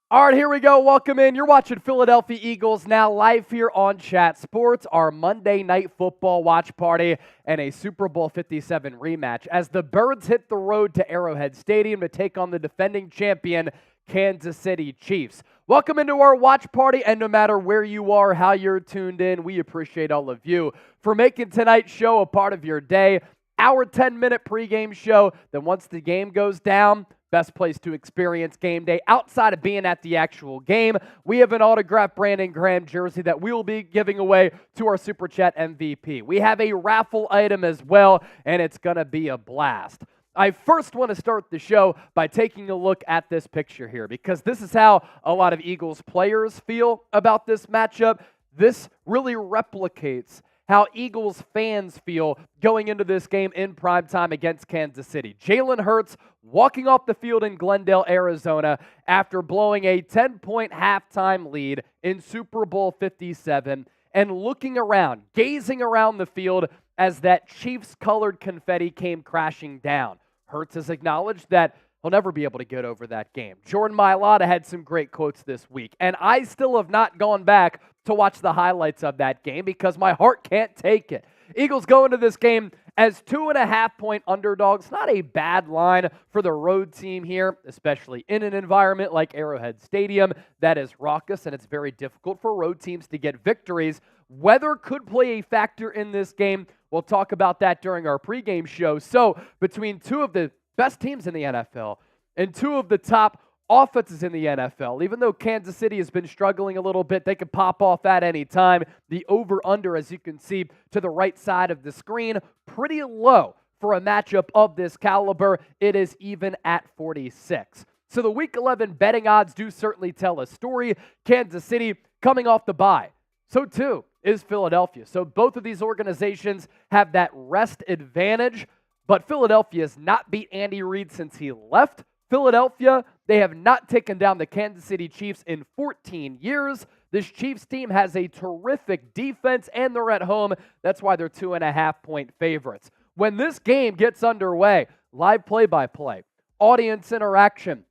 All right, here we go. Welcome in. You're watching Philadelphia Eagles now live here on Chat Sports, our Monday Night Football watch party and a Super Bowl 57 rematch as the Birds hit the road to Arrowhead Stadium to take on the defending champion Kansas City Chiefs. Welcome into our watch party, and no matter where you are, how you're tuned in, we appreciate all of you for making tonight's show a part of your day. Our 10-minute pregame show, then once the game goes down, best place to experience game day outside of being at the actual game. We have an autographed Brandon Graham jersey that we will be giving away to our Super Chat MVP. We have a raffle item as well, and it's going to be a blast. I first want to start the show by taking a look at this picture here because this is how a lot of Eagles players feel about this matchup. This really replicates how Eagles fans feel going into this game in primetime against Kansas City. Jalen Hurts walking off the field in Glendale, Arizona after blowing a 10-point halftime lead in Super Bowl 57 and looking around, gazing around the field as that Chiefs-colored confetti came crashing down. Hurts has acknowledged that he'll never be able to get over that game. Jordan Mailata had some great quotes this week, and I still have not gone back to watch the highlights of that game because my heart can't take it. Eagles go into this game as 2.5-point underdogs. Not a bad line for the road team here, especially in an environment like Arrowhead Stadium that is raucous, and it's very difficult for road teams to get victories. Weather could play a factor in this game. We'll talk about that during our pregame show. So between two of the best teams in the NFL and two of the top offenses in the NFL, even though Kansas City has been struggling a little bit, they could pop off at any time. The over-under, as you can see to the right side of the screen, pretty low for a matchup of this caliber. It is even at 46. So the Week 11 betting odds do certainly tell a story. Kansas City coming off the bye. So too is Philadelphia. So both of these organizations have that rest advantage, but Philadelphia has not beat Andy Reid since he left Philadelphia. They have not taken down the Kansas City Chiefs in 14 years. This Chiefs team has a terrific defense, and they're at home. That's why they're 2.5-point favorites. When this game gets underway, live play-by-play, audience interaction,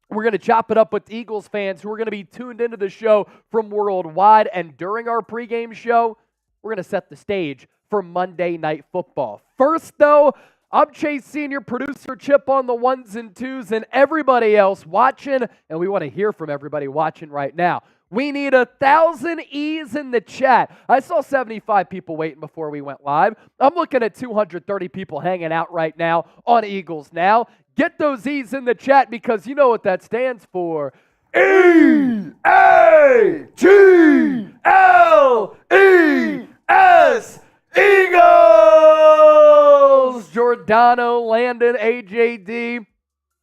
we're going to chop it up with Eagles fans who are going to be tuned into the show from worldwide. And during our pregame show, we're going to set the stage for Monday Night Football. First, though, I'm Chase Senior, producer Chip on the ones and twos, and everybody else watching, and we want to hear from everybody watching right now. We need 1,000 E's in the chat. I saw 75 people waiting before we went live. I'm looking at 230 people hanging out right now on Eagles Now. Get those E's in the chat because you know what that stands for. E-A-G-L-E-S, Eagles! Giordano, Landon, AJD,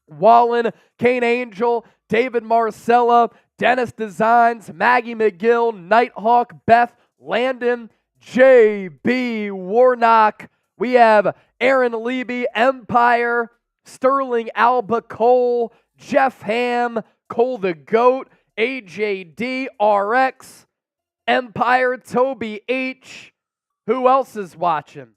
Wallen, Kane Angel, David Marcella, Dennis Designs, Maggie McGill, Nighthawk, Beth, Landon, JB, Warnock. We have Aaron Leby, Empire, Sterling Alba, Cole, Jeff Ham, Cole the Goat, AJD, RX, Empire, Toby H. Who else is watching?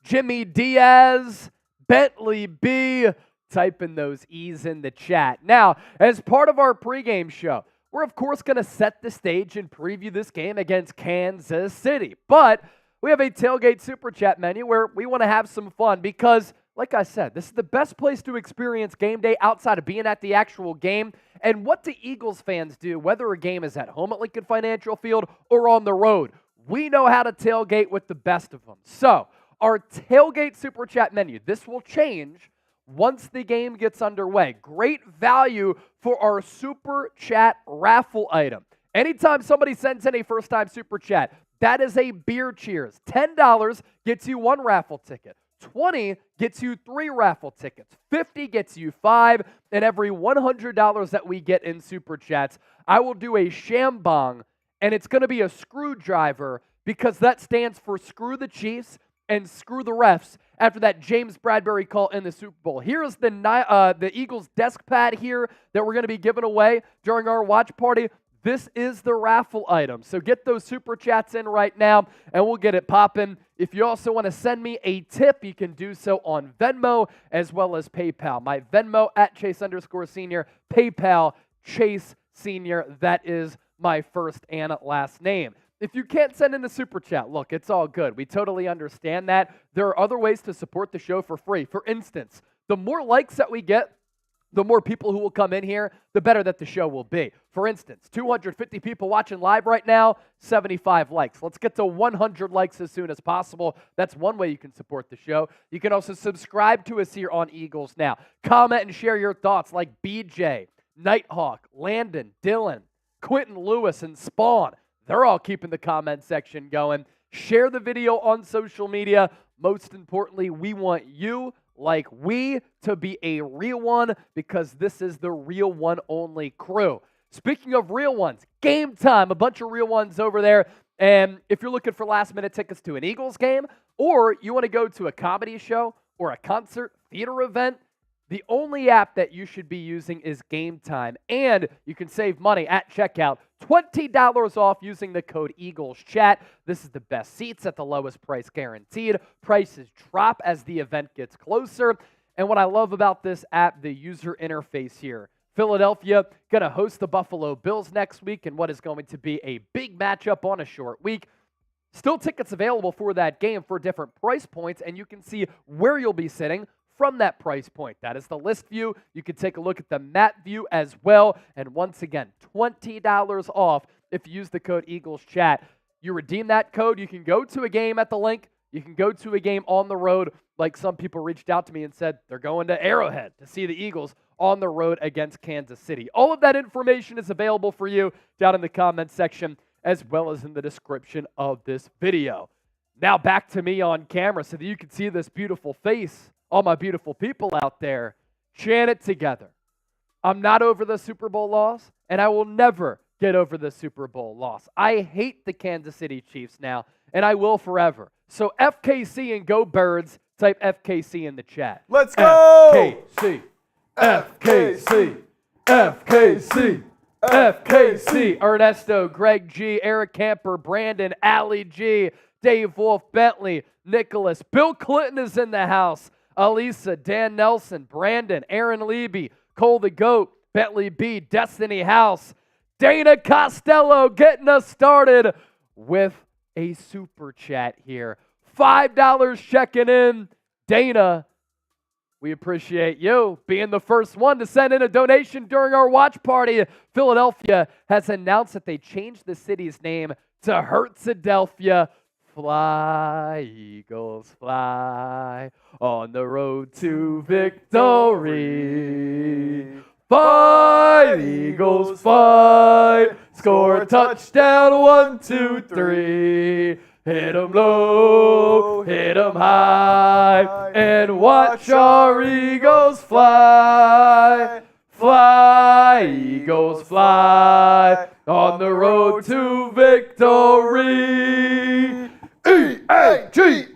Jimmy Diaz, Bentley B. Type in those E's in the chat. Now, as part of our pregame show, we're of course going to set the stage and preview this game against Kansas City. But we have a Tailgate Super Chat menu where we want to have some fun because, like I said, this is the best place to experience game day outside of being at the actual game. And what do Eagles fans do, whether a game is at home at Lincoln Financial Field or on the road? We know how to tailgate with the best of them. So, our tailgate Super Chat menu, this will change once the game gets underway. Great value for our Super Chat raffle item. Anytime somebody sends in a first-time Super Chat, that is a beer cheers. $10 gets you 1 raffle ticket. $20 gets you 3 raffle tickets. $50 gets you 5. And every $100 that we get in Super Chats, I will do a shambong, and it's going to be a screwdriver because that stands for screw the Chiefs and screw the refs after that James Bradberry call in the Super Bowl. Here's the Eagles desk pad here that we're going to be giving away during our watch party. This is the raffle item. So get those Super Chats in right now, and we'll get it popping. If you also want to send me a tip, you can do so on Venmo as well as PayPal. My Venmo at Chase_Senior, PayPal Chase Senior. That is my first and last name. If you can't send in the Super Chat, look, it's all good. We totally understand that. There are other ways to support the show for free. For instance, the more likes that we get, the more people who will come in here, the better that the show will be. For instance, 250 people watching live right now, 75 likes. Let's get to 100 likes as soon as possible. That's one way you can support the show. You can also subscribe to us here on Eagles Now. Comment and share your thoughts like BJ, Nighthawk, Landon, Dylan, Quentin Lewis, and Spawn. They're all keeping the comment section going. Share the video on social media. Most importantly, we want you, like we, to be a real one because this is the real one only crew. Speaking of real ones, Game Time, a bunch of real ones over there. And if you're looking for last-minute tickets to an Eagles game or you want to go to a comedy show or a concert, theater event, the only app that you should be using is Game Time, and you can save money at checkout. $20 off using the code EaglesChat. This is the best seats at the lowest price guaranteed. Prices drop as the event gets closer. And what I love about this app, the user interface here. Philadelphia going to host the Buffalo Bills next week in what is going to be a big matchup on a short week. Still tickets available for that game for different price points, and you can see where you'll be sitting from that price point. That is the list view. You can take a look at the map view as well. And once again, $20 off if you use the code EaglesChat. You redeem that code, you can go to a game at the link. You can go to a game on the road, like some people reached out to me and said they're going to Arrowhead to see the Eagles on the road against Kansas City. All of that information is available for you down in the comments section as well as in the description of this video. Now back to me on camera so that you can see this beautiful face. All my beautiful people out there, chant it together. I'm not over the Super Bowl loss, and I will never get over the Super Bowl loss. I hate the Kansas City Chiefs now, and I will forever. So FKC and go Birds, type FKC in the chat. Let's go! FKC, FKC, FKC, FKC. Ernesto, Greg G, Eric Camper, Brandon, Allie G, Dave Wolf, Bentley, Nicholas. Bill Clinton is in the house. Alisa, Dan Nelson, Brandon, Aaron Leby, Cole the Goat, Bentley B, Destiny House, Dana Costello getting us started with a super chat here. $5 checking in. Dana, we appreciate you being the first one to send in a donation during our watch party. Philadelphia has announced that they changed the city's name to Hertzadelphia. Fly, Eagles, fly on the road to victory. Fight, Eagles, fight. Score a touchdown, 1, 2, 3. Hit 'em low, hit 'em high, and watch our Eagles fly. Fly, Eagles, fly on the road to victory. E-A-G-L-E-S,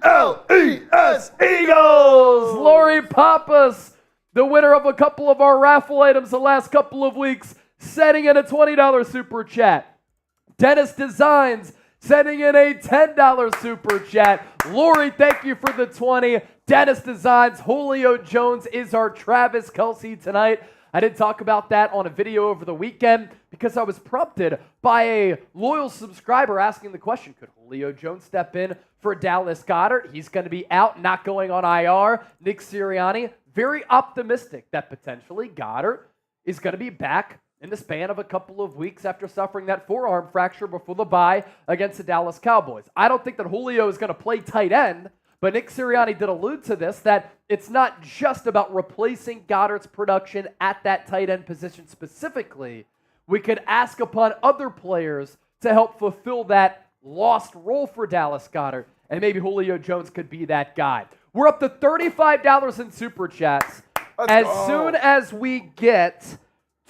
Eagles! Lori Pappas, the winner of a couple of our raffle items the last couple of weeks, sending in a $20 super chat. Dennis Designs sending in a $10 super chat. Lori, thank you for the 20. Dennis Designs, Julio Jones is our Travis Kelce tonight. I did talk about that on a video over the weekend because I was prompted by a loyal subscriber asking the question, could Julio Jones step in for Dallas Goedert? He's going to be out, not going on IR. Nick Sirianni, very optimistic that potentially Goedert is going to be back in the span of a couple of weeks after suffering that forearm fracture before the bye against the Dallas Cowboys. I don't think that Julio is going to play tight end, but Nick Sirianni did allude to this, that it's not just about replacing Goedert's production at that tight end position specifically. We could ask upon other players to help fulfill that lost role for Dallas Goedert, and maybe Julio Jones could be that guy. We're up to $35 in Super Chats. Soon as we get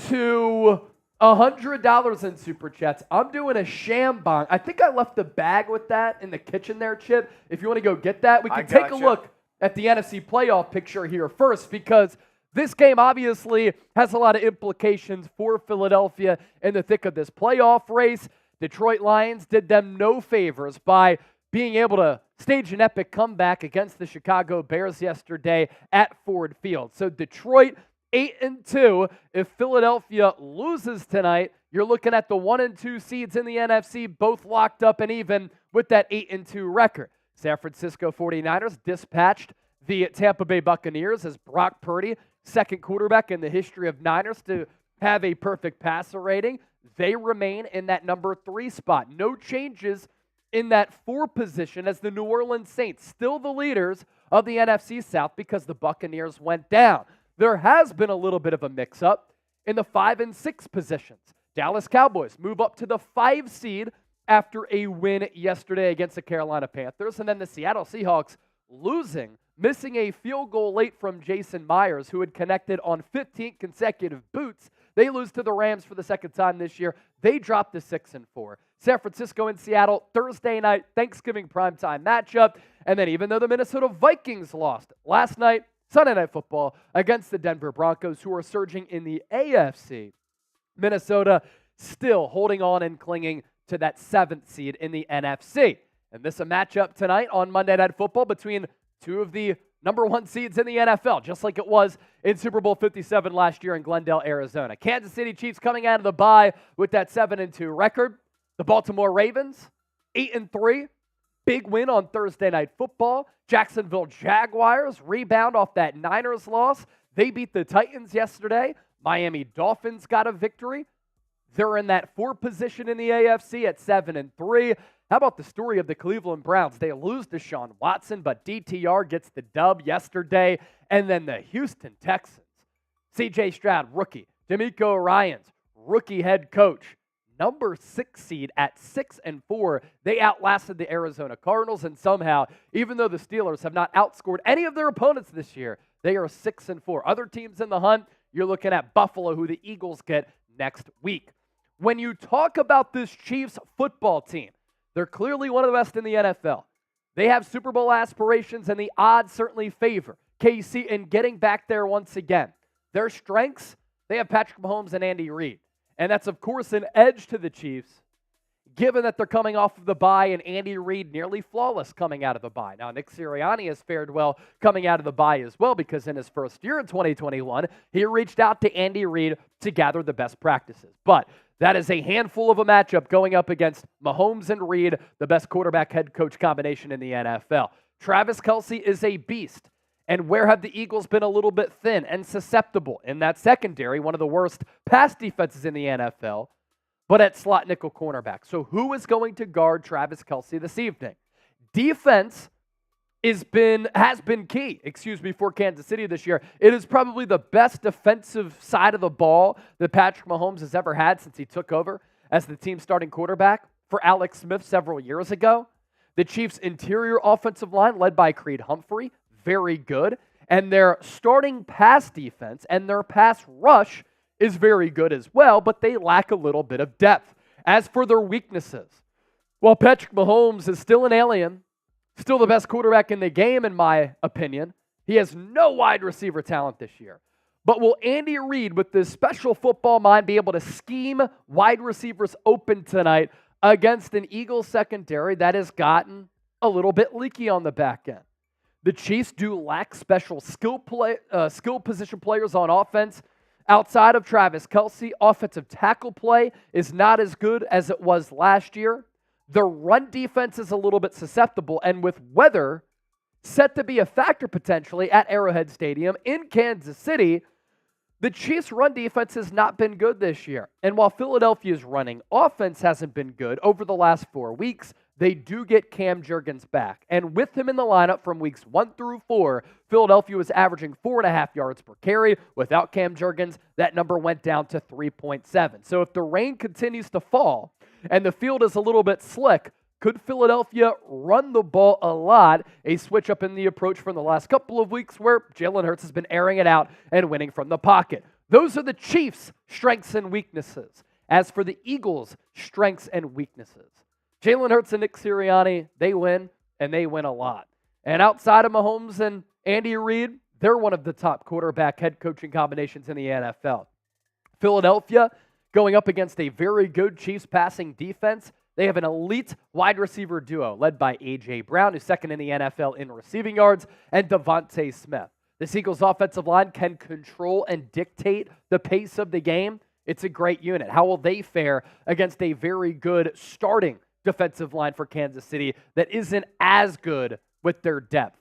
to $100 in Super Chats, I'm doing a shambong. I think I left the bag with that in the kitchen there, Chip. If you want to go get that, we can take a look at the NFC playoff picture here first, because this game obviously has a lot of implications for Philadelphia in the thick of this playoff race. Detroit Lions did them no favors by being able to stage an epic comeback against the Chicago Bears yesterday at Ford Field. So Detroit 8-2. If Philadelphia loses tonight, you're looking at the 1 and 2 seeds in the NFC, both locked up and even with that 8-2 record. San Francisco 49ers dispatched the Tampa Bay Buccaneers as Brock Purdy, second quarterback in the history of Niners to have a perfect passer rating. They remain in that number 3 spot. No changes in that 4 position as the New Orleans Saints, still the leaders of the NFC South because the Buccaneers went down. There has been a little bit of a mix-up in the 5 and 6 positions. Dallas Cowboys move up to the 5 seed after a win yesterday against the Carolina Panthers. And then the Seattle Seahawks missing a field goal late from Jason Myers, who had connected on 15 consecutive boots. They lose to the Rams for the second time this year. They drop to 6-4. San Francisco and Seattle, Thursday night, Thanksgiving primetime matchup. And then even though the Minnesota Vikings lost last night, Sunday Night Football against the Denver Broncos, who are surging in the AFC, Minnesota still holding on and clinging to that 7th seed in the NFC. And this is a matchup tonight on Monday Night Football between two of the number 1 seeds in the NFL, just like it was in Super Bowl 57 last year in Glendale, Arizona. Kansas City Chiefs coming out of the bye with that 7-2 record. The Baltimore Ravens, 8-3. Big win on Thursday Night Football. Jacksonville Jaguars rebound off that Niners loss. They beat the Titans yesterday. Miami Dolphins got a victory. They're in that 4 position in the AFC at 7-3. How about the story of the Cleveland Browns? They lose to Deshaun Watson, but DTR gets the dub yesterday. And then the Houston Texans. C.J. Stroud, rookie. D'Amico Ryans, rookie head coach. Number 6 seed at 6-4. They outlasted the Arizona Cardinals, and somehow, even though the Steelers have not outscored any of their opponents this year, they are 6-4. Other teams in the hunt, you're looking at Buffalo, who the Eagles get next week. When you talk about this Chiefs football team, they're clearly one of the best in the NFL. They have Super Bowl aspirations, and the odds certainly favor KC in getting back there once again. Their strengths, they have Patrick Mahomes and Andy Reid. And that's, of course, an edge to the Chiefs, given that they're coming off of the bye and Andy Reid nearly flawless coming out of the bye. Now, Nick Sirianni has fared well coming out of the bye as well, because in his first year in 2021, he reached out to Andy Reid to gather the best practices. But that is a handful of a matchup going up against Mahomes and Reid, the best quarterback head coach combination in the NFL. Travis Kelce is a beast. And where have the Eagles been a little bit thin and susceptible? In that secondary, one of the worst pass defenses in the NFL, but at slot nickel cornerback. So who is going to guard Travis Kelce this evening? Defense has been key, for Kansas City this year. It is probably the best defensive side of the ball that Patrick Mahomes has ever had since he took over as the team's starting quarterback for Alex Smith several years ago. The Chiefs' interior offensive line, led by Creed Humphrey, very good. And their starting pass defense and their pass rush is very good as well, but they lack a little bit of depth. As for their weaknesses, while Patrick Mahomes is still an alien, still the best quarterback in the game, in my opinion, he has no wide receiver talent this year. But will Andy Reid, with this special football mind, be able to scheme wide receivers open tonight against an Eagles secondary that has gotten a little bit leaky on the back end? The Chiefs do lack special skill position players on offense. Outside of Travis Kelce, offensive tackle play is not as good as it was last year. The run defense is a little bit susceptible, and with weather set to be a factor potentially at Arrowhead Stadium in Kansas City, The Chiefs' run defense has not been good this year. And while Philadelphia's running offense hasn't been good over the last 4 weeks, they do get Cam Jurgens back. And with him in the lineup from weeks 1 through 4, Philadelphia was averaging 4.5 yards per carry. Without Cam Jurgens, that number went down to 3.7. So if the rain continues to fall and the field is a little bit slick, could Philadelphia run the ball a lot? A switch up in the approach from the last couple of weeks where Jalen Hurts has been airing it out and winning from the pocket. Those are the Chiefs' strengths and weaknesses. As for the Eagles' strengths and weaknesses, Jalen Hurts and Nick Sirianni, they win, and they win a lot. And outside of Mahomes and Andy Reid, they're one of the top quarterback head coaching combinations in the NFL. Philadelphia, going up against a very good Chiefs passing defense, they have an elite wide receiver duo led by A.J. Brown, who's second in the NFL in receiving yards, and DeVonta Smith. The Eagles' offensive line can control and dictate the pace of the game. It's a great unit. How will they fare against a very good starting defensive line for Kansas City that isn't as good with their depth?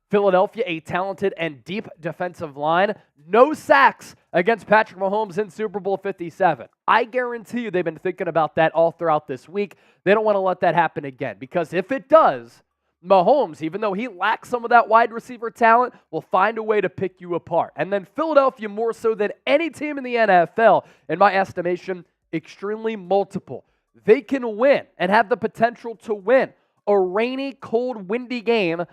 Philadelphia, a talented and deep defensive line. No sacks against Patrick Mahomes in Super Bowl 57. I guarantee you they've been thinking about that all throughout this week. They don't want to let that happen again, because if it does, Mahomes, even though he lacks some of that wide receiver talent, will find a way to pick you apart. And then Philadelphia, more so than any team in the NFL, in my estimation, extremely multiple. They can win and have the potential to win a rainy, cold, windy game,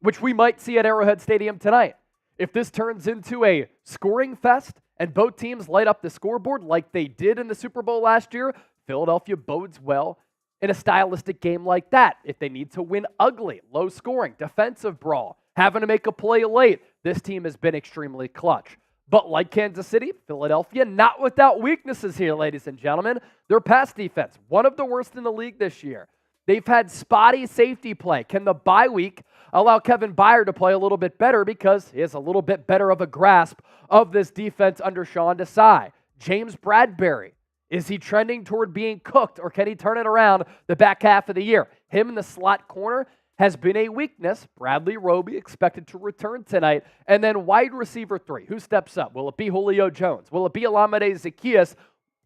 which we might see at Arrowhead Stadium tonight. If this turns into a scoring fest and both teams light up the scoreboard like they did in the Super Bowl last year, Philadelphia bodes well in a stylistic game like that. If they need to win ugly, low scoring, defensive brawl, having to make a play late, this team has been extremely clutch. But like Kansas City, Philadelphia, not without weaknesses here, ladies and gentlemen. Their pass defense, one of the worst in the league this year. They've had spotty safety play. Can the bye week allow Kevin Byard to play a little bit better, because he has a little bit better of a grasp of this defense under Sean Desai? James Bradberry, is he trending toward being cooked, or can he turn it around the back half of the year? Him in the slot corner has been a weakness. Bradley Roby expected to return tonight. And then wide receiver 3, who steps up? Will it be Julio Jones? Will it be Olamide Zaccheaus?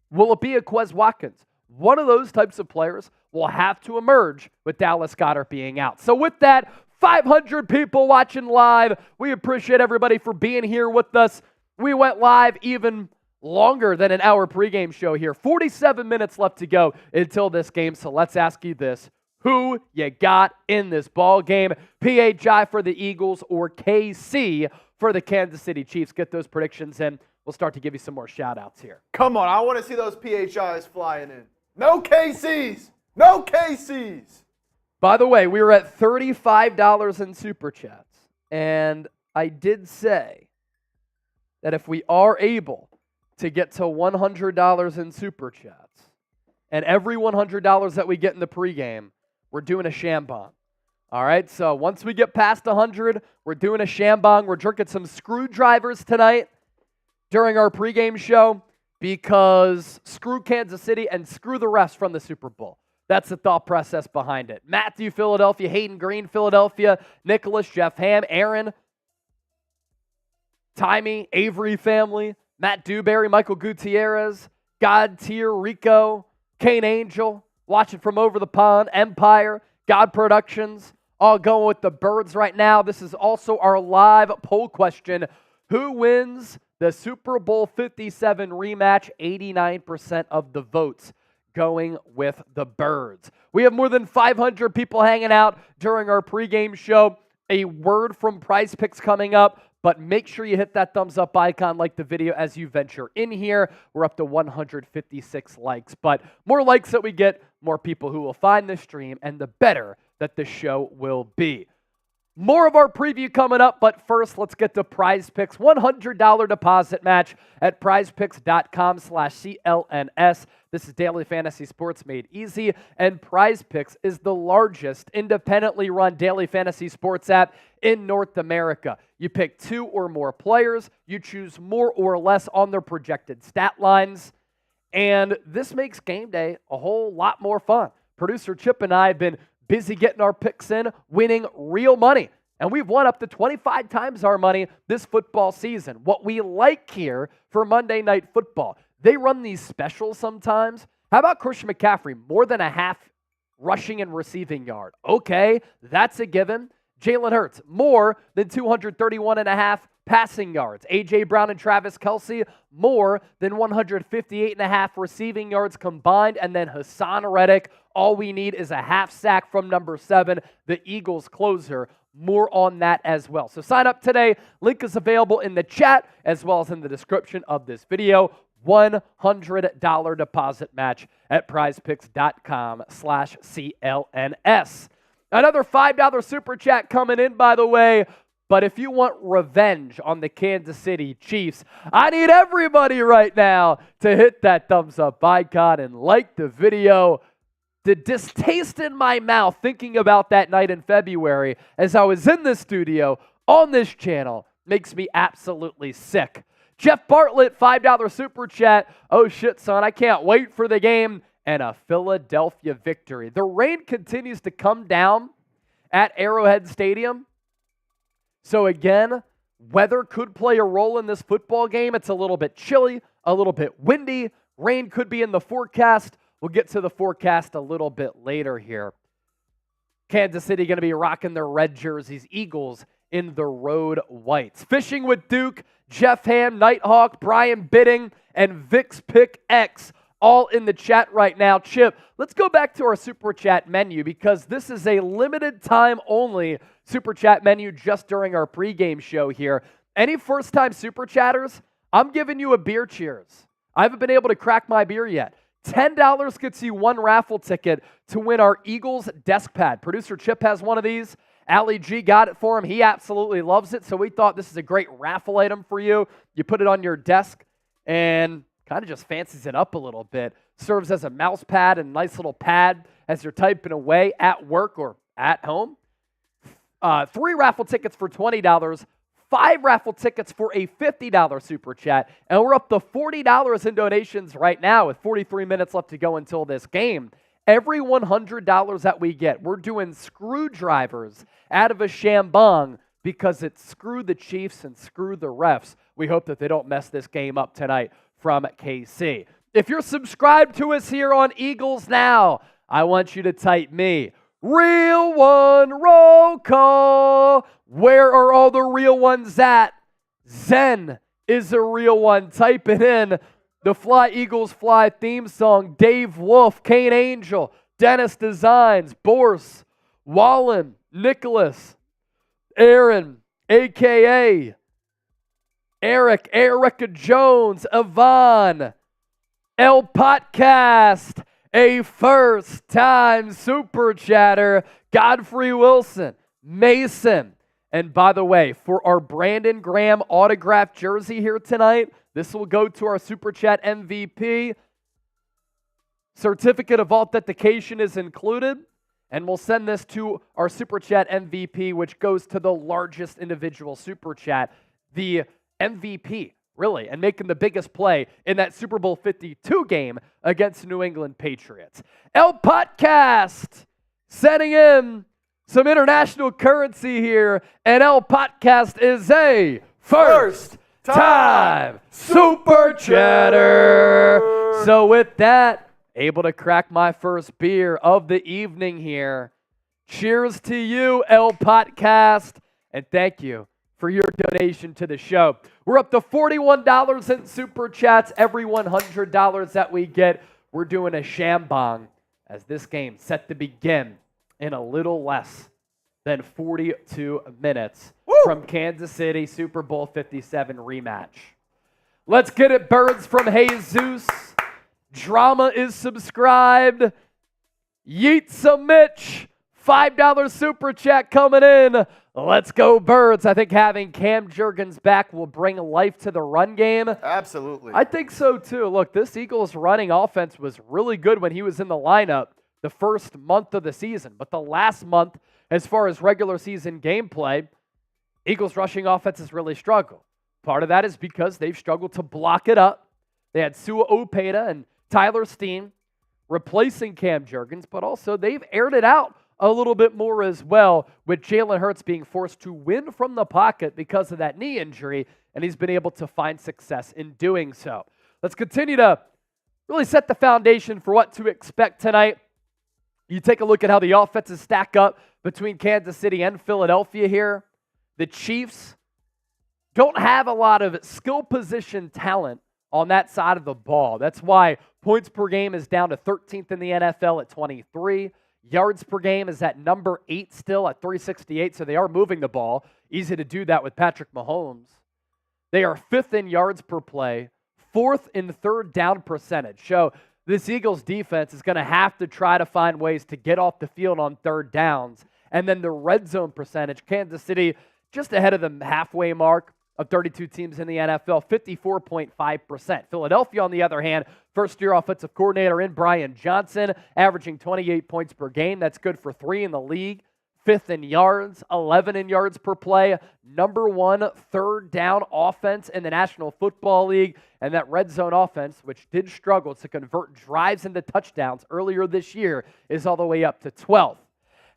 Will it be Quez Watkins? One of those types of players will have to emerge with Dallas Goedert being out. So with that, 500 people watching live. We appreciate everybody for being here with us. We went live even longer than an hour pregame show here. 47 minutes left to go until this game. So let's ask you this. Who you got in this ball game? PHI for the Eagles or KC for the Kansas City Chiefs? Get those predictions in. We'll start to give you some more shout-outs here. Come on, I want to see those PHIs flying in. No KCs! No KCs! By the way, we were at $35 in Super Chats, and I did say that if we are able to get to $100 in Super Chats, and every $100 that we get in the pregame, we're doing a shambong. All right, so once we get past 100, we're doing a shambong. We're drinking some screwdrivers tonight during our pregame show, because screw Kansas City and screw the refs from the Super Bowl. That's the thought process behind it. Matthew, Philadelphia. Hayden Green, Philadelphia. Nicholas, Jeff Ham, Aaron, Timey, Avery family, Matt Dewberry, Michael Gutierrez, God Tier, Rico, Kane Angel, watching from over the pond, Empire, God Productions, all going with the Birds right now. This is also our live poll question. Who wins the Super Bowl 57 rematch? 89% of the votes going with the Birds. We have more than 500 people hanging out during our pregame show. A word from Prize Picks coming up, but make sure you hit that thumbs up icon, like the video as you venture in here. We're up to 156 likes, but more likes that we get, more people who will find this stream, and the better that the show will be. More of our preview coming up, but first, let's get to Prize Picks. $100 deposit match at prizepicks.com/CLNS. This is daily fantasy sports made easy, and Prize Picks is the largest independently run daily fantasy sports app in North America. You pick 2 or more players, you choose more or less on their projected stat lines, and this makes game day a whole lot more fun. Producer Chip and I have been busy getting our picks in, winning real money And we've won up to 25 times our money this football season. What we like here for Monday Night Football, they run these specials sometimes. How about Christian McCaffrey? More than a half rushing and receiving yard. Okay, that's a given. Jalen Hurts, more than 231 and a half passing yards. A.J. Brown and Travis Kelce, more than 158 and a half receiving yards combined. And then Haason Reddick, all we need is a half sack from number 7, the Eagles closer. More on that as well. So sign up today. Link is available in the chat as well as in the description of this video. $100 deposit match at prizepicks.com/CLNS. Another $5 super chat coming in, by the way. But if you want revenge on the Kansas City Chiefs, I need everybody right now to hit that thumbs up icon and like the video. The distaste in my mouth thinking about that night in February as I was in the studio on this channel makes me absolutely sick. Jeff Bartlett, $5 super chat. Oh shit, son, I can't wait for the game. And a Philadelphia victory. The rain continues to come down at Arrowhead Stadium. So again, weather could play a role in this football game. It's a little bit chilly, a little bit windy. Rain could be in the forecast. We'll get to the forecast a little bit later here. Kansas City going to be rocking their red jerseys. Eagles in the road whites. Fishing with Duke, Jeff Ham, Nighthawk, Brian Bidding, and Vic's Pick X all in the chat right now. Chip, let's go back to our Super Chat menu because this is a limited time only Super Chat menu just during our pregame show here. Any first-time Super Chatters, I'm giving you a beer cheers. I haven't been able to crack my beer yet. $10 gets you one raffle ticket to win our Eagles desk pad. Producer Chip has one of these. Ali G got it for him. He absolutely loves it, so we thought this is a great raffle item for you. You put it on your desk and kind of just fancies it up a little bit. Serves as a mouse pad and nice little pad as you're typing away at work or at home. 3 raffle tickets for $20. 5 raffle tickets for a $50 super chat. And we're up to $40 in donations right now with 43 minutes left to go until this game. Every $100 that we get, we're doing screwdrivers out of a shambong because it's screw the Chiefs and screw the refs. We hope that they don't mess this game up tonight from KC. If you're subscribed to us here on Eagles Now, I want you to type me. Real one roll call. Where are all the real ones at? Zen is a real one. Type it in. The Fly Eagles Fly theme song. Dave Wolf, Kane Angel, Dennis Designs, Borse, Wallen, Nicholas, Aaron, a.k.a. Eric, Erica Jones, Yvonne, El Podcast, a first-time super chatter, Godfrey Wilson, Mason. And by the way, for our Brandon Graham autographed jersey here tonight, this will go to our Super Chat MVP. Certificate of authentication is included, and we'll send this to our Super Chat MVP, which goes to the largest individual Super Chat, the MVP, really, and making the biggest play in that Super Bowl 52 game against the New England Patriots. El Podcast sending in some international currency here, and El Podcast is a first-time Super Chatter. So with that, able to crack my first beer of the evening here. Cheers to you, El Podcast, and thank you for your donation to the show. We're up to $41 in Super Chats. Every $100 that we get, we're doing a shambong as this game set to begin in a little less than 42 minutes from Kansas City Super Bowl 57 rematch. Let's get it, birds from Jesus. Drama is subscribed. Yeetsa Mitch, $5 super chat coming in. Let's go, birds. I think having Cam Jurgens back will bring life to the run game. Absolutely. I think so, too. Look, this Eagles running offense was really good when he was in the lineup the first month of the season. But the last month, as far as regular season gameplay, Eagles rushing offense has really struggled. Part of that is because they've struggled to block it up. They had Sua Opeta and Tyler Steen replacing Cam Jurgens, but also they've aired it out a little bit more as well, with Jalen Hurts being forced to win from the pocket because of that knee injury, and he's been able to find success in doing so. Let's continue to really set the foundation for what to expect tonight. You take a look at how the offenses stack up between Kansas City and Philadelphia here. The Chiefs don't have a lot of skill position talent on that side of the ball. That's why points per game is down to 13th in the NFL at 23. Yards per game is at number 8 still at 368, so they are moving the ball. Easy to do that with Patrick Mahomes. They are 5th in yards per play, 4th in third down percentage. So this Eagles defense is going to have to try to find ways to get off the field on third downs. And then the red zone percentage, Kansas City just ahead of the halfway mark of 32 teams in the NFL, 54.5%. Philadelphia, on the other hand, first-year offensive coordinator in Brian Johnson, averaging 28 points per game. That's good for 3 in the league. 5th in yards, 11 in yards per play, number 1 third down offense in the National Football League, and that red zone offense, which did struggle to convert drives into touchdowns earlier this year, is all the way up to 12th.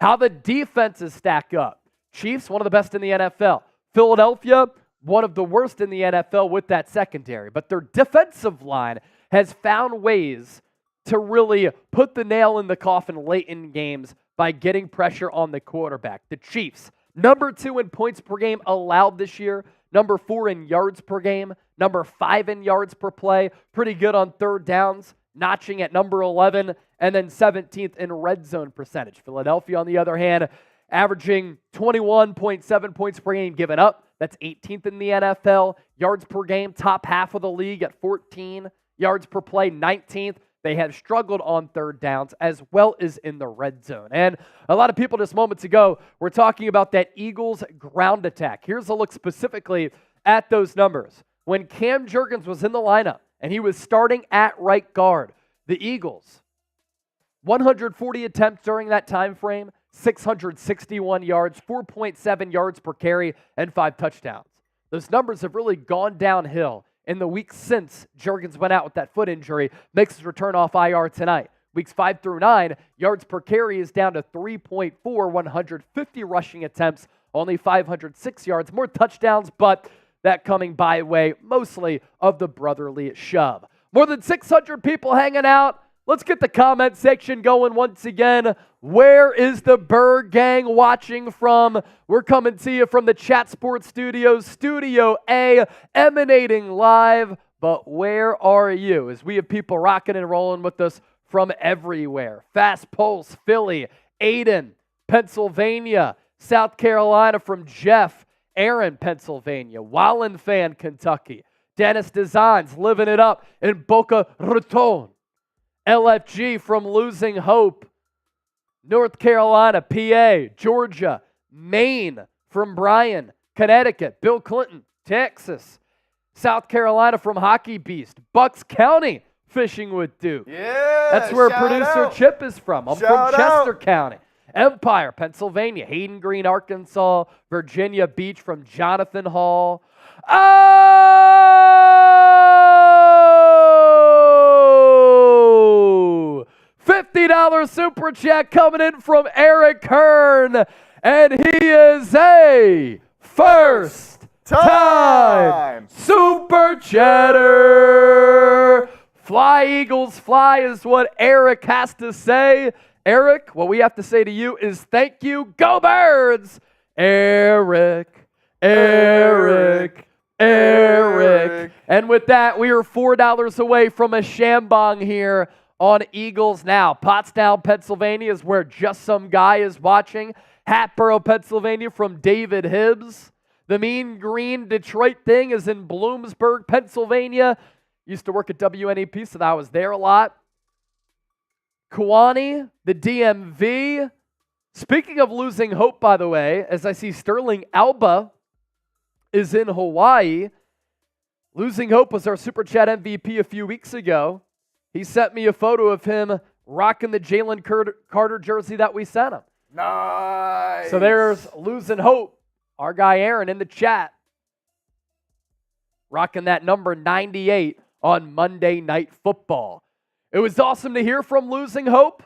How the defenses stack up. Chiefs, one of the best in the NFL. Philadelphia, one of the worst in the NFL with that secondary, but their defensive line has found ways to really put the nail in the coffin late in games by getting pressure on the quarterback. The Chiefs, number 2 in points per game allowed this year, number 4 in yards per game, number 5 in yards per play, pretty good on third downs, notching at number 11, and then 17th in red zone percentage. Philadelphia, on the other hand, averaging 21.7 points per game given up. That's 18th in the NFL. Yards per game, top half of the league at 14. Yards per play, 19th. They have struggled on third downs as well as in the red zone. And a lot of people just moments ago were talking about that Eagles ground attack. Here's a look specifically at those numbers. When Cam Jurgens was in the lineup and he was starting at right guard, the Eagles, 140 attempts during that time frame, 661 yards, 4.7 yards per carry, and 5 touchdowns. Those numbers have really gone downhill in the weeks since Jurgens went out with that foot injury, makes his return off IR tonight. Weeks 5 through 9, yards per carry is down to 3.4, 150 rushing attempts, only 506 yards, more touchdowns, but that coming by way mostly of the brotherly shove. More than 600 people hanging out. Let's get the comment section going once again. Where is the Berg Gang watching from? We're coming to you from the Chat Sports Studios, Studio A, emanating live. But where are you? As we have people rocking and rolling with us from everywhere. Fast Pulse, Philly, Aiden, Pennsylvania, South Carolina from Jeff, Aaron, Pennsylvania, Wallen Fan, Kentucky, Dennis Designs living it up in Boca Raton. LFG from Losing Hope, North Carolina, PA, Georgia, Maine from Bryan, Connecticut, Bill Clinton, Texas, South Carolina from Hockey Beast, Bucks County, Fishing with Duke. Yeah, that's where producer Chip is from. I'm from Chester County. Empire, Pennsylvania, Hayden Green, Arkansas, Virginia Beach from Jonathan Hall. $50 super chat coming in from Eric Hearn, and he is a first-time super chatter. Fly, Eagles, fly is what Eric has to say. Eric, what we have to say to you is thank you. Go Birds! Eric. And with that, we are $4 away from a Shambong here on Eagles Now. Pottstown, Pennsylvania is where Just Some Guy is watching. Hatboro, Pennsylvania from David Hibbs. The Mean Green Detroit thing is in Bloomsburg, Pennsylvania. Used to work at WNEP, so I was there a lot. Kewanee, the DMV. Speaking of losing hope, by the way, as I see Sterling Alba is in Hawaii. Losing hope was our Super Chat MVP a few weeks ago. He sent me a photo of him rocking the Jalen Carter jersey that we sent him. Nice. So there's losing hope. Our guy Aaron in the chat rocking that number 98 on Monday Night Football. It was awesome to hear from Losing Hope.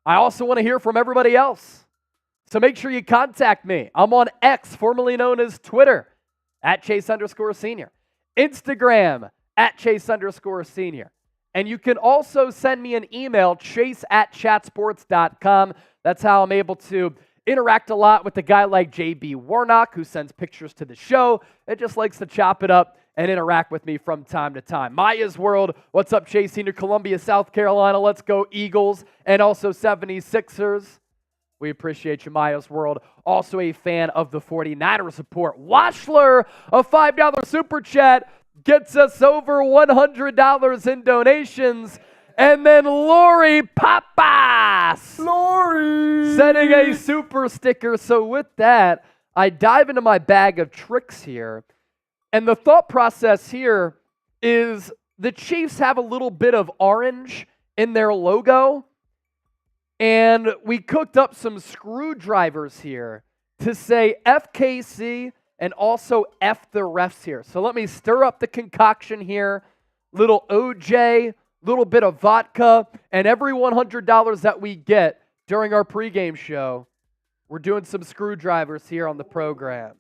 I also want to hear from everybody else. So make sure you contact me. I'm on X, formerly known as Twitter, @Chase_Senior. Instagram, @Chase_Senior. And you can also send me an email, chase@chatsports.com. That's how I'm able to interact a lot with a guy like JB Warnock, who sends pictures to the show and just likes to chop it up and interact with me from time to time. Maya's World, what's up, Chase Senior, Columbia, South Carolina. Let's go Eagles and also 76ers. We appreciate you, Maya's World. Also a fan of the 49ers support. Washler, a $5 super chat, gets us over $100 in donations. And then Lori Papas, Lori, sending a super sticker. So with that, I dive into my bag of tricks here. And the thought process here is the Chiefs have a little bit of orange in their logo. And we cooked up some screwdrivers here to say FKC and also F the refs here. So let me stir up the concoction here. Little OJ, little bit of vodka, and every $100 that we get during our pregame show, we're doing some screwdrivers here on the program.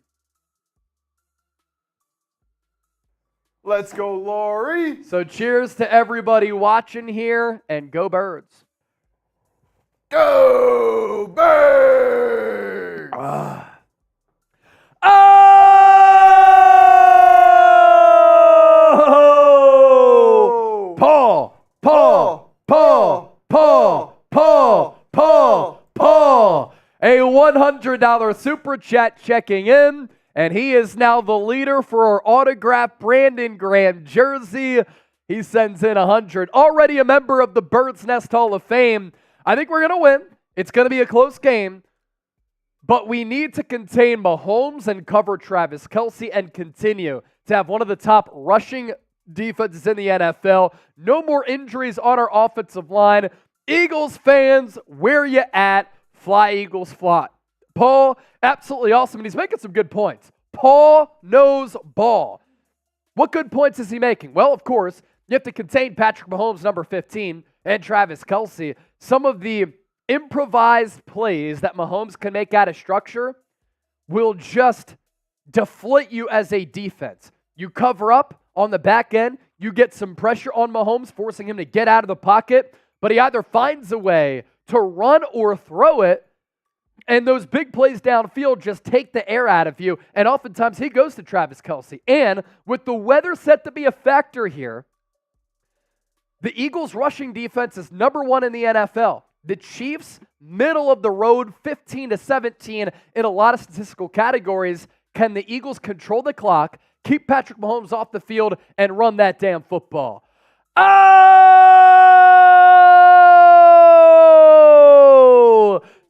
Let's go, Lori. So cheers to everybody watching here, and go Birds. Go Birds! Oh! Paul. A $100 super chat checking in, and he is now the leader for our autographed Brandon Graham jersey. He sends in 100. Already a member of the Bird's Nest Hall of Fame. I think we're going to win. It's going to be a close game. But we need to contain Mahomes and cover Travis Kelce and continue to have one of the top rushing defenses in the NFL. No more injuries on our offensive line. Eagles fans, where you at? Fly, Eagles, fly. Paul, absolutely awesome, and he's making some good points. Paul knows ball. What good points is he making? Well, of course, you have to contain Patrick Mahomes, number 15, and Travis Kelce. Some of the improvised plays that Mahomes can make out of structure will just deflate you as a defense. You cover up on the back end, you get some pressure on Mahomes, forcing him to get out of the pocket, but he either finds a way to run or throw it, and those big plays downfield just take the air out of you, and oftentimes he goes to Travis Kelce. And with the weather set to be a factor here, the Eagles' rushing defense is number 1 in the NFL. The Chiefs, middle of the road, 15-17 in a lot of statistical categories. Can the Eagles control the clock, keep Patrick Mahomes off the field, and run that damn football? Oh!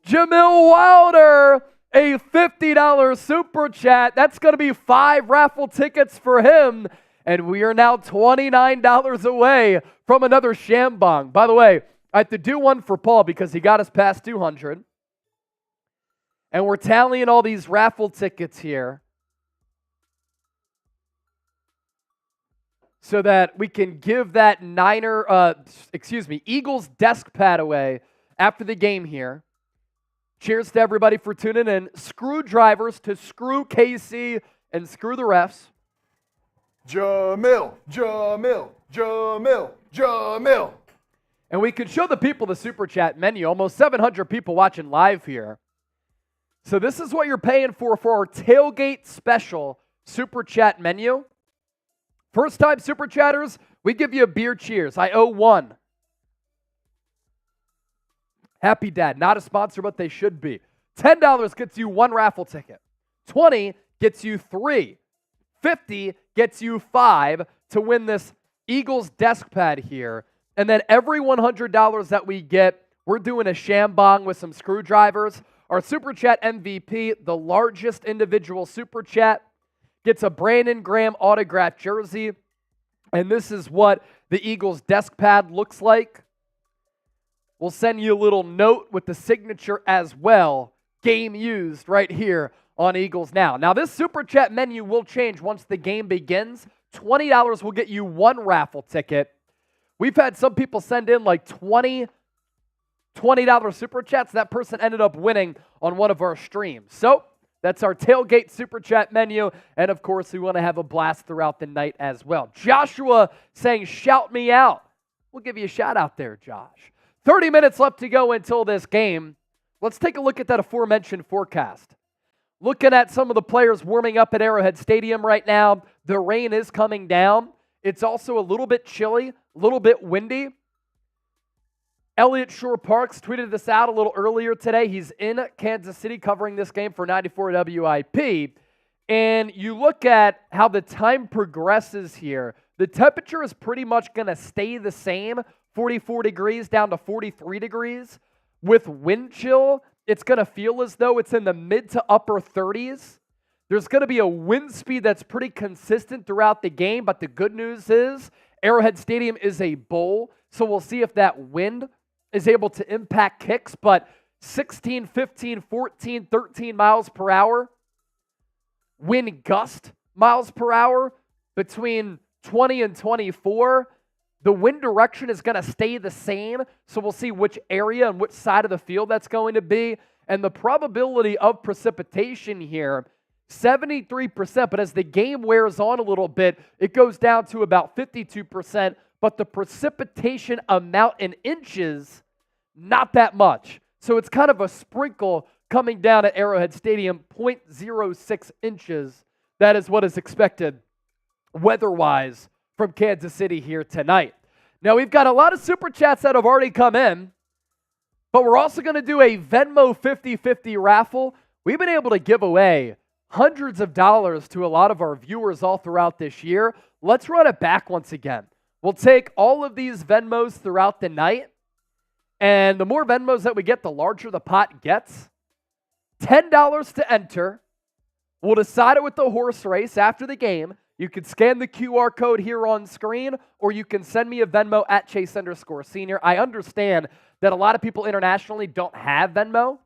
Jamil Wilder, a $50 super chat. That's going to be 5 raffle tickets for him. And we are now $29 away from another Shambong. By the way, I have to do one for Paul because he got us past 200. And we're tallying all these raffle tickets here so that we can give that Eagles desk pad away after the game here. Cheers to everybody for tuning in. Screwdrivers to screw KC and screw the refs. Jamil. And we can show the people the super chat menu. Almost 700 people watching live here. So this is what you're paying for our tailgate special super chat menu. First time super chatters, we give you a beer cheers. I owe one. Happy Dad, not a sponsor, but they should be. $10 gets you 1 raffle ticket. $20 gets you 3. $50 gets you 5 to win this Eagles desk pad here. And then every $100 that we get, we're doing a Shambong with some screwdrivers. Our Super Chat MVP, the largest individual Super Chat, gets a Brandon Graham autographed jersey. And this is what the Eagles desk pad looks like. We'll send you a little note with the signature as well. Game used right here on Eagles Now. Now, this Super Chat menu will change once the game begins. $20 will get you 1 raffle ticket. We've had some people send in like 20 $20 Super Chats. That person ended up winning on one of our streams. So that's our Tailgate Super Chat menu. And, of course, we want to have a blast throughout the night as well. Joshua saying, shout me out. We'll give you a shout out there, Josh. 30 minutes left to go until this game. Let's take a look at that aforementioned forecast. Looking at some of the players warming up at Arrowhead Stadium right now, the rain is coming down. It's also a little bit chilly, a little bit windy. Elliott Shore-Parks tweeted this out a little earlier today. He's in Kansas City covering this game for 94 WIP. And you look at how the time progresses here. The temperature is pretty much going to stay the same, 44 degrees down to 43 degrees. With wind chill, it's going to feel as though it's in the mid to upper 30s. There's going to be a wind speed that's pretty consistent throughout the game, but the good news is Arrowhead Stadium is a bowl, so we'll see if that wind is able to impact kicks, but 16, 15, 14, 13 miles per hour, wind gust miles per hour between 20 and 24. The wind direction is going to stay the same, so we'll see which area and which side of the field that's going to be. And the probability of precipitation here, 73%, but as the game wears on a little bit, it goes down to about 52%, but the precipitation amount in inches, not that much. So it's kind of a sprinkle coming down at Arrowhead Stadium, 0.06 inches. That is what is expected weather-wise from Kansas City here tonight. Now, we've got a lot of Super Chats that have already come in, but we're also going to do a Venmo 50-50 raffle. We've been able to give away hundreds of dollars to a lot of our viewers all throughout this year. Let's run it back once again. We'll take all of these Venmos throughout the night, and the more Venmos that we get, the larger the pot gets. $10 to enter. We'll decide it with the horse race after the game. You can scan the QR code here on screen, or you can send me a Venmo at Chase_Senior. I understand that a lot of people internationally don't have Venmo,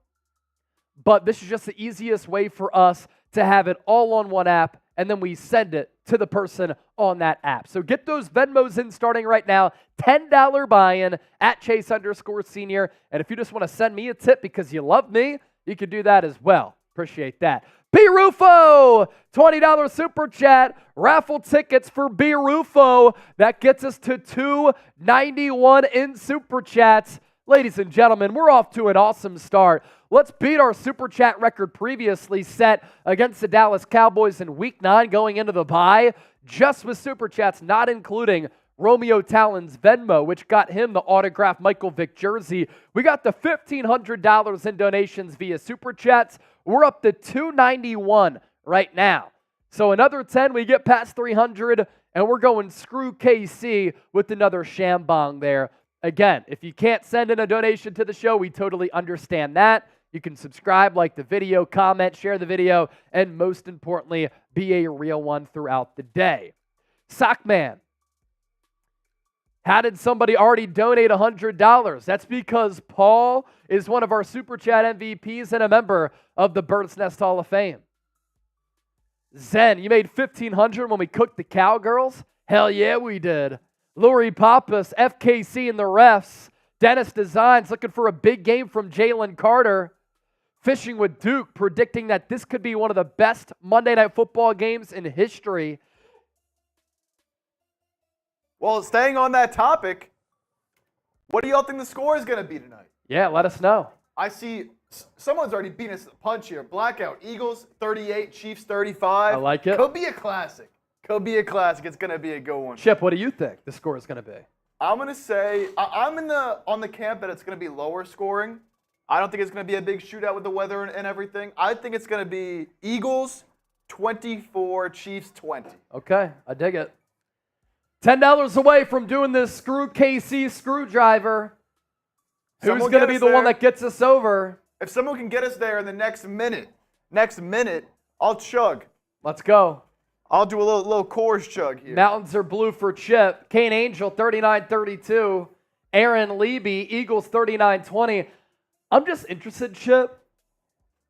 but this is just the easiest way for us to have it all on one app, and then we send it to the person on that app. So get those Venmos in starting right now. $10 buy-in at Chase_Senior. And if you just want to send me a tip because you love me, you can do that as well. Appreciate that. B. Rufo, $20 Super Chat. Raffle tickets for B. Rufo. That gets us to $291 in Super Chats. Ladies and gentlemen, we're off to an awesome start. Let's beat our Super Chat record previously set against the Dallas Cowboys in Week 9 going into the bye, just with Super Chats, not including Romeo Talon's Venmo, which got him the autographed Michael Vick jersey. We got the $1,500 in donations via Super Chats. We're up to $291 right now. So another 10, we get past 300, and we're going screw KC with another shambong there. Again, if you can't send in a donation to the show, we totally understand that. You can subscribe, like the video, comment, share the video, and most importantly, be a real one throughout the day. Sockman, how did somebody already donate $100? That's because Paul is one of our Super Chat MVPs and a member of the Bird's Nest Hall of Fame. Zen, you made $1,500 when we cooked the cowgirls? Hell yeah, we did. Lori Pappas, FKC and the refs. Dennis Designs looking for a big game from Jalen Carter. Fishing with Duke, predicting that this could be one of the best Monday Night Football games in history. Well, staying on that topic, what do y'all think the score is going to be tonight? Yeah, let us know. I see someone's already beating us to the punch here. Blackout, Eagles 38, Chiefs 35. I like it. Could be a classic. Could be a classic. It's going to be a good one. Chip, what do you think the score is going to be? I'm going to say I'm on the camp that it's going to be lower scoring. I don't think it's going to be a big shootout with the weather and everything. I think it's going to be Eagles 24, Chiefs 20. Okay, I dig it. $10 away from doing this Screw KC screwdriver. Who's going to be the one that gets us over? If someone can get us there in the next minute, I'll chug. Let's go. I'll do a little Coors chug here. Mountains are blue for Chip. Kane Angel, 39-32. Aaron Leby, Eagles, 39-20. I'm just interested, Chip,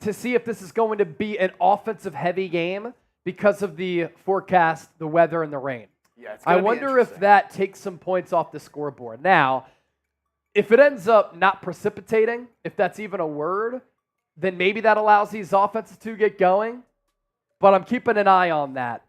to see if this is going to be an offensive-heavy game because of the forecast, the weather, and the rain. Yeah, it's I wonder if that takes some points off the scoreboard. Now, If it ends up not precipitating, if that's even a word, then maybe that allows these offenses to get going. But I'm keeping an eye on that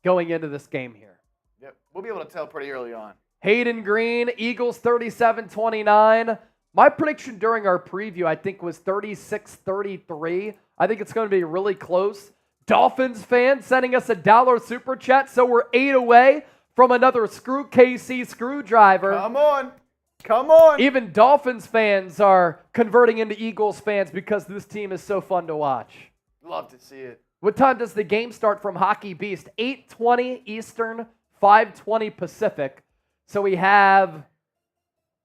going into this game here. Yep, we'll be able to tell pretty early on. Hayden Green, Eagles 37-29. My prediction during our preview, I think, was 36-33. I think it's going to be really close. Dolphins fans sending us $1 super chat, so we're 8 away from another Screw KC screwdriver. Come on. Come on. Even Dolphins fans are converting into Eagles fans because this team is so fun to watch. Love to see it. What time does the game start from Hockey Beast? 8:20 Eastern, 5:20 Pacific. So we have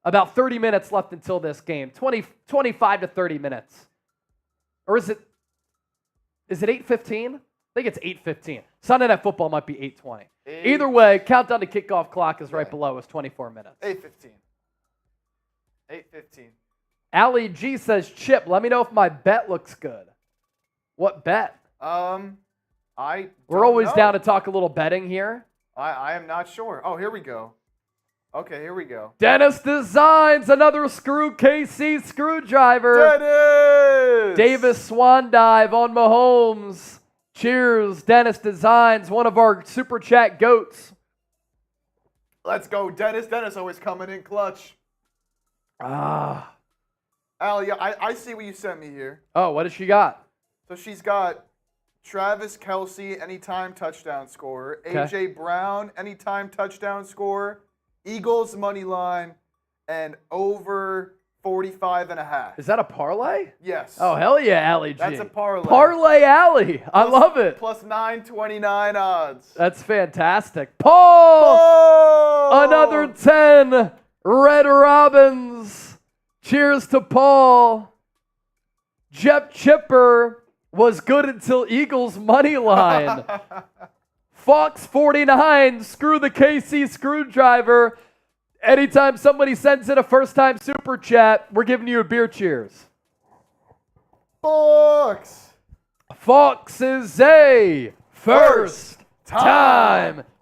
about 30 minutes left until this game. 25 to 30 minutes. Or is it 8:15? I think it's 8:15. Sunday Night Football might be 8:20. Either way, countdown to kickoff clock is right below us, 24 minutes. 8:15. 8:15. Ali G says, Chip, let me know if my bet looks good. What bet? We're always down to talk a little betting here. I am not sure. Oh, here we go. Okay, here we go. Dennis Designs, another Screw KC screwdriver. Dennis! Davis Swan Dive on Mahomes. Cheers, Dennis Designs, one of our Super Chat goats. Let's go, Dennis. Dennis always coming in clutch. Ah. Allie, I see what you sent me here. Oh, what does she got? So she's got Travis Kelce, anytime touchdown scorer. Okay. A.J. Brown, anytime touchdown scorer. Eagles money line, and over 45.5. Is that a parlay? Yes. Oh, hell yeah, Allie G. That's a parlay. Parlay Alley. I love it. Plus 929 odds. That's fantastic. Paul! Oh! Another 10. Red Robins. Cheers to Paul. Jeff Chipper was good until Eagles money line. Fox 49, screw the KC screwdriver. Anytime somebody sends in a first-time super chat, we're giving you a beer cheers. Fox. Fox is a first-time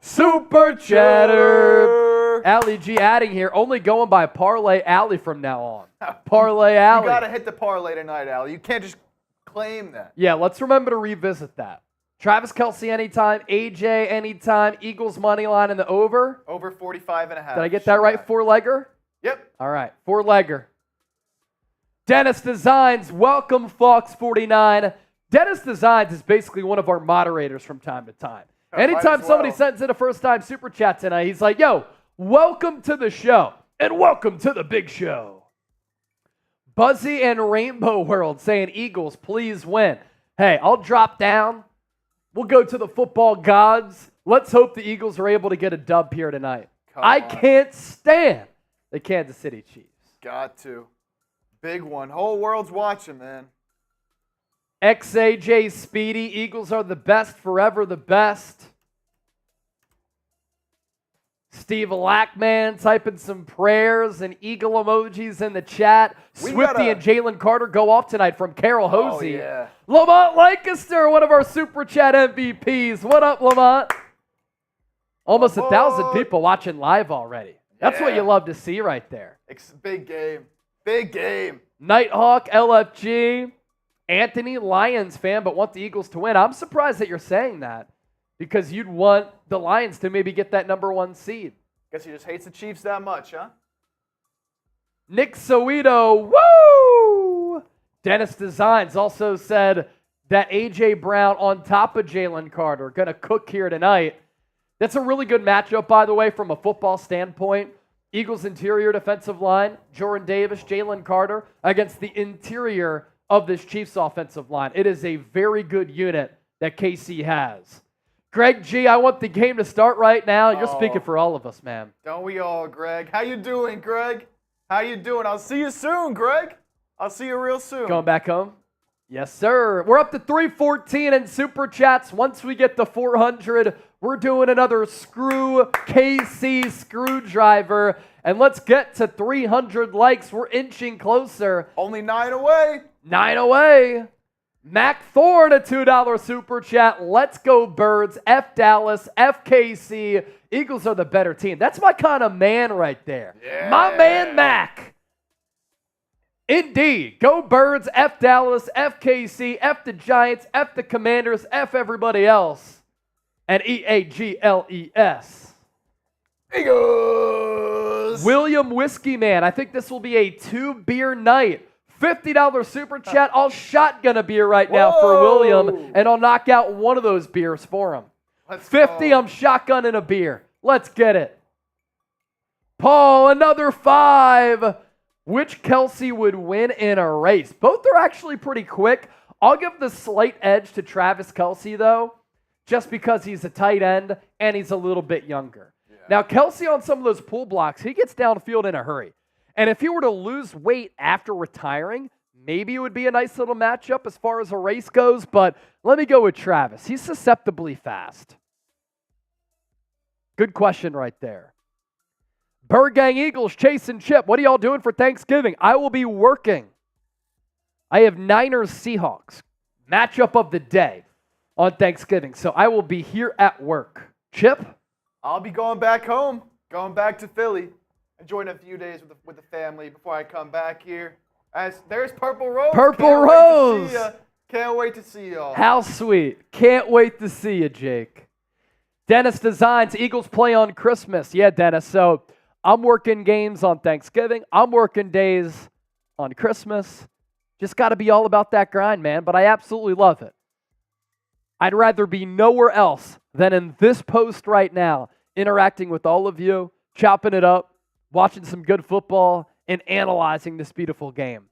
super chatter. Allie G adding here, only going by Parlay Alley from now on. Parlay Alley. You got to hit the parlay tonight, Allie. You can't just claim that. Yeah, let's remember to revisit that. Travis Kelce anytime, AJ anytime, Eagles money line in the over. Over 45.5. Did I get that right? Four-legger? Yep. All right, four-legger. Dennis Designs, welcome Fox 49. Dennis Designs is basically one of our moderators from time to time. Anytime somebody sends in a first-time super chat tonight, he's like, yo, welcome to the show, and welcome to the big show. Buzzy and Rainbow World saying, Eagles, please win. Hey, I'll drop down. We'll go to the football gods. Let's hope the Eagles are able to get a dub here tonight. I can't stand the Kansas City Chiefs. Got to. Big one. Whole world's watching, man. XAJ Speedy, Eagles are the best, forever the best. Steve Lackman typing some prayers and eagle emojis in the chat. Swifty and Jalen Carter go off tonight from Carol Hosey. Oh, yeah. Lamont Lancaster, one of our Super Chat MVPs. What up, Lamont? Almost 1,000 people watching live already. That's what you love to see right there. It's a big game. Big game. Nighthawk, LFG, Anthony, Lions fan, but want the Eagles to win. I'm surprised that you're saying that because you'd want the Lions to maybe get that #1 seed. Guess he just hates the Chiefs that much, huh? Nick Soweto, woo! Dennis Designs also said that A.J. Brown on top of Jalen Carter going to cook here tonight. That's a really good matchup, by the way, from a football standpoint. Eagles interior defensive line, Jordan Davis, Jalen Carter, against the interior of this Chiefs offensive line. It is a very good unit that KC has. Greg G, I want the game to start right now. You're speaking for all of us, man. Don't we all, Greg? How you doing, Greg? How you doing? I'll see you soon, Greg. I'll see you real soon. Going back home? Yes, sir. We're up to 314 in Super Chats. Once we get to 400, we're doing another Screw KC screwdriver. And let's get to 300 likes. We're inching closer. Only 9 away. 9 away. Mac Thorne, a $2 Super Chat. Let's go, Birds. F Dallas, FKC. Eagles are the better team. That's my kind of man right there. Yeah. My man, Mac. Indeed. Go Birds, F Dallas, F KC, F the Giants, F the Commanders, F everybody else. And EAGLES. Eagles! William Whiskey Man, I think this will be a 2-beer night. $50 super chat. I'll shotgun a beer right now for William, and I'll knock out one of those beers for him. Let's 50, go. I'm shotgunning a beer. Let's get it. Paul, another 5. Which Kelce would win in a race? Both are actually pretty quick. I'll give the slight edge to Travis Kelce, though, just because he's a tight end and he's a little bit younger. Yeah. Now, Kelce on some of those pull blocks, he gets downfield in a hurry. And if he were to lose weight after retiring, maybe it would be a nice little matchup as far as a race goes, but let me go with Travis. He's susceptibly fast. Good question right there. Bird Gang Eagles, Chase and Chip, what are y'all doing for Thanksgiving? I will be working. I have Niners Seahawks, matchup of the day on Thanksgiving, so I will be here at work. Chip? I'll be going back home, going back to Philly, enjoying a few days with the family before I come back here. There's Purple Rose. Purple Rose. Can't wait to see y'all. How sweet. Can't wait to see you, Jake. Dennis Designs, Eagles play on Christmas. Yeah, Dennis, so I'm working games on Thanksgiving. I'm working days on Christmas. Just got to be all about that grind, man, but I absolutely love it. I'd rather be nowhere else than in this post right now, interacting with all of you, chopping it up, watching some good football, and analyzing this beautiful game.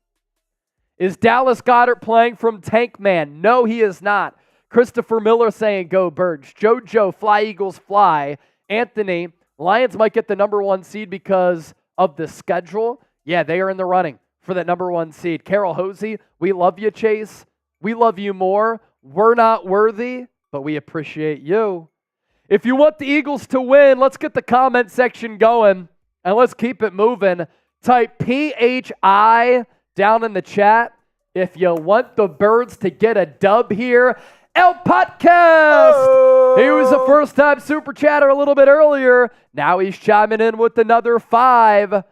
Is Dallas Goedert playing from Tank Man? No, he is not. Christopher Miller saying go Birds. JoJo, fly Eagles fly. Anthony, Lions might get the number 1 seed because of the schedule. Yeah, they are in the running for that number 1 seed. Carol Hosey, we love you, Chase. We love you more. We're not worthy, but we appreciate you. If you want the Eagles to win, let's get the comment section going, and let's keep it moving. Type PHI down in the chat if you want the Birds to get a dub here. El Podcast! Oh. He was a first-time super chatter a little bit earlier. Now he's chiming in with another 5.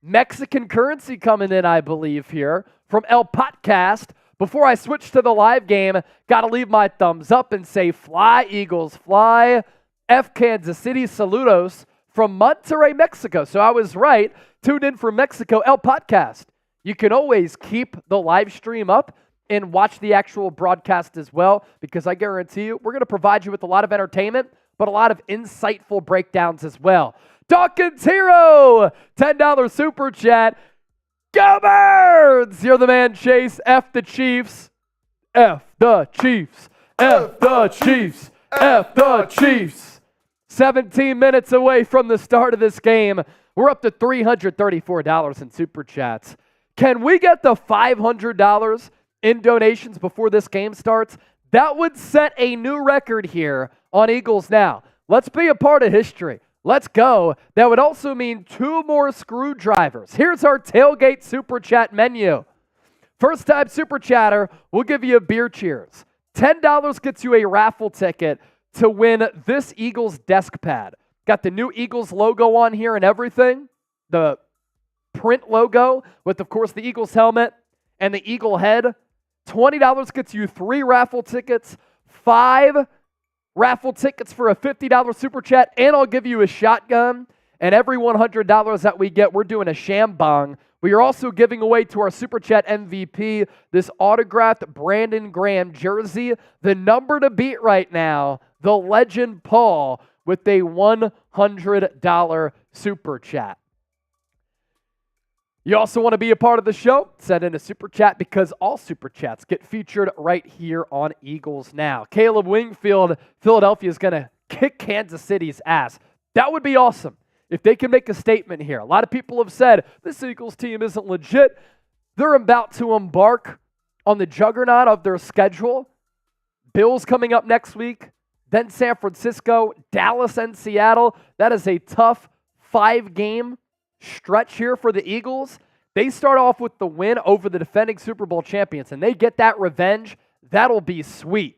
Mexican currency coming in, I believe, here from El Podcast. Before I switch to the live game, got to leave my thumbs up and say fly, Eagles, fly. F Kansas City, saludos from Monterrey, Mexico. So I was right. Tuned in from Mexico, El Podcast. You can always keep the live stream up and watch the actual broadcast as well, because I guarantee you, we're going to provide you with a lot of entertainment, but a lot of insightful breakdowns as well. Dawkins Hero, $10 super chat. Go Birds! You're the man, Chase. F the Chiefs. F the Chiefs. F the Chiefs. F the Chiefs. 17 minutes away from the start of this game. We're up to $334 in super chats. Can we get the $500 in donations before this game starts? That would set a new record here on Eagles Now. Let's be a part of history. Let's go. That would also mean 2 more screwdrivers. Here's our Tailgate Super Chat menu. First time Super Chatter, we'll give you a beer cheers. $10 gets you a raffle ticket to win this Eagles desk pad. Got the new Eagles logo on here and everything. The print logo with, of course, the Eagles helmet and the Eagle head. $20 gets you 3 raffle tickets, 5 raffle tickets for a $50 super chat, and I'll give you a shotgun. And every $100 that we get, we're doing a shambong. We are also giving away to our super chat MVP this autographed Brandon Graham jersey. The number to beat right now, the legend Paul with a $100 super chat. You also want to be a part of the show? Send in a super chat, because all super chats get featured right here on Eagles Now. Caleb Wingfield, Philadelphia is going to kick Kansas City's ass. That would be awesome if they can make a statement here. A lot of people have said this Eagles team isn't legit. They're about to embark on the juggernaut of their schedule. Bills coming up next week, then San Francisco, Dallas, and Seattle. That is a tough 5-game stretch here for the Eagles. They start off with the win over the defending Super Bowl champions, and they get that revenge. That'll be sweet.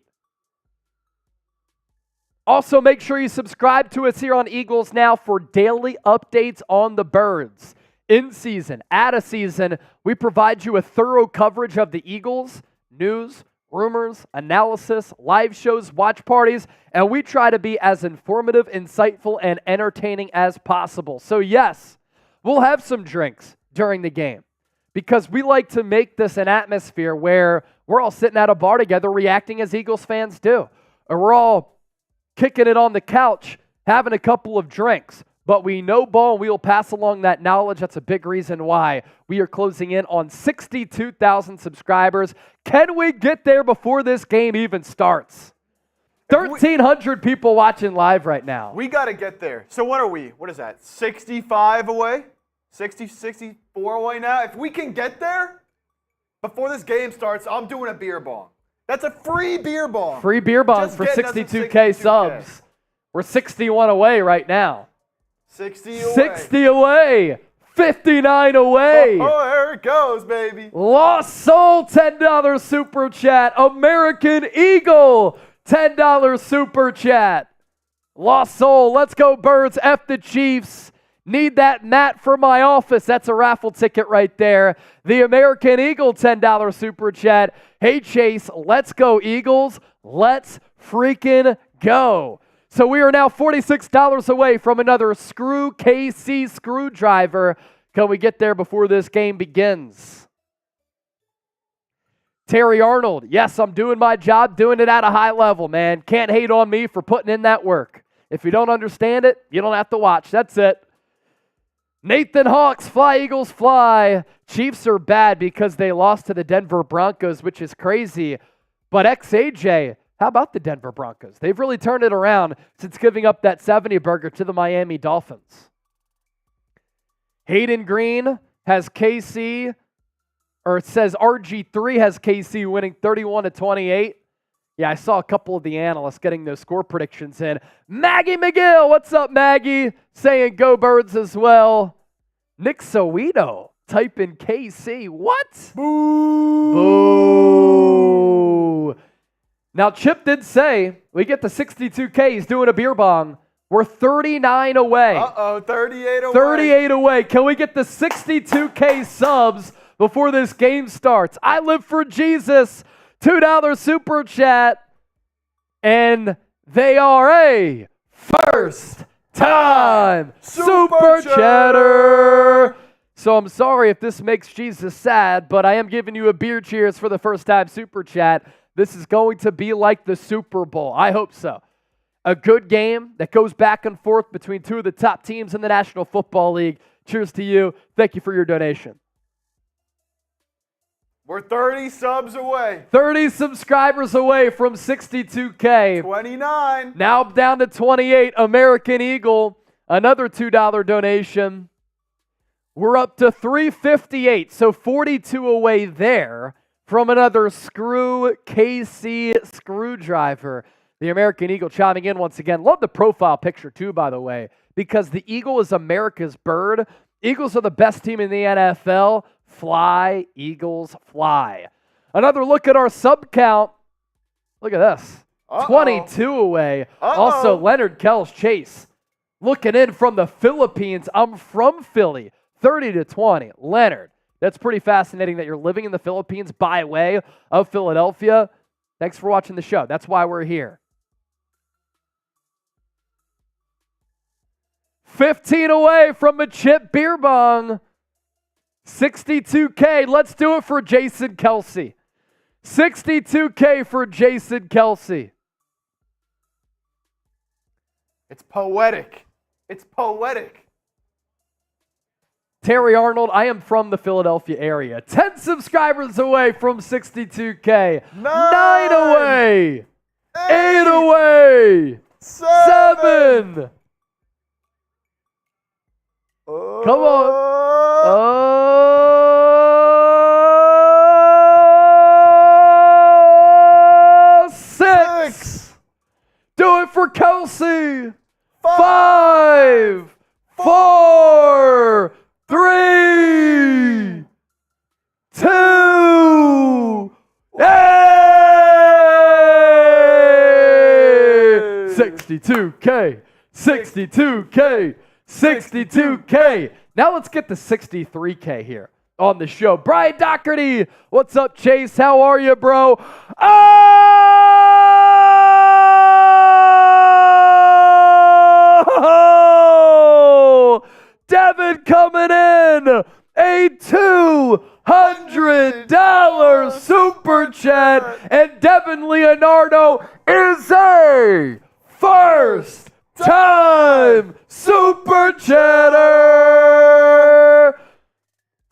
Also, make sure you subscribe to us here on Eagles Now for daily updates on the Birds. In season, out of season, we provide you a thorough coverage of the Eagles, news, rumors, analysis, live shows, watch parties, and we try to be as informative, insightful, and entertaining as possible. So yes, we'll have some drinks during the game because we like to make this an atmosphere where we're all sitting at a bar together reacting as Eagles fans do. Or we're all kicking it on the couch, having a couple of drinks. But we know ball, and we will pass along that knowledge. That's a big reason why we are closing in on 62,000 subscribers. Can we get there before this game even starts? 1,300 people watching live right now. We got to get there. So what are we? What is that? 65 away? 60, 64 away now? If we can get there before this game starts, I'm doing a beer bong. That's a free beer bong. Free beer bong for 62K subs. We're 61 away right now. 60 away. 60 away. 59 away. Oh, there it goes, baby. Lost Soul, $10 super chat. American Eagle, $10 super chat. Lost Soul, let's go Birds, F the Chiefs. Need that mat for my office. That's a raffle ticket right there. The American Eagle, $10 super chat. Hey, Chase, let's go Eagles. Let's freaking go. So we are now $46 away from another Screw KC screwdriver. Can we get there before this game begins? Terry Arnold, yes, I'm doing my job, doing it at a high level, man. Can't hate on me for putting in that work. If you don't understand it, you don't have to watch. That's it. Nathan Hawks, fly Eagles fly. Chiefs are bad because they lost to the Denver Broncos, which is crazy. But XAJ, how about the Denver Broncos? They've really turned it around since giving up that 70 burger to the Miami Dolphins. Hayden Green has KC, or it says RG3 has KC winning 31-28. Yeah, I saw a couple of the analysts getting those score predictions in. Maggie McGill, what's up, Maggie? Saying go Birds as well. Nick Soweto, type in KC. What? Boo! Boo! Now, Chip did say we get the 62K. He's doing a beer bong. We're 39 away. 38 away. 38 away. Can we get the 62K subs before this game starts? I live for Jesus. $2 super chat. And they are a first time super chatter. So I'm sorry if this makes Jesus sad, but I am giving you a beer cheers for the first time super chat. This is going to be like the Super Bowl. I hope so. A good game that goes back and forth between two of the top teams in the National Football League. Cheers to you. Thank you for your donation. We're 30 subs away. 30 subscribers away from 62K. 29. Now down to 28. American Eagle, another $2 donation. We're up to 358, so 42 away there from another Screw KC screwdriver. The American Eagle chiming in once again. Love the profile picture too, by the way, because the Eagle is America's bird. Eagles are the best team in the NFL. Fly, Eagles, fly. Another look at our sub count. Look at this. 22 away. Also, Leonard Kells Chase looking in from the Philippines. I'm from Philly. 30-20. Leonard. That's pretty fascinating that you're living in the Philippines by way of Philadelphia. Thanks for watching the show. That's why we're here. 15 away from a chip beer bong. 62K. Let's do it for Jason Kelce. 62K for Jason Kelce. It's poetic. It's poetic. Terry Arnold, I am from the Philadelphia area. 10 subscribers away from 62K. 9 away. 8 away. 7. Come on. 6. Do it for Kelce. 5. 4. 3, 2, hey! 62K, 62K, 62K. Now let's get the 63K here on the show. Brian Doherty, what's up, Chase? How are you, bro? Oh! Devin coming in. A $200 super chat. And Devin Leonardo is a first time super chatter.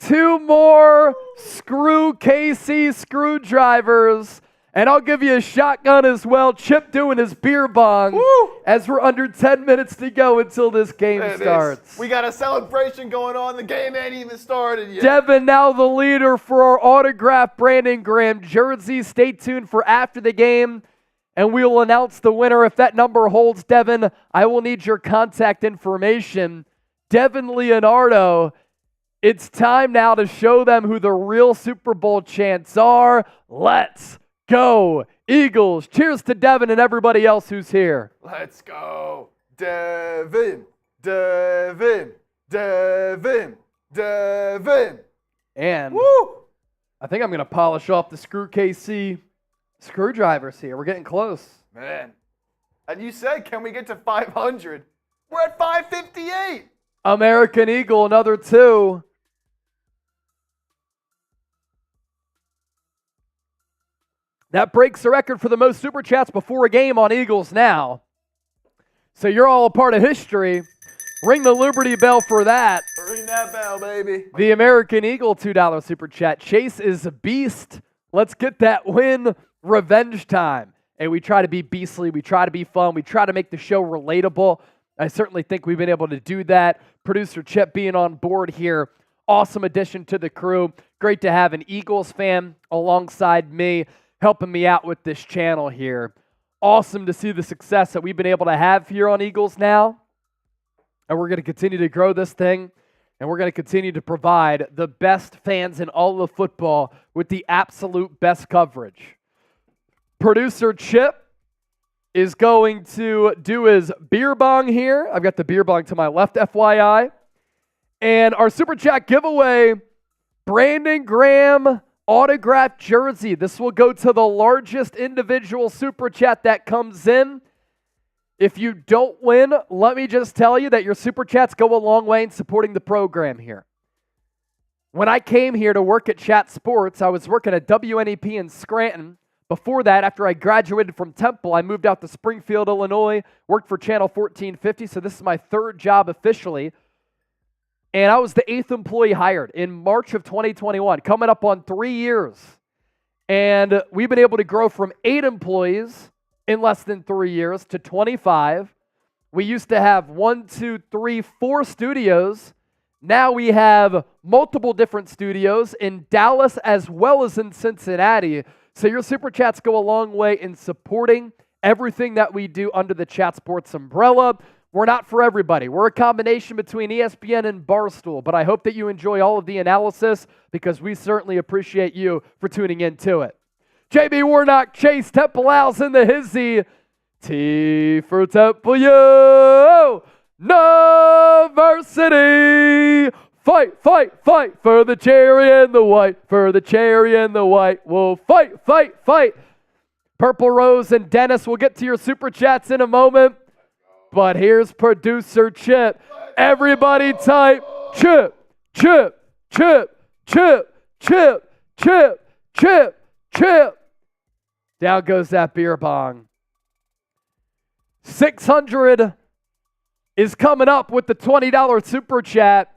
2 more screw KC screwdrivers. And I'll give you a shotgun as well. Chip doing his beer bong. Woo! As we're under 10 minutes to go until this game starts. We got a celebration going on. The game ain't even started yet. Devin now the leader for our autographed Brandon Graham jersey. Stay tuned for after the game, and we will announce the winner. If that number holds, Devin, I will need your contact information. Devin Leonardo, it's time now to show them who the real Super Bowl champs are. Let's go, Eagles. Cheers to Devin and everybody else who's here. Let's go. Devin, Devin, Devin, Devin. And Woo! I think I'm going to polish off the Screw KC screwdrivers here. We're getting close. Man. And you said, can we get to 500? We're at 558. American Eagle, another 2. That breaks the record for the most super chats before a game on Eagles now. So you're all a part of history. Ring the Liberty Bell for that. Ring that bell, baby. The American Eagle $2 super chat. Chase is a beast. Let's get that win. Revenge time. And we try to be beastly. We try to be fun. We try to make the show relatable. I certainly think we've been able to do that. Producer Chip being on board here. Awesome addition to the crew. Great to have an Eagles fan alongside me, helping me out with this channel here. Awesome to see the success that we've been able to have here on Eagles Now. And we're going to continue to grow this thing. And we're going to continue to provide the best fans in all of football with the absolute best coverage. Producer Chip is going to do his beer bong here. I've got the beer bong to my left, FYI. And our Super Chat giveaway, Brandon Graham autographed jersey. This will go to the largest individual Super Chat that comes in. If you don't win, let me just tell you that your Super Chats go a long way in supporting the program here. When I came here to work at Chat Sports, I was working at WNEP in Scranton. Before that, after I graduated from Temple, I moved out to Springfield, Illinois, worked for Channel 1450, so this is my 3rd job officially. And I was the 8th employee hired in March of 2021, coming up on 3 years. And we've been able to grow from 8 employees in less than 3 years to 25. We used to have 4 studios. Now we have multiple different studios in Dallas as well as in Cincinnati. So your Super Chats go a long way in supporting everything that we do under the Chat Sports umbrella. We're not for everybody. We're a combination between ESPN and Barstool, but I hope that you enjoy all of the analysis because we certainly appreciate you for tuning into it. JB Warnock, Chase Temple Owls in the hizzy. T for Temple U. University. Fight, fight, fight for the cherry and the white. For the cherry and the white. We'll fight, fight, fight. Purple Rose and Dennis, we'll get to your Super Chats in a moment. But here's producer Chip. Everybody type Chip, Chip, Chip, Chip, Chip, Chip, Chip, Chip. Down goes that beer bong. 600 is coming up with the $20 Super Chat.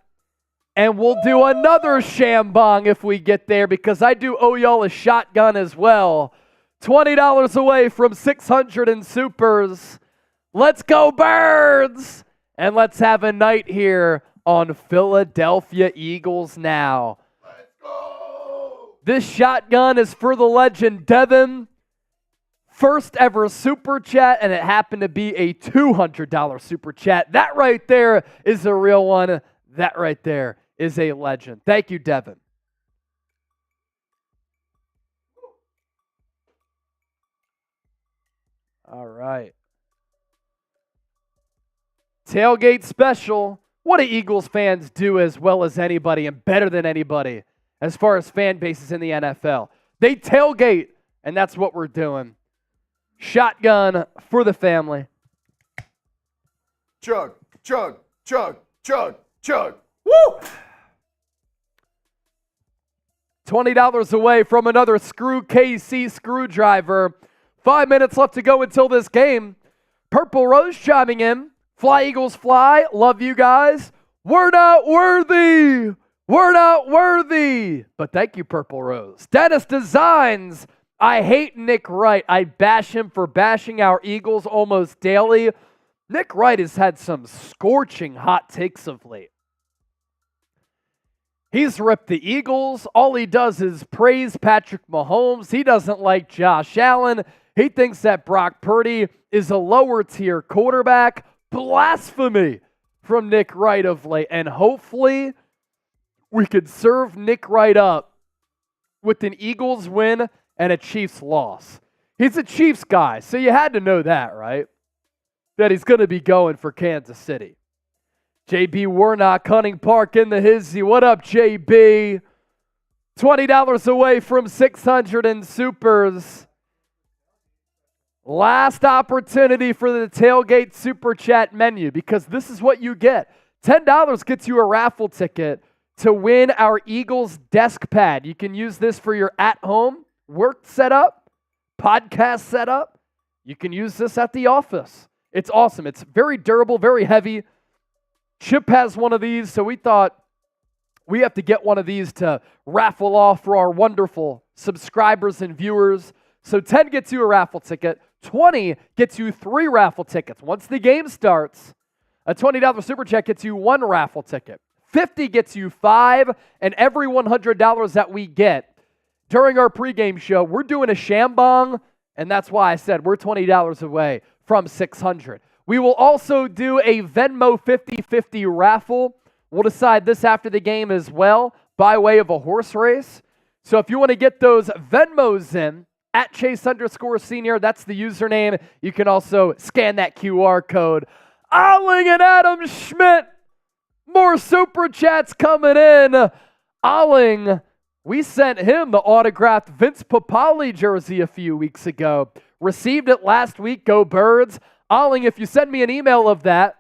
And we'll do another sham bong if we get there because I do owe y'all a shotgun as well. $20 away from 600 in supers. Let's go Birds! And let's have a night here on Philadelphia Eagles Now. Let's go! This shotgun is for the legend Devin. First ever Super Chat, and it happened to be a $200 Super Chat. That right there is a real one. That right there is a legend. Thank you, Devin. All right. Tailgate special. what do Eagles fans do as well as anybody and better than anybody as far as fan bases in the NFL? They tailgate, and that's what we're doing. Shotgun for the family. Chug, chug, chug, chug, chug. Woo! $20 away from another Screw KC screwdriver. 5 minutes left to go until this game. Purple Rose chiming in. Fly Eagles fly. Love you guys. We're not worthy. We're not worthy. But thank you, Purple Rose. Dennis Designs. I hate Nick Wright. I bash him for bashing our Eagles almost daily. Nick Wright has had some scorching hot takes of late. He's ripped the Eagles. All he does is praise Patrick Mahomes. He doesn't like Josh Allen. He thinks that Brock Purdy is a lower tier quarterback. Blasphemy from Nick Wright of late. And hopefully we could serve Nick Wright up with an Eagles win and a Chiefs loss. He's a Chiefs guy, so you had to know that, right? That he's going to be going for Kansas City. JB Warnock, Hunting Park in the hizzy. What up, JB? $20 away from 600 in supers. Last opportunity for the Tailgate Super Chat menu, because this is what you get. $10 gets you a raffle ticket to win our Eagles desk pad. You can use this for your at-home work setup, podcast setup. You can use this at the office. It's awesome. It's very durable, very heavy. Chip has one of these, so we thought we have to get one of these to raffle off for our wonderful subscribers and viewers. So 10 gets you a raffle ticket. 20 gets you 3 raffle tickets. Once the game starts, a $20 super chat gets you 1 raffle ticket. 50 gets you 5, and every $100 that we get during our pregame show, we're doing a shambong, and that's why I said we're $20 away from 600. We will also do a Venmo 50-50 raffle. We'll decide this after the game as well by way of a horse race. So if you want to get those Venmos in, at Chase_Senior, that's the username. You can also scan that QR code. Olling and Adam Schmidt. More super chats coming in. Olling, we sent him the autographed Vince Papale jersey a few weeks ago. Received it last week. Go Birds. Olling, if you send me an email of that,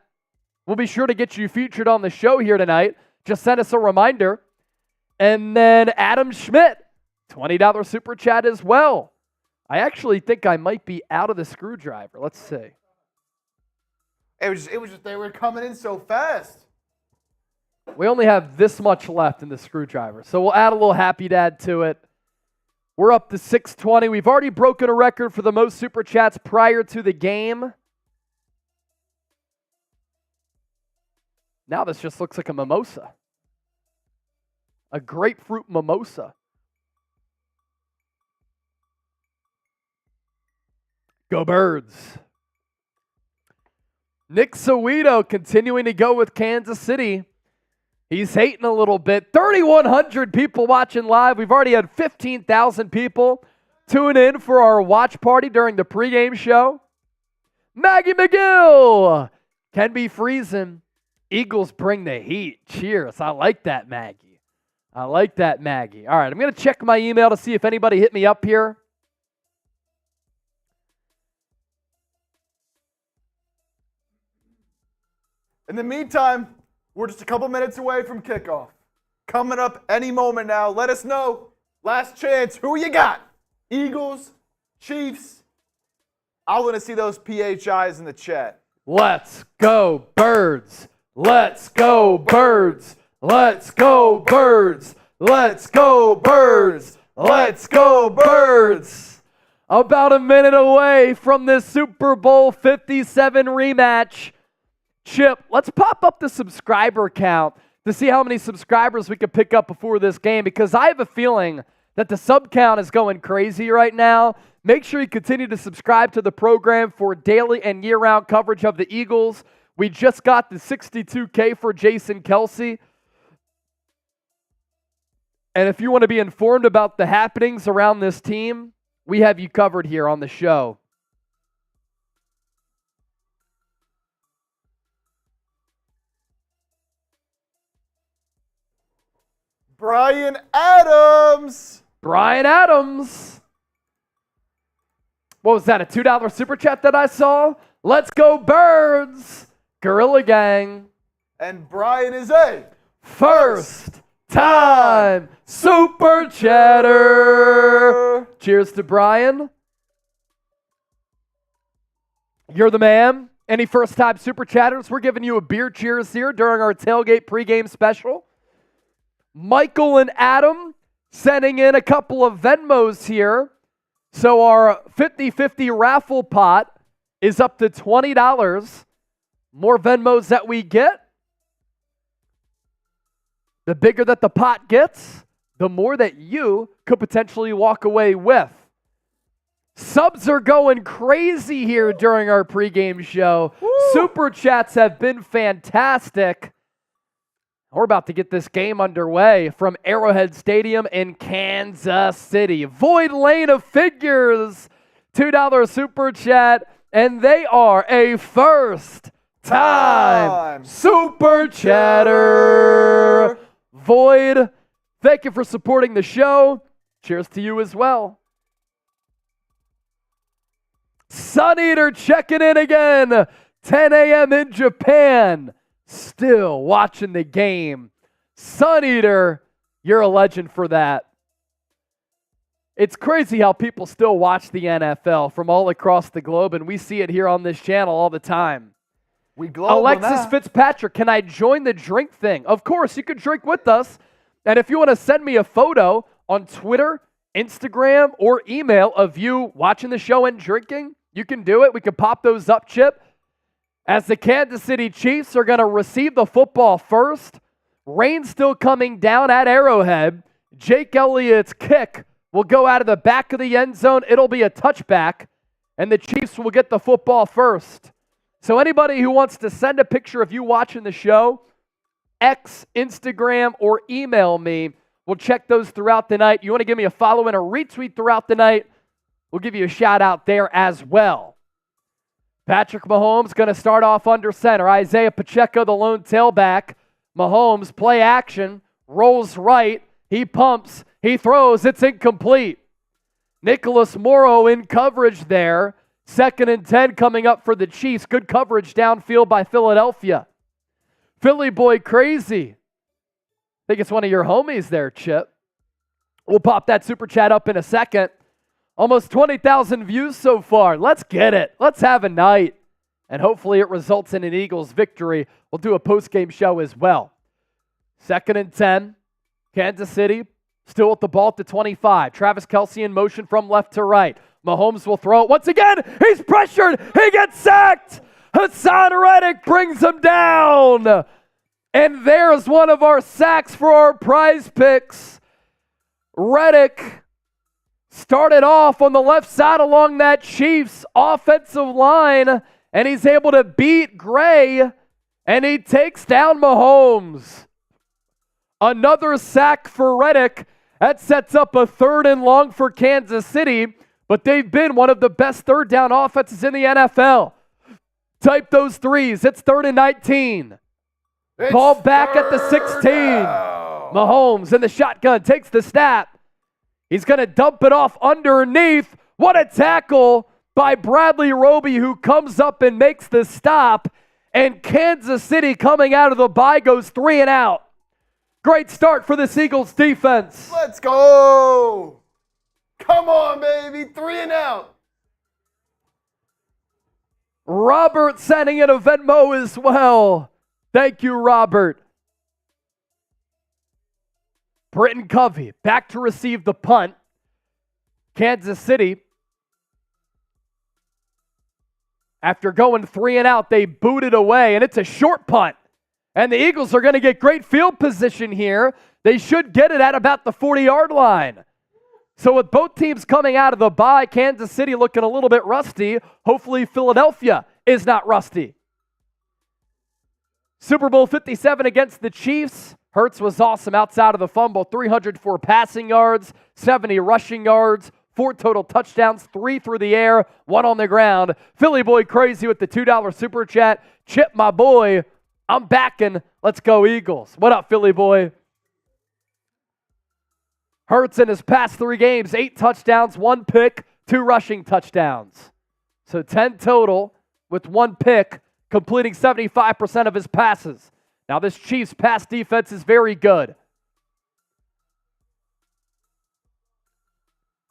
we'll be sure to get you featured on the show here tonight. Just send us a reminder. And then Adam Schmidt, $20 super chat as well. I actually think I might be out of the screwdriver. Let's see. It was just they were coming in so fast. We only have this much left in the screwdriver, so we'll add a little happy dad to it. We're up to 620. We've already broken a record for the most super chats prior to the game. Now this just looks like a mimosa. A grapefruit mimosa. Go Birds. Nick Sowito continuing to go with Kansas City. He's hating a little bit. 3,100 people watching live. We've already had 15,000 people tune in for our watch party during the pregame show. Maggie McGill. Can be freezing. Eagles bring the heat. Cheers. I like that, Maggie. I like that, Maggie. All right, I'm going to check my email to see if anybody hit me up here. In the meantime, we're just a couple minutes away from kickoff. Coming up any moment now. Let us know. Last chance. Who you got? Eagles, Chiefs. I want to see those PHIs in the chat. Let's go, Birds. Let's go, Birds. Let's go, Birds. Let's go, Birds. Let's go, Birds. About a minute away from this Super Bowl 57 rematch. Chip, let's pop up the subscriber count to see how many subscribers we could pick up before this game, because I have a feeling that the sub count is going crazy right now. Make sure you continue to subscribe to the program for daily and year-round coverage of the Eagles. We just got the 62K for Jason Kelce. And if you want to be informed about the happenings around this team, we have you covered here on the show. Brian Adams. Brian Adams. What was that, a $2 super chat that I saw? Let's go Birds. Gorilla Gang. And Brian is a first time super chatter. Cheers to Brian. You're the man. Any first time super chatters, we're giving you a beer cheers here during our Tailgate pregame special. Michael and Adam sending in a couple of Venmos here. So our 50-50 raffle pot is up to $20. More Venmos that we get, the bigger that the pot gets, the more that you could potentially walk away with. Subs are going crazy here during our pregame show. Woo! Super chats have been fantastic. We're about to get this game underway from Arrowhead Stadium in Kansas City. Void Lane of Figures, $2 super chat, and they are a first time super chatter. Void, thank you for supporting the show. Cheers to you as well. Sun Eater checking in again. 10 a.m. in Japan. Still watching the game. Sun Eater, you're a legend for that. It's crazy how people still watch the NFL from all across the globe, and we see it here on this channel all the time. We global Alexis now. Fitzpatrick, can I join the drink thing? Of course, you can drink with us. And if you want to send me a photo on Twitter, Instagram, or email of you watching the show and drinking, you can do it. We can pop those up, Chip. As the Kansas City Chiefs are going to receive the football first, rain still coming down at Arrowhead. Jake Elliott's kick will go out of the back of the end zone. It'll be a touchback, and the Chiefs will get the football first. So anybody who wants to send a picture of you watching the show, X, Instagram, or email me, we'll check those throughout the night. You want to give me a follow and a retweet throughout the night, we'll give you a shout out there as well. Patrick Mahomes going to start off under center. Isaiah Pacheco, the lone tailback. Mahomes, play action, rolls right. He pumps, he throws, it's incomplete. Nicholas Morrow in coverage there. 2nd and 10 coming up for the Chiefs. Good coverage downfield by Philadelphia. Philly boy crazy. I think it's one of your homies there, Chip. We'll pop that super chat up in a second. Almost 20,000 views so far. Let's get it. Let's have a night. And hopefully it results in an Eagles victory. We'll do a postgame show as well. 2nd and 10. Kansas City still with the ball at the 25. Travis Kelce in motion from left to right. Mahomes will throw it once again. He's pressured. He gets sacked. Haason Reddick brings him down. And there's one of our sacks for our prize picks. Reddick started off on the left side along that Chiefs offensive line, and he's able to beat Gray, and he takes down Mahomes. Another sack for Reddick. That sets up a 3rd and long for Kansas City, but they've been one of the best third down offenses in the NFL. Type those threes. It's 3rd and 19. Ball back at the 16. Mahomes in the shotgun takes the snap. He's going to dump it off underneath. What a tackle by Bradley Roby, who comes up and makes the stop. And Kansas City, coming out of the bye, goes 3 and out. Great start for the Eagles defense. Let's go. Come on, baby. 3 and out. Robert sending in a Venmo as well. Thank you, Robert. Britton Covey back to receive the punt. Kansas City, after going 3 and out, they boot it away, and it's a short punt. And the Eagles are going to get great field position here. They should get it at about the 40-yard line. So with both teams coming out of the bye, Kansas City looking a little bit rusty. Hopefully Philadelphia is not rusty. Super Bowl 57 against the Chiefs. Hurts was awesome outside of the fumble. 304 passing yards, 70 rushing yards, 4 total touchdowns, 3 through the air, 1 on the ground. Philly boy crazy with the $2 super chat. Chip, my boy, I'm backing. Let's go Eagles. What up, Philly boy? Hurts in his past 3 games, 8 touchdowns, 1 pick, 2 rushing touchdowns. So 10 total with 1 pick, completing 75% of his passes. Now this Chiefs pass defense is very good.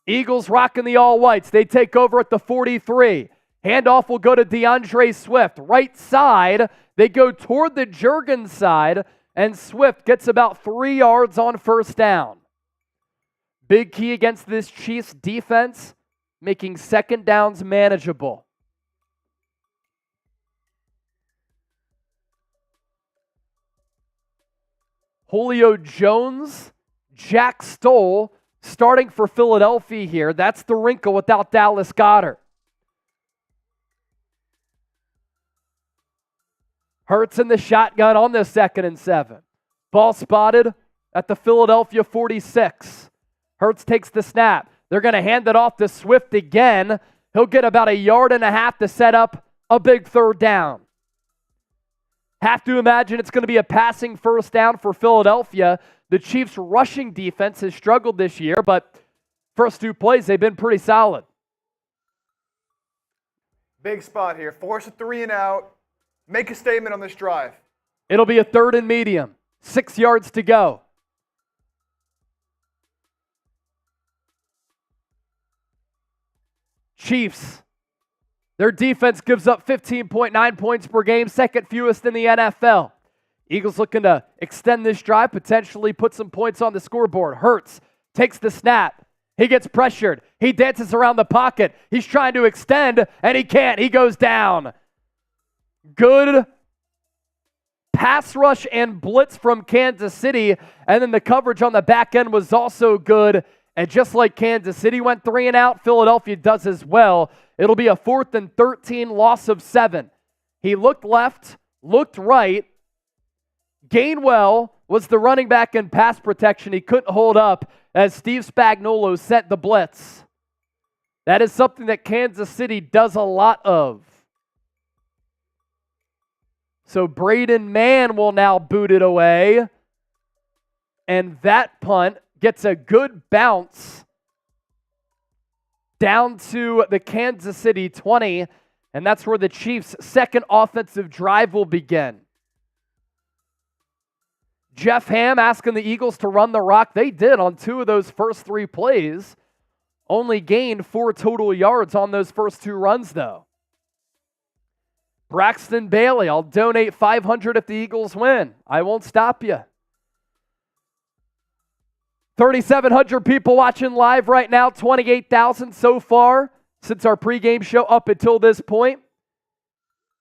Eagles rocking the all-whites. They take over at the 43. Handoff will go to DeAndre Swift. Right side, they go toward the Juergens side, and Swift gets about 3 yards on first down. Big key against this Chiefs defense, making second downs manageable. Julio Jones, Jack Stoll, starting for Philadelphia here. That's the wrinkle without Dallas Goedert. Hurts in the shotgun on the 2nd and 7. Ball spotted at the Philadelphia 46. Hurts takes the snap. They're going to hand it off to Swift again. He'll get about 1.5 yards to set up a big 3rd down. Have to imagine it's going to be a passing first down for Philadelphia. The Chiefs' rushing defense has struggled this year, but first 2 plays, they've been pretty solid. Big spot here. Force a 3 and out. Make a statement on this drive. It'll be a 3rd and medium. 6 yards to go. Chiefs, their defense gives up 15.9 points per game, 2nd fewest in the NFL. Eagles looking to extend this drive, potentially put some points on the scoreboard. Hurts takes the snap. He gets pressured. He dances around the pocket. He's trying to extend, and he can't. He goes down. Good pass rush and blitz from Kansas City, and then the coverage on the back end was also good. And just like Kansas City went 3 and out, Philadelphia does as well. It'll be a 4th and 13, loss of 7. He looked left, looked right. Gainwell was the running back in pass protection. He couldn't hold up as Steve Spagnuolo sent the blitz. That is something that Kansas City does a lot of. So Braden Mann will now boot it away. And that punt gets a good bounce down to the Kansas City 20, and that's where the Chiefs' second offensive drive will begin. Jeff Ham asking the Eagles to run the rock. They did on 2 of those first 3 plays. Only gained 4 total yards on those first 2 runs, though. Braxton Bailey, I'll donate $500 if the Eagles win. I won't stop you. 3,700 people watching live right now, 28,000 so far since our pregame show up until this point.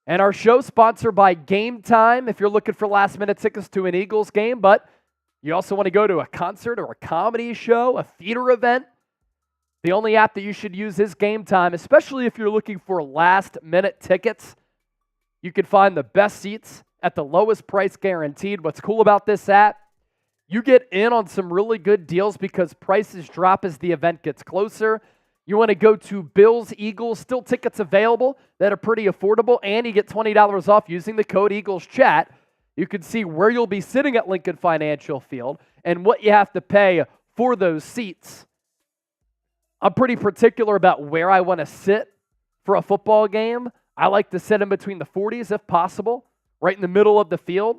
And our show sponsored by Game Time if you're looking for last-minute tickets to an Eagles game, but you also want to go to a concert or a comedy show, a theater event. The only app that you should use is Game Time, especially if you're looking for last-minute tickets. You can find the best seats at the lowest price guaranteed. What's cool about this app, you get in on some really good deals because prices drop as the event gets closer. You want to go to Bills, Eagles, still tickets available that are pretty affordable, and you get $20 off using the code EaglesChat. You can see where you'll be sitting at Lincoln Financial Field and what you have to pay for those seats. I'm pretty particular about where I want to sit for a football game. I like to sit in between the 40s if possible, right in the middle of the field.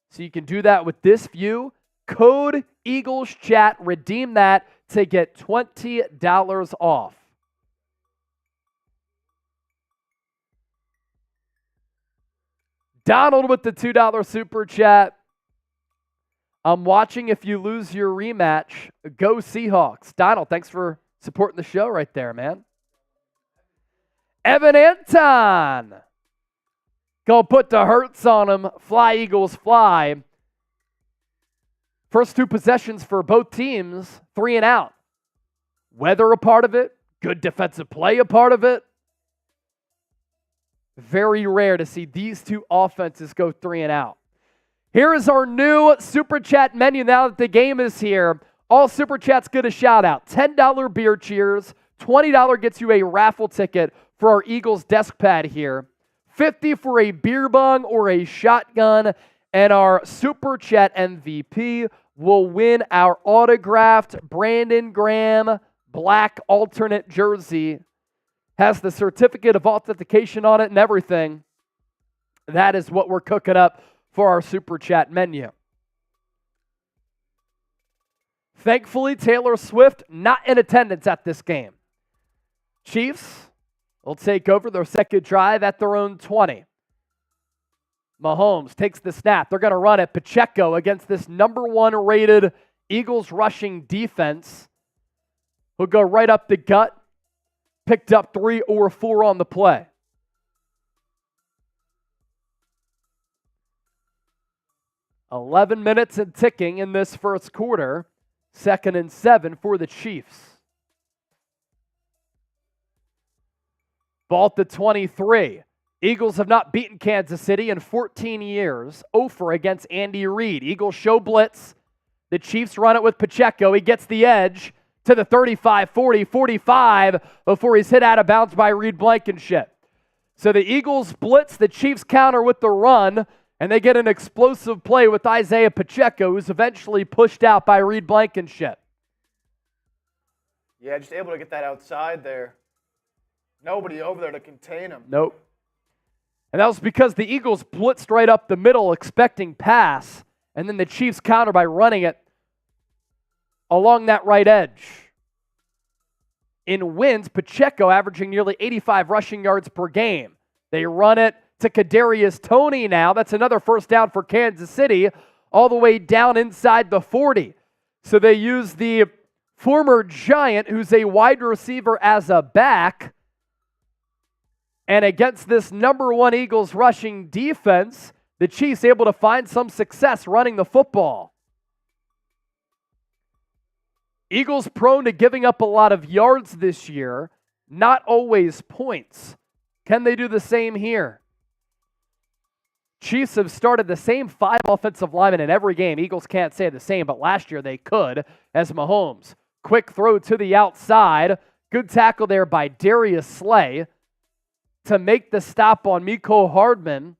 So you can do that with this view. Code EaglesChat, redeem that to get $20 off. Donald with the $2 super chat. I'm watching if you lose your rematch. Go Seahawks. Donald, thanks for supporting the show right there, man. Evan Anton. Go put the Hurts on him. Fly, Eagles, fly. First 2 possessions for both teams, 3 and out. Weather a part of it. Good defensive play a part of it. Very rare to see these 2 offenses go 3 and out. Here is our new Super Chat menu now that the game is here. All Super Chats get a shout out. $10 beer cheers. $20 gets you a raffle ticket for our Eagles desk pad here. $50 for a beer bong or a shotgun. And our Super Chat MVP, will win our autographed Brandon Graham black alternate jersey. Has the certificate of authentication on it and everything. That is what we're cooking up for our Super Chat menu. Thankfully, Taylor Swift not in attendance at this game. Chiefs will take over their second drive at their own 20. Mahomes takes the snap. They're going to run it. Pacheco against this number 1 rated Eagles rushing defense. He'll go right up the gut. Picked up 3 or 4 on the play. $11 minutes and ticking in this first quarter. 2nd and 7 for the Chiefs. Ball at the 23. Eagles have not beaten Kansas City in 14 years. 0 against Andy Reid. Eagles show blitz. The Chiefs run it with Pacheco. He gets the edge to the 35, 40, 45 before he's hit out of bounds by Reed Blankenship. So the Eagles blitz, the Chiefs counter with the run, and they get an explosive play with Isaiah Pacheco, who's eventually pushed out by Reed Blankenship. Yeah, just able to get that outside there. Nobody over there to contain him. Nope. And that was because the Eagles blitzed right up the middle, expecting pass, and then the Chiefs counter by running it along that right edge. In wins, Pacheco averaging nearly 85 rushing yards per game. They run it to Kadarius Toney now. That's another first down for Kansas City, all the way down inside the 40. So they use the former Giant, who's a wide receiver, as a back. And against this number 1 Eagles rushing defense, the Chiefs able to find some success running the football. Eagles prone to giving up a lot of yards this year, not always points. Can they do the same here? Chiefs have started the same 5 offensive linemen in every game. Eagles can't say the same, but last year they could, as Mahomes. Quick throw to the outside. Good tackle there by Darius Slay to make the stop on Mecole Hardman.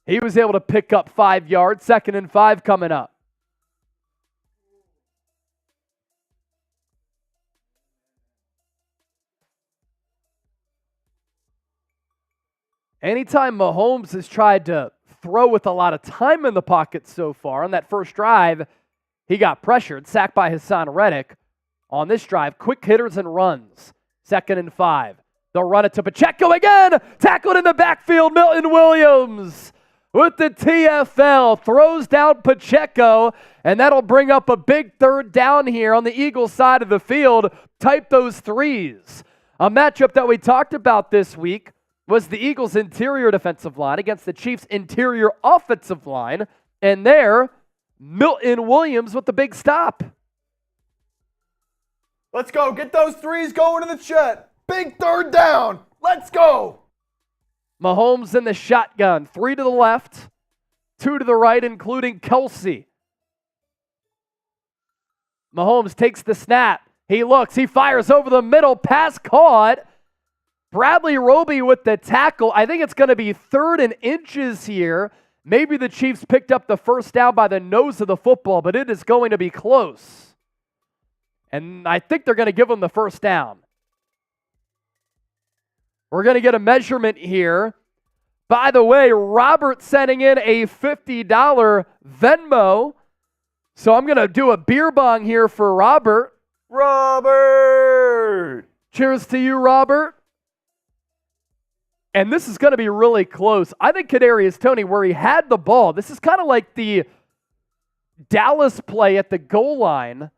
He was able to pick up 5 yards. 2nd and 5 coming up. Anytime Mahomes has tried to throw with a lot of time in the pocket so far, on that first drive, he got pressured, sacked by Haason Reddick. On this drive, quick hitters and runs. 2nd and 5. They'll run it to Pacheco again. Tackled in the backfield, Milton Williams with the TFL. Throws down Pacheco, and that'll bring up a big 3rd down here on the Eagles side of the field. Type those 3s. A matchup that we talked about this week was the Eagles' interior defensive line against the Chiefs' interior offensive line. And there, Milton Williams with the big stop. Let's go. Get those 3s going in the chat. Big 3rd down. Let's go. Mahomes in the shotgun. 3 to the left, 2 to the right, including Kelce. Mahomes takes the snap. He looks. He fires over the middle. Pass caught. Bradley Roby with the tackle. I think it's going to be 3rd and inches here. Maybe the Chiefs picked up the first down by the nose of the football, but it is going to be close. And I think they're going to give them the first down. We're going to get a measurement here. By the way, Robert sending in a $50 Venmo. So I'm going to do a beer bong here for Robert. Robert! Cheers to you, Robert. And this is going to be really close. I think Kadarius Toney, where he had the ball, this is kind of like the Dallas play at the goal line,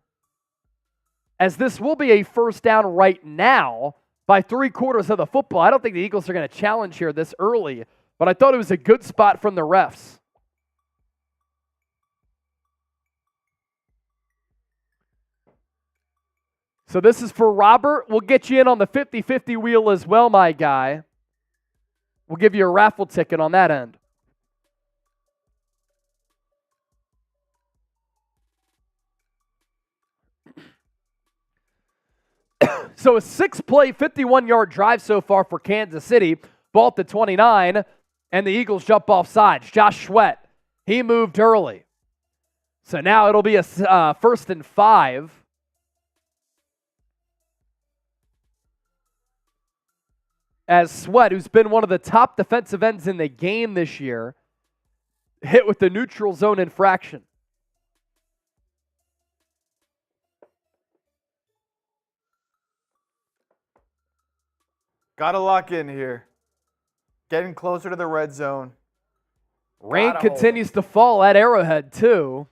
as this will be a first down right now by 3/4 of the football. I don't think the Eagles are going to challenge here this early, but I thought it was a good spot from the refs. So this is for Robert. We'll get you in on the 50-50 wheel as well, my guy. We'll give you a raffle ticket on that end. So a 6-play, 51-yard drive so far for Kansas City. Ball at the 29, and the Eagles jump off sides. Josh Sweat, he moved early. So now it'll be a 1st and 5. As Sweat, who's been one of the top defensive ends in the game this year, hit with the neutral zone infraction. Got to lock in here. Getting closer to the red zone. Rain continues to fall at Arrowhead, too.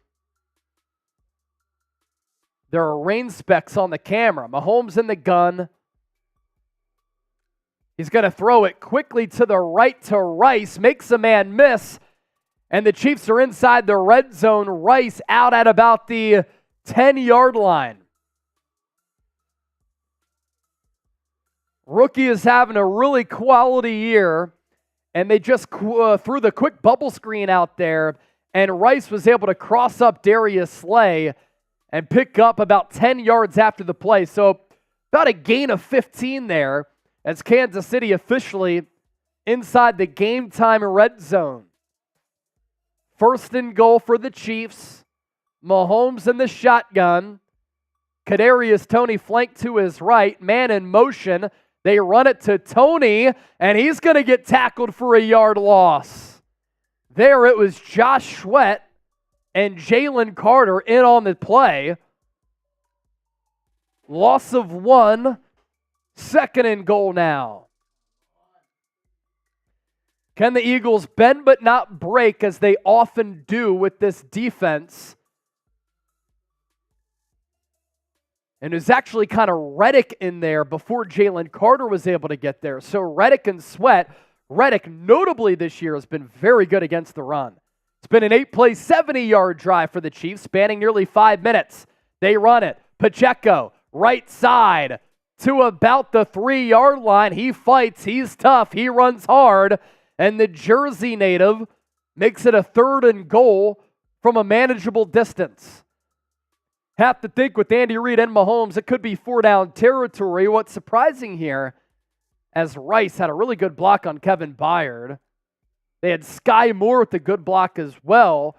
There are rain specks on the camera. Mahomes in the gun. He's going to throw it quickly to the right to Rice. Makes a man miss. And the Chiefs are inside the red zone. Rice out at about the 10-yard line. Rookie is having a really quality year. And they just threw the quick bubble screen out there. And Rice was able to cross up Darius Slay and pick up about 10 yards after the play. So about a gain of 15 there as Kansas City officially inside the game time red zone. 1st and goal for the Chiefs. Mahomes in the shotgun. Kadarius Toney flanked to his right. Man in motion. They run it to Toney, and he's going to get tackled for a yard loss. There it was Josh Sweat and Jalen Carter in on the play. Loss of 1. 2nd and goal now. Can the Eagles bend but not break as they often do with this defense? And there's actually kind of Reddick in there before Jalen Carter was able to get there. So Reddick and Sweat. Reddick, notably this year, has been very good against the run. It's been an 8-play, 70-yard drive for the Chiefs, spanning nearly 5 minutes. They run it. Pacheco, right side to about the 3-yard line. He fights. He's tough. He runs hard. And the Jersey native makes it a 3rd and goal from a manageable distance. Have to think with Andy Reid and Mahomes, it could be 4-down territory. What's surprising here, as Rice had a really good block on Kevin Byard. They had Sky Moore with a good block as well.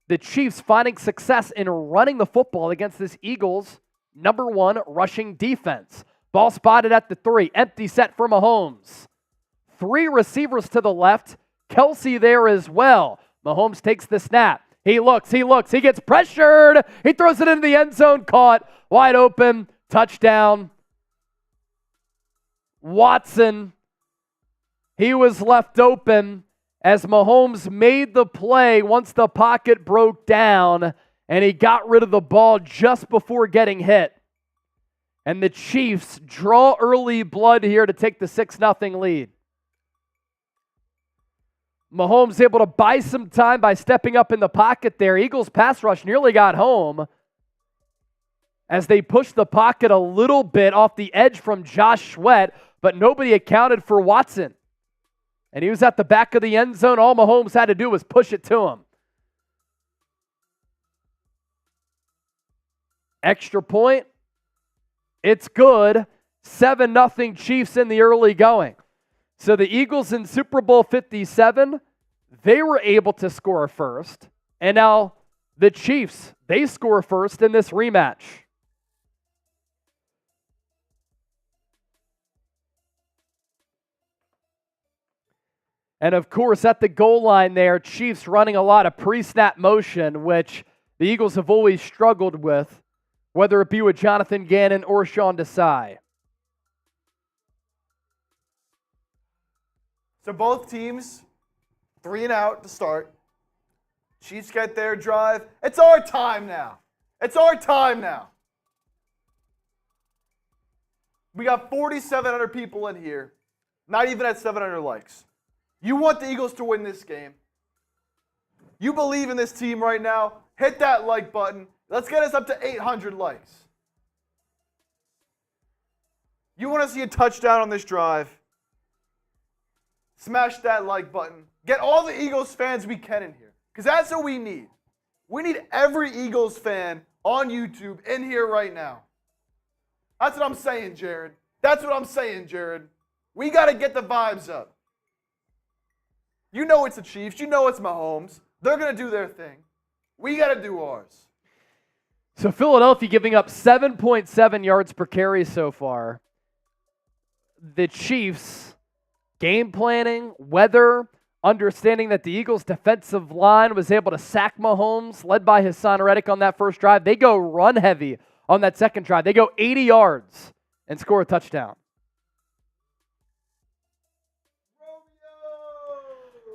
The Chiefs finding success in running the football against this Eagles #1 rushing defense. Ball spotted at the 3. Empty set for Mahomes. 3 receivers to the left. Kelce there as well. Mahomes takes the snap. He looks, he gets pressured. He throws it into the end zone, caught, wide open, touchdown. Watson, he was left open as Mahomes made the play once the pocket broke down, and he got rid of the ball just before getting hit. And the Chiefs draw early blood here to take the 6-0 lead. Mahomes able to buy some time by stepping up in the pocket there. Eagles pass rush nearly got home as they pushed the pocket a little bit off the edge from Josh Sweat, but nobody accounted for Watson. And he was at the back of the end zone. All Mahomes had to do was push it to him. Extra point. It's good. 7-0 Chiefs in the early going. So the Eagles in Super Bowl 57, they were able to score first. And now the Chiefs, they score first in this rematch. And of course, at the goal line there, Chiefs running a lot of pre-snap motion, which the Eagles have always struggled with, whether it be with Jonathan Gannon or Sean Desai. So both teams, 3 and out to start. Chiefs get their drive. It's our time now. It's our time now. We got 4,700 people in here, not even at 700 likes. You want the Eagles to win this game. You believe in this team right now. Hit that like button. Let's get us up to 800 likes. You want to see a touchdown on this drive? Smash that like button. Get all the Eagles fans we can in here, because that's what we need. We need every Eagles fan on YouTube in here right now. That's what I'm saying, Jared. That's what I'm saying, Jared. We got to get the vibes up. You know it's the Chiefs. You know it's Mahomes. They're going to do their thing. We got to do ours. So Philadelphia giving up 7.7 yards per carry so far. The Chiefs, game planning, weather, understanding that the Eagles' defensive line was able to sack Mahomes, led by Haason Reddick on that first drive. They go run heavy on that second drive. They go 80 yards and score a touchdown.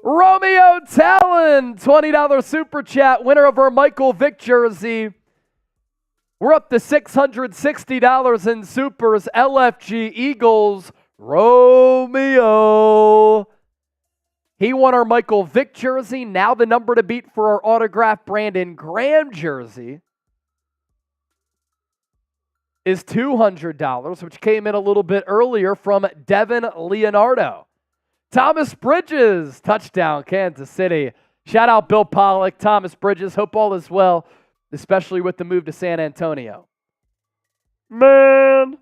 Romeo Talon, $20 super chat, winner of our Michael Vick jersey. We're up to $660 in supers. LFG Eagles, Romeo. He won our Michael Vick jersey. Now the number to beat for our autographed Brandon Graham jersey is $200, which came in a little bit earlier from Devin Leonardo. Thomas Bridges, touchdown, Kansas City. Shout out Bill Pollock, Thomas Bridges. Hope all is well, especially with the move to San Antonio. Man,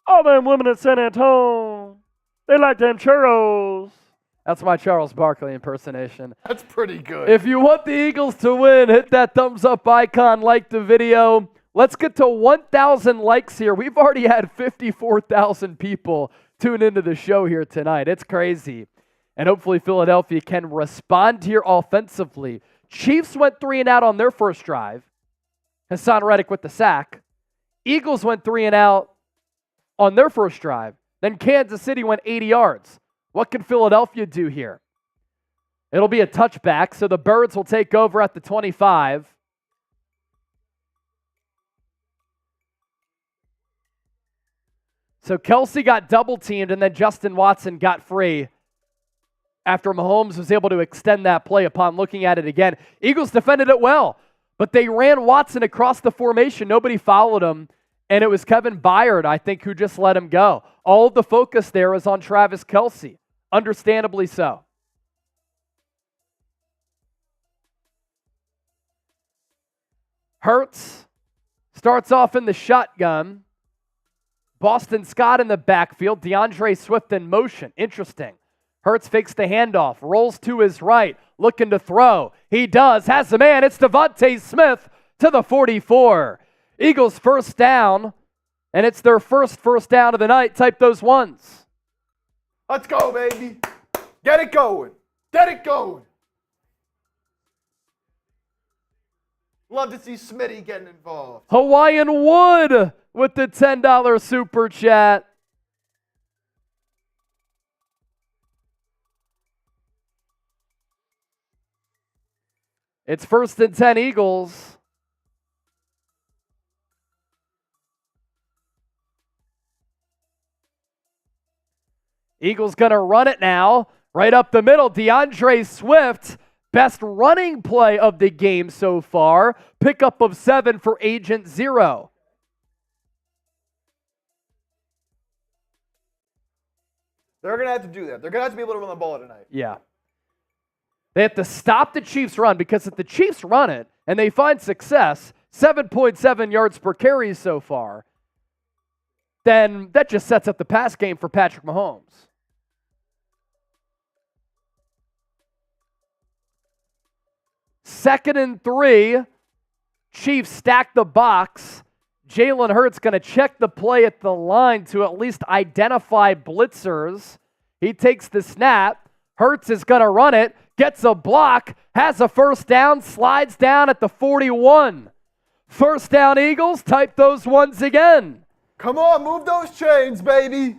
all them women in San Antonio, they like them churros. That's my Charles Barkley impersonation. That's pretty good. If you want the Eagles to win, hit that thumbs up icon, like the video. Let's get to 1,000 likes here. We've already had 54,000 people tune into the show here tonight. It's crazy. And hopefully Philadelphia can respond here offensively. Chiefs went 3 and out on their first drive. Haason Reddick with the sack. Eagles went 3 and out on their first drive. Then Kansas City went 80 yards. What can Philadelphia do here? It'll be a touchback, so the Birds will take over at the 25. So Kelce got double-teamed, and then Justin Watson got free after Mahomes was able to extend that play upon looking at it again. Eagles defended it well, but they ran Watson across the formation. Nobody followed him, and it was Kevin Byard, I think, who just let him go. All of the focus there is on Travis Kelce, understandably so. Hurts starts off in the shotgun. Boston Scott in the backfield. DeAndre Swift in motion. Interesting. Hurts fakes the handoff. Rolls to his right. Looking to throw. He does. Has the man. It's DeVonta Smith to the 44. Eagles first down. And it's their first down of the night. Type those ones. Let's go, baby. Get it going. Get it going. Love to see Smitty getting involved. Hawaiian Wood with the $10 super chat. It's 1st and 10 Eagles. Eagles going to run it now. Right up the middle, DeAndre Swift. Best running play of the game so far. Pickup of 7 for Agent 0. They're going to have to do that. They're going to have to be able to run the ball tonight. Yeah. They have to stop the Chiefs' run, because if the Chiefs run it and they find success, 7.7 yards per carry so far, then that just sets up the pass game for Patrick Mahomes. Second and 3. Chiefs stack the box. Jalen Hurts going to check the play at the line to at least identify blitzers. He takes the snap. Hurts is going to run it. Gets a block. Has a first down. Slides down at the 41. First down, Eagles. Type those ones again. Come on, move those chains, baby.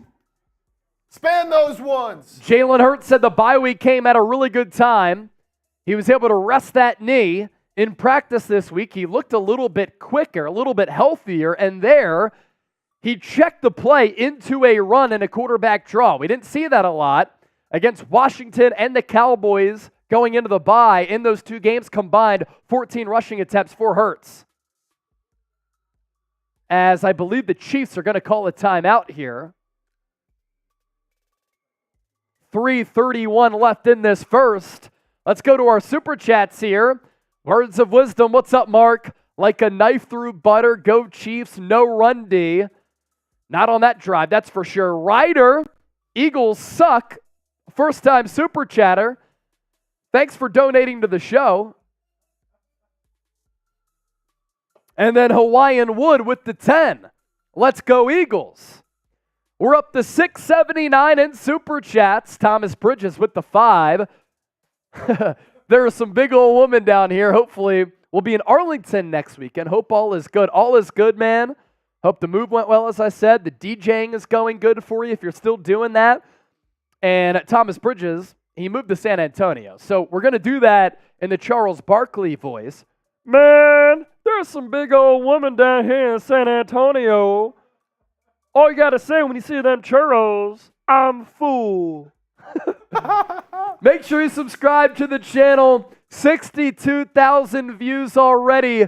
Span those ones. Jalen Hurts said the bye week came at a really good time. He was able to rest that knee. In practice this week, he looked a little bit quicker, a little bit healthier, and there he checked the play into a run and a quarterback draw. We didn't see that a lot against Washington and the Cowboys going into the bye. In those two games combined, 14 rushing attempts for Hurts. As I believe the Chiefs are going to call a timeout here. 3:31 left in this first. Let's go to our super chats here. Words of wisdom. What's up, Mark? Like a knife through butter. Go Chiefs. No run D. Not on that drive, that's for sure. Ryder, Eagles suck. First time super chatter. Thanks for donating to the show. And then Hawaiian Wood with the 10. Let's go Eagles. We're up to 679 in Super Chats. Thomas Bridges with the 5. There are some big old women down here. Hopefully, we'll be in Arlington next weekend. Hope all is good. All is good, man. Hope the move went well, as I said. The DJing is going good for you if you're still doing that. And Thomas Bridges, he moved to San Antonio. So we're going to do that in the Charles Barkley voice. Man, there's some big old women down here in San Antonio. All you got to say when you see them churros, I'm full. Make sure you subscribe to the channel. 62,000 views already.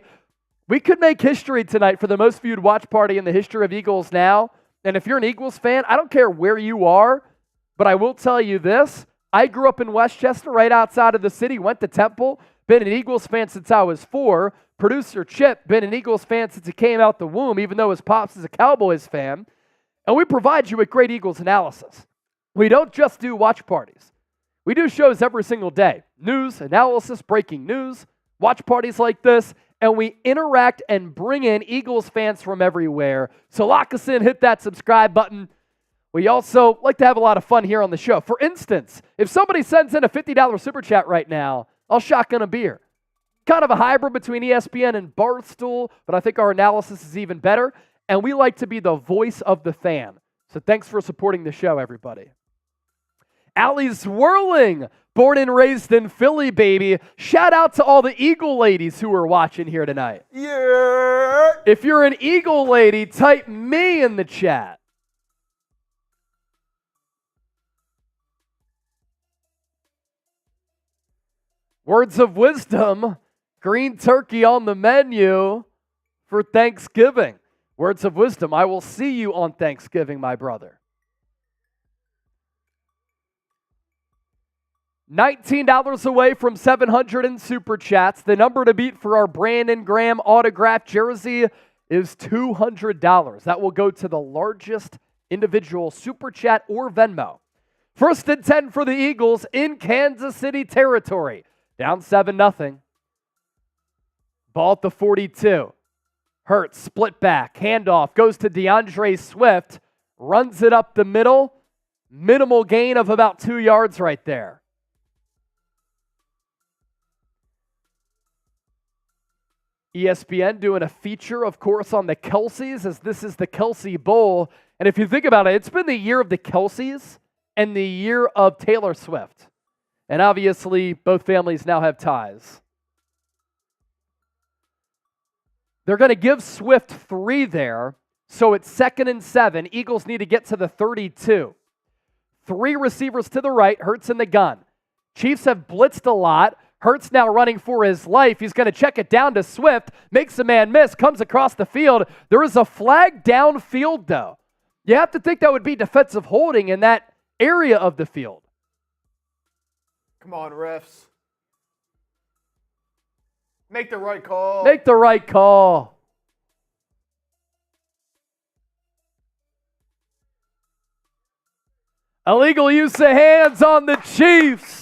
We could make history tonight for the most viewed watch party in the history of Eagles Now. And if you're an Eagles fan, I don't care where you are, but I will tell you this. I grew up in Westchester, right outside of the city, went to Temple, been an Eagles fan since I was 4. Producer Chip, been an Eagles fan since he came out the womb, even though his pops is a Cowboys fan. And we provide you with great Eagles analysis. We don't just do watch parties. We do shows every single day. News, analysis, breaking news, watch parties like this, and we interact and bring in Eagles fans from everywhere. So lock us in, hit that subscribe button. We also like to have a lot of fun here on the show. For instance, if somebody sends in a $50 super chat right now, I'll shotgun a beer. Kind of a hybrid between ESPN and Barstool, but I think our analysis is even better. And we like to be the voice of the fan. So thanks for supporting the show, everybody. Allie Swirling, born and raised in Philly, baby. Shout out to all the Eagle ladies who are watching here tonight. Yeah. If you're an Eagle lady, type me in the chat. Words of wisdom, green turkey on the menu for Thanksgiving. Words of wisdom, I will see you on Thanksgiving, my brother. $19 away from 700 in Super Chats. The number to beat for our Brandon Graham autographed jersey is $200. That will go to the largest individual Super Chat or Venmo. First and 10 for the Eagles in Kansas City territory. Down 7-0. Ball at the 42. Hurts, split back, handoff, goes to DeAndre Swift, runs it up the middle. Minimal gain of about 2 yards right there. ESPN doing a feature, of course, on the Kelces, as this is the Kelce Bowl. And if you think about it, it's been the year of the Kelces and the year of Taylor Swift. And obviously, both families now have ties. They're going to give Swift 3 there, so it's 2nd and 7. Eagles need to get to the 32. 3 receivers to the right, Hurts in the gun. Chiefs have blitzed a lot. Hurts now running for his life. He's going to check it down to Swift, makes a man miss, comes across the field. There is a flag downfield, though. You have to think that would be defensive holding in that area of the field. Come on, refs. Make the right call. Make the right call. Illegal use of hands on the Chiefs.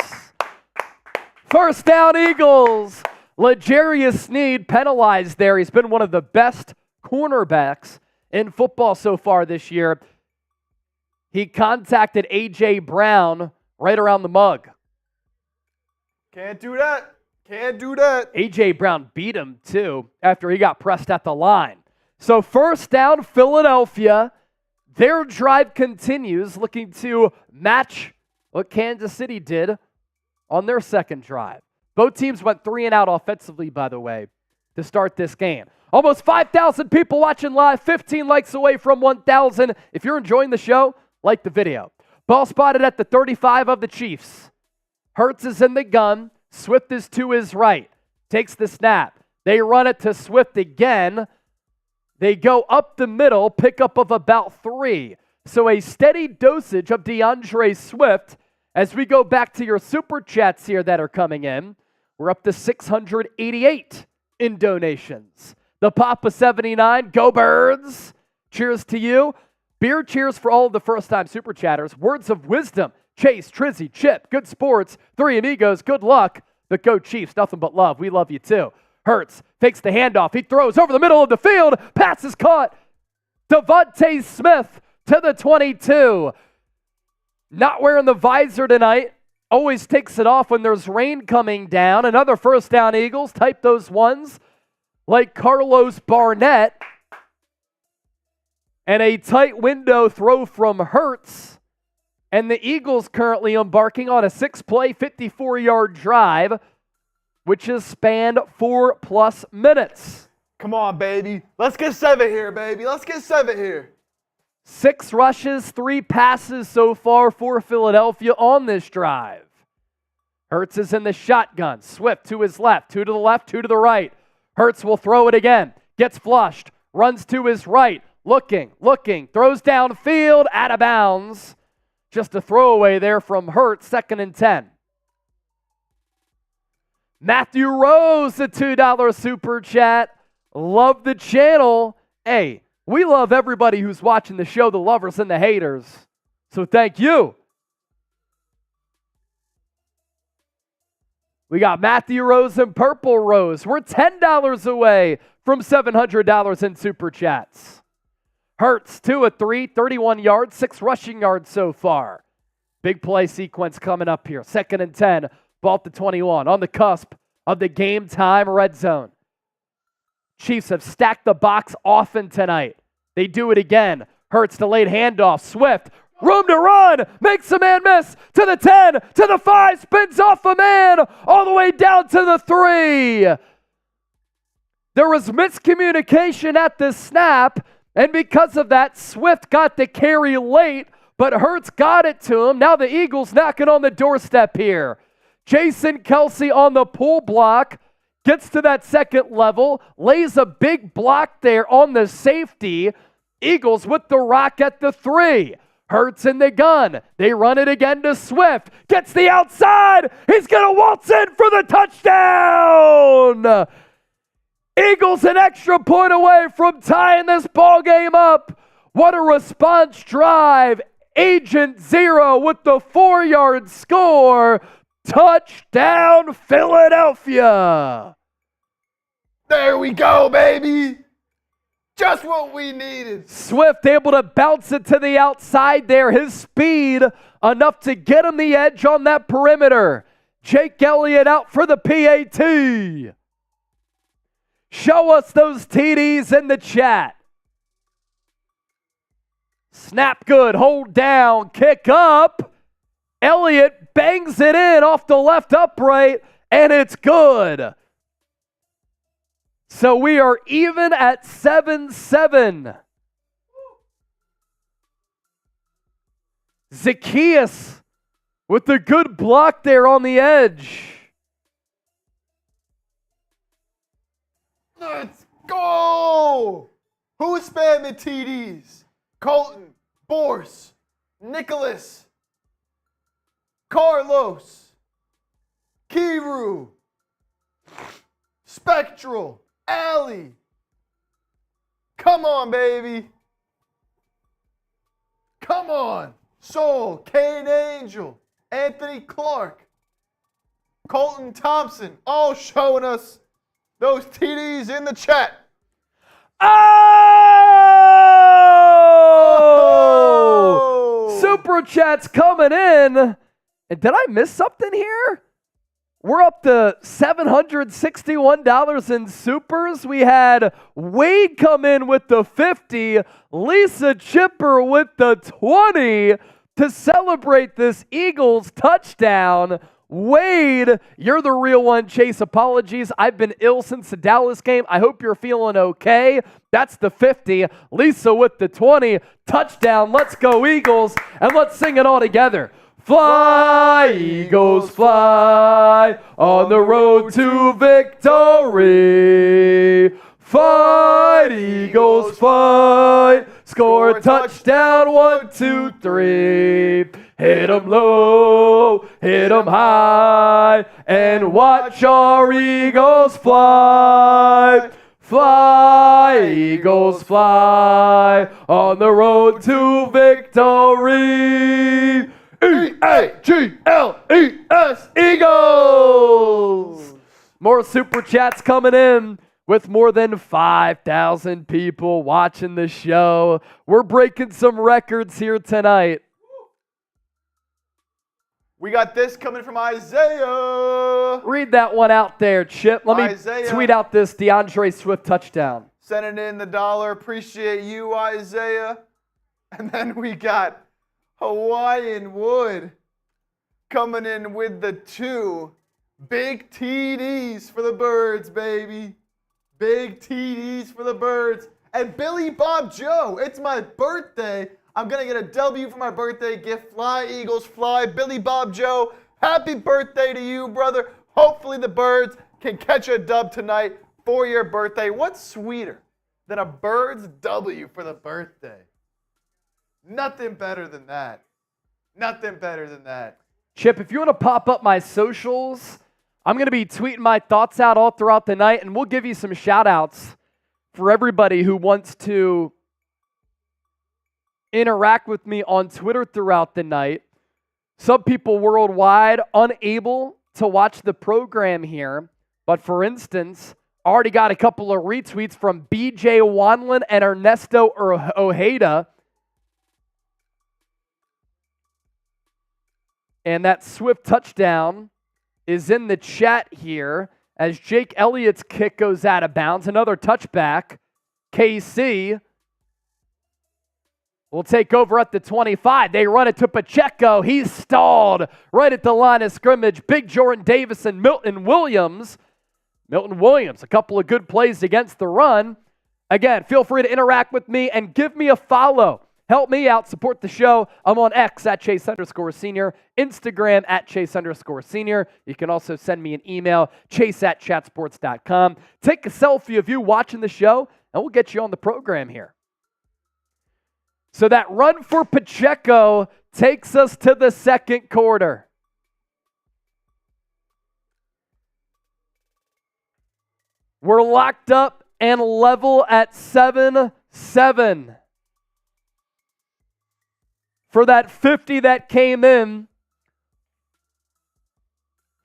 First down, Eagles. L'Jarius Sneed penalized there. He's been one of the best cornerbacks in football so far this year. He contacted A.J. Brown right around the mug. Can't do that. Can't do that. A.J. Brown beat him, too, after he got pressed at the line. So first down, Philadelphia. Their drive continues, looking to match what Kansas City did on their second drive. Both teams went 3 and out offensively, by the way, to start this game. Almost 5,000 people watching live, 15 likes away from 1,000. If you're enjoying the show, like the video. Ball spotted at the 35 of the Chiefs. Hurts is in the gun. Swift is to his right. Takes the snap. They run it to Swift again. They go up the middle, pickup of about 3. So a steady dosage of DeAndre Swift as we go back to your super chats here that are coming in. We're up to 688 in donations. The Papa 79, go Birds. Cheers to you. Beer cheers for all of the first-time super chatters. Words of wisdom. Chase, Trizzy, Chip, good sports. 3 amigos, good luck. But go Chiefs, nothing but love. We love you too. Hurts fakes the handoff. He throws over the middle of the field. Pass is caught. DeVonta Smith to the 22. Not wearing the visor tonight. Always takes it off when there's rain coming down. Another first down, Eagles. Type those ones like Carlos Barnett. And a tight window throw from Hurts. And the Eagles currently embarking on a 6-play, 54-yard drive, which has spanned 4+ minutes. Come on, baby. Let's get 7 here, baby. Let's get 7 here. 6 rushes, 3 passes so far for Philadelphia on this drive. Hurts is in the shotgun. Swift to his left, 2 to the left, 2 to the right. Hurts will throw it again. Gets flushed. Runs to his right. Looking. Throws downfield, out of bounds. Just a throwaway there from Hurts, 2nd and 10. Matthew Rose, the $2 super chat. Love the channel. Hey, we love everybody who's watching the show, the lovers and the haters. So thank you. We got Matthew Rose and Purple Rose. We're $10 away from $700 in super chats. Hurts, 2 of 3, 31 yards, 6 rushing yards so far. Big play sequence coming up here. 2nd and 10, ball at the 21, on the cusp of the game time red zone. Chiefs have stacked the box often tonight. They do it again. Hurts delayed handoff. Swift, room to run, makes a man miss to the 10, to the 5, spins off a man, all the way down to the 3. There was miscommunication at the snap, and because of that, Swift got the carry late, but Hurts got it to him. Now the Eagles knocking on the doorstep here. Jason Kelce on the pull block, gets to that 2nd level, lays a big block there on the safety. Eagles with the rock at the 3. Hurts in the gun. They run it again to Swift. Gets the outside. He's going to waltz in for the touchdown. Eagles an extra point away from tying this ball game up. What a response drive. Agent Zero with the 4-yard score. Touchdown, Philadelphia. There we go, baby. Just what we needed. Swift able to bounce it to the outside there. His speed enough to get him the edge on that perimeter. Jake Elliott out for the PAT. Show us those TDs in the chat. Snap good, hold down, kick up. Elliott bangs it in off the left upright, and it's good. So we are even at 7-7. Zacchaeus with the good block there on the edge. Let's go! Who's spamming TDs? Colton, Borse, Nicholas, Carlos, Kiru, Spectral, Allie. Come on, baby. Come on. Soul, Kane Angel, Anthony Clark, Colton Thompson, all showing us those TDs in the chat. Oh! Super chats coming in. And did I miss something here? We're up to $761 in supers. We had Wade come in with the 50, Lisa Chipper with the 20 to celebrate this Eagles touchdown. Wade, you're the real one. Chase, apologies. I've been ill since the Dallas game. I hope you're feeling okay. That's the 50. Lisa with the 20. Touchdown. Let's go, Eagles. And let's sing it all together. Fly, Eagles, fly on the road to victory. Fight, Eagles, fight. Score a touchdown, 1, 2, 3. Hit 'em low, hit 'em high, and watch our Eagles fly. Fly, Eagles, fly on the road to victory. E-A-G-L-E-S, Eagles! More super chats coming in with more than 5,000 people watching the show. We're breaking some records here tonight. We got this coming from Isaiah. Read that one out there, Chip. Let me tweet out this DeAndre Swift touchdown. Sending in the $1. Appreciate you, Isaiah. And then we got Hawaiian Wood coming in with the 2 big TDs for the Birds, baby. Big TDs for the Birds. And Billy Bob Joe, it's my birthday. I'm going to get a W for my birthday gift. Fly, Eagles, fly. Billy Bob Joe, happy birthday to you, brother. Hopefully the Birds can catch a dub tonight for your birthday. What's sweeter than a Birds W for the birthday? Nothing better than that. Nothing better than that. Chip, if you want to pop up my socials, I'm going to be tweeting my thoughts out all throughout the night, and we'll give you some shout-outs for everybody who wants to interact with me on Twitter throughout the night. Some people worldwide unable to watch the program here, but for instance, already got a couple of retweets from BJ Wanlin and Ernesto Ojeda. And that Swift touchdown is in the chat here as Jake Elliott's kick goes out of bounds. Another touchback. KC will take over at the 25. They run it to Pacheco. He's stalled right at the line of scrimmage. Big Jordan Davis and Milton Williams. A couple of good plays against the run. Again, feel free to interact with me and give me a follow. Help me out, support the show. I'm on X at Chase_Senior, Instagram at Chase_Senior. You can also send me an email, chase@chatsports.com. Take a selfie of you watching the show, and we'll get you on the program here. So that run for Pacheco takes us to the second quarter. We're locked up and level at 7-7. For that 50 that came in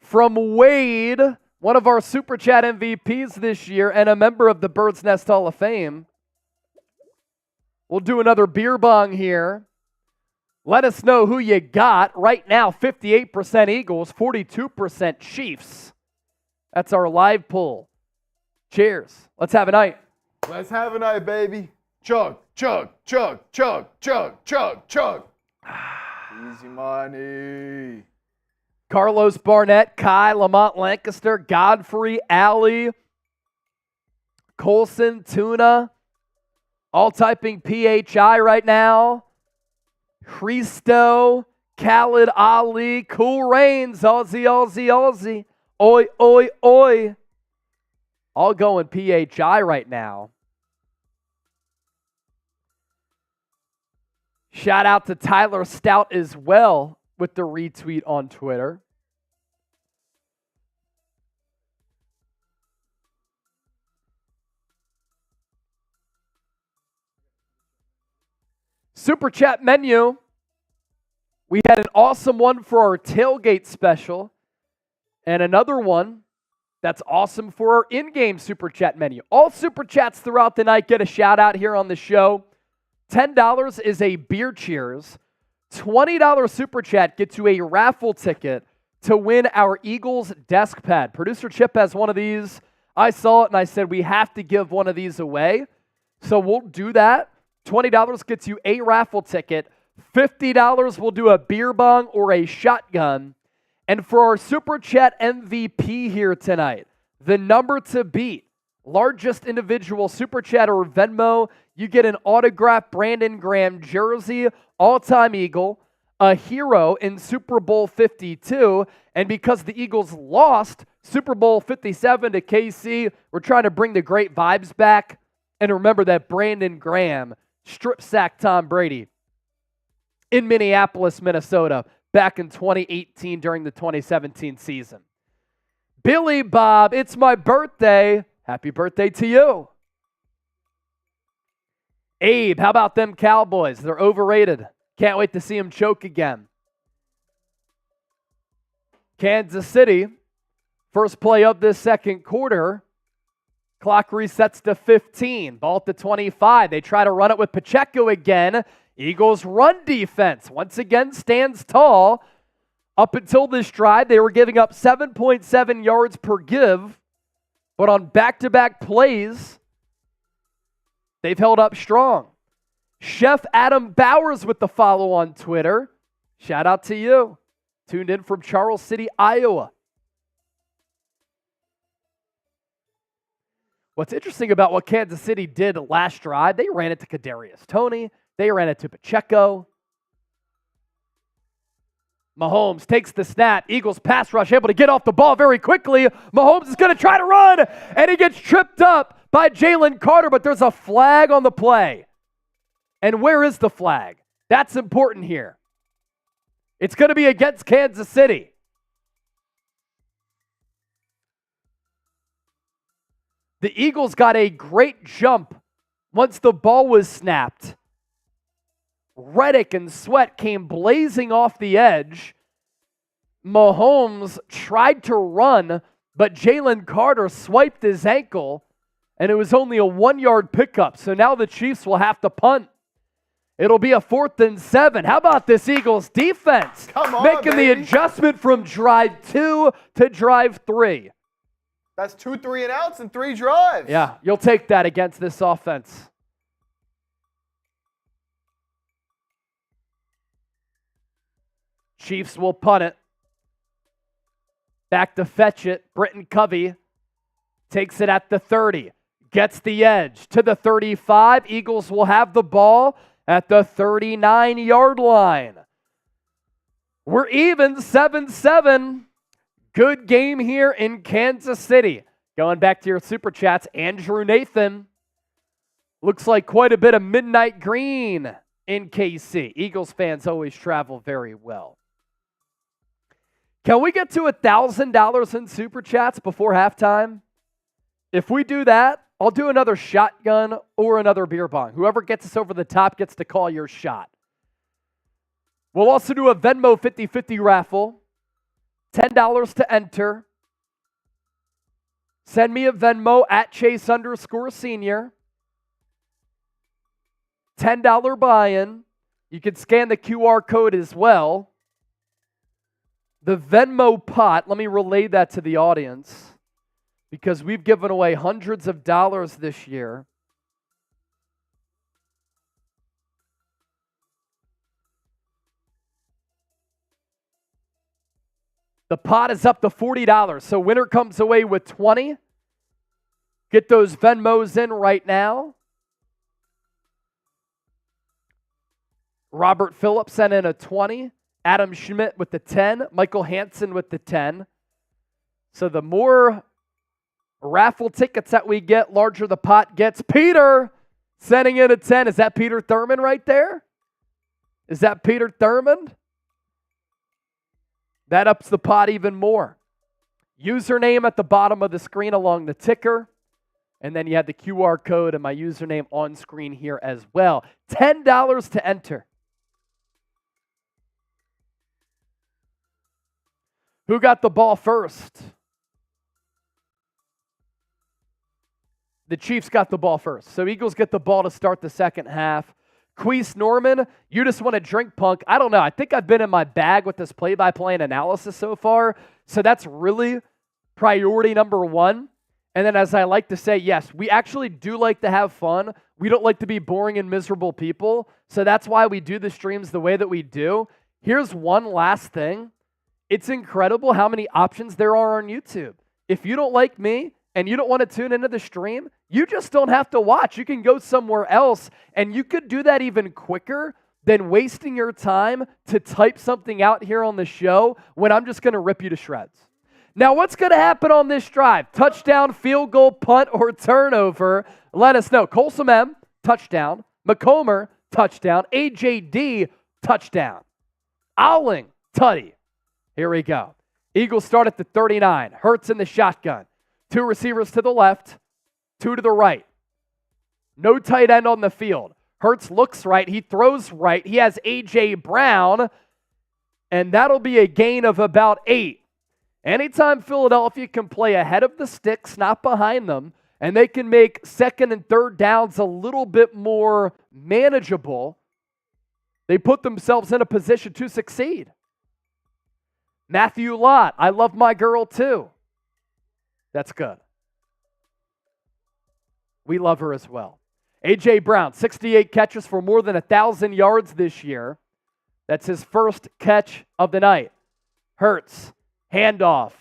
from Wade, one of our Super Chat MVPs this year and a member of the Bird's Nest Hall of Fame. We'll do another beer bong here. Let us know who you got. Right now, 58% Eagles, 42% Chiefs. That's our live poll. Cheers. Let's have a night. Let's have a night, baby. Chug, chug, chug, chug, chug, chug, chug. Easy money. Carlos Barnett, Kai, Lamont Lancaster, Godfrey, Alley, Colson, Tuna, all typing PHI right now. Christo, Khaled Ali, Cool Rains, Aussie, Aussie, Aussie. Oi, oi, oi. All going PHI right now. Shout out to Tyler Stout as well with the retweet on Twitter. Super Chat menu. We had an awesome one for our tailgate special and another one that's awesome for our in-game Super Chat menu. All Super Chats throughout the night get a shout out here on the show. $10 is a beer cheers. $20 Super Chat gets you a raffle ticket to win our Eagles desk pad. Producer Chip has one of these. I saw it and I said we have to give one of these away. So we'll do that. $20 gets you a raffle ticket. $50 will do a beer bong or a shotgun. And for our Super Chat MVP here tonight, the number to beat, largest individual Super Chat or Venmo, you get an autographed Brandon Graham jersey, all-time Eagle, a hero in Super Bowl 52, and because the Eagles lost Super Bowl 57 to KC, we're trying to bring the great vibes back. And remember that Brandon Graham strip-sacked Tom Brady in Minneapolis, Minnesota, back in 2018 during the 2017 season. Billy Bob, it's my birthday. Happy birthday to you. Abe, how about them Cowboys? They're overrated. Can't wait to see them choke again. Kansas City, First play of this second quarter. Clock resets to 15. Ball at the 25. They try to run it with Pacheco again. Eagles run defense once again stands tall. Up until this drive, they were giving up 7.7 yards per give. But on back-to-back plays, they've held up strong. Chef Adam Bowers with the follow on Twitter. Shout out to you. Tuned in from Charles City, Iowa. What's interesting about what Kansas City did last drive, they ran it to Kadarius Toney. They ran it to Pacheco. Mahomes takes the snap. Eagles pass rush, able to get off the ball very quickly. Mahomes is going to try to run, and he gets tripped up by Jalen Carter, but there's a flag on the play. And where is the flag? That's important here. It's going to be against Kansas City. The Eagles got a great jump once the ball was snapped. Reddick and Sweat came blazing off the edge. Mahomes tried to run, but Jalen Carter swiped his ankle, and it was only a 1-yard pickup. So now the Chiefs will have to punt. It'll be a 4th and 7. How about this Eagles defense? Come on, making baby. the adjustment from drive 2 to drive 3. That's 2 3-and-outs and 3 drives. Yeah, you'll take that against this offense. Chiefs will punt it. Back to fetch it. Britton Covey takes it at the 30. Gets the edge to the 35. Eagles will have the ball at the 39-yard line. We're even 7-7. Good game here in Kansas City. Going back to your Super Chats, Andrew Nathan. Looks like quite a bit of midnight green in KC. Eagles fans always travel very well. Can we get to $1,000 in Super Chats before halftime? If we do that, I'll do another shotgun or another beer bong. Whoever gets us over the top gets to call your shot. We'll also do a Venmo 50-50 raffle. $10 to enter. Send me a Venmo at Chase_senior. $10 buy-in. You can scan the QR code as well. The Venmo pot, let me relay that to the audience, because we've given away hundreds of dollars this year. The pot is up to $40, so winner comes away with 20. Get those Venmos in right now. Robert Phillips sent in a 20. Adam Schmidt with the 10. Michael Hansen with the 10. So the more raffle tickets that we get, larger the pot gets. Peter sending in a 10. Is that Peter Thurman right there? Is that Peter Thurman? That ups the pot even more. Username at the bottom of the screen along the ticker. And then you have the QR code and my username on screen here as well. $10 to enter. Who got the ball first? The Chiefs got the ball first. So Eagles get the ball to start the second half. Queese Norman, you just want to drink punk. I don't know. I think I've been in my bag with this play-by-play and analysis so far. So that's really priority number one. And then as I like to say, yes, we actually do like to have fun. We don't like to be boring and miserable people. So that's why we do the streams the way that we do. Here's one last thing. It's incredible how many options there are on YouTube. If you don't like me and you don't want to tune into the stream, you just don't have to watch. You can go somewhere else, and you could do that even quicker than wasting your time to type something out here on the show when I'm just going to rip you to shreds. Now, what's going to happen on this drive? Touchdown, field goal, punt, or turnover? Let us know. Colson M, touchdown. McComber, touchdown. AJD, touchdown. Owling, tutty. Here we go. Eagles start at the 39. Hurts in the shotgun. 2 receivers to the left, 2 to the right. No tight end on the field. Hurts looks right. He throws right. He has A.J. Brown, and that'll be a gain of about 8. Anytime Philadelphia can play ahead of the sticks, not behind them, and they can make second and third downs a little bit more manageable, they put themselves in a position to succeed. Matthew Lott, I love my girl too. That's good. We love her as well. A.J. Brown, 68 catches for more than 1,000 yards this year. That's his first catch of the night. Hurts, handoff,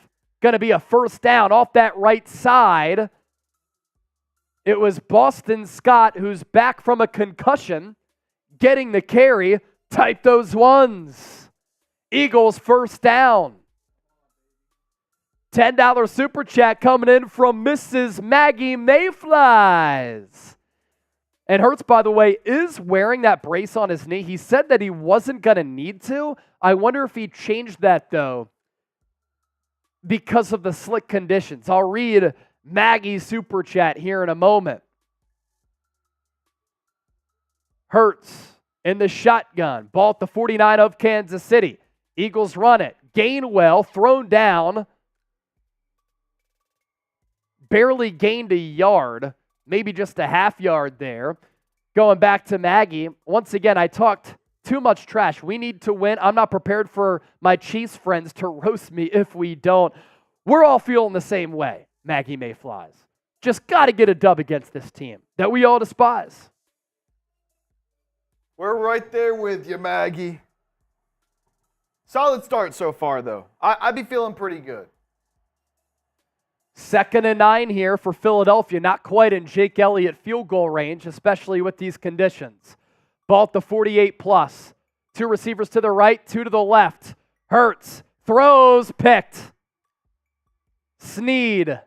going to be a first down off that right side. It was Boston Scott, who's back from a concussion, getting the carry. Type those ones. Eagles first down. $10 super chat coming in from Mrs. Maggie Mayflies. And Hurts, by the way, is wearing that brace on his knee. He said that he wasn't going to need to. I wonder if he changed that, though, because of the slick conditions. I'll read Maggie's super chat here in a moment. Hurts in the shotgun. Ball at the 49 of Kansas City. Eagles run it. Gainwell thrown down. Barely gained a yard. Maybe just a half yard there. Going back to Maggie. Once again, I talked too much trash. We need to win. I'm not prepared for my Chiefs friends to roast me if we don't. We're all feeling the same way, Maggie Mayflies. Just got to get a dub against this team that we all despise. We're right there with you, Maggie. Solid start so far, though. I'd be feeling pretty good. 2nd and 9 here for Philadelphia. Not quite in Jake Elliott field goal range, especially with these conditions. Ball at the 48 plus. 2 receivers to the right, 2 to the left. Hurts, throws, picked. Snead.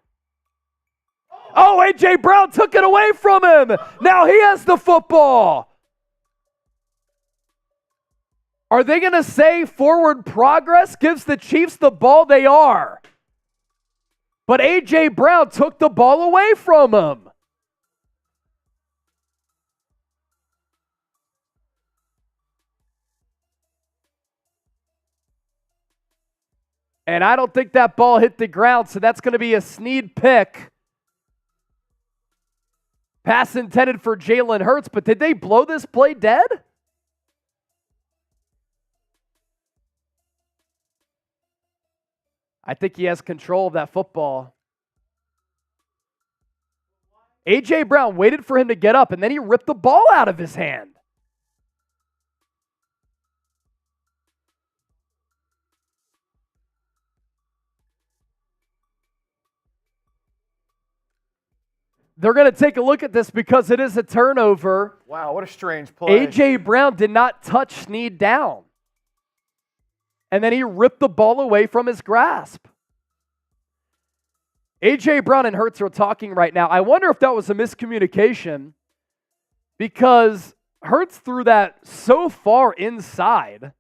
Oh, A.J. Brown took it away from him. Now he has the football. Are they going to say forward progress gives the Chiefs the ball? They are. But A.J. Brown took the ball away from him. And I don't think that ball hit the ground, so that's going to be a Snead pick. Pass intended for Jalen Hurts, but did they blow this play dead? I think he has control of that football. A.J. Brown waited for him to get up, and then he ripped the ball out of his hand. They're going to take a look at this because it is a turnover. Wow, what a strange play. A.J. Brown did not touch Snead down. And then he ripped the ball away from his grasp. A.J. Brown and Hurts are talking right now. I wonder if that was a miscommunication because Hurts threw that so far inside.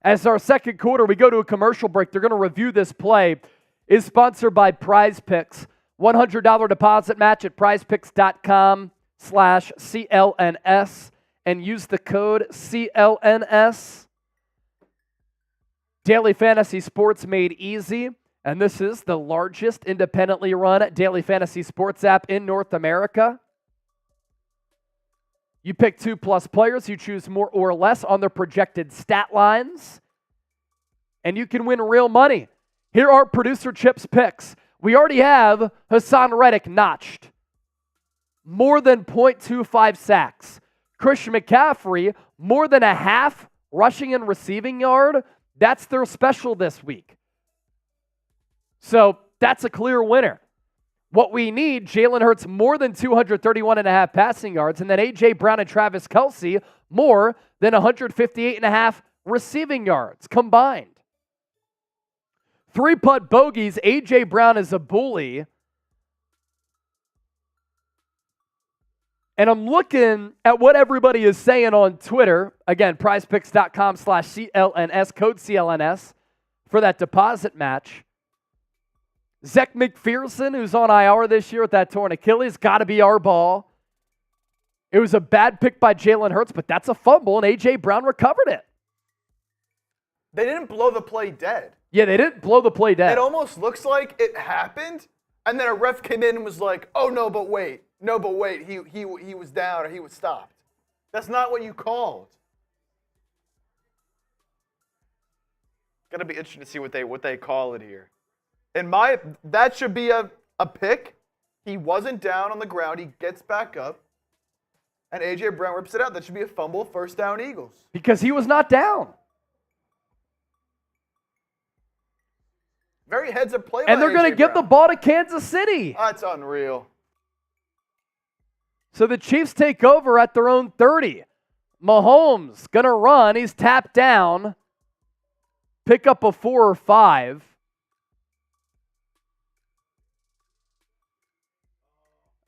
As our second quarter, we go to a commercial break. They're going to review this play. Is sponsored by Prize Picks. $100 deposit match at prizepicks.com/CLNS and use the code CLNS. Daily Fantasy Sports made easy, and this is the largest independently run daily fantasy sports app in North America. You pick 2+ players, you choose more or less on their projected stat lines, and you can win real money. Here are producer Chip's picks. We already have Haason Reddick notched. More than 0.25 sacks. Christian McCaffrey, more than a half rushing and receiving yard. That's their special this week. So that's a clear winner. What we need, Jalen Hurts more than 231.5 passing yards, and then A.J. Brown and Travis Kelce more than 158.5 receiving yards combined. 3-putt bogeys, A.J. Brown is a bully. And I'm looking at what everybody is saying on Twitter. Again, prizepicks.com/CLNS, code CLNS for that deposit match. Zech McPherson, who's on IR this year with that torn Achilles, got to be our ball. It was a bad pick by Jalen Hurts, but that's a fumble, and A.J. Brown recovered it. They didn't blow the play dead. Yeah, they didn't blow the play dead. It almost looks like it happened, and then a ref came in and was like, "Oh no, but wait, he was down or he was stopped." That's not what you called. Gonna be interesting to see what they call it here. That should be a pick. He wasn't down on the ground. He gets back up, and A.J. Brown rips it out. That should be a fumble, first down Eagles. Because he was not down. Very heads-up play. And they're going to give the ball to Kansas City. That's unreal. So the Chiefs take over at their own 30. Mahomes going to run. He's tapped down. Pick up a 4 or 5.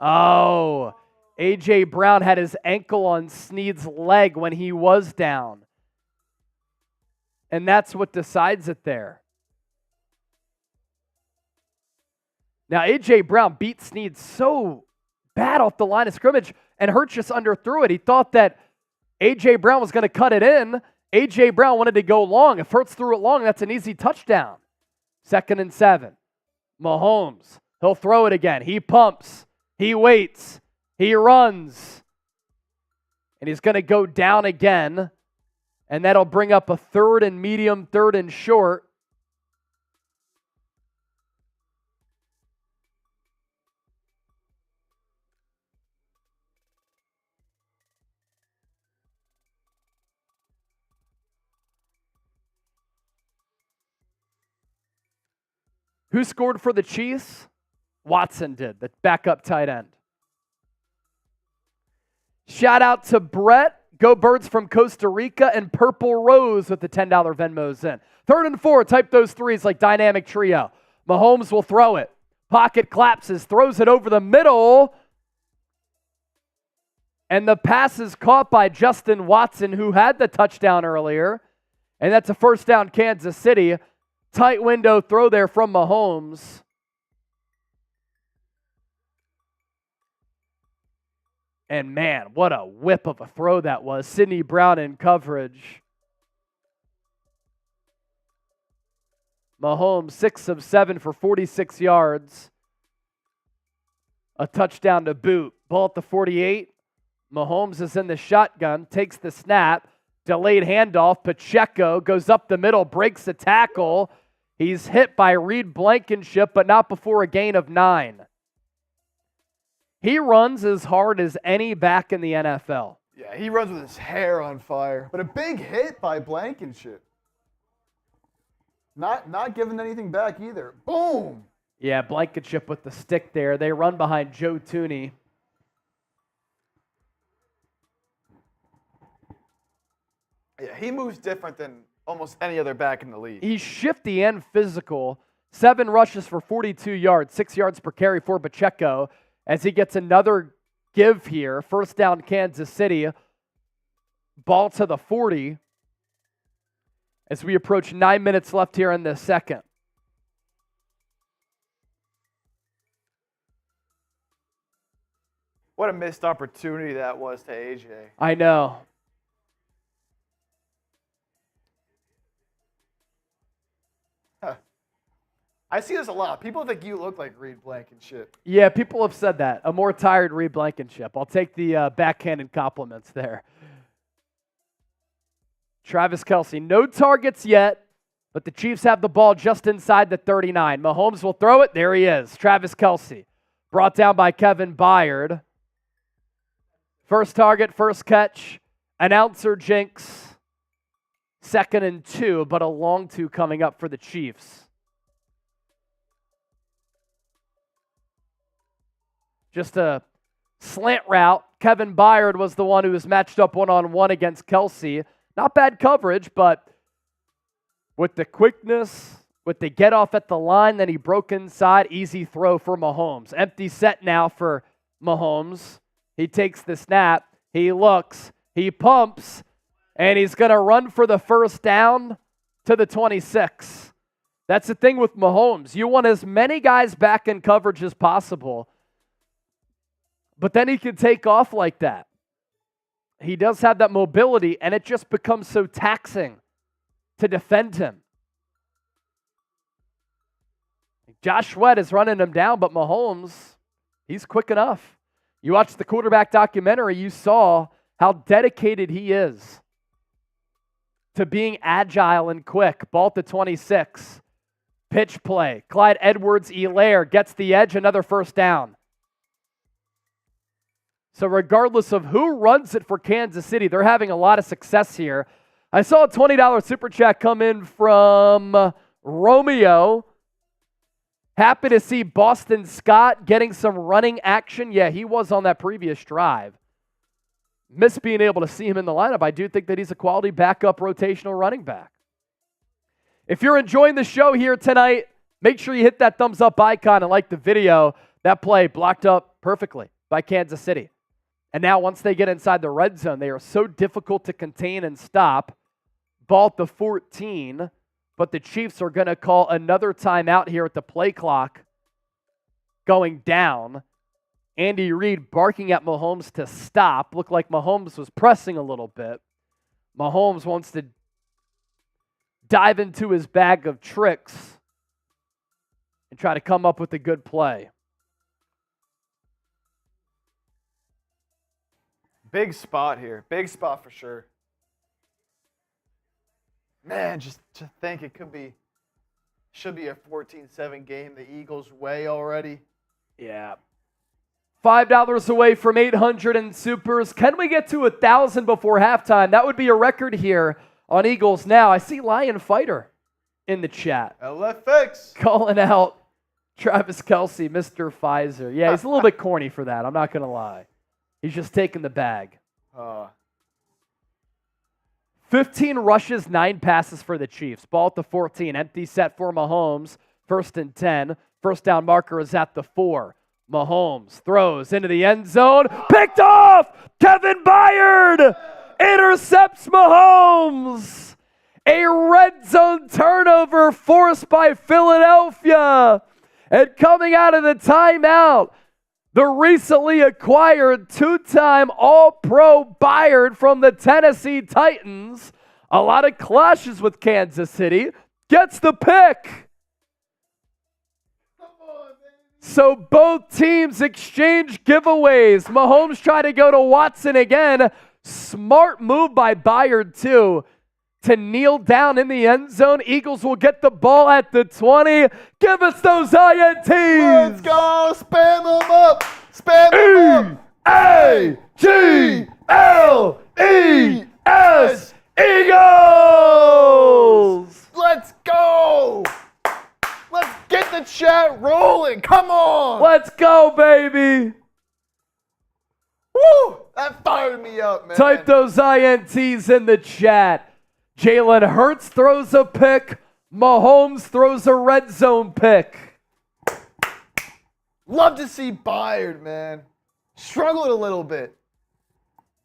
Oh, A.J. Brown had his ankle on Snead's leg when he was down. And that's what decides it there. Now, A.J. Brown beat Snead so bad off the line of scrimmage, and Hurts just underthrew it. He thought that A.J. Brown was going to cut it in. A.J. Brown wanted to go long. If Hurts threw it long, that's an easy touchdown. 2nd and 7. Mahomes, he'll throw it again. He pumps. He waits. He runs. And he's going to go down again. And that'll bring up a 3rd and medium, 3rd and short. Who scored for the Chiefs? Watson did, the backup tight end. Shout out to Brett, Go Birds from Costa Rica, and Purple Rose with the $10 Venmos in. 3rd and 4, type those threes like dynamic trio. Mahomes will throw it. Pocket collapses, throws it over the middle. And the pass is caught by Justin Watson, who had the touchdown earlier. And that's a first down, Kansas City. Tight window throw there from Mahomes. And man, what a whip of a throw that was. Sidney Brown in coverage. Mahomes, 6 of 7 for 46 yards. A touchdown to boot. Ball at the 48. Mahomes is in the shotgun, takes the snap. Delayed handoff. Pacheco goes up the middle, breaks the tackle. He's hit by Reed Blankenship, but not before a gain of 9. He runs as hard as any back in the NFL. Yeah, he runs with his hair on fire. But a big hit by Blankenship. Not giving anything back either. Boom! Yeah, Blankenship with the stick there. They run behind Joe Tooney. Yeah, he moves different than almost any other back in the league. He's shifty and physical. 7 rushes for 42 yards, 6 yards per carry for Pacheco as he gets another give here. First down, Kansas City. Ball to the 40 as we approach 9 minutes left here in the second. What a missed opportunity that was to AJ. I know. I see this a lot. People think you look like Reed Blankenship. Yeah, people have said that. A more tired Reed Blankenship. I'll take the backhanded compliments there. Travis Kelce, no targets yet, but the Chiefs have the ball just inside the 39. Mahomes will throw it. There he is. Travis Kelce, brought down by Kevin Byard. First target, first catch. Announcer jinx. 2nd and 2, but a long 2 coming up for the Chiefs. Just a slant route. Kevin Byard was the one who was matched up one-on-one against Kelce. Not bad coverage, but with the quickness, with the get off at the line, then he broke inside. Easy throw for Mahomes. Empty set now for Mahomes. He takes the snap. He looks. He pumps. And he's going to run for the first down to the 26. That's the thing with Mahomes. You want as many guys back in coverage as possible. But then he can take off like that. He does have that mobility, and it just becomes so taxing to defend him. Josh Sweat is running him down, but Mahomes, he's quick enough. You watched the quarterback documentary, you saw how dedicated he is to being agile and quick. Ball to 26. Pitch play. Clyde Edwards-Helaire gets the edge, another first down. So regardless of who runs it for Kansas City, they're having a lot of success here. I saw a $20 super chat come in from Romeo. Happy to see Boston Scott getting some running action. Yeah, he was on that previous drive. Miss being able to see him in the lineup. I do think that he's a quality backup rotational running back. If you're enjoying the show here tonight, make sure you hit that thumbs up icon and like the video. That play blocked up perfectly by Kansas City. And now once they get inside the red zone, they are so difficult to contain and stop. Ball at the 14, but the Chiefs are going to call another timeout here at the play clock going down. Andy Reid barking at Mahomes to stop. Looked like Mahomes was pressing a little bit. Mahomes wants to dive into his bag of tricks and try to come up with a good play. Big spot here. Big spot for sure. Man, just to think it should be a 14-7 game. The Eagles way already. Yeah. $5 away from 800 in supers. Can we get to 1,000 before halftime? That would be a record here on Eagles Now. I see Lion Fighter in the chat. LFX. Calling out Travis Kelce, Mr. Pfizer. Yeah, he's a little bit corny for that. I'm not going to lie. He's just taking the bag. 15 rushes, 9 passes for the Chiefs. Ball at the 14. Empty set for Mahomes. 1st and 10. First down marker is at the 4. Mahomes throws into the end zone. Picked off! Kevin Byard intercepts Mahomes. A red zone turnover forced by Philadelphia. And coming out of the timeout, the recently acquired 2-time All-Pro Byard from the Tennessee Titans. A lot of clashes with Kansas City. Gets the pick. So both teams exchange giveaways. Mahomes tried to go to Watson again. Smart move by Byard, too, to kneel down in the end zone. Eagles will get the ball at the 20. Give us those INTs. Let's go. Spam them up. Spam them up. E-A-G-L-E-S. Eagles. Let's go. Let's get the chat rolling. Come on. Let's go, baby. Woo. That fired me up, man. Type those INTs in the chat. Jalen Hurts throws a pick. Mahomes throws a red zone pick. Love to see Byard, man. Struggled a little bit.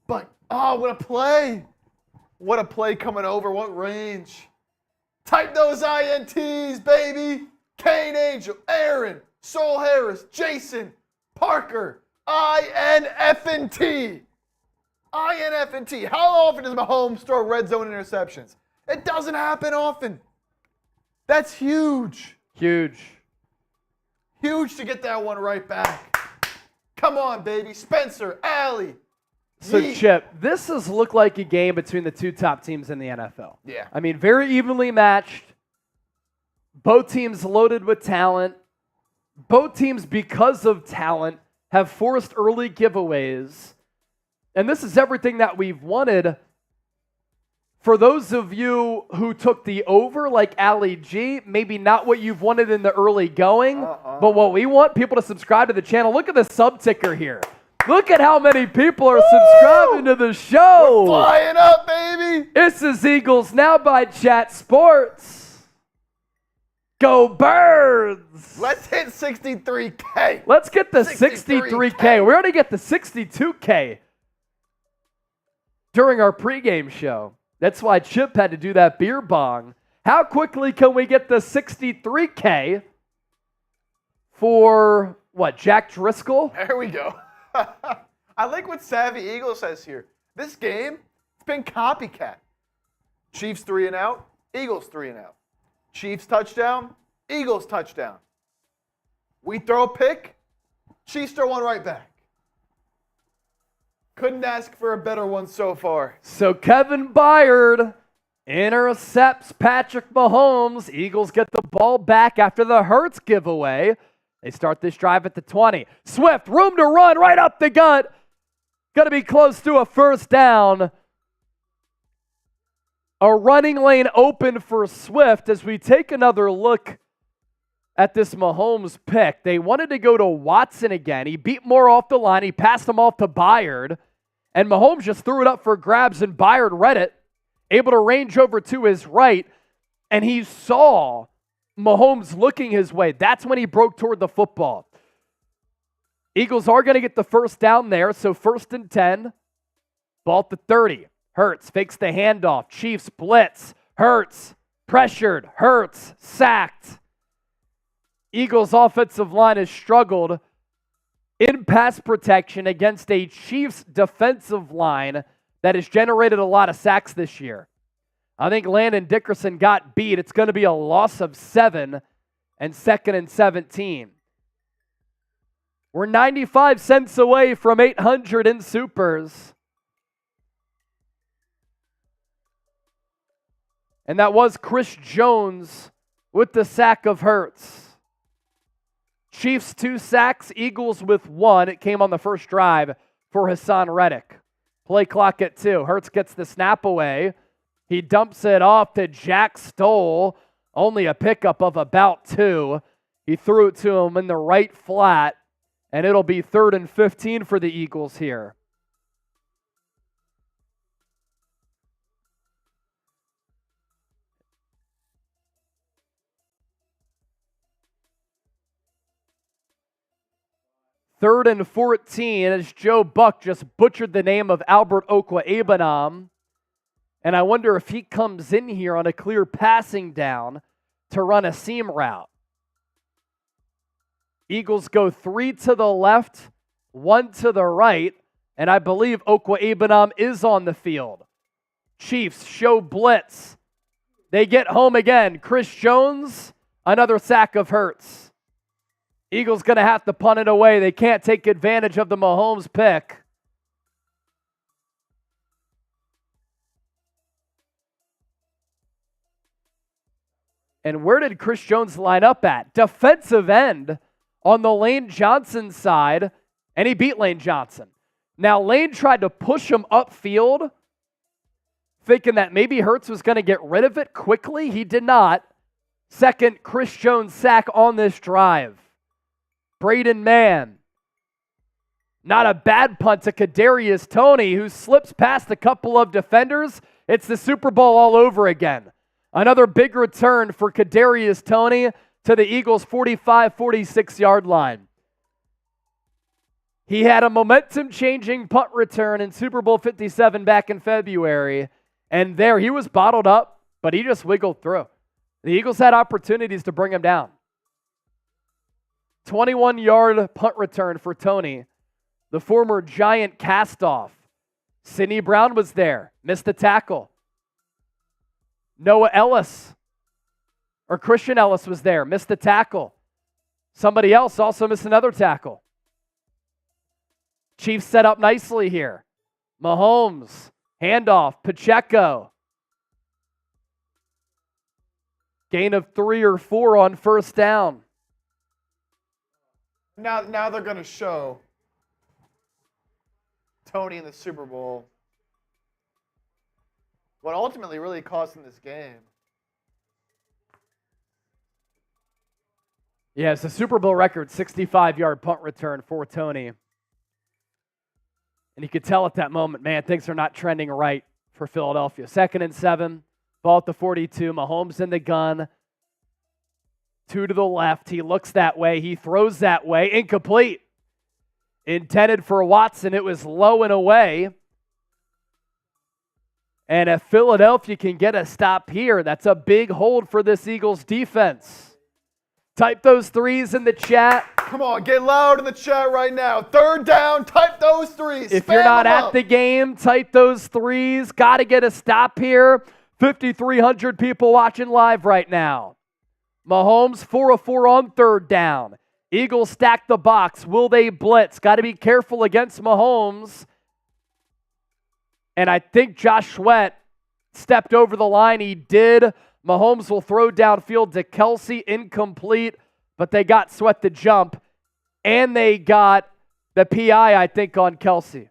But, what a play. What a play coming over. What range. Type those INTs, baby. Kane Angel, Aaron, Sol Harris, Jason, Parker, INF&T. INF&T. How often does Mahomes throw red zone interceptions? It doesn't happen often. That's huge. Huge. Huge to get that one right back. Come on, baby. Spencer, Allie. So, Yeet. Chip, this has looked like a game between the two top teams in the NFL. Yeah. I mean, very evenly matched. Both teams loaded with talent. Both teams, because of talent, have forced early giveaways. And this is everything that we've wanted. For those of you who took the over, like Ali G, maybe not what you've wanted in the early going, but what we want, people to subscribe to the channel. Look at the sub ticker here. Look at how many people are subscribing to the show. We're flying up, baby. This is Eagles Now by Chat Sports. Go Birds! Let's hit 63K. Let's get the 63K. We already get the 62K during our pregame show. That's why Chip had to do that beer bong. How quickly can we get the 63K for, what, Jack Driscoll? There we go. I like what Savvy Eagle says here. This game, it's been copycat. Chiefs 3 and out. Eagles 3-0. Chiefs touchdown, Eagles touchdown. We throw a pick, Chiefs throw one right back. Couldn't ask for a better one so far. So Kevin Byard intercepts Patrick Mahomes. Eagles get the ball back after the Hurts giveaway. They start this drive at the 20. Swift, room to run right up the gut. Going to be close to a first down. A running lane open for Swift as we take another look at this Mahomes pick. They wanted to go to Watson again. He beat Moore off the line. He passed him off to Byard. And Mahomes just threw it up for grabs, and Byard read it, able to range over to his right, and he saw Mahomes looking his way. That's when he broke toward the football. Eagles are going to get the first down there, so 1st and 10, ball at the 30. Hurts fakes the handoff. Chiefs blitz. Hurts pressured. Hurts sacked. Eagles' offensive line has struggled in pass protection against a Chiefs defensive line that has generated a lot of sacks this year. I think Landon Dickerson got beat. It's going to be a loss of 7 and 2nd and 17. We're 95 cents away from 800 in Supers. And that was Chris Jones with the sack of Hurts. Chiefs 2 sacks, Eagles with 1. It came on the first drive for Haason Reddick. Play clock at 2. Hurts gets the snap away. He dumps it off to Jack Stoll. Only a pickup of about 2. He threw it to him in the right flat, and it'll be 3rd and 15 for the Eagles here. Third and 14 as Joe Buck just butchered the name of Albert Okwuegbunam. And I wonder if he comes in here on a clear passing down to run a seam route. Eagles go 3 to the left, 1 to the right, and I believe Okwuegbunam is on the field. Chiefs show blitz. They get home again. Chris Jones, another sack of Hurts. Eagles going to have to punt it away. They can't take advantage of the Mahomes pick. And where did Chris Jones line up at? Defensive end on the Lane Johnson side, and he beat Lane Johnson. Now, Lane tried to push him upfield, thinking that maybe Hurts was going to get rid of it quickly. He did not. Second Chris Jones sack on this drive. Braden Mann. Not a bad punt to Kadarius Toney, who slips past a couple of defenders. It's the Super Bowl all over again. Another big return for Kadarius Toney to the Eagles' 45-46 yard line. He had a momentum-changing punt return in Super Bowl 57 back in February, and there he was bottled up, but he just wiggled through. The Eagles had opportunities to bring him down. 21-yard punt return for Toney, the former Giant castoff. Sidney Brown was there, missed the tackle. Noah Ellis, or Christian Ellis was there, missed the tackle. Somebody else also missed another tackle. Chiefs set up nicely here. Mahomes, handoff, Pacheco. Gain of 3 or 4 on first down. Now they're going to show Toney in the Super Bowl what ultimately really cost him this game. Yeah, it's a Super Bowl record 65-yard punt return for Toney. And you could tell at that moment, man, things are not trending right for Philadelphia. 2nd and 7, ball at the 42, Mahomes in the gun. 2 to the left. He looks that way. He throws that way. Incomplete. Intended for Watson. It was low and away. And if Philadelphia can get a stop here, that's a big hold for this Eagles defense. Type those threes in the chat. Come on, get loud in the chat right now. 3rd down, type those threes. If you're not at the game, type those threes. Got to get a stop here. 5,300 people watching live right now. Mahomes 4 of 4 on third down. Eagles stack the box. Will they blitz? Got to be careful against Mahomes. And I think Josh Sweat stepped over the line. He did. Mahomes will throw downfield to Kelce, incomplete, but they got Sweat the jump, and they got the PI, I think, on Kelce.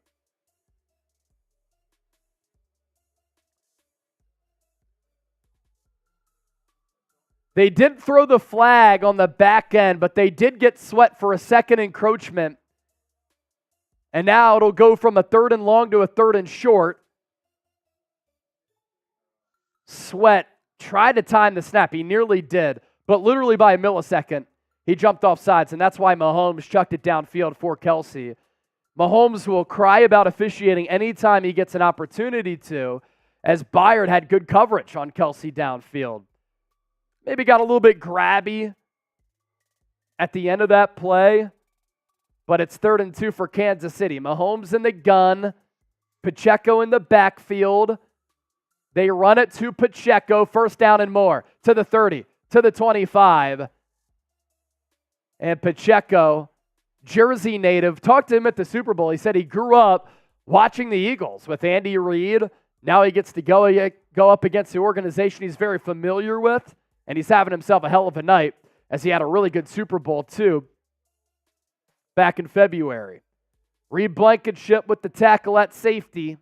They didn't throw the flag on the back end, but they did get Sweat for a second encroachment. And now it'll go from a 3rd and long to a 3rd and short. Sweat tried to time the snap. He nearly did, but literally by a millisecond, he jumped off sides, and that's why Mahomes chucked it downfield for Kelce. Mahomes will cry about officiating anytime he gets an opportunity to, as Byard had good coverage on Kelce downfield. Maybe got a little bit grabby at the end of that play, but it's 3rd and 2 for Kansas City. Mahomes in the gun, Pacheco in the backfield. They run it to Pacheco, 1st down and more, to the 30, to the 25. And Pacheco, Jersey native, talked to him at the Super Bowl. He said he grew up watching the Eagles with Andy Reid. Now he gets to go up against the organization he's very familiar with. And he's having himself a hell of a night, as he had a really good Super Bowl, too, back in February. Reed Blankenship with the tackle at safety.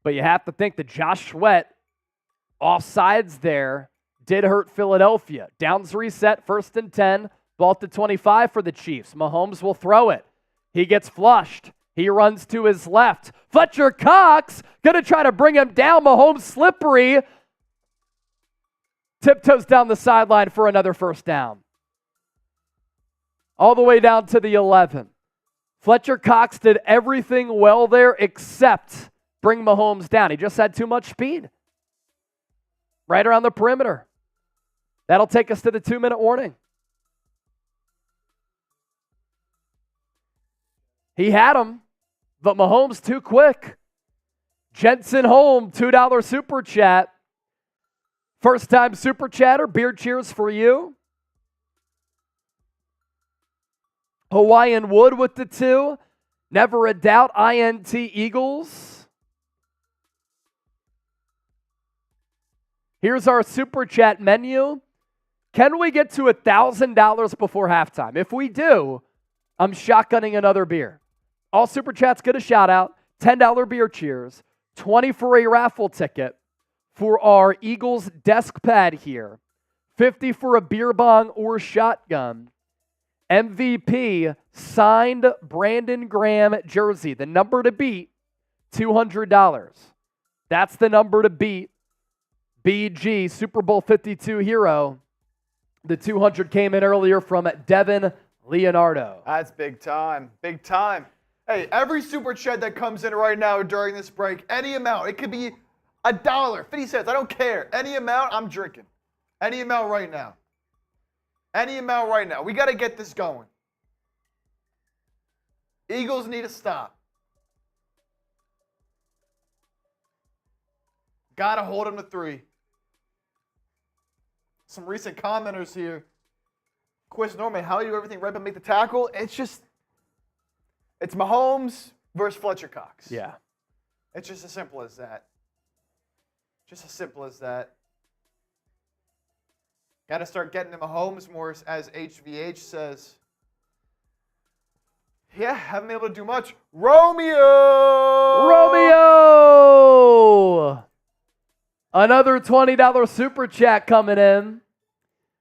But you have to think that Josh Sweat, offsides there, did hurt Philadelphia. Downs reset, 1st and 10, ball to 25 for the Chiefs. Mahomes will throw it. He gets flushed. He runs to his left. Fletcher Cox going to try to bring him down. Mahomes slippery. Tiptoes down the sideline for another 1st down. All the way down to the 11. Fletcher Cox did everything well there except bring Mahomes down. He just had too much speed. Right around the perimeter. That'll take us to the 2-minute warning. He had him, but Mahomes too quick. Jensen Holm, $2 super chat. First time super chatter, beer cheers for you. Hawaiian Wood with the 2. Never a doubt, INT Eagles. Here's our super chat menu. Can we get to $1,000 before halftime? If we do, I'm shotgunning another beer. All super chats get a shout out. $10 beer cheers. 20 for a raffle ticket for our Eagles desk pad here. 50 for a beer bong or shotgun. MVP signed Brandon Graham jersey. The number to beat, $200. That's the number to beat. BG, Super Bowl 52 hero. The 200 came in earlier from Devin Leonardo. That's big time. Big time. Hey, every super chat that comes in right now during this break, any amount, it could be $1, 50 cents, I don't care. Any amount, I'm drinking. Any amount right now. Any amount right now. We got to get this going. Eagles need to stop. Got to hold them to 3. Some recent commenters here. Quiz Norman, how do you do everything right but make the tackle? It's Mahomes versus Fletcher Cox. Yeah. It's just as simple as that. Just as simple as that. Got to start getting to Mahomes more, as HVH says. Yeah, haven't been able to do much. Romeo! Another $20 super chat coming in.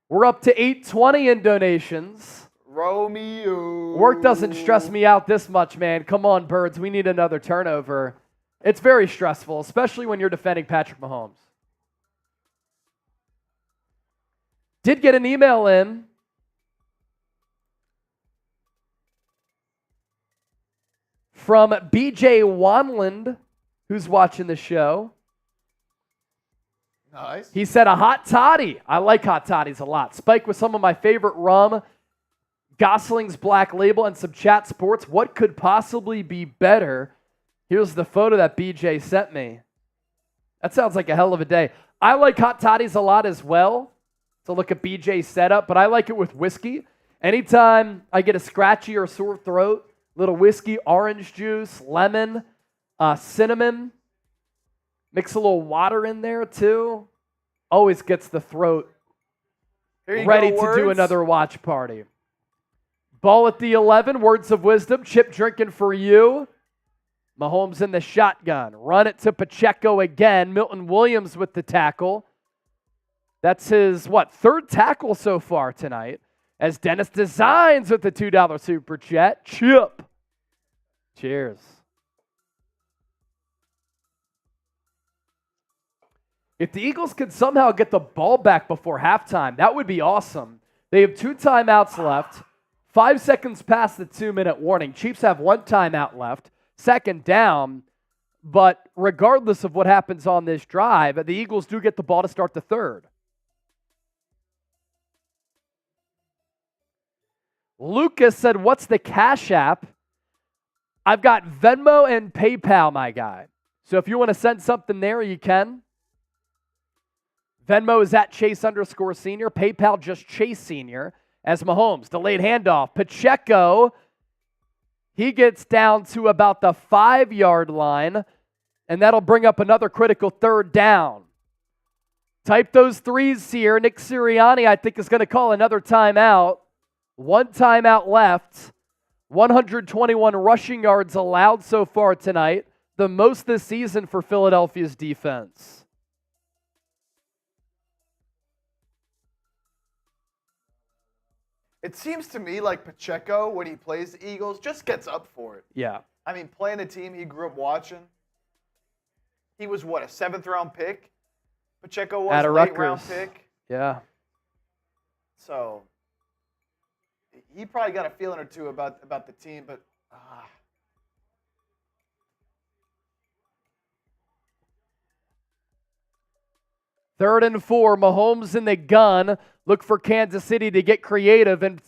We're up to $8.20 in donations. Romeo. Work doesn't stress me out this much, man. Come on, Birds. We need another turnover. It's very stressful, especially when you're defending Patrick Mahomes. Did get an email in from BJ Wanland, who's watching the show. Nice. He said a hot toddy. I like hot toddies a lot. Spike with some of my favorite rum, Gosling's Black Label, and some Chat Sports. What could possibly be better? Here's the photo that BJ sent me. That sounds like a hell of a day. I like hot toddies a lot as well. To look at BJ's setup, but I like it with whiskey. Anytime I get a scratchy or sore throat, little whiskey, orange juice, lemon, cinnamon. Mix a little water in there too. Always gets the throat ready to do another watch party. Ball at the 11, words of wisdom. Chip drinking for you. Mahomes in the shotgun. Run it to Pacheco again. Milton Williams with the tackle. That's his, third tackle so far tonight. As Dennis Designs with the $2 super chat. Chip. Cheers. If the Eagles could somehow get the ball back before halftime, that would be awesome. They have 2 timeouts left. 5 seconds past the 2-minute warning. Chiefs have 1 timeout left. Second down. But regardless of what happens on this drive, the Eagles do get the ball to start the third. Lucas said, what's the Cash App? I've got Venmo and PayPal, my guy. So if you want to send something there, you can. Venmo is at Chase_Senior. PayPal just Chase Senior. As Mahomes, delayed handoff. Pacheco, he gets down to about the 5-yard line, and that'll bring up another critical third down. Type those threes here. Nick Sirianni, I think, is going to call another timeout. 1 timeout left. 121 rushing yards allowed so far tonight. The most this season for Philadelphia's defense. It seems to me like Pacheco, when he plays the Eagles, just gets up for it. Yeah. I mean, playing the team he grew up watching. He was, a 7th-round pick? Pacheco was a late-round pick. Yeah. So, he probably got a feeling or two about the team, but... Third and 4, Mahomes in the gun. Look for Kansas City to get creative and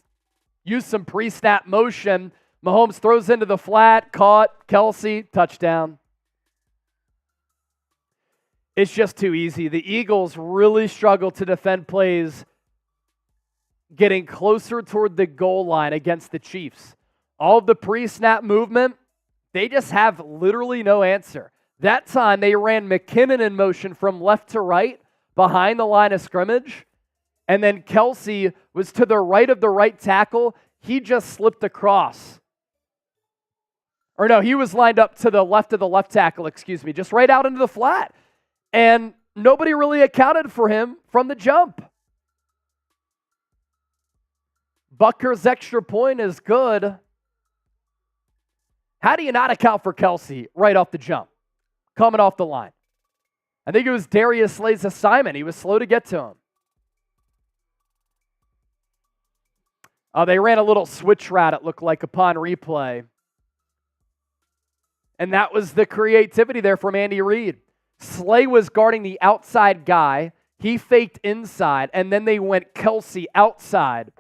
use some pre-snap motion. Mahomes throws into the flat, caught, Kelce, touchdown. It's just too easy. The Eagles really struggle to defend plays getting closer toward the goal line against the Chiefs. All of the pre-snap movement, they just have literally no answer. That time they ran McKinnon in motion from left to right behind the line of scrimmage, and then Kelce was to the right of the right tackle. He just slipped across. Or no, he was lined up to the left of the left tackle, just right out into the flat. And nobody really accounted for him from the jump. Butker's extra point is good. How do you not account for Kelce right off the jump, coming off the line? I think it was Darius Slay's assignment. He was slow to get to him. They ran a little switch route, it looked like, upon replay. And that was the creativity there from Andy Reid. Slay was guarding the outside guy. He faked inside, and then they went Kelce outside.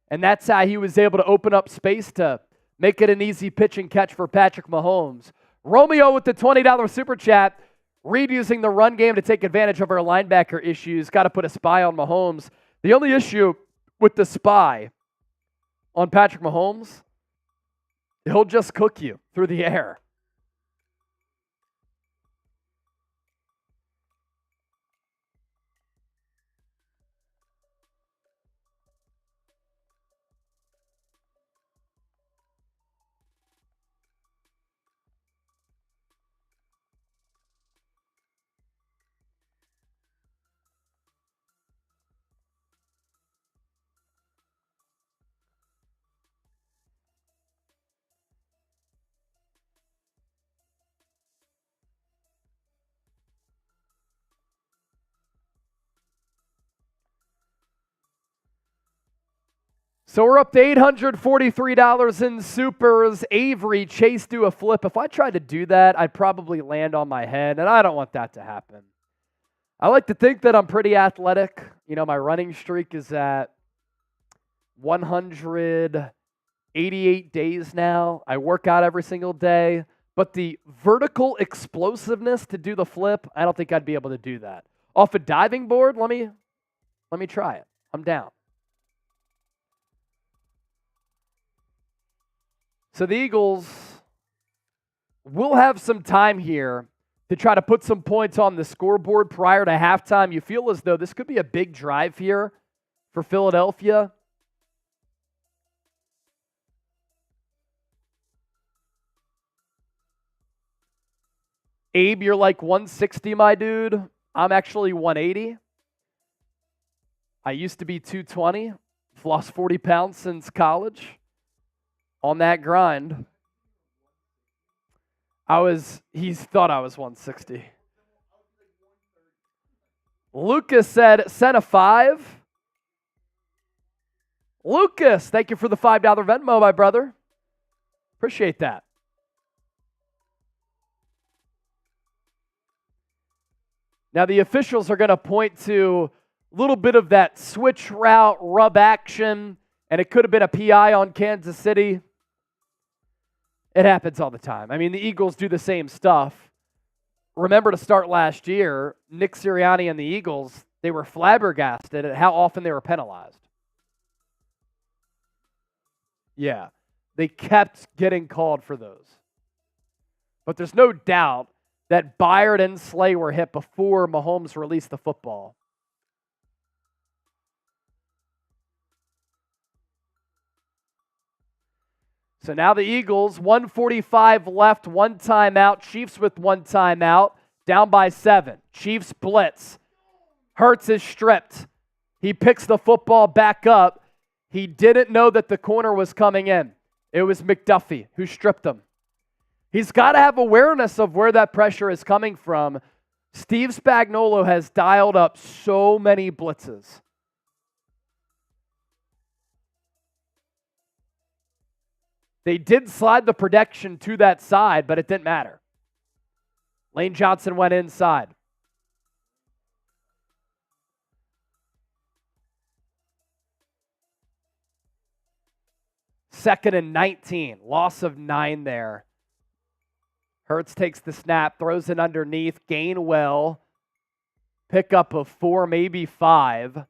And that's how he was able to open up space to make it an easy pitch and catch for Patrick Mahomes. Romeo with the $20 super chat. Reid using the run game to take advantage of our linebacker issues. Got to put a spy on Mahomes. The only issue with the spy on Patrick Mahomes, he'll just cook you through the air. So we're up to $843 in supers. Avery, Chase do a flip. If I tried to do that, I'd probably land on my head, and I don't want that to happen. I like to think that I'm pretty athletic. You know, my running streak is at 188 days now. I work out every single day. but the vertical explosiveness to do the flip, I don't think I'd be able to do that. Off a diving board, let me try it. I'm down. So the Eagles will have some time here to try to put some points on the scoreboard prior to halftime. You feel as though this could be a big drive here for Philadelphia. Abe, you're like 160, my dude. I'm actually 180. I used to be 220. I've lost 40 pounds since college. On that grind. He thought I was 160. Lucas said, send a 5. Lucas, thank you for the $5 Venmo, my brother. Appreciate that. Now the officials are going to point to a little bit of that switch route, rub action, and it could have been a PI on Kansas City. It happens all the time. I mean, the Eagles do the same stuff. Remember to start last year, Nick Sirianni and the Eagles, they were flabbergasted at how often they were penalized. Yeah, they kept getting called for those. But there's no doubt that Byard and Slay were hit before Mahomes released the football. So now the Eagles, 1:45 left, one timeout. Chiefs with one timeout, down by 7. Chiefs blitz. Hurts is stripped. He picks the football back up. He didn't know that the corner was coming in. It was McDuffie who stripped him. He's got to have awareness of where that pressure is coming from. Steve Spagnuolo has dialed up so many blitzes. They did slide the protection to that side, but it didn't matter. Lane Johnson went inside. Second and 19. Loss of 9 there. Hurts takes the snap, throws it underneath. Gainwell. Pickup of 4, maybe 5.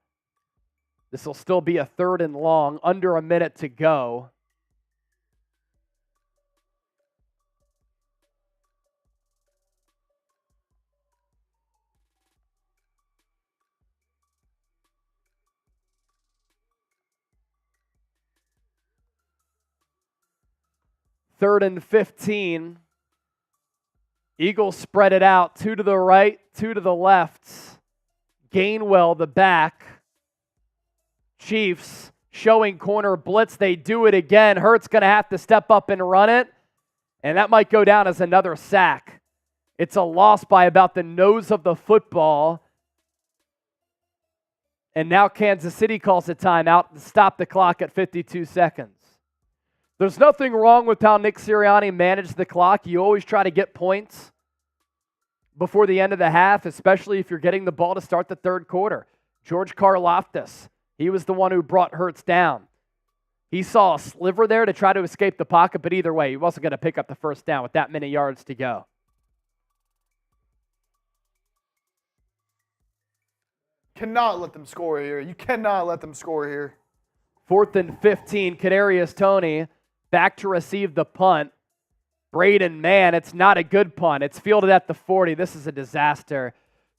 This will still be a 3rd and long. Under a minute to go. Third and 15. Eagles spread it out. 2 to the right, 2 to the left. Gainwell, the back. Chiefs showing corner blitz. They do it again. Hurts going to have to step up and run it. And that might go down as another sack. It's a loss by about the nose of the football. And now Kansas City calls a timeout to stop the clock at 52 seconds. There's nothing wrong with how Nick Sirianni managed the clock. You always try to get points before the end of the half, especially if you're getting the ball to start the third quarter. George Karlaftis, he was the one who brought Hurts down. He saw a sliver there to try to escape the pocket, but either way, he wasn't going to pick up the first down with that many yards to go. Cannot let them score here. You cannot let them score here. 4th and 15, Kadarius Toney back to receive the punt. Braden, man, it's not a good punt. It's fielded at the 40. This is a disaster.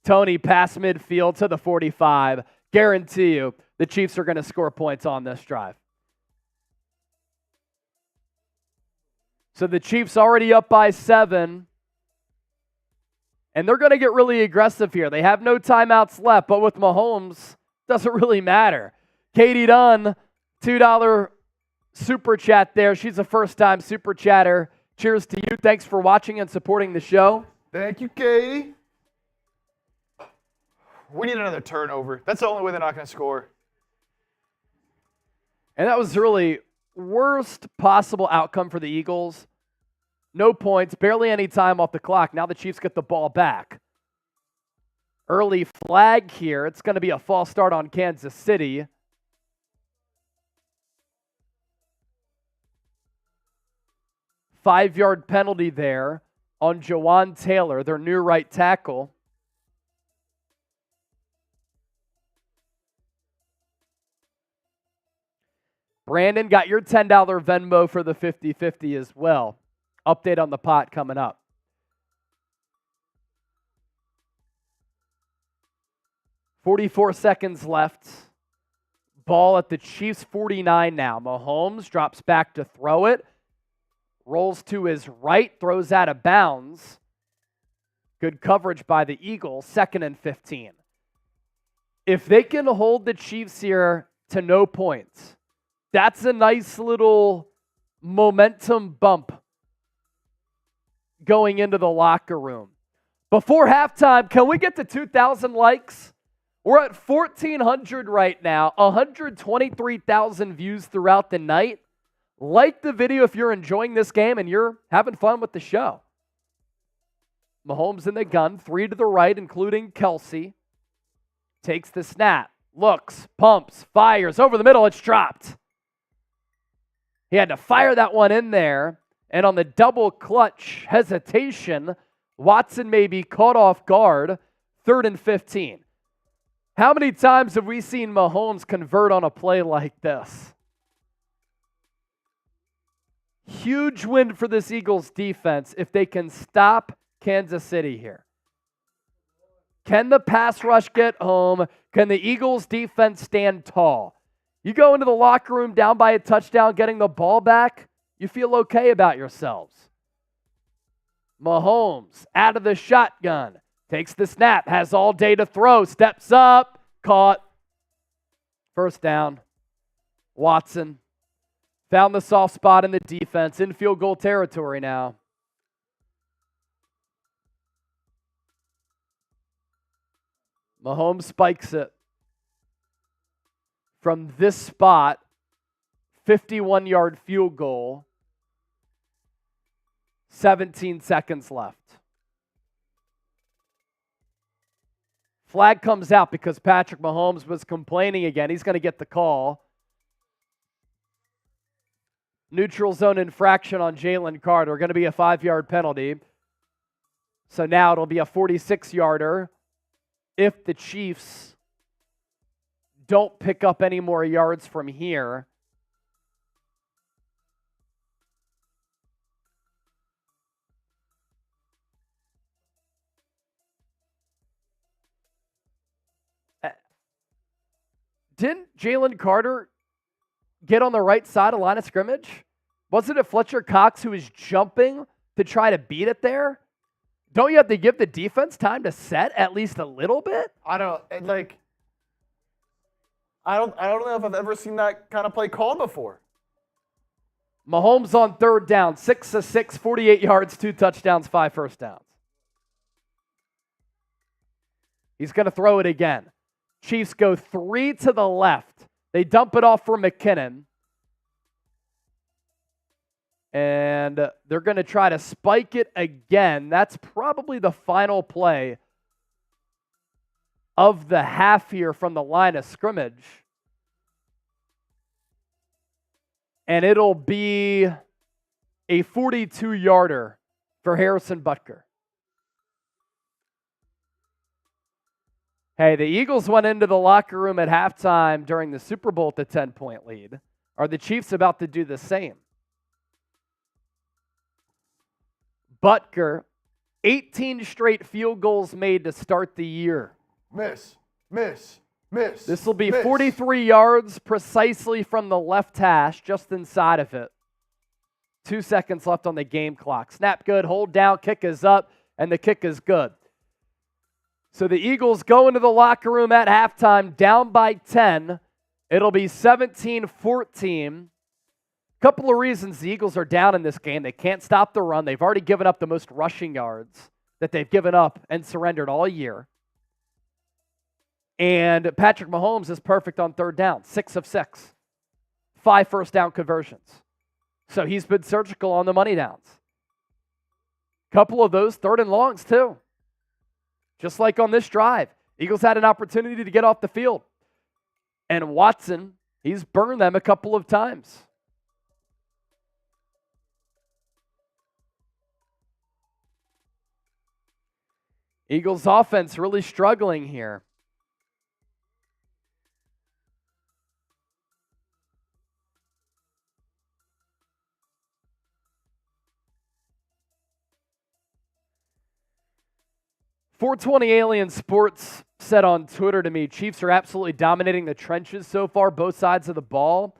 Toney past midfield to the 45. Guarantee you the Chiefs are going to score points on this drive. So the Chiefs already up by 7. And they're going to get really aggressive here. They have no timeouts left, but with Mahomes, doesn't really matter. Katie Dunn, $2 super chat there. She's a first-time super chatter. Cheers to you. Thanks for watching and supporting the show. Thank you, Katie. We need another turnover. That's the only way they're not going to score. And that was really worst possible outcome for the Eagles. No points, barely any time off the clock. Now the Chiefs get the ball back. Early flag here. It's going to be a false start on Kansas City. 5-yard penalty there on Jawan Taylor, their new right tackle. Brandon, got your $10 Venmo for the 50-50 as well. Update on the pot coming up. .44 seconds left. Ball at the Chiefs' 49 now. Mahomes drops back to throw it. Rolls to his right, throws out of bounds. Good coverage by the Eagles, 2nd and 15. If they can hold the Chiefs here to no points, that's a nice little momentum bump going into the locker room. Before halftime, can we get to 2,000 likes? We're at 1,400 right now, 123,000 views throughout the night. Like the video if you're enjoying this game and you're having fun with the show. Mahomes in the gun, 3 to the right, including Kelce. Takes the snap, looks, pumps, fires, over the middle, it's dropped. He had to fire that one in there, and on the double clutch hesitation, Watson may be caught off guard, 3rd and 15. How many times have we seen Mahomes convert on a play like this? Huge win for this Eagles defense if they can stop Kansas City here. Can the pass rush get home? Can the Eagles defense stand tall? You go into the locker room down by a touchdown, getting the ball back, you feel okay about yourselves. Mahomes out of the shotgun, takes the snap, has all day to throw, steps up, caught. 1st down. Watson found the soft spot in the defense, in field goal territory now. Mahomes spikes it. From this spot, 51-yard field goal, 17 seconds left. Flag comes out because Patrick Mahomes was complaining again. He's going to get the call. Neutral zone infraction on Jalen Carter. Going to be a 5-yard penalty. So now it'll be a 46-yarder if the Chiefs don't pick up any more yards from here. Didn't Jalen Carter get on the right side of line of scrimmage? Wasn't it Fletcher Cox who was jumping to try to beat it there? Don't you have to give the defense time to set at least a little bit? I don't know if I've ever seen that kind of play called before. Mahomes on 3rd down, 6 of 6, 48 yards, 2 touchdowns, 5 first downs. He's going to throw it again. Chiefs go 3 to the left. They dump it off for McKinnon. And they're going to try to spike it again. That's probably the final play of the half here from the line of scrimmage. And it'll be a 42-yarder for Harrison Butker. Hey, the Eagles went into the locker room at halftime during the Super Bowl with a 10-point lead. Are the Chiefs about to do the same? Butker, 18 straight field goals made to start the year. Miss. This will be 43 yards precisely from the left hash, just inside of it. 2 seconds left on the game clock. Snap good, hold down, kick is up, and the kick is good. So the Eagles go into the locker room at halftime down by 10. It'll be 17-14. Couple of reasons the Eagles are down in this game. They can't stop the run. They've already given up the most rushing yards that they've given up and surrendered all year. And Patrick Mahomes is perfect on 3rd down, 6 of 6. 5 first down conversions. So he's been surgical on the money downs. Couple of those 3rd and longs too. Just like on this drive. Eagles had an opportunity to get off the field. And Watson, he's burned them a couple of times. Eagles offense really struggling here. .420 Alien Sports said on Twitter to me, Chiefs are absolutely dominating the trenches so far, both sides of the ball.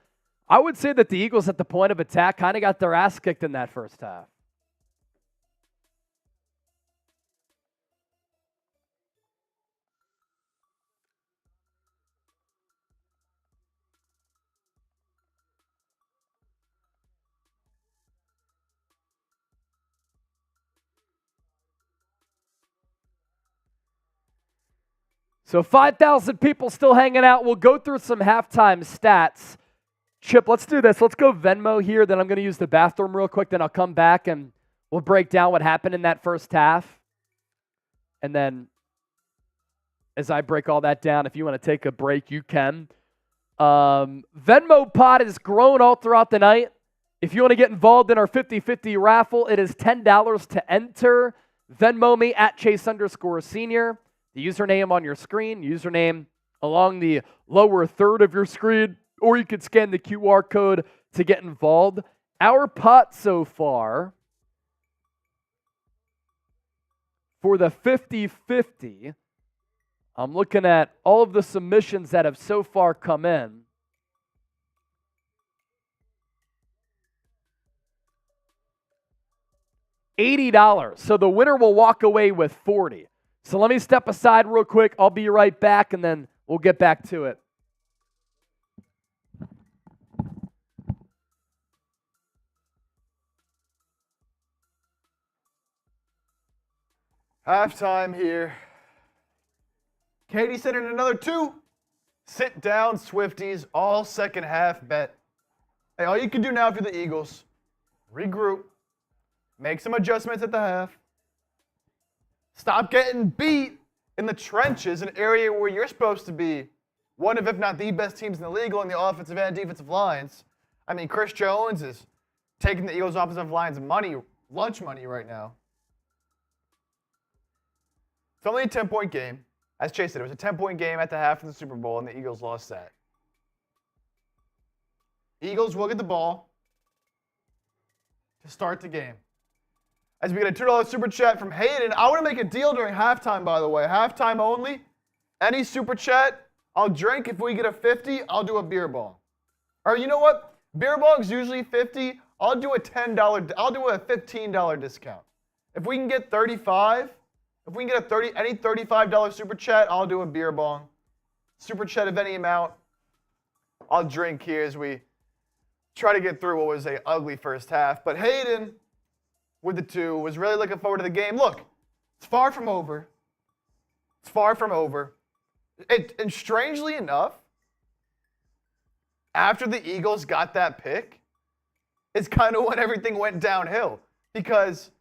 I would say that the Eagles at the point of attack kind of got their ass kicked in that first half. So 5,000 people still hanging out. We'll go through some halftime stats. Chip, let's do this. Let's go Venmo here. Then I'm going to use the bathroom real quick. Then I'll come back and we'll break down what happened in that first half. And then as I break all that down, if you want to take a break, you can. Venmo pod has grown all throughout the night. If you want to get involved in our 50-50 raffle, it is $10 to enter. Venmo me at Chase_senior. The username on your screen, username along the lower third of your screen, or you could scan the QR code to get involved. Our pot so far for the 50-50, I'm looking at all of the submissions that have so far come in. $80. So the winner will walk away with $40. So let me step aside real quick. I'll be right back, and then we'll get back to it. Halftime here. Katie sent in another 2. Sit down, Swifties. All second half bet. Hey, all you can do now if you're the Eagles, regroup, make some adjustments at the half. Stop getting beat in the trenches, an area where you're supposed to be one of, if not the best teams in the league on the offensive and defensive lines. I mean, Chris Jones is taking the Eagles' offensive line's money, lunch money right now. It's only a 10-point game. As Chase said, it was a 10-point game at the half of the Super Bowl, and the Eagles lost that. Eagles will get the ball to start the game. As we get a $2 super chat from Hayden. I want to make a deal during halftime, by the way. Halftime only. Any super chat, I'll drink. If we get a 50, I'll do a beer bong. Or you know what? Beer bong's usually 50. I'll do a $10. I'll do a $15 discount. If we can get 35, if we can get any $35 super chat, I'll do a beer bong. Super chat of any amount, I'll drink here as we try to get through what was an ugly first half. But Hayden, with the 2, was really looking forward to the game. Look, it's far from over. It's far from over. And strangely enough, after the Eagles got that pick, is kind of when everything went downhill. Because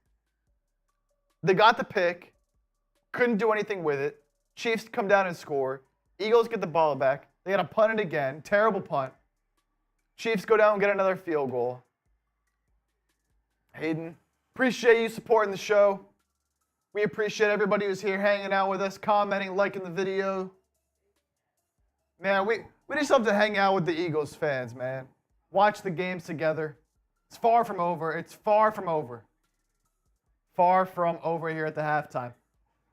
they got the pick, couldn't do anything with it. Chiefs come down and score. Eagles get the ball back. They got to punt it again. Terrible punt. Chiefs go down and get another field goal. Hayden, appreciate you supporting the show. We appreciate everybody who's here hanging out with us, commenting, liking the video. Man, we just love to hang out with the Eagles fans, man. Watch the games together. It's far from over. It's far from over. Far from over here at the halftime.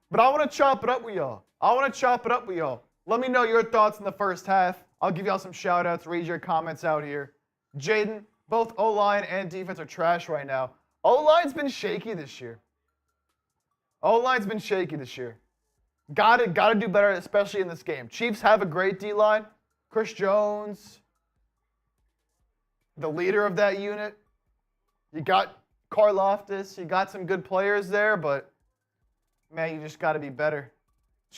But I want to chop it up with y'all. Let me know your thoughts in the first half. I'll give y'all some shout-outs, read your comments out here. Jaden, both O-line and defense are trash right now. O-line's been shaky this year. Gotta do better, especially in this game. Chiefs have a great D-line. Chris Jones, the leader of that unit. You got Karlaftis. You got some good players there, but, man, you just got to be better.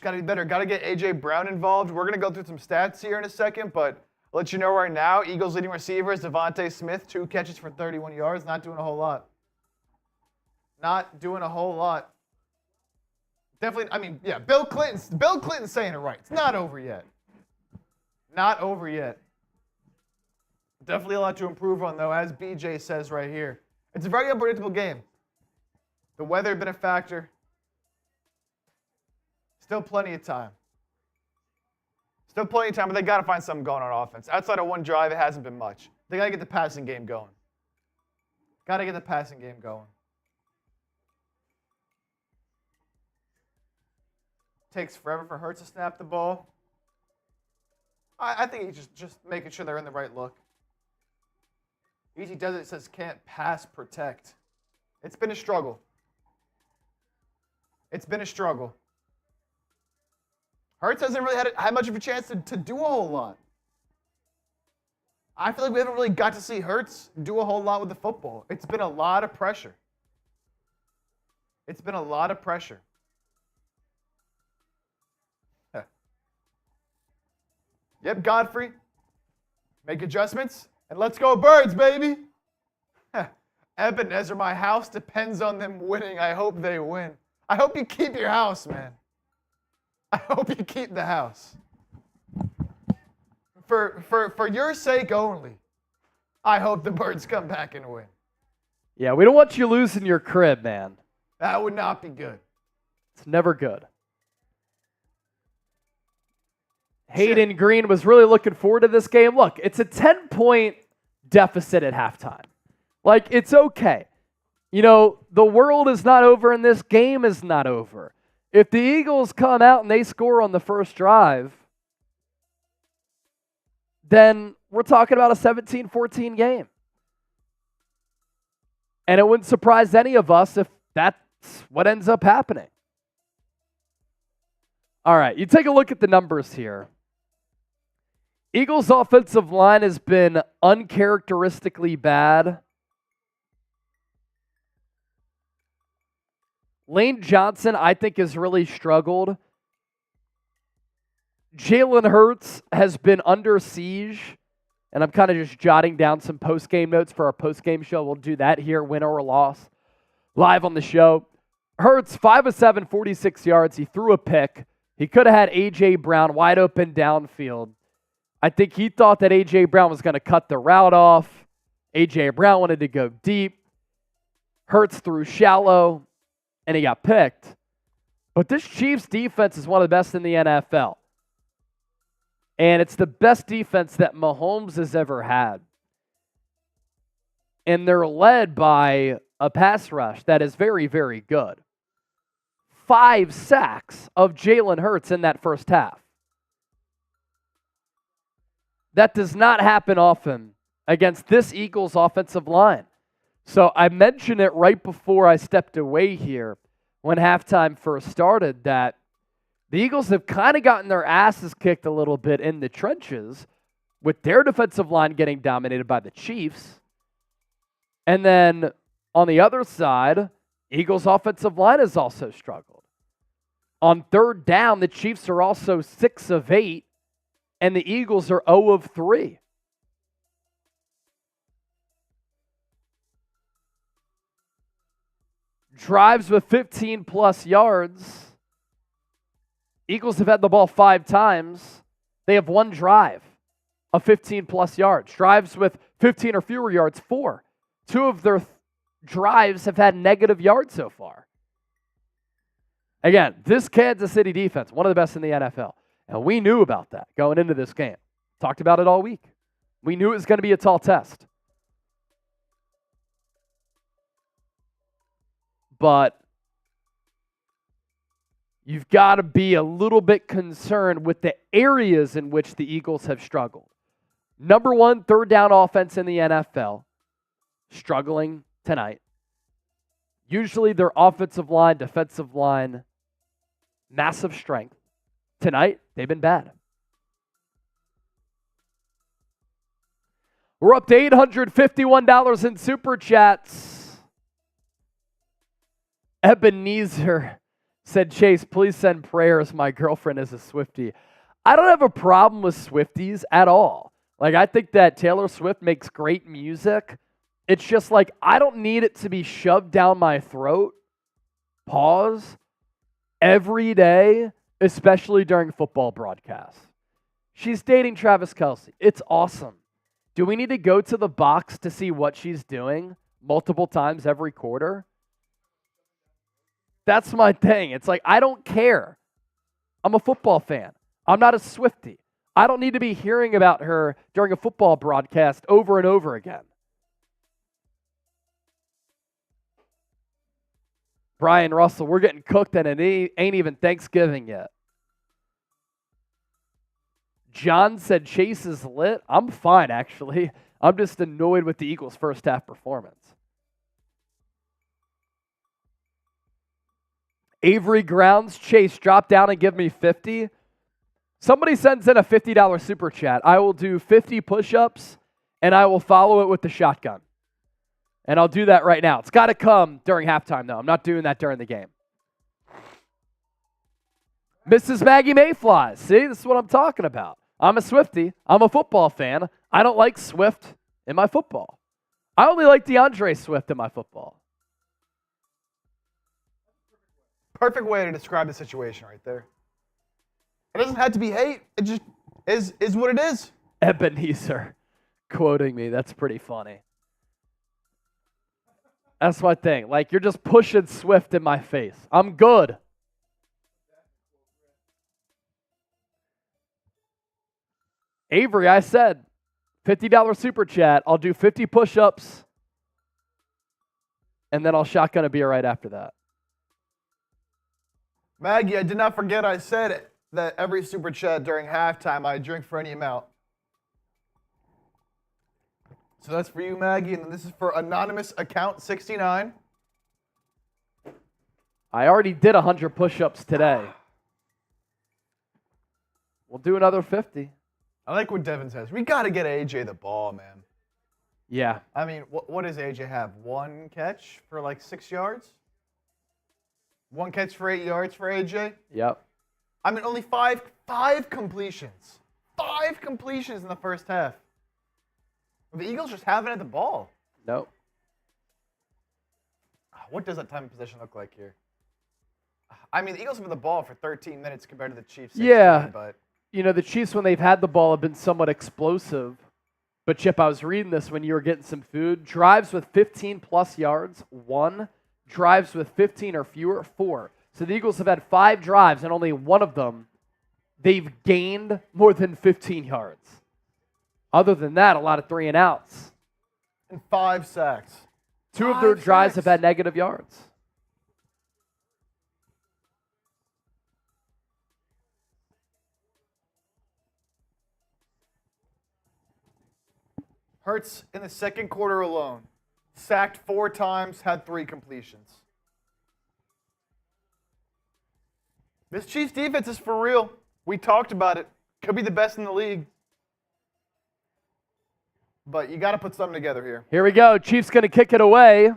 Got to get A.J. Brown involved. We're going to go through some stats here in a second, but I'll let you know right now, Eagles leading receivers, DeVonta Smith, 2 catches for 31 yards. Not doing a whole lot. Definitely, I mean, yeah, Bill Clinton's saying it right. It's not over yet. Definitely a lot to improve on, though, as BJ says right here. It's a very unpredictable game. The weather had been a factor. Still plenty of time. Still plenty of time, but they got to find something going on offense. Outside of one drive, it hasn't been much. They got to get the passing game going. Got to get the passing game going. Takes forever for Hurts to snap the ball. I think he's just making sure they're in the right look. Easy does it, says can't pass protect. It's been a struggle. It's been a struggle. Hurts hasn't really had much of a chance to do a whole lot. I feel like we haven't really got to see Hurts do a whole lot with the football. It's been a lot of pressure. It's been a lot of pressure. Yep, Godfrey. Make adjustments, and let's go Birds, baby. Ebenezer, my house depends on them winning. I hope they win. I hope you keep your house, man. I hope you keep the house. For your sake only, I hope the Birds come back and win. Yeah, we don't want you losing your crib, man. That would not be good. It's never good. Hayden Green was really looking forward to this game. Look, it's a 10-point deficit at halftime. Like, it's okay. You know, the world is not over and this game is not over. If the Eagles come out and they score on the first drive, then we're talking about a 17-14 game. And it wouldn't surprise any of us if that's what ends up happening. All right, you take a look at the numbers here. Eagles' offensive line has been uncharacteristically bad. Lane Johnson, I think, has really struggled. Jalen Hurts has been under siege, and I'm kind of just jotting down some post-game notes for our post-game show. We'll do that here, win or loss, live on the show. Hurts, 5 of 7, 46 yards. He threw a pick. He could have had A.J. Brown wide open downfield. I think he thought that A.J. Brown was going to cut the route off. A.J. Brown wanted to go deep. Hurts threw shallow, and he got picked. But this Chiefs defense is one of the best in the NFL. And it's the best defense that Mahomes has ever had. And they're led by a pass rush that is very, very good. 5 sacks of Jalen Hurts in that first half. That does not happen often against this Eagles offensive line. So I mentioned it right before I stepped away here when halftime first started that the Eagles have kind of gotten their asses kicked a little bit in the trenches with their defensive line getting dominated by the Chiefs. And then on the other side, Eagles' offensive line has also struggled. On third down, the Chiefs are also 6 of 8, and the Eagles are 0 of 3. Drives with 15-plus yards. Eagles have had the ball 5 times. They have 1 drive of 15-plus yards. Drives with 15 or fewer yards, 4. 2 of their drives have had negative yards so far. Again, this Kansas City defense, one of the best in the NFL. And we knew about that going into this game. Talked about it all week. We knew it was going to be a tall test. But you've got to be a little bit concerned with the areas in which the Eagles have struggled. Number 1, third down offense in the NFL. Struggling tonight. Usually their offensive line, defensive line, massive strength. Tonight, they've been bad. We're up to $851 in Super Chats. Ebenezer said, Chase, please send prayers. My girlfriend is a Swiftie. I don't have a problem with Swifties at all. Like, I think that Taylor Swift makes great music. It's just like, I don't need it to be shoved down my throat. Pause. Every day, especially during football broadcasts. She's dating Travis Kelce. It's awesome. Do we need to go to the box to see what she's doing multiple times every quarter? That's my thing. It's like, I don't care. I'm a football fan. I'm not a Swiftie. I don't need to be hearing about her during a football broadcast over and over again. Brian Russell, we're getting cooked and it ain't even Thanksgiving yet. John said Chase is lit. I'm fine, actually. I'm just annoyed with the Eagles' first half performance. Avery Grounds, Chase, drop down and give me 50. Somebody sends in a $50 super chat. I will do 50 push-ups, and I will follow it with the shotgun. And I'll do that right now. It's got to come during halftime, though. I'm not doing that during the game. Mrs. Maggie Mayflies. See, this is what I'm talking about. I'm a Swiftie. I'm a football fan. I don't like Swift in my football. I only like DeAndre Swift in my football. Perfect way to describe the situation right there. It doesn't have to be hate. It just is what it is. Ebenezer quoting me. That's pretty funny. That's my thing. Like, you're just pushing Swift in my face. I'm good. Avery, I said, $50 super chat. I'll do 50 push-ups, and then I'll shotgun a beer right after that. Maggie, I did not forget I said it, that every super chat during halftime I drink for any amount. So that's for you, Maggie, and then this is for anonymous account 69. I already did 100 push-ups today. We'll do another 50. I like what Devin says. We got to get AJ the ball, man. Yeah. I mean, what does AJ have? One catch for like 6 yards? One catch for 8 yards for AJ? Yep. I mean, only five completions. 5 completions in the first half. The Eagles just haven't had the ball. Nope. What does that time of possession look like here? I mean, the Eagles have had the ball for 13 minutes compared to the Chiefs. 16, yeah. But you know, the Chiefs, when they've had the ball, have been somewhat explosive. But, Chip, I was reading this when you were getting some food. Drives with 15-plus yards, 1. Drives with 15 or fewer, 4. So the Eagles have had 5 drives, and only one of them, they've gained more than 15 yards. Other than that, a lot of 3 and outs. And 5 sacks. 2 of their drives have had negative yards. Hurts in the second quarter alone. Sacked 4 times, had 3 completions. This Chiefs defense is for real. We talked about it. Could be the best in the league. But you got to put something together here. Here we go. Chiefs going to kick it away.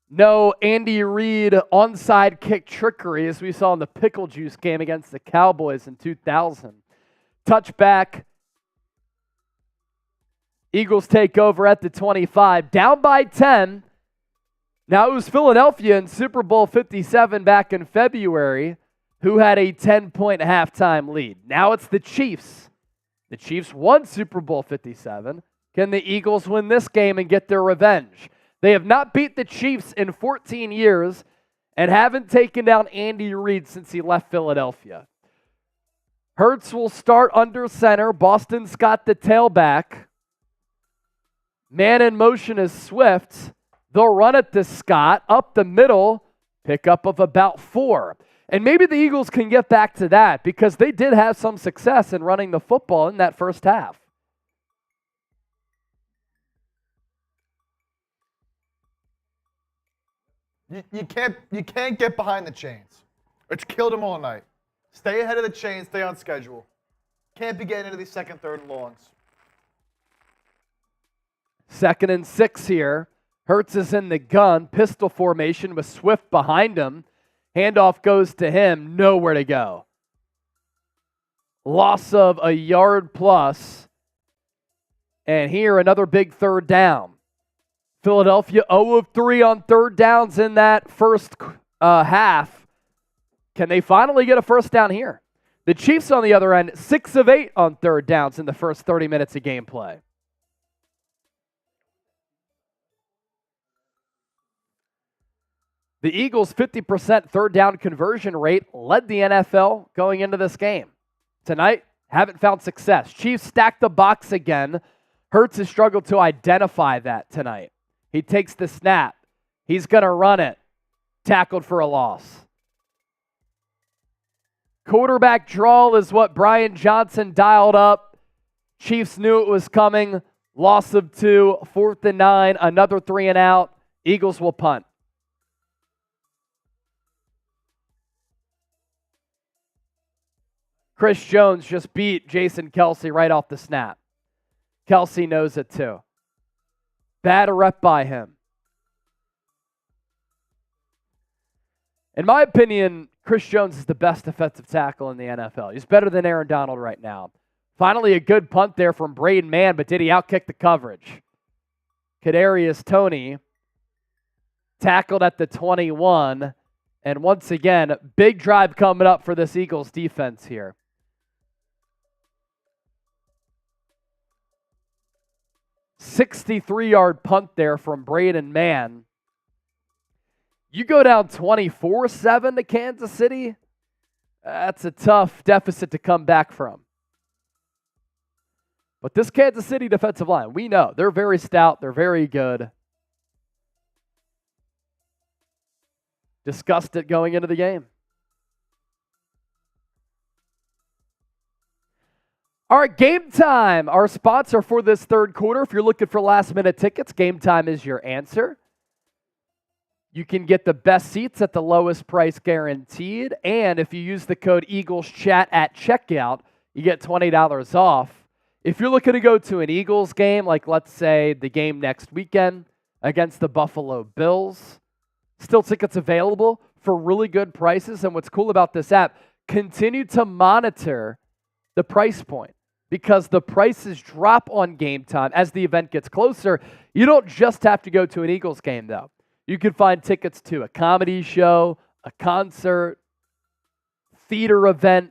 No Andy Reid onside kick trickery as we saw in the pickle juice game against the Cowboys in 2000. Touchback. Eagles take over at the 25. Down by 10. Now it was Philadelphia in Super Bowl 57 back in February who had a 10-point halftime lead. Now it's the Chiefs. The Chiefs won Super Bowl 57. Can the Eagles win this game and get their revenge? They have not beat the Chiefs in 14 years and haven't taken down Andy Reid since he left Philadelphia. Hurts will start under center. Boston Scott the tailback. Man in motion is Swift. They'll run it to Scott up the middle, pickup of about 4. And maybe the Eagles can get back to that because they did have some success in running the football in that first half. You can't get behind the chains. It's killed them all night. Stay ahead of the chains, stay on schedule. Can't be getting into these second, third, and longs. 2nd and 6 here. Hurts is in the gun. Pistol formation with Swift behind him. Handoff goes to him. Nowhere to go. Loss of a yard plus. And here another big 3rd down. Philadelphia 0 of 3 on 3rd downs in that first half. Can they finally get a first down here? The Chiefs on the other end, 6 of 8 on 3rd downs in the first 30 minutes of gameplay. The Eagles' 50% third down conversion rate led the NFL going into this game. Tonight, haven't found success. Chiefs stacked the box again. Hurts has struggled to identify that tonight. He takes the snap. He's going to run it. Tackled for a loss. Quarterback draw is what Brian Johnson dialed up. Chiefs knew it was coming. Loss of 2, 4th and 9, another 3 and out. Eagles will punt. Chris Jones just beat Jason Kelce right off the snap. Kelce knows it too. Bad rep by him. In my opinion, Chris Jones is the best defensive tackle in the NFL. He's better than Aaron Donald right now. Finally, a good punt there from Braden Mann, but did he outkick the coverage? Kadarius Toney tackled at the 21. And once again, big drive coming up for this Eagles defense here. $63-yard punt there from Braden Mann. You go down 24-7 to Kansas City, that's a tough deficit to come back from. But this Kansas City defensive line, we know, they're very stout, they're very good. Discussed it going into the game. All right, Game Time. Our sponsor for this third quarter. If you're looking for last-minute tickets, Game Time is your answer. You can get the best seats at the lowest price guaranteed. And if you use the code EaglesChat at checkout, you get $20 off. If you're looking to go to an Eagles game, like let's say the game next weekend against the Buffalo Bills, still tickets available for really good prices. And what's cool about this app, continue to monitor the price point because the prices drop on Game Time as the event gets closer. You don't just have to go to an Eagles game, though. You can find tickets to a comedy show, a concert, theater event,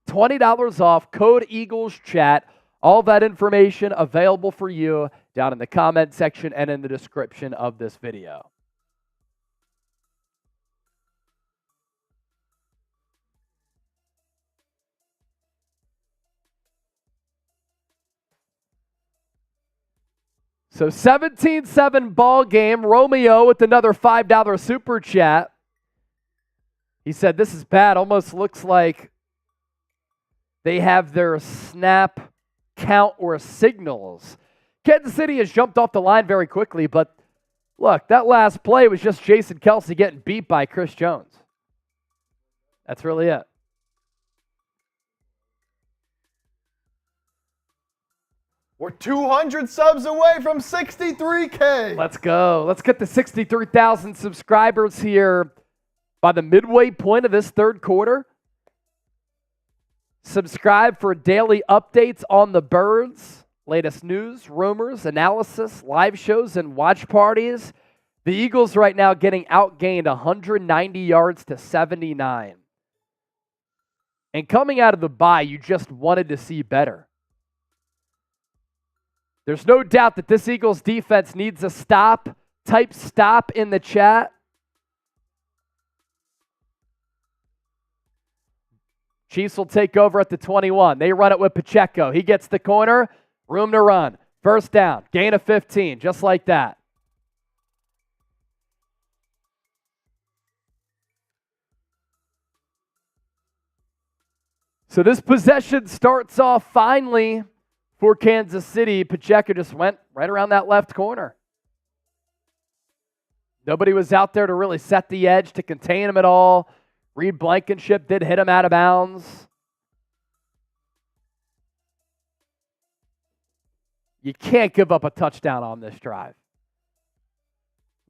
$20 off, code EaglesChat. All that information available for you down in the comment section and in the description of this video. So 17-7 ball game. Romeo with another $5 super chat. He said, this is bad. Almost looks like they have their snap count or signals. Kansas City has jumped off the line very quickly, but look, that last play was just Jason Kelce getting beat by Chris Jones. That's really it. We're 200 subs away from 63K. Let's go. Let's get to 63,000 subscribers here by the midway point of this third quarter. Subscribe for daily updates on the Birds, latest news, rumors, analysis, live shows, and watch parties. The Eagles right now getting outgained 190 yards to 79. And coming out of the bye, you just wanted to see better. There's no doubt that this Eagles defense needs a stop. Type stop in the chat. Chiefs will take over at the 21. They run it with Pacheco. He gets the corner. Room to run. First down. Gain of 15. Just like that. So this possession starts off finally for Kansas City. Pacheco just went right around that left corner. Nobody was out there to really set the edge to contain him at all. Reed Blankenship did hit him out of bounds. You can't give up a touchdown on this drive.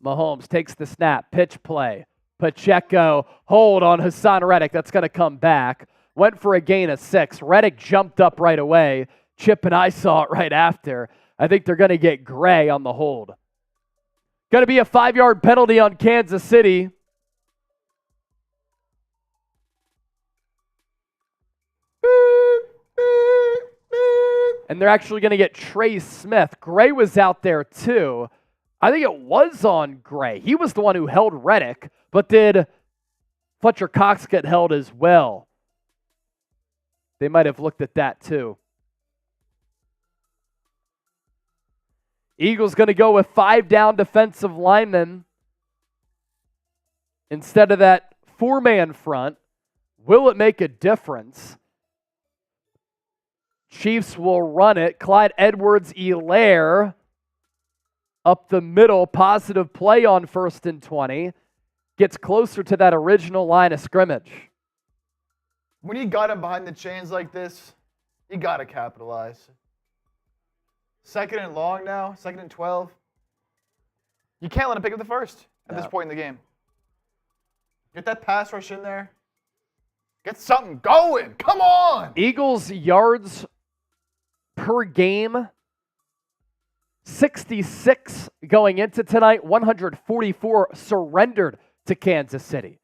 Mahomes takes the snap, pitch play. Pacheco, hold on Haason Reddick. That's going to come back. Went for a gain of 6. Reddick jumped up right away. Chip and I saw it right after. I think they're going to get Gray on the hold. Going to be a 5-yard penalty on Kansas City. And they're actually going to get Trey Smith. Gray was out there too. I think it was on Gray. He was the one who held Reddick, but did Fletcher Cox get held as well? They might have looked at that too. Eagles going to go with 5 down defensive linemen instead of that 4-man front. Will it make a difference? Chiefs will run it. Clyde Edwards-Helaire up the middle. Positive play on 1st and 20. Gets closer to that original line of scrimmage. When you got him behind the chains like this, you got to capitalize. 2nd and long now, 2nd and 12. You can't let him pick up the first at this point in the game. Get that pass rush in there. Get something going. Come on. Eagles yards per game, 66 going into tonight, 144 surrendered to Kansas City.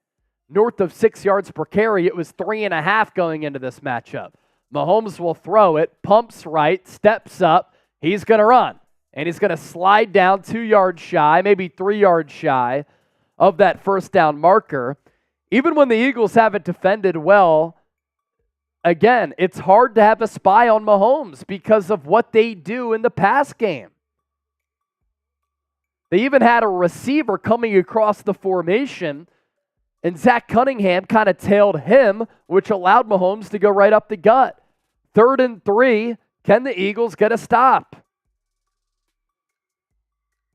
North of 6 yards per carry, it was 3.5 going into this matchup. Mahomes will throw it, pumps right, steps up. He's going to run, and he's going to slide down 2 yards shy, maybe 3 yards shy of that first down marker. Even when the Eagles haven't defended well, again, it's hard to have a spy on Mahomes because of what they do in the pass game. They even had a receiver coming across the formation, and Zach Cunningham kind of tailed him, which allowed Mahomes to go right up the gut. 3rd and 3, can the Eagles get a stop?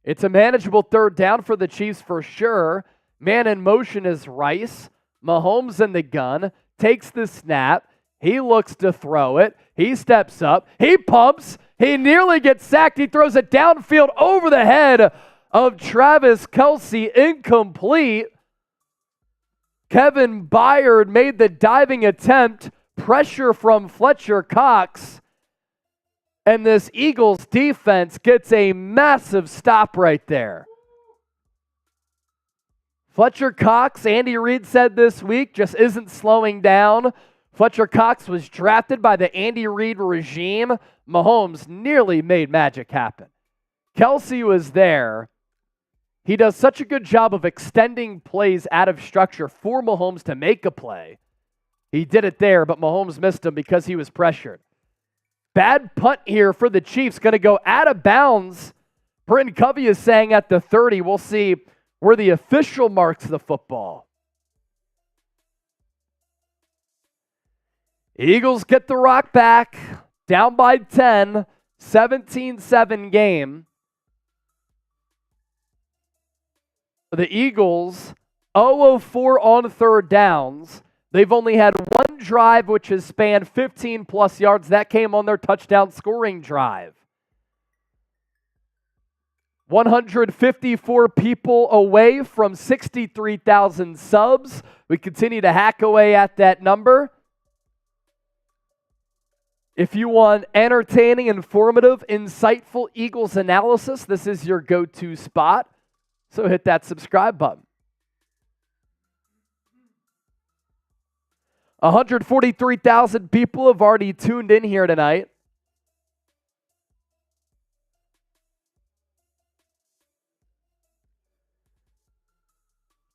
It's a manageable 3rd down for the Chiefs for sure. Man in motion is Rice. Mahomes in the gun, takes the snap. He looks to throw it. He steps up. He pumps. He nearly gets sacked. He throws it downfield over the head of Travis Kelce, incomplete. Kevin Byard made the diving attempt. Pressure from Fletcher Cox. And this Eagles defense gets a massive stop right there. Fletcher Cox, Andy Reid said this week, just isn't slowing down. Fletcher Cox was drafted by the Andy Reid regime. Mahomes nearly made magic happen. Kelce was there. He does such a good job of extending plays out of structure for Mahomes to make a play. He did it there, but Mahomes missed him because he was pressured. Bad punt here for the Chiefs. Going to go out of bounds. Britton Covey is saying at the 30. We'll see where the official marks the football. Eagles get the rock back. Down by 10. 17-7 game. The Eagles 0 of 4 on 3rd downs. They've only had one drive which has spanned 15 plus yards. That came on their touchdown scoring drive. 154 people away from 63,000 subs. We continue to hack away at that number. If you want entertaining, informative, insightful Eagles analysis, this is your go-to spot. So hit that subscribe button. 143,000 people have already tuned in here tonight.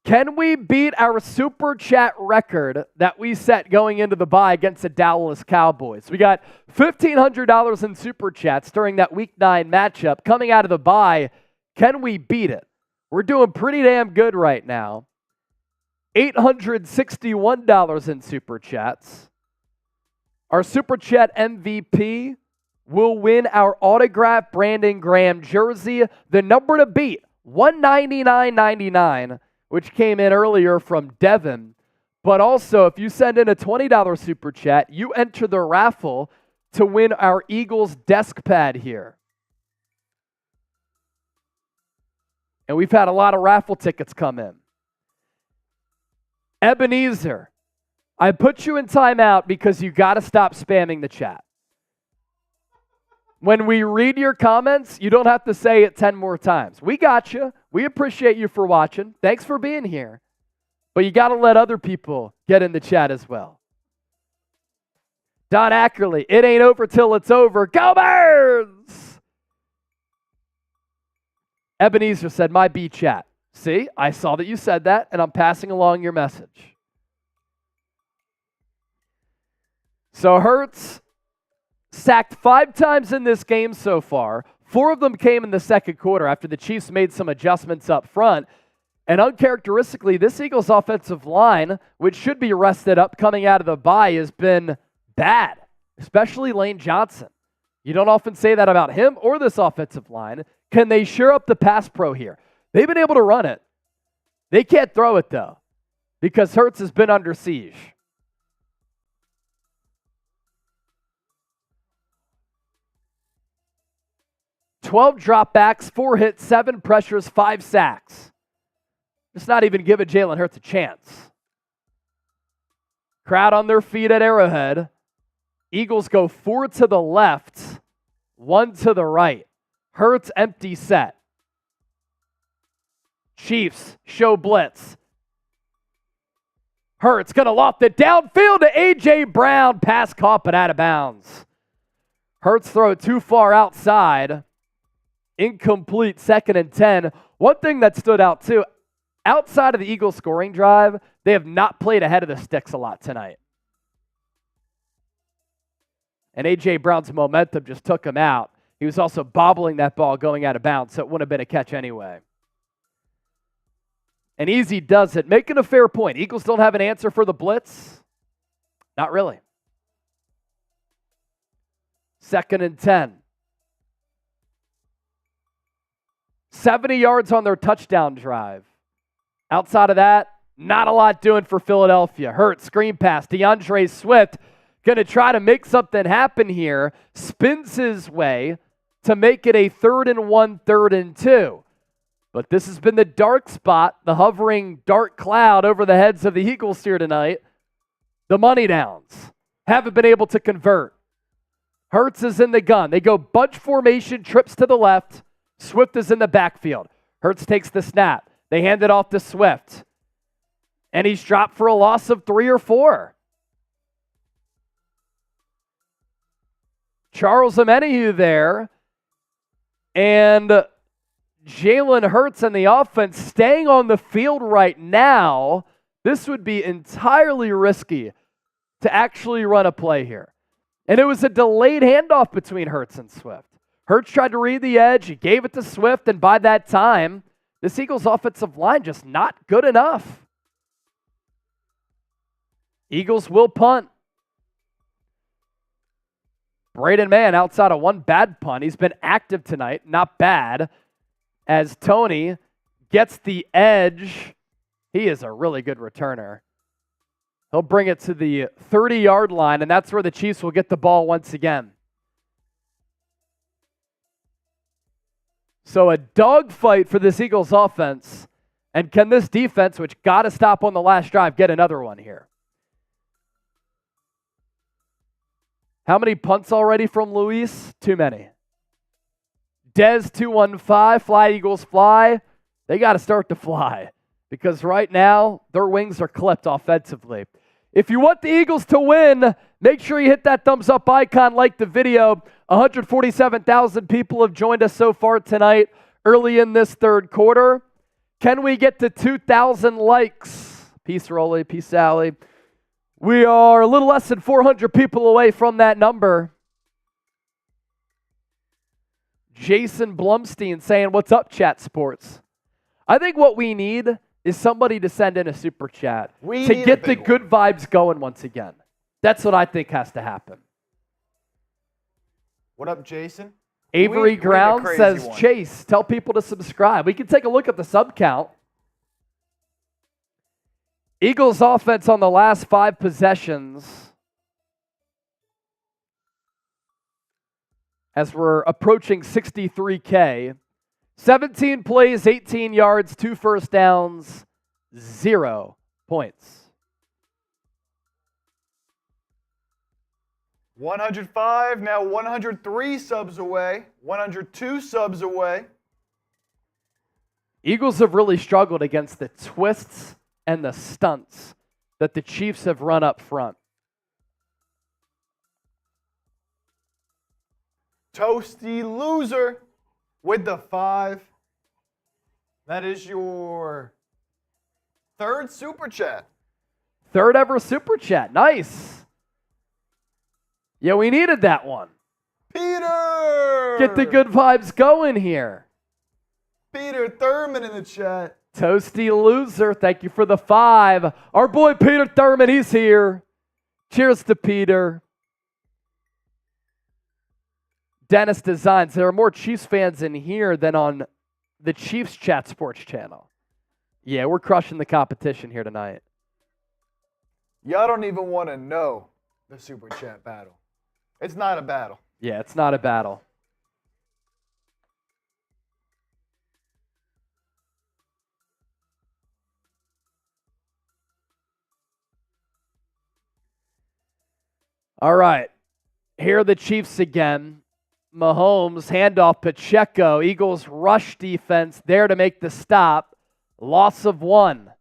Can we beat our Super Chat record that we set going into the bye against the Dallas Cowboys? We got $1,500 in Super Chats during that Week 9 matchup. Coming out of the bye, can we beat it? We're doing pretty damn good right now. $861 in Super Chats. Our Super Chat MVP will win our autographed Brandon Graham jersey. The number to beat, $199.99, which came in earlier from Devin. But also, if you send in a $20 Super Chat, you enter the raffle to win our Eagles desk pad here. And we've had a lot of raffle tickets come in. Ebenezer, I put you in timeout because you got to stop spamming the chat. When we read your comments, you don't have to say it 10 more times. We got you. We appreciate you for watching. Thanks for being here. But you got to let other people get in the chat as well. Don Ackerley, it ain't over till it's over. Go Birds! Ebenezer said, my B chat. See, I saw that you said that, and I'm passing along your message. So Hurts sacked 5 times in this game so far. 4 of them came in the second quarter after the Chiefs made some adjustments up front. And uncharacteristically, this Eagles offensive line, which should be rested up coming out of the bye, has been bad, especially Lane Johnson. You don't often say that about him or this offensive line. Can they shore up the pass pro here? They've been able to run it. They can't throw it, though, because Hurts has been under siege. "12 dropbacks, 4 hits, 7 pressures, 5 sacks. Just not even giving Jalen Hurts a chance. Crowd on their feet at Arrowhead. Eagles go 4 to the left, 1 to the right. Hurts empty set. Chiefs show blitz. Hurts going to loft it downfield to A.J. Brown. Pass caught but out of bounds. Hurts throw it too far outside. Incomplete, 2nd and 10. One thing that stood out too, outside of the Eagles scoring drive, they have not played ahead of the sticks a lot tonight. And A.J. Brown's momentum just took him out. He was also bobbling that ball going out of bounds, so it wouldn't have been a catch anyway. And Easy does it, making a fair point. Eagles don't have an answer for the blitz. Not really. 2nd and 10. 70 yards on their touchdown drive. Outside of that, not a lot doing for Philadelphia. Hurts, screen pass. DeAndre Swift going to try to make something happen here. Spins his way to make it a 3rd and 1, 3rd and 2. But this has been the dark spot, the hovering dark cloud over the heads of the Eagles here tonight. The money downs haven't been able to convert. Hurts is in the gun. They go bunch formation, trips to the left. Swift is in the backfield. Hurts takes the snap. They hand it off to Swift. And he's dropped for a loss of 3 or 4. Charles Omenihu there. And Jalen Hurts and the offense staying on the field right now. This would be entirely risky to actually run a play here. And it was a delayed handoff between Hurts and Swift. Hurts tried to read the edge. He gave it to Swift, and by that time, this Eagles offensive line just not good enough. Eagles will punt. Braden Mann outside of one bad punt. He's been active tonight, not bad. As Tony gets the edge, he is a really good returner. He'll bring it to the 30-yard line, and that's where the Chiefs will get the ball once again. So a dogfight for this Eagles offense. And can this defense, which got to stop on the last drive, get another one here? How many punts already from Luis? Too many. Dez 215, fly Eagles fly. They got to start to fly because right now their wings are clipped offensively. If you want the Eagles to win, make sure you hit that thumbs up icon, like the video. 147,000 people have joined us so far tonight, early in this third quarter. Can we get to 2,000 likes? Peace, Rolly. Peace, Sally. We are a little less than 400 people away from that number. Jason Blumstein saying, what's up, Chat Sports? I think what we need is somebody to send in a super chat to get the good vibes going once again. That's what I think has to happen. What up, Jason? Avery Ground says, Chase, tell people to subscribe. We can take a look at the sub count. Eagles offense on the last 5 possessions, as we're approaching 63K. 17 plays, 18 yards, 2 first downs, 0 points. 105, now 103 subs away, 102 subs away. Eagles have really struggled against the twists and the stunts that the Chiefs have run up front. Toasty loser with the 5. That is your third super chat. Third ever super chat. Nice. Yeah, we needed that one. Peter! Get the good vibes going here. Peter Thurman in the chat. Toasty loser, thank you for the 5. Our boy Peter Thurman, he's here. Cheers to Peter. Dennis Designs. There are more Chiefs fans in here than on the Chiefs Chat Sports channel. Yeah, we're crushing the competition here tonight. Y'all don't even want to know the super chat battle. It's not a battle. Yeah, it's not a battle. All right, here are the Chiefs again. Mahomes, handoff, Pacheco. Eagles rush defense there to make the stop. Loss of 1.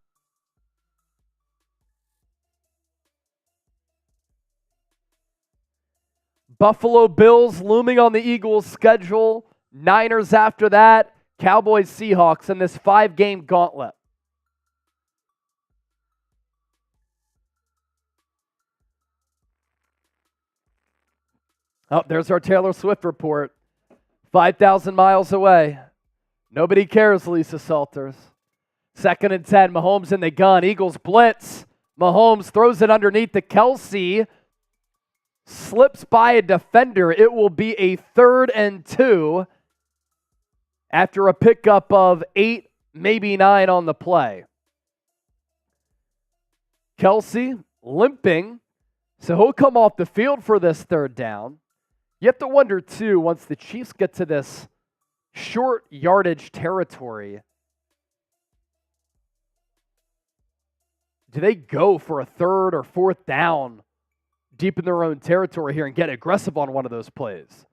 Buffalo Bills looming on the Eagles' schedule. Niners after that. Cowboys, Seahawks in this 5-game gauntlet. Oh, there's our Taylor Swift report. 5,000 miles away. Nobody cares, Lisa Salters. 2nd and 10, Mahomes in the gun. Eagles blitz. Mahomes throws it underneath to Kelce. Slips by a defender. It will be a 3rd and 2 after a pickup of 8, maybe 9 on the play. Kelce limping, so he'll come off the field for this 3rd down. You have to wonder, too, once the Chiefs get to this short yardage territory, do they go for a 3rd or 4th down deep in their own territory here and get aggressive on one of those plays?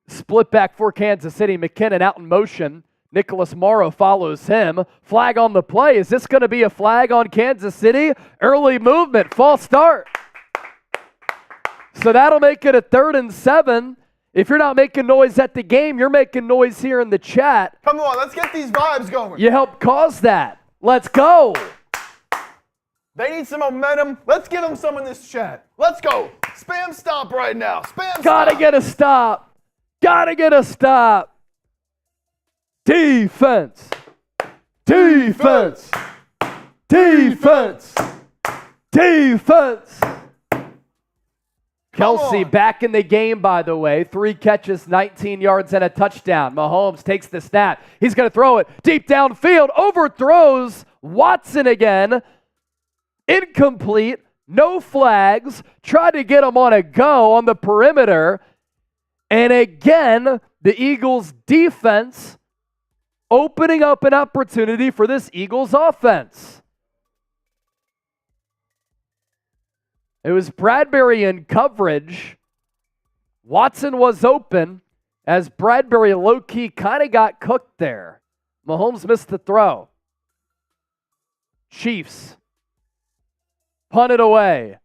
Split back for Kansas City. McKinnon out in motion. Nicholas Morrow follows him. Flag on the play. Is this going to be a flag on Kansas City? Early movement. False start. So that'll make it a 3rd and 7. If you're not making noise at the game, you're making noise here in the chat. Come on, let's get these vibes going. You helped cause that. Let's go. They need some momentum. Let's give them some in this chat. Let's go. Spam stop right now. Spam Gotta stop. get a stop. Gotta get a stop. Defense. Defense. Defense. Defense. Kelce back in the game, by the way. 3 catches, 19 yards, and a touchdown. Mahomes takes the snap. He's going to throw it deep downfield. Overthrows Watson again. Incomplete. No flags. Tried to get him on a go on the perimeter. And again, the Eagles' defense opening up an opportunity for this Eagles offense. It was Bradberry in coverage. Watson was open as Bradberry low-key kind of got cooked there. Mahomes missed the throw. Chiefs punt it away.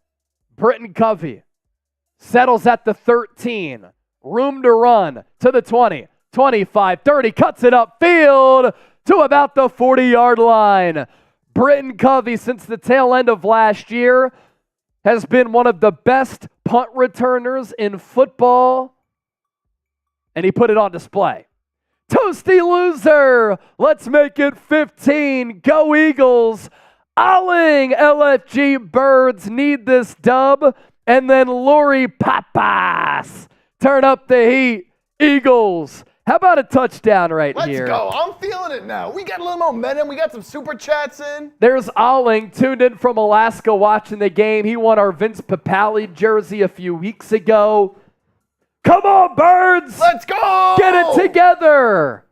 Britton Covey settles at the 13. Room to run to the 20, 25, 30. Cuts it upfield to about the 40-yard line. Britton Covey, since the tail end of last year, has been one of the best punt returners in football, and he put it on display. Toasty loser. Let's make it 15. Go Eagles. Owling LFG Birds need this dub, and then Lori Papas. Turn up the heat. Eagles. How about a touchdown right here? Let's go. I'm feeling it now. We got a little momentum. We got some super chats in. There's Owling, tuned in from Alaska watching the game. He won our Vince Papale jersey a few weeks ago. Come on, Birds! Let's go! Get it together!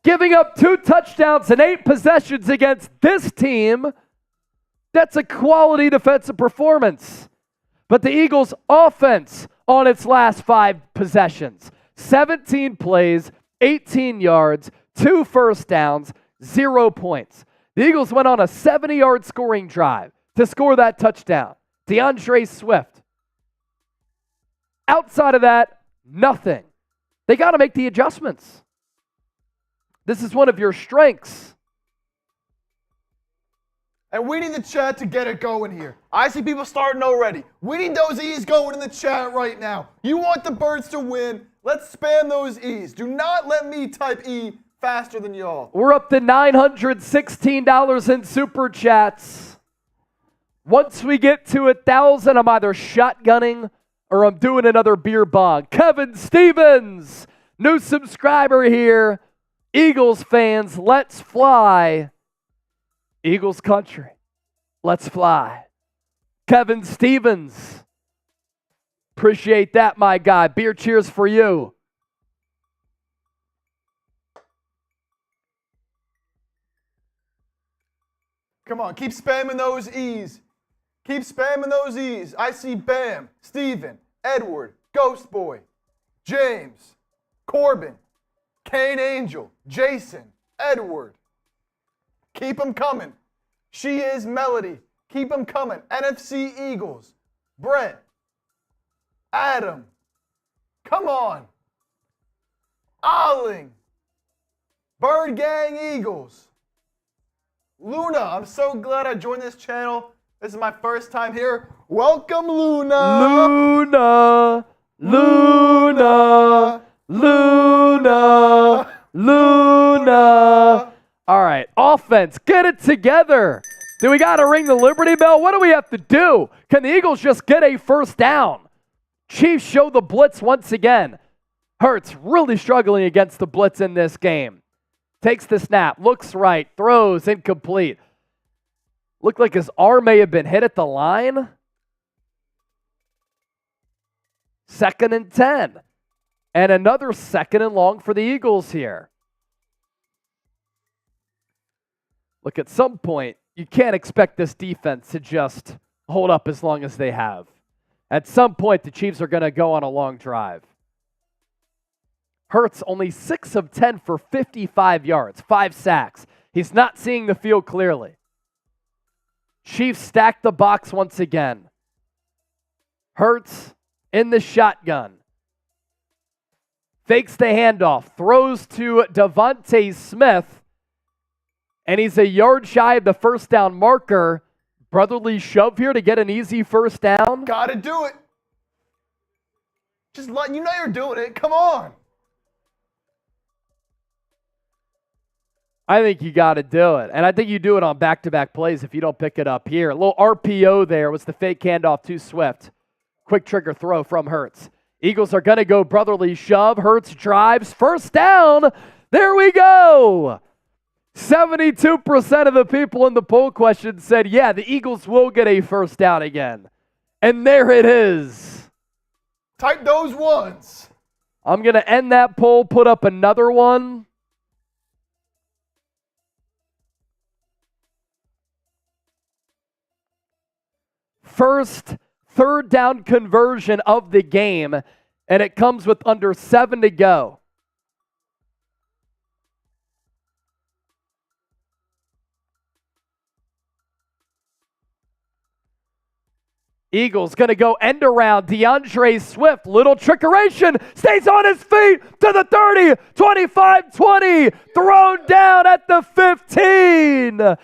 Giving up 2 touchdowns and 8 possessions against this team. That's a quality defensive performance. But the Eagles' offense on its last 5 possessions. 17 plays, 18 yards, 2 first downs, 0 points. The Eagles went on a 70-yard scoring drive to score that touchdown. DeAndre Swift. Outside of that, nothing. They got to make the adjustments. This is one of your strengths. And we need the chat to get it going here. I see people starting already. We need those E's going in the chat right now. You want the Birds to win. Let's spam those E's. Do not let me type E faster than y'all. We're up to $916 in Super Chats. Once we get to 1,000, I'm either shotgunning or I'm doing another beer bong. Kevin Stevens, new subscriber here. Eagles fans, let's fly. Eagles country, let's fly. Kevin Stevens, appreciate that, my guy. Beer cheers for you. Come on, keep spamming those E's. Keep spamming those E's. I see Bam, Steven, Edward, Ghost Boy, James, Corbin, Kane Angel, Jason, Edward. Keep them coming. She is Melody. Keep them coming. NFC Eagles. Brett. Adam. Come on. Olling. Bird Gang Eagles. Luna. I'm so glad I joined this channel. This is my first time here. Welcome, Luna. Luna. Luna. Luna. Luna. All right, offense, get it together. Do we got to ring the Liberty Bell? What do we have to do? Can the Eagles just get a first down? Chiefs show the blitz once again. Hurts really struggling against the blitz in this game. Takes the snap, looks right, throws incomplete. Looked like his arm may have been hit at the line. 2nd and 10. And another 2nd and long for the Eagles here. Look, at some point, you can't expect this defense to just hold up as long as they have. At some point, the Chiefs are going to go on a long drive. Hurts only 6 of 10 for 55 yards, 5 sacks. He's not seeing the field clearly. Chiefs stack the box once again. Hurts in the shotgun. Fakes the handoff, throws to DeVonta Smith. And he's a yard shy of the first down marker. Brotherly shove here to get an easy first down. Gotta do it. Just let you know you're doing it. Come on. I think you got to do it. And I think you do it on back-to-back plays if you don't pick it up here. A little RPO there was the fake handoff to Swift. Quick trigger throw from Hurts. Eagles are going to go brotherly shove. Hurts drives. First down. There we go. 72% of the people in the poll question said, yeah, the Eagles will get a first down again. And there it is. Type those ones. I'm going to end that poll, put up another one. First third down conversion of the game, and it comes with under 7 to go. Eagles going to go end around. DeAndre Swift, little trickeration, stays on his feet to the 30, 25, 20, thrown down at the 15.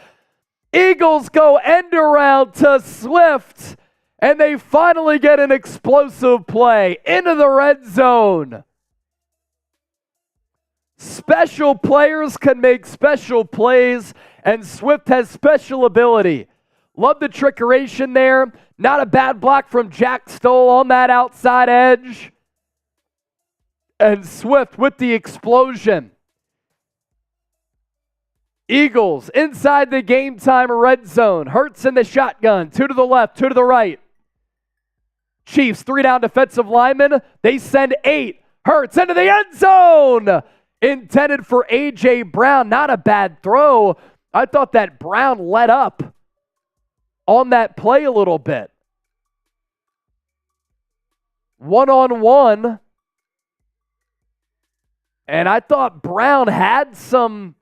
Eagles go end around to Swift, and they finally get an explosive play into the red zone. Special players can make special plays, and Swift has special ability. Love the trickeration there. Not a bad block from Jack Stoll on that outside edge. And Swift with the explosion. Eagles inside the game time red zone. Hurts in the shotgun. 2 to the left, 2 to the right. Chiefs, 3 down defensive linemen. They send 8. Hurts into the end zone. Intended for A.J. Brown. Not a bad throw. I thought that Brown let up on that play a little bit. 1-on-1. And I thought Brown had some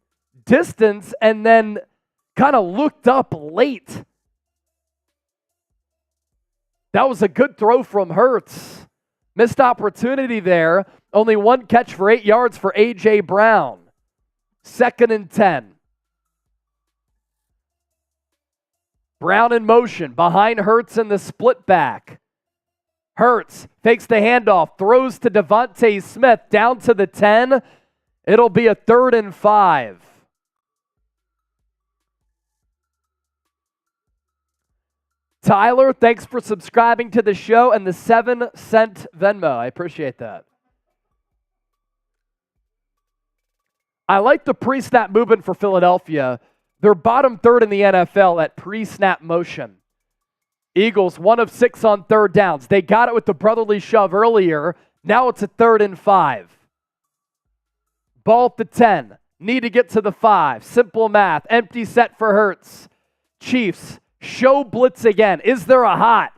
distance and then kind of looked up late. That was a good throw from Hurts. Missed opportunity there. Only 1 catch for 8 yards for A.J. Brown. 2nd and 10. Brown in motion behind Hurts in the split back. Hurts fakes the handoff, throws to DeVonta Smith down to the 10. It'll be a 3rd and 5. Tyler, thanks for subscribing to the show and the 7-cent Venmo. I appreciate that. I like the pre-snap movement for Philadelphia. They're bottom 3rd in the NFL at pre-snap motion. Eagles 1 of 6 on 3rd downs. They got it with the brotherly shove earlier. Now it's a 3rd and 5. Ball at the 10. Need to get to the 5. Simple math. Empty set for Hurts. Chiefs show blitz again. Is there a hot?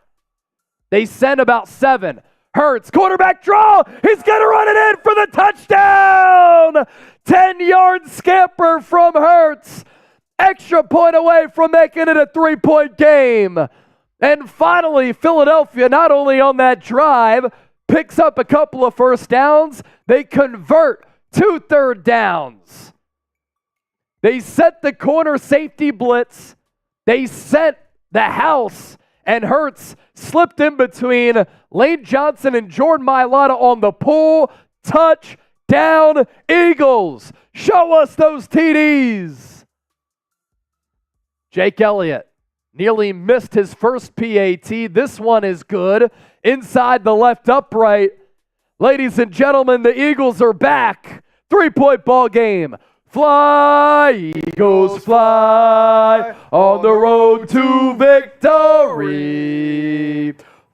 They send about 7. Hurts, quarterback draw. He's going to run it in for the touchdown. 10-yard scamper from Hurts. Extra point away from making it a 3-point game. And finally, Philadelphia, not only on that drive, picks up a couple of first downs, they convert 2 third downs. They set the corner safety blitz. They sent the house, and Hurts slipped in between Lane Johnson and Jordan Mailata on the pull. Touchdown, Eagles. Show us those TDs. Jake Elliott nearly missed his first PAT. This one is good. Inside the left upright. Ladies and gentlemen, the Eagles are back. 3-point ball game. Fly, Eagles, fly on the road to victory.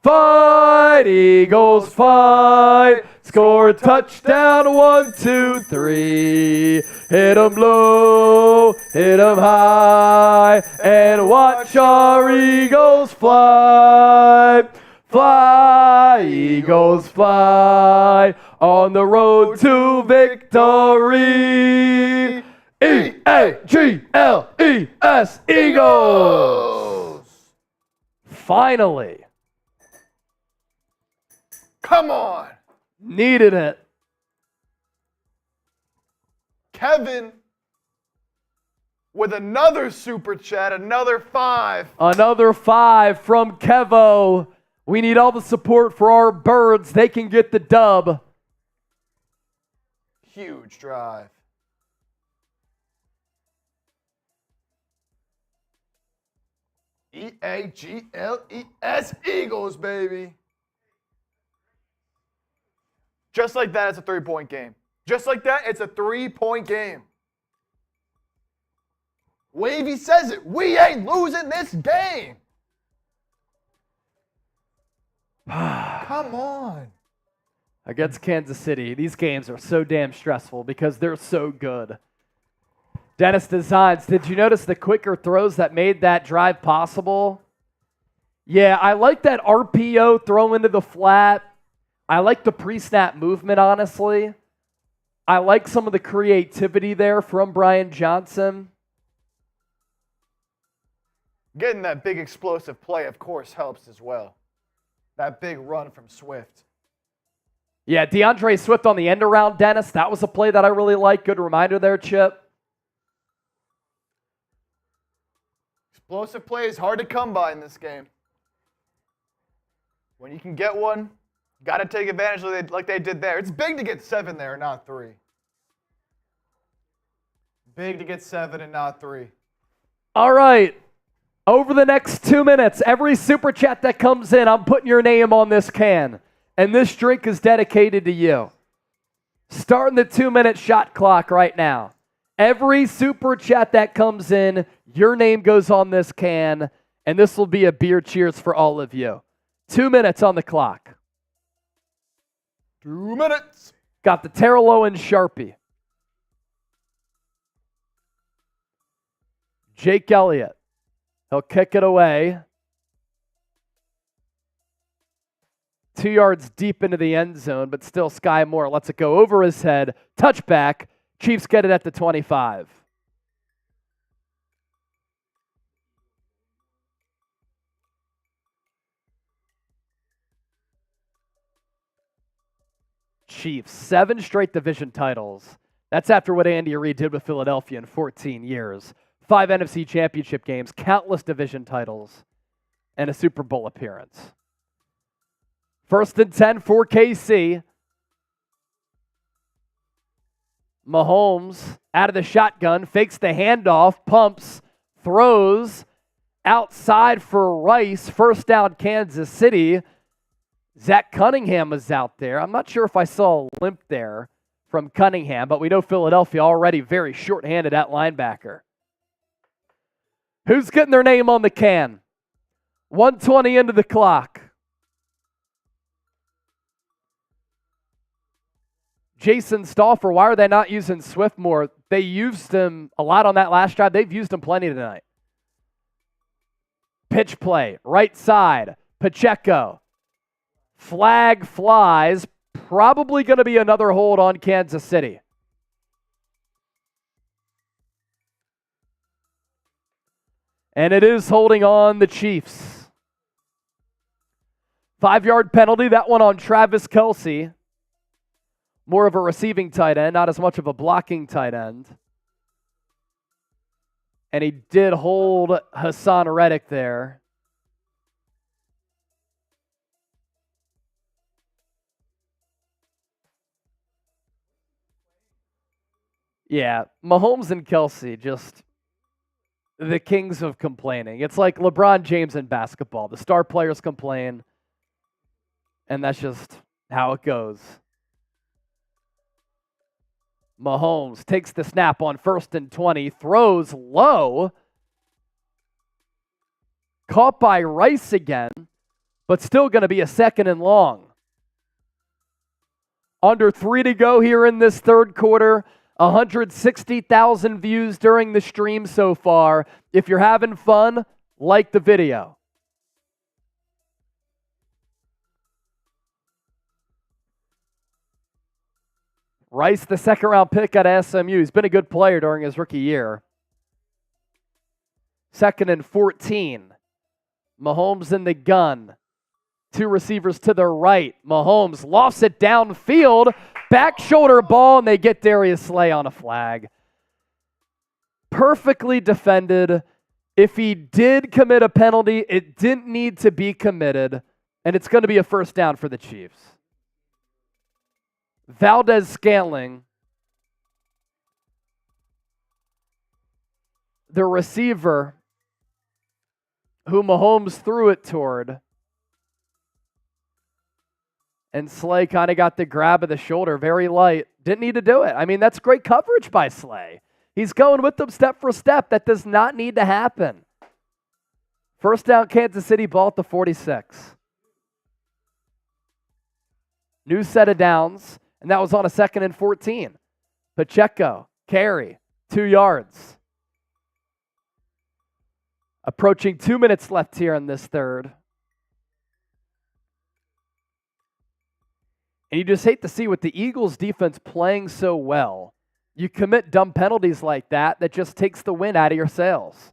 Fight, Eagles, fight. Score a touchdown, 1, 2, 3. Hit 'em low, hit 'em high, and watch our Eagles fly. Fly, Eagles, fly on the road to victory. E-A-G-L-E-S, Eagles. Finally. Come on. Needed it. Kevin with another super chat, another 5. Another 5 from Kevo. We need all the support for our birds. They can get the dub. Huge drive. E-A-G-L-E-S, Eagles, baby. Just like that, it's a 3-point game. Just like that, it's a 3-point game. Wavy says it. We ain't losing this game. Come on. Against Kansas City, these games are so damn stressful because they're so good. Dennis Designs, did you notice the quicker throws that made that drive possible? Yeah, I like that RPO throw into the flat. I like the pre-snap movement, honestly. I like some of the creativity there from Brian Johnson. Getting that big explosive play, of course, helps as well. That big run from Swift. Yeah, DeAndre Swift on the end around, Dennis. That was a play that I really liked. Good reminder there, Chip. Explosive play is hard to come by in this game. When you can get one, got to take advantage of it like they did there. It's big to get 7 there, not 3. Big to get 7 and not 3. All right. Over the next 2 minutes, every super chat that comes in, I'm putting your name on this can. And this drink is dedicated to you. Starting the 2-minute shot clock right now. Every super chat that comes in, your name goes on this can, and this will be a beer cheers for all of you. 2 minutes on the clock. 2 minutes. Got the Terrell Owens Sharpie. Jake Elliott. He'll kick it away. 2 yards deep into the end zone, but still Sky Moore lets it go over his head. Touchback. Chiefs get it at the 25. Chiefs, 7 straight division titles. That's after what Andy Reid did with Philadelphia in 14 years. 5 NFC championship games, countless division titles, and a Super Bowl appearance. 1st and 10 for KC. Mahomes out of the shotgun, fakes the handoff, pumps, throws outside for Rice. 1st down, Kansas City. Zach Cunningham was out there. I'm not sure if I saw a limp there from Cunningham, but we know Philadelphia already very shorthanded at linebacker. Who's getting their name on the can? 1:20 into the clock. Jason Stauffer, why are they not using Swift more? They used him a lot on that last drive. They've used him plenty tonight. Pitch play, right side, Pacheco. Flag flies. Probably going to be another hold on Kansas City. And it is holding on the Chiefs. 5-yard penalty, that one on Travis Kelce. More of a receiving tight end, not as much of a blocking tight end. And he did hold Haason Reddick there. Yeah, Mahomes and Kelce, just the kings of complaining. It's like LeBron James in basketball. The star players complain, and that's just how it goes. Mahomes takes the snap on 1st and 20, throws low. Caught by Rice again, but still going to be a 2nd and long. Under 3 to go here in this 3rd quarter. 160,000 views during the stream so far. If you're having fun, like the video. Rice, the 2nd-round pick at SMU. He's been a good player during his rookie year. 2nd and 14. Mahomes in the gun. 2 receivers to the right. Mahomes lofts it downfield. Back shoulder ball, and they get Darius Slay on a flag. Perfectly defended. If he did commit a penalty, it didn't need to be committed, and it's going to be a 1st down for the Chiefs. Valdez-Scantling, the receiver who Mahomes threw it toward, and Slay kind of got the grab of the shoulder, very light. Didn't need to do it. I mean, that's great coverage by Slay. He's going with them step for step. That does not need to happen. 1st down, Kansas City, ball at the 46. New set of downs, and that was on a 2nd and 14. Pacheco, carry, 2 yards. Approaching 2 minutes left here in this 3rd. And you just hate to see with the Eagles defense playing so well, you commit dumb penalties like that just takes the wind out of your sails.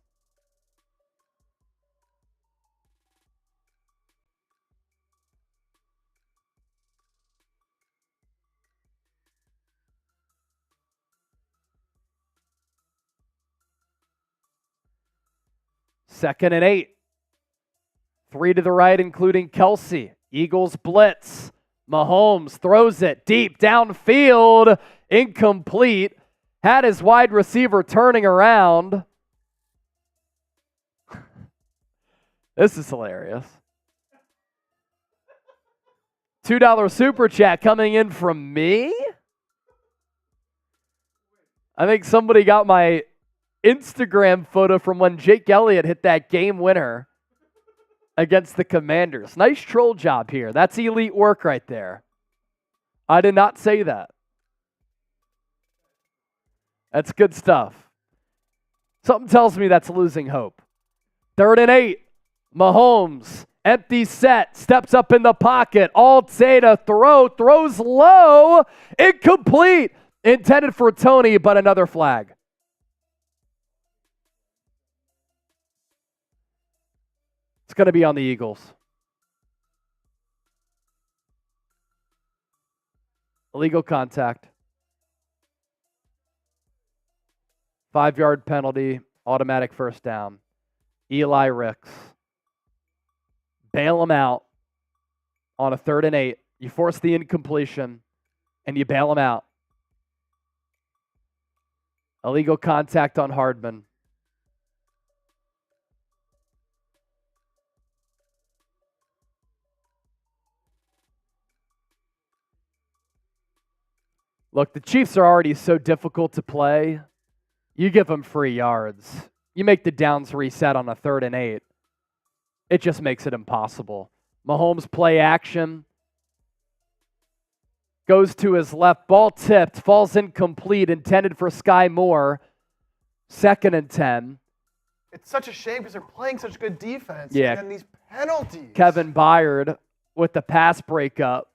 Second and 8. 3 to the right, including Kelce. Eagles blitz. Mahomes throws it deep downfield, incomplete. Had his wide receiver turning around. This is hilarious. $2 super chat coming in from me. I think somebody got my Instagram photo from when Jake Elliott hit that game winner against the Commanders. Nice troll job here. That's elite work right there. I did not say that. That's good stuff. Something tells me that's losing hope. 3rd and 8. Mahomes, empty set, steps up in the pocket. All-Tay to throw, throws low, incomplete. Intended for Tony, but another flag. It's going to be on the Eagles. Illegal contact. 5-yard penalty, automatic first down. Eli Ricks. Bail him out on a 3rd and 8. You force the incompletion, and you bail him out. Illegal contact on Hardman. Look, the Chiefs are already so difficult to play. You give them free yards. You make the downs reset on a 3rd and 8. It just makes it impossible. Mahomes play action. Goes to his left. Ball tipped. Falls incomplete. Intended for Sky Moore. 2nd and 10. It's such a shame because they're playing such good defense. Yeah. And then these penalties. Kevin Byard with the pass breakup.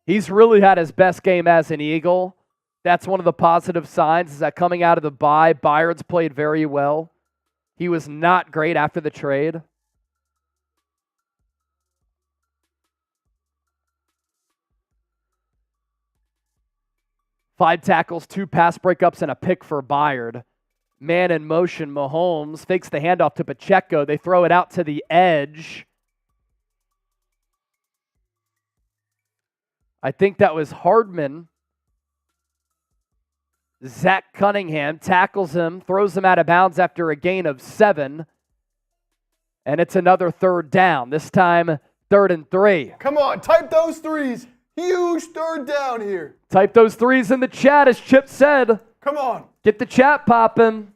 He's really had his best game as an Eagle. That's one of the positive signs, is that coming out of the bye, Byard's played very well. He was not great after the trade. Five tackles, 2 pass breakups, and a pick for Byard. Man in motion, Mahomes fakes the handoff to Pacheco. They throw it out to the edge. I think that was Hardman. Zach Cunningham tackles him, throws him out of bounds after a gain of 7. And it's another 3rd down. This time, 3rd and 3. Come on, type those threes. Huge 3rd down here. Type those threes in the chat, as Chip said. Come on. Get the chat popping.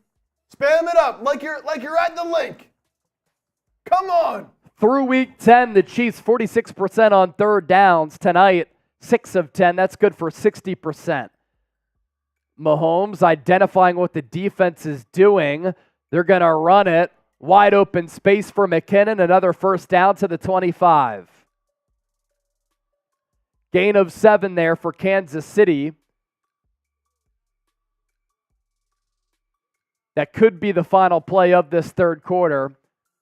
Spam it up like you're at the link. Come on. Through week 10, the Chiefs 46% on 3rd downs. Tonight, 6 of 10. That's good for 60%. Mahomes identifying what the defense is doing. They're going to run it. Wide open space for McKinnon. Another 1st down to the 25. Gain of 7 there for Kansas City. That could be the final play of this 3rd quarter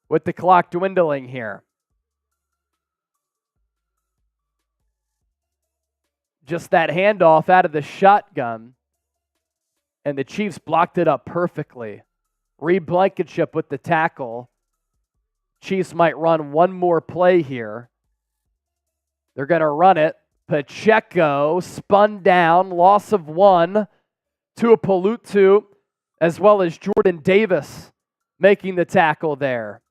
with the clock dwindling here. Just that handoff out of the shotgun. And the Chiefs blocked it up perfectly. Reed Blankenship with the tackle. Chiefs might run one more play here. They're going to run it. Pacheco spun down, loss of 1 to a Palutu, as well as Jordan Davis making the tackle there.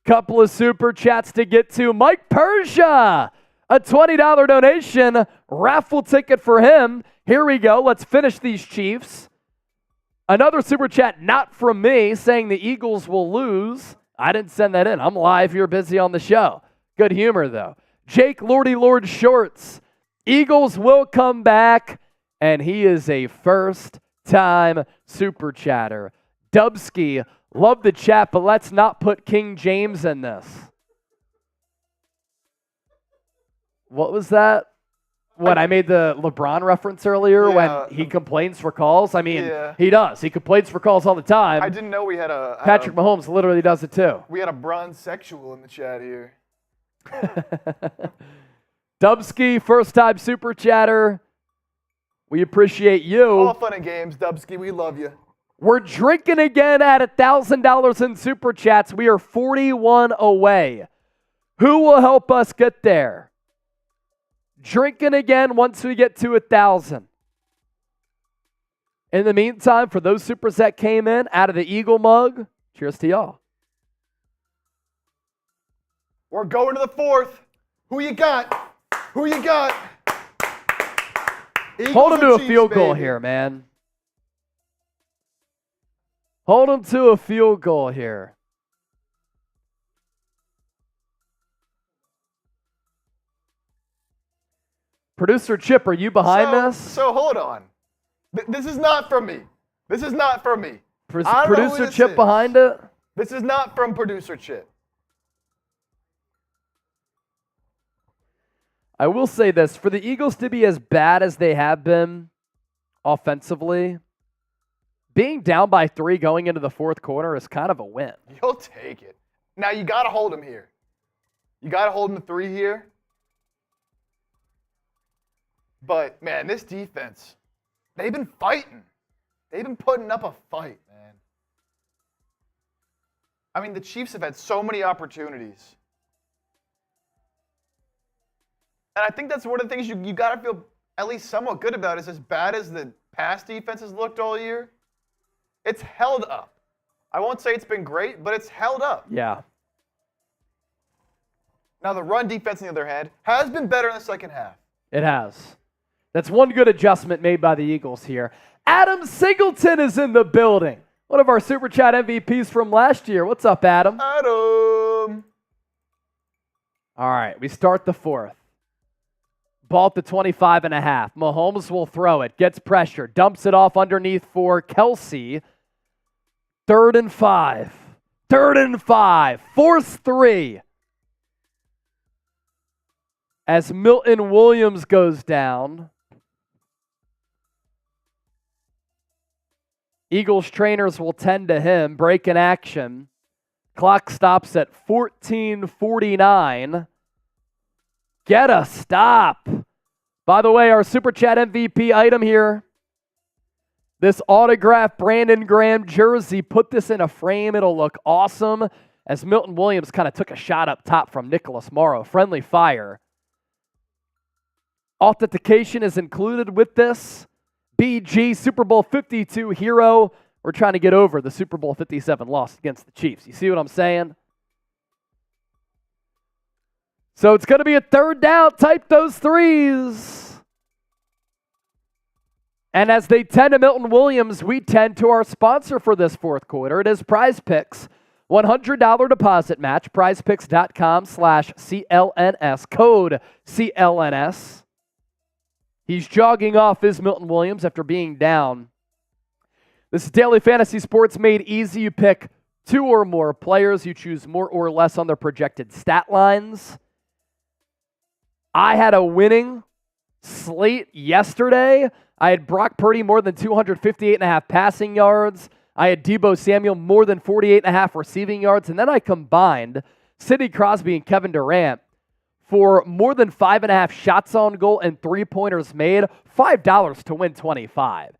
Couple of super chats to get to. Mike Persia, a $20 donation, raffle ticket for him. Here we go. Let's finish these Chiefs. Another super chat, not from me, saying the Eagles will lose. I didn't send that in. I'm live. You're busy on the show. Good humor, though. Jake Lordy Lord Shorts. Eagles will come back, and he is a first-time super chatter. Dubsky, love the chat, but let's not put King James in this. What was that? What, I made the LeBron reference earlier when he complains for calls? I mean, he does. He complains for calls all the time. I didn't know we had a... Patrick Mahomes literally does it too. We had a bronze sexual in the chat here. Dubsky, first-time super chatter. We appreciate you. All fun and games, Dubsky. We love you. We're drinking again at $1,000 in super chats. We are 41 away. Who will help us get there? Drinking again once we get to 1,000. In the meantime, for those supers that came in out of the Eagle mug, cheers to y'all. We're going to the 4th. Who you got? Who you got? Eagles Hold him to a Chiefs, field goal baby. here, man. Hold him to a field goal here. Producer Chip, are you behind this? So hold on. This is not from me. This is not from me. Producer Chip behind it? This is not from Producer Chip. I will say this, for the Eagles to be as bad as they have been offensively, being down by 3 going into the 4th quarter is kind of a win. You'll take it. Now you got to hold him here. You got to hold him to 3 here. But, man, this defense, They've been fighting. They've been putting up a fight, man. I mean, the Chiefs have had so many opportunities. And I think that's one of the things you got to feel at least somewhat good about is as bad as the pass defense has looked all year, it's held up. I won't say it's been great, but it's held up. Yeah. Now, the run defense, on the other hand, has been better in the second half. It has. That's one good adjustment made by the Eagles here. Adam Singleton is in the building. One of our Super Chat MVPs from last year. What's up, Adam? Adam. All right, we start the fourth. Ball at the 25.5. Mahomes will throw it. Gets pressure. Dumps it off underneath for Kelce. 3rd and 5. 3rd and 5. Force 3. As Milton Williams goes down. Eagles trainers will tend to him. Break in action. Clock stops at 14:49. Get a stop. By the way, our Super Chat MVP item here. This autographed Brandon Graham jersey. Put this in a frame. It'll look awesome. As Milton Williams kind of took a shot up top from Nicholas Morrow. Friendly fire. Authentication is included with this. BG Super Bowl 52 hero. We're trying to get over the Super Bowl 57 loss against the Chiefs. You see what I'm saying? So it's going to be a 3rd down. Type those 3s. And as they tend to Milton Williams, we tend to our sponsor for this fourth quarter. It is Prize Picks. $100 deposit match. PrizePicks.com/CLNS. Code CLNS. He's jogging off his Milton Williams after being down. This is Daily Fantasy Sports made easy. You pick 2 or more players. You choose more or less on their projected stat lines. I had a winning slate yesterday. I had Brock Purdy more than 258.5 passing yards. I had Deebo Samuel more than 48.5 receiving yards. And then I combined Sidney Crosby and Kevin Durant for more than 5.5 shots on goal and 3-pointers made. $5 to win 25.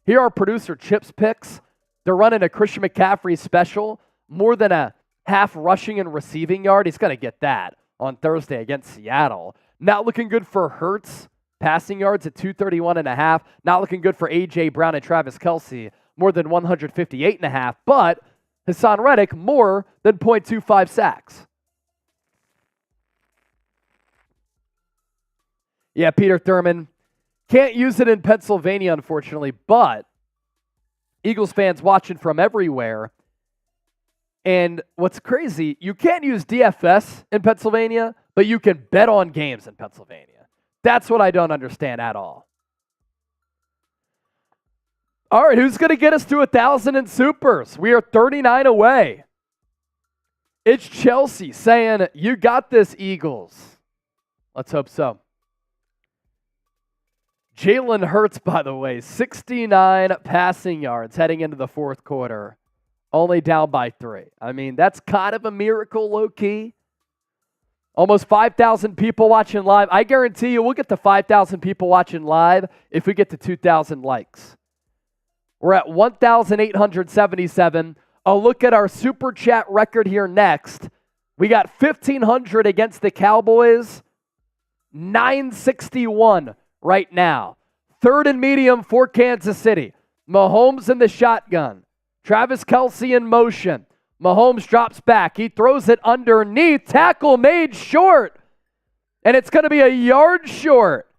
Here are producer Chip's picks. They're running a Christian McCaffrey special. More than a half rushing and receiving yard. He's going to get that on Thursday against Seattle. Not looking good for Hurts. Passing yards at 231.5. Not looking good for A.J. Brown and Travis Kelce. More than 158.5. But Haason Reddick more than 0.25 sacks. Yeah, Peter Thurman. Can't use it in Pennsylvania, unfortunately, but Eagles fans watching from everywhere. And what's crazy, you can't use DFS in Pennsylvania, but you can bet on games in Pennsylvania. That's what I don't understand at all. All right, who's going to get us to 1,000 in supers? We are 39 away. It's Chelsea saying, you got this, Eagles. Let's hope so. Jalen Hurts, by the way, 69 passing yards heading into the fourth quarter. Only down by 3. I mean, that's kind of a miracle, low-key. Almost 5,000 people watching live. I guarantee you we'll get to 5,000 people watching live if we get to 2,000 likes. We're at 1,877. I'll look at our Super Chat record here next. We got 1,500 against the Cowboys. 961 right now. 3rd and medium for Kansas City. Mahomes in the shotgun. Travis Kelce in motion. Mahomes drops back. He throws it underneath. Tackle made short. And it's going to be a yard short.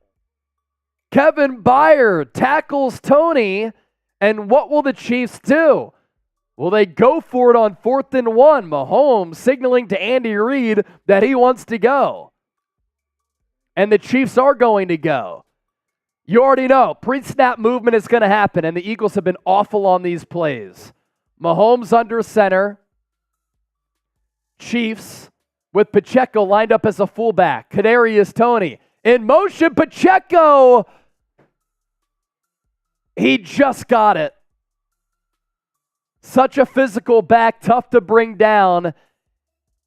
Kevin Byard tackles Tony. And what will the Chiefs do? Will they go for it on 4th and 1? Mahomes signaling to Andy Reid that he wants to go. And the Chiefs are going to go. You already know, pre-snap movement is going to happen, and the Eagles have been awful on these plays. Mahomes under center. Chiefs with Pacheco lined up as a fullback. Kadarius Toney in motion. Pacheco! He just got it. Such a physical back, tough to bring down,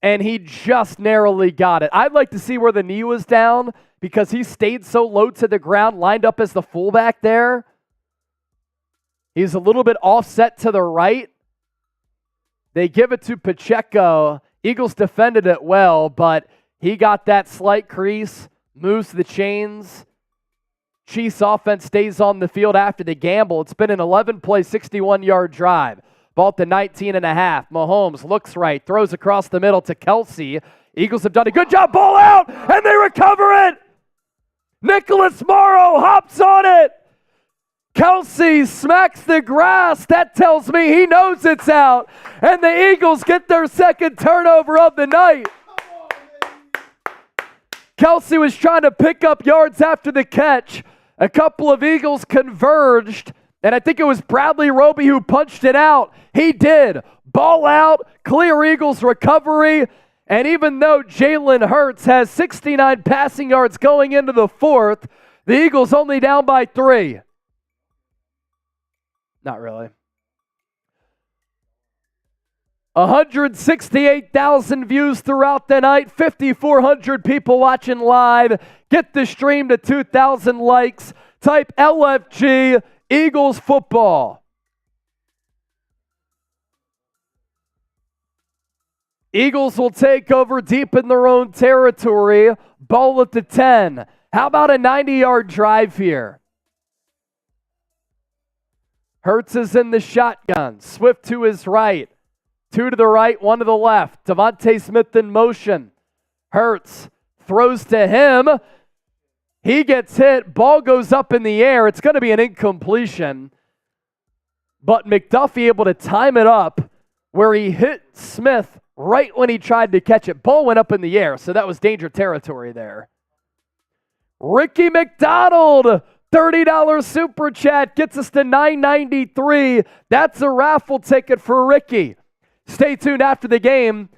and he just narrowly got it. I'd like to see where the knee was down because he stayed so low to the ground, lined up as the fullback there. He's a little bit offset to the right. They give it to Pacheco. Eagles defended it well, but he got that slight crease, moves the chains. Chiefs offense stays on the field after the gamble. It's been an 11-play, 61-yard drive. Ball to 19.5. Mahomes looks right, throws across the middle to Kelce. Eagles have done a good job. Ball out, and they recover it. Nicholas Morrow hops on it. Kelce smacks the grass. That tells me he knows it's out. And the Eagles get their second turnover of the night. Kelce was trying to pick up yards after the catch. A couple of Eagles converged, and I think it was Bradley Roby who punched it out. He did. Ball out, clear Eagles recovery, and even though Jalen Hurts has 69 passing yards going into the fourth, the Eagles only down by 3. Not really. 168,000 views throughout the night, 5,400 people watching live. Get the stream to 2,000 likes. Type LFG Eagles football. Eagles will take over deep in their own territory. Ball at the 10. How about a 90-yard drive here? Hurts is in the shotgun. Swift to his right. 2 to the right, 1 to the left. DeVonta Smith in motion. Hurts throws to him. He gets hit. Ball goes up in the air. It's going to be an incompletion. But McDuffie able to time it up where he hit Smith right when he tried to catch it. Ball went up in the air, so that was danger territory there. Ricky McDonald, $30 super chat gets us to $9.93. That's a raffle ticket for Ricky. Stay tuned after the game.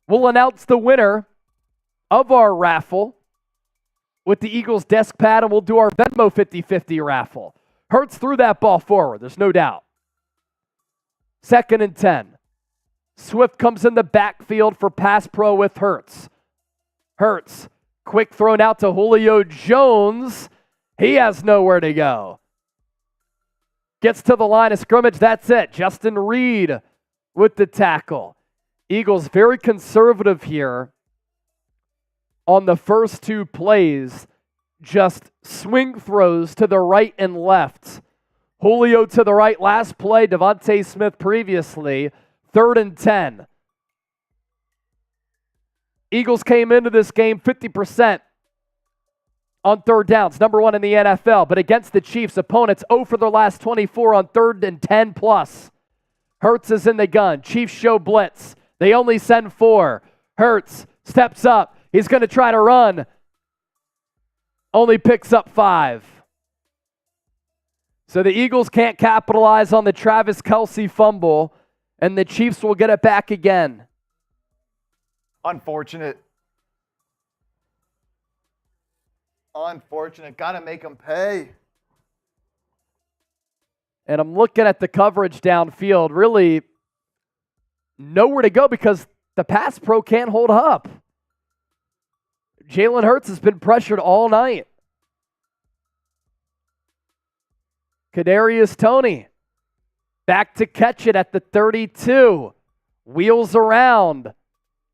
We'll announce the winner of our raffle with the Eagles desk pad, and we'll do our Venmo 50-50 raffle. Hurts threw that ball forward, there's no doubt. 2nd and 10. Swift comes in the backfield for pass pro with Hurts. Hurts, quick thrown out to Julio Jones. He has nowhere to go. Gets to the line of scrimmage, that's it. Justin Reed with the tackle. Eagles very conservative here on the first 2 plays. Just swing throws to the right and left. Julio to the right last play. DeVonta Smith previously. 3rd and 10. Eagles came into this game 50% on 3rd downs. Number 1 in the NFL. But against the Chiefs, opponents 0 for their last 24 on 3rd and 10 plus. Hurts is in the gun. Chiefs show blitz. They only send 4. Hurts steps up. He's going to try to run. Only picks up 5. So the Eagles can't capitalize on the Travis Kelce fumble, and the Chiefs will get it back again. Unfortunate. Got to make them pay. And I'm looking at the coverage downfield. Really nowhere to go because the pass pro can't hold up. Jalen Hurts has been pressured all night. Kadarius Toney back to catch it at the 32. Wheels around.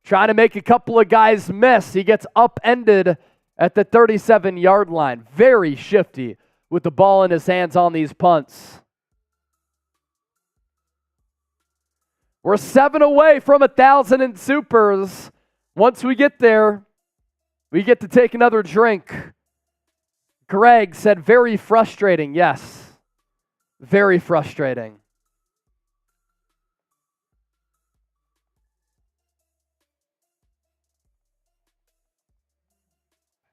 Trying to make a couple of guys miss. He gets upended at the 37-yard line. Very shifty with the ball in his hands on these punts. We're 7 away from 1,000 in supers. Once we get there, we get to take another drink. Greg said very frustrating. Yes, very frustrating.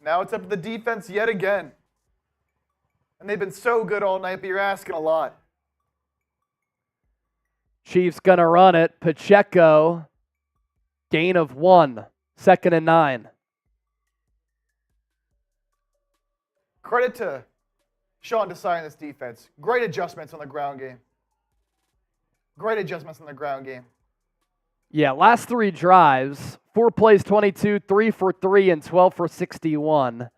Now it's up to the defense yet again. And they've been so good all night, but you're asking a lot. Chiefs gonna run it. Pacheco, gain of 1, 2nd and 9. Credit to Sean Desai in this defense. Great adjustments on the ground game. Yeah, last 3 drives, 4 plays, 22, 3 for 3, and 12 for 61.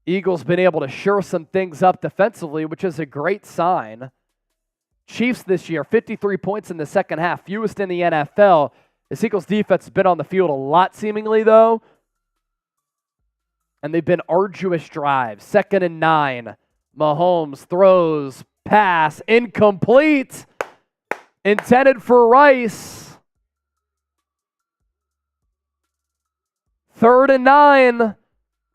Eagles been able to shore some things up defensively, which is a great sign. Chiefs this year, 53 points in the second half, fewest in the NFL. This Eagles defense has been on the field a lot seemingly, though. And they've been arduous drives. 2nd and 9. Mahomes throws, pass, incomplete. Intended for Rice. 3rd and 9.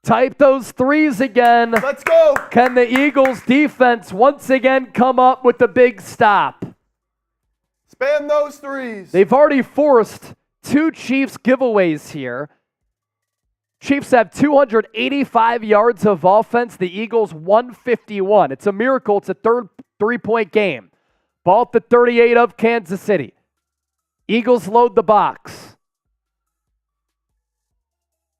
Type those threes again. Let's go. Can the Eagles defense once again come up with the big stop? Spam those threes. They've already forced 2 Chiefs giveaways here. Chiefs have 285 yards of offense. The Eagles 151. It's a miracle. It's a third 3-point game. Ball at the 38 of Kansas City. Eagles load the box.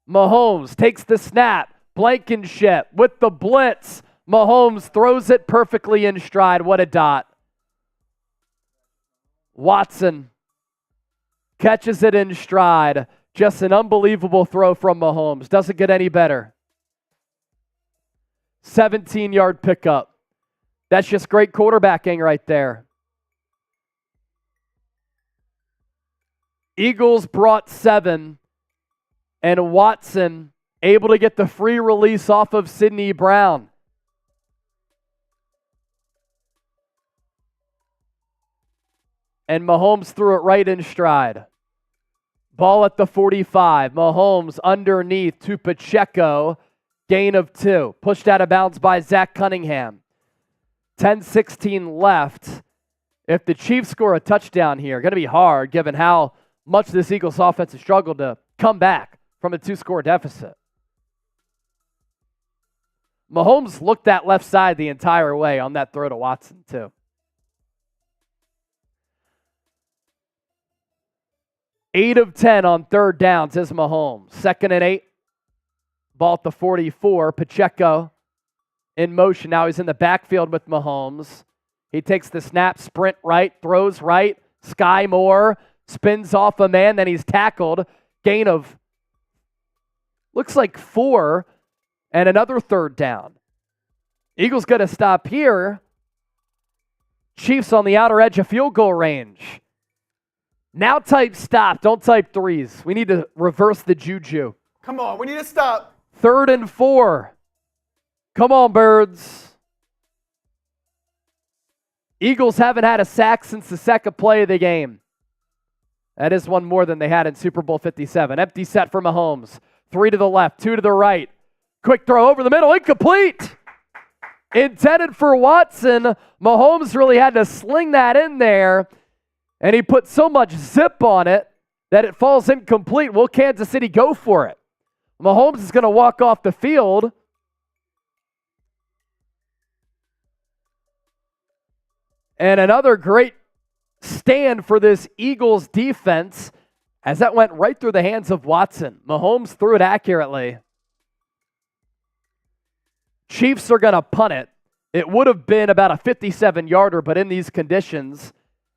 Mahomes takes the snap. Blankenship with the blitz. Mahomes throws it perfectly in stride. What a dot. Watson catches it in stride. Just an unbelievable throw from Mahomes. Doesn't get any better. 17-yard pickup. That's just great quarterbacking right there. Eagles brought 7. And Watson able to get the free release off of Sidney Brown. And Mahomes threw it right in stride. Ball at the 45. Mahomes underneath to Pacheco. Gain of 2. Pushed out of bounds by Zach Cunningham. 10-16 left. If the Chiefs score a touchdown here, going to be hard given how much this Eagles offense has struggled to come back from a 2-score deficit. Mahomes looked that left side the entire way on that throw to Watson, too. 8 of 10 on 3rd downs is Mahomes. 2nd and 8. Ball at the 44. Pacheco in motion. Now he's in the backfield with Mahomes. He takes the snap, sprint right, throws right. Sky Moore spins off a man, then he's tackled. Gain of looks like 4 and another 3rd down. Eagles got to stop here. Chiefs on the outer edge of field goal range. Now type stop. Don't type threes. We need to reverse the juju. Come on, we need to stop. 3rd and 4. Come on, birds. Eagles haven't had a sack since the second play of the game. That is one more than they had in Super Bowl 57. Empty set for Mahomes. 3 to the left, 2 to the right. Quick throw over the middle, incomplete. Intended for Watson. Mahomes really had to sling that in there, and he put so much zip on it that it falls incomplete. Will Kansas City go for it? Mahomes is going to walk off the field. And another great stand for this Eagles defense as that went right through the hands of Watson. Mahomes threw it accurately. Chiefs are going to punt it. It would have been about a 57-yarder, but in these conditions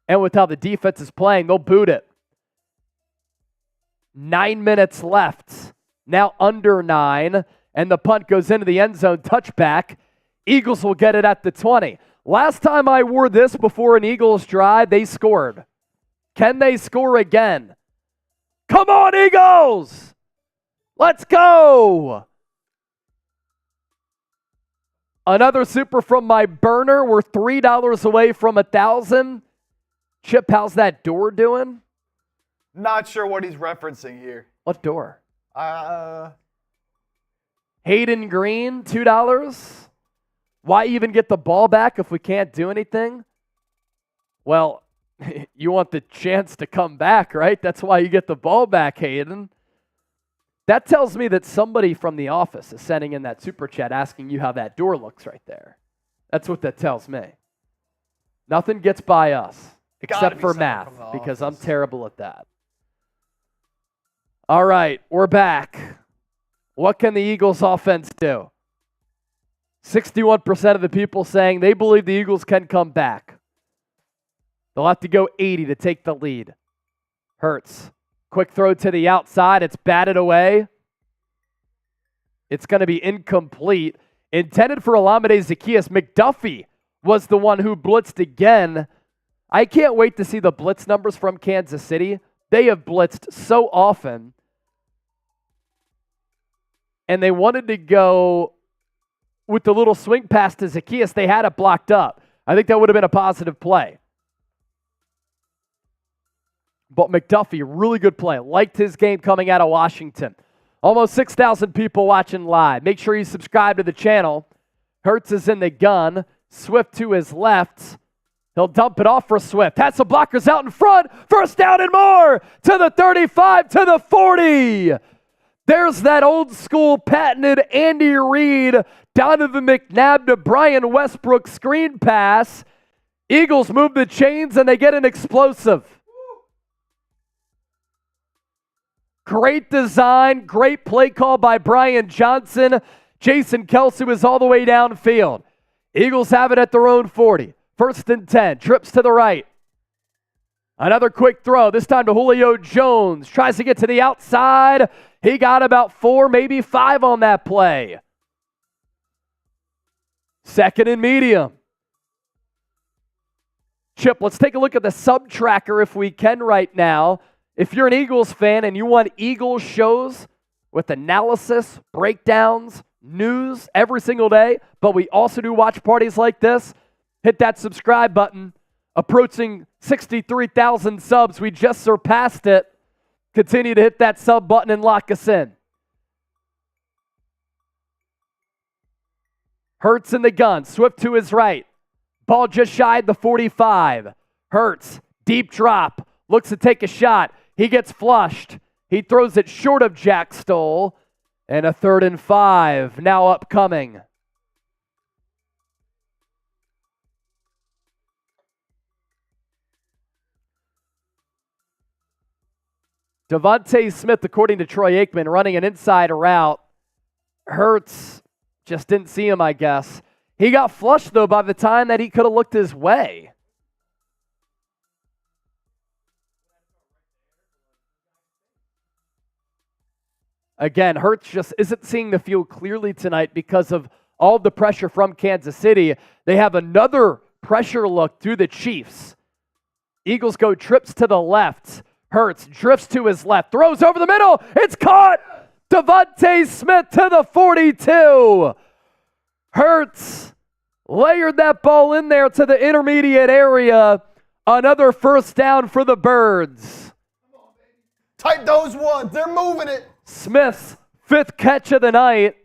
and with how the defense is playing, they'll boot it. 9 minutes left. Now under 9, and the punt goes into the end zone. Touchback. Eagles will get it at the 20. Last time I wore this before an Eagles drive, they scored. Can they score again? Come on, Eagles! Let's go! Another super from my burner. We're $3 away from 1,000. Chip, how's that door doing? Not sure what he's referencing here. What door? Hayden Green, $2. Why even get the ball back if we can't do anything? Well, you want the chance to come back, right? That's why you get the ball back, Hayden. That tells me that somebody from the office is sending in that super chat asking you how that door looks right there. That's what that tells me. Nothing gets by us except for math because I'm terrible at that. All right, we're back. What can the Eagles offense do? 61% of the people saying they believe the Eagles can come back. They'll have to go 80 to take the lead. Hurts. Quick throw to the outside. It's batted away. It's going to be incomplete. Intended for Olamide Zaccheaus. McDuffie was the one who blitzed again. I can't wait to see the blitz numbers from Kansas City. They have blitzed so often. And they wanted to go with the little swing pass to Zaccheaus. They had it blocked up. I think that would have been a positive play. But McDuffie, really good play. Liked his game coming out of Washington. Almost 6,000 people watching live. Make sure you subscribe to the channel. Hurts is in the gun. Swift to his left. He'll dump it off for Swift. Has some blockers out in front. First down and more to the 35, to the 40. There's that old school patented Andy Reid, Donovan McNabb to Brian Westbrook screen pass. Eagles move the chains and they get an explosive. Great design, great play call by Brian Johnson. Jason Kelce was all the way downfield. Eagles have it at their own 40. First and 10, trips to the right. Another quick throw, this time to Julio Jones. Tries to get to the outside. He got about 4, maybe 5 on that play. Second and medium. Chip, let's take a look at the sub tracker if we can right now. If you're an Eagles fan and you want Eagles shows with analysis, breakdowns, news every single day, but we also do watch parties like this, hit that subscribe button. Approaching 63,000 subs. We just surpassed it. Continue to hit that sub button and lock us in. Hurts in the gun. Swift to his right. Ball just shy of the 45. Hurts, deep drop. Looks to take a shot. He gets flushed. He throws it short of Jack Stoll. And a 3rd and 5 now upcoming. DeVonta Smith, according to Troy Aikman, running an inside route. Hurts just didn't see him, I guess. He got flushed, though, by the time that he could have looked his way. Again, Hurts just isn't seeing the field clearly tonight because of all the pressure from Kansas City. They have another pressure look through the Chiefs. Eagles go trips to the left. Hurts drifts to his left, throws over the middle. It's caught. DeVonta Smith to the 42. Hurts layered that ball in there to the intermediate area. Another first down for the Birds. Tight those ones. They're moving it. Smith's 5th catch of the night.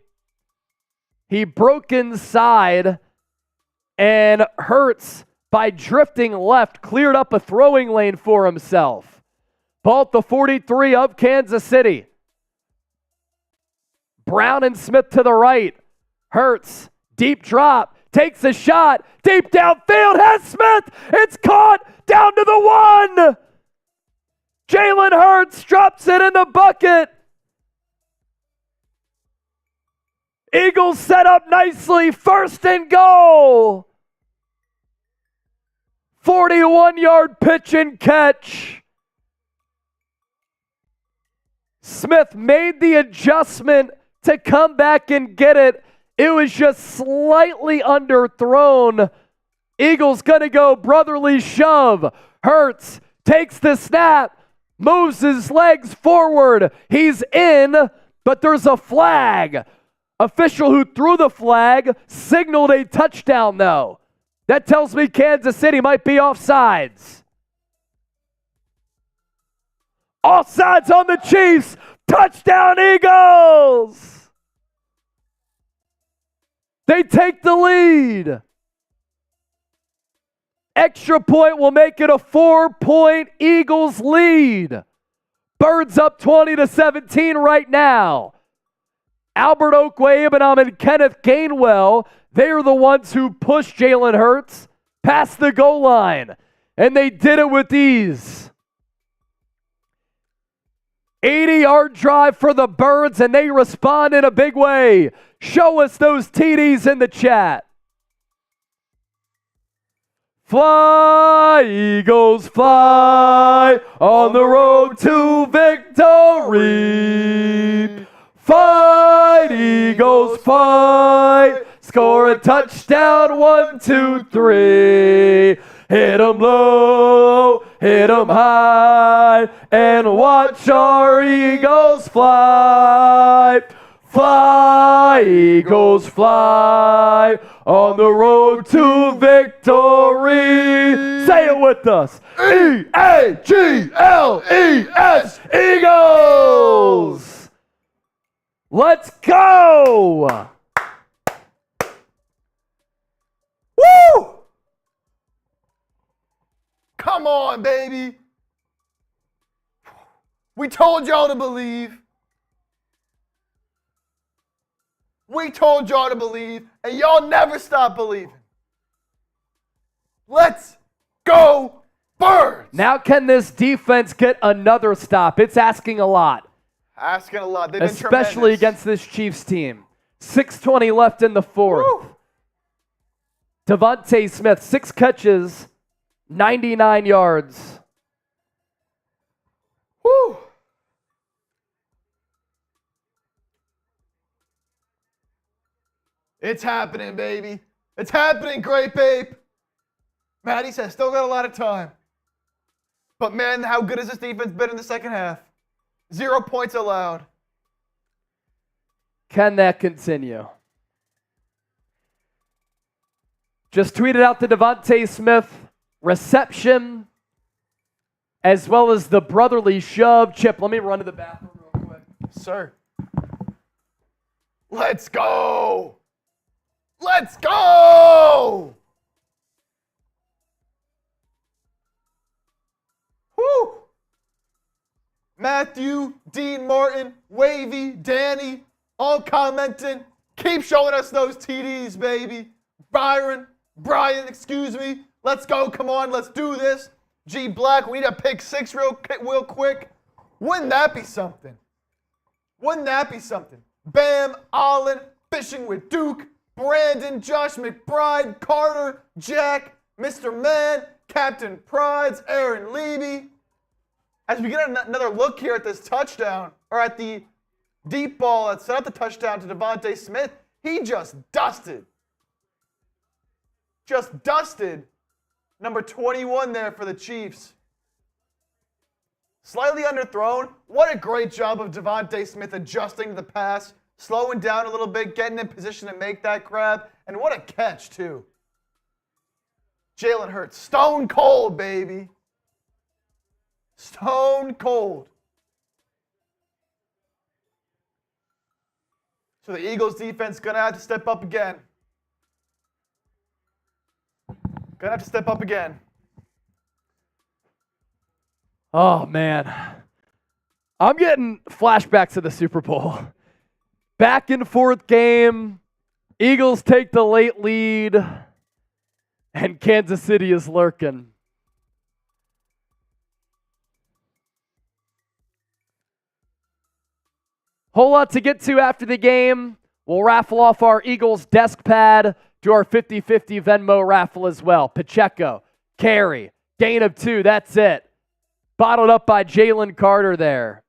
He broke inside, and Hurts, by drifting left, cleared up a throwing lane for himself. Ball at the 43 of Kansas City. Brown and Smith to the right. Hurts, deep drop, takes a shot, deep downfield, has Smith. It's caught down to the 1. Jalen Hurts drops it in the bucket. Eagles set up nicely, 1st and goal. 41-yard pitch and catch. Smith made the adjustment to come back and get it. It was just slightly underthrown. Eagles gonna go brotherly shove. Hurts takes the snap, moves his legs forward. He's in, but there's a flag. Official who threw the flag signaled a touchdown, though. That tells me Kansas City might be offsides. Offsides on the Chiefs. Touchdown, Eagles. They take the lead. Extra point will make it a 4-point Eagles lead. Birds up 20-17 right now. Albert Okwuegbunam and Kenneth Gainwell, they are the ones who pushed Jalen Hurts past the goal line. And they did it with ease. 80-yard drive for the Birds, and they respond in a big way. Show us those TDs in the chat. Fly, Eagles, fly on the road to victory. Fight, Eagles, fight. Score a touchdown, 1, 2, 3. Hit 'em low, hit 'em high, and watch our Eagles fly. Fly, Eagles, fly, on the road to victory. Say it with us. E-A-G-L-E-S, Eagles! Let's go! Woo! Come on, baby. We told y'all to believe. We told y'all to believe, and y'all never stop believing. Let's go, Birds! Now can this defense get another stop? It's asking a lot. Asking a lot. They've been especially tremendous. against this Chiefs team. 6:20 left in the fourth. Woo. DeVonta Smith, 6 catches, 99 yards. Woo. It's happening, baby. It's happening, great babe. Maddie says, still got a lot of time. But man, how good has this defense been in the second half? 0 points allowed. Can that continue? Just tweeted out the DeVonta Smith reception, as well as the brotherly shove. Chip, let me run to the bathroom real quick. Sir. Let's go. Let's go. Woo. Matthew, Dean Martin, Wavy, Danny, all commenting. Keep showing us those TDs, baby. Brian, excuse me. Let's go. Come on, let's do this. G Black, we need a pick 6 real quick. Wouldn't that be something? Wouldn't that be something? Bam, Allen, fishing with Duke, Brandon, Josh McBride, Carter, Jack, Mr. Man, Captain Prides, Aaron Levy. As we get another look here at this touchdown, or at the deep ball that set up the touchdown to DeVonta Smith, he just dusted. Number 21 there for the Chiefs. Slightly underthrown. What a great job of DeVonta Smith adjusting to the pass, slowing down a little bit, getting in position to make that grab, and what a catch, too. Jalen Hurts, stone cold, baby. Stone cold. So the Eagles defense gonna have to step up again. Oh, man. I'm getting flashbacks to the Super Bowl. Back and forth game. Eagles take the late lead. And Kansas City is lurking. Whole lot to get to after the game. We'll raffle off our Eagles desk pad to our 50-50 Venmo raffle as well. Pacheco, carry, gain of 2, that's it. Bottled up by Jalen Carter there.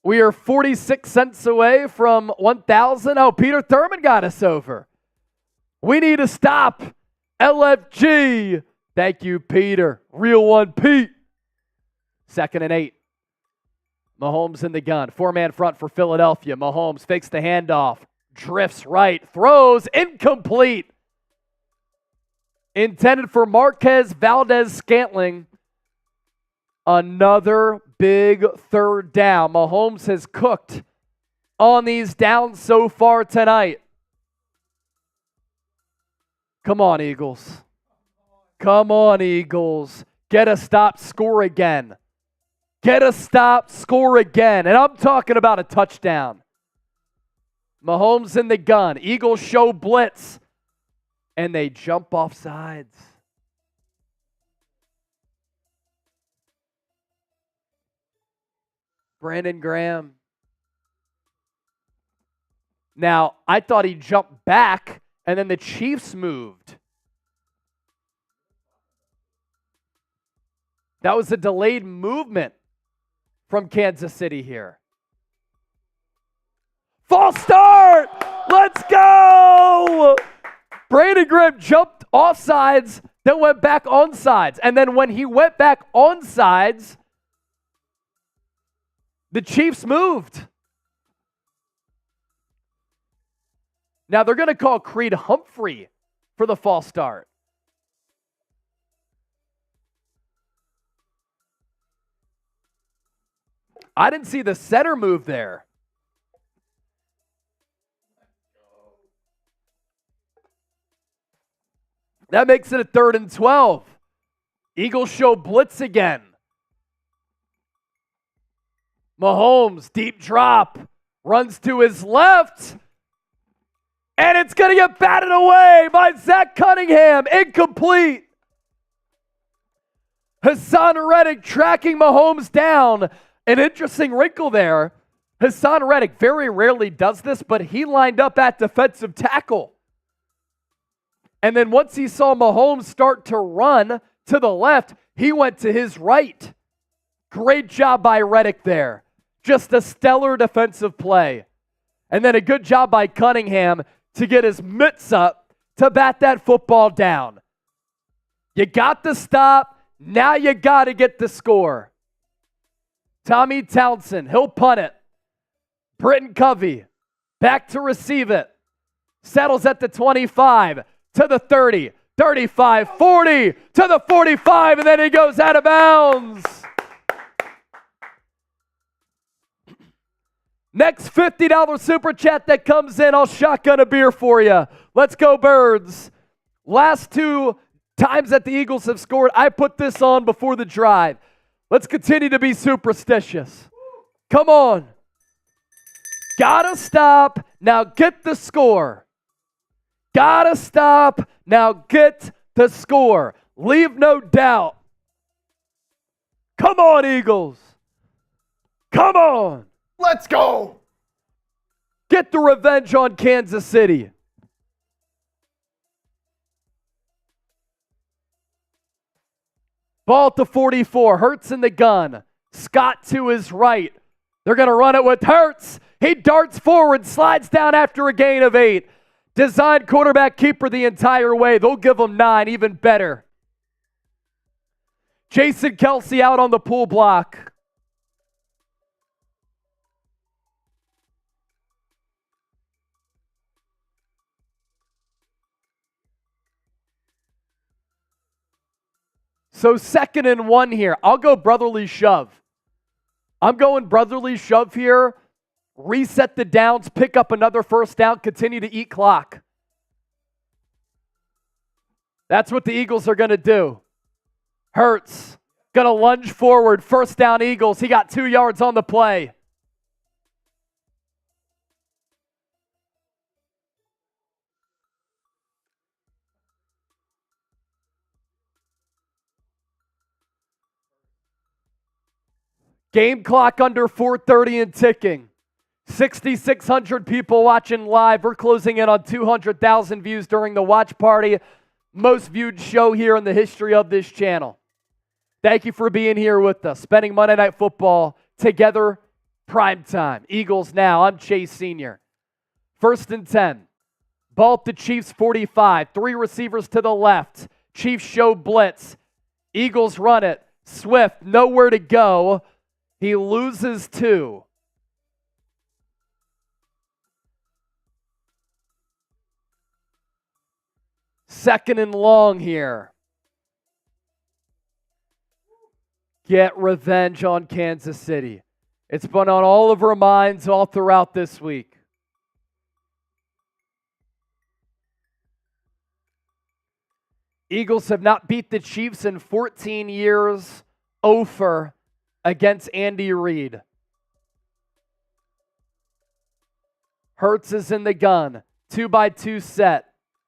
We are 46 cents away from 1,000. Oh, Peter Thurman got us over. We need to stop. LFG. Thank you, Peter. Real one, Pete. 2nd and 8. Mahomes in the gun. 4-man front for Philadelphia. Mahomes fakes the handoff. Drifts right. Throws. Incomplete. Intended for Marquez Valdez-Scantling. Another big 3rd down. Mahomes has cooked on these downs so far tonight. Come on, Eagles. Come on, Eagles. Get a stop, score again. Get a stop, score again. And I'm talking about a touchdown. Mahomes in the gun. Eagles show blitz. And they jump off sides. Brandon Graham. Now, I thought he jumped back, and then the Chiefs moved. That was a delayed movement from Kansas City here. False start! Let's go! Brandon Graham jumped offsides, then went back onsides. And then when he went back onsides, the Chiefs moved. Now they're going to call Creed Humphrey for the false start. I didn't see the center move there. That makes it a 3rd and 12. Eagles show blitz again. Mahomes, deep drop, runs to his left, and it's going to get batted away by Zach Cunningham. Incomplete. Haason Reddick tracking Mahomes down. An interesting wrinkle there. Haason Reddick very rarely does this, but he lined up at defensive tackle. And then once he saw Mahomes start to run to the left, he went to his right. Great job by Reddick there. Just a stellar defensive play. And then a good job by Cunningham to get his mitts up to bat that football down. You got the stop. Now you got to get the score. Tommy Townsend, he'll punt it. Britton Covey, back to receive it. Settles at the 25, to the 30, 35, 40, to the 45, and then he goes out of bounds. Next $50 super chat that comes in, I'll shotgun a beer for you. Let's go, Birds. Last 2 times that the Eagles have scored, I put this on before the drive. Let's continue to be superstitious. Come on. Gotta stop. Now get the score. Gotta stop. Now get the score. Leave no doubt. Come on, Eagles. Come on. Let's go. Get the revenge on Kansas City. Ball to 44. Hurts in the gun. Scott to his right. They're going to run it with Hurts. He darts forward, slides down after a gain of 8. Designed quarterback keeper the entire way. They'll give him 9, even better. Jason Kelce out on the pull block. So 2nd and 1 here. I'll go brotherly shove. I'm going brotherly shove here. Reset the downs, pick up another first down, continue to eat clock. That's what the Eagles are going to do. Hurts going to lunge forward. First down, Eagles. He got 2 yards on the play. Game clock under 4:30 and ticking. 6,600 people watching live. We're closing in on 200,000 views during the watch party. Most viewed show here in the history of this channel. Thank you for being here with us. Spending Monday Night Football together, prime time. Eagles now. I'm Chase Sr. 1st and 10. Ball at the Chiefs 45. 3 receivers to the left. Chiefs show blitz. Eagles run it. Swift, nowhere to go. He loses 2. Second and long here. Get revenge on Kansas City. It's been on all of our minds all throughout this week. Eagles have not beat the Chiefs in 14 years. Over against Andy Reid. Hurts is in the gun. 2-by-2 set.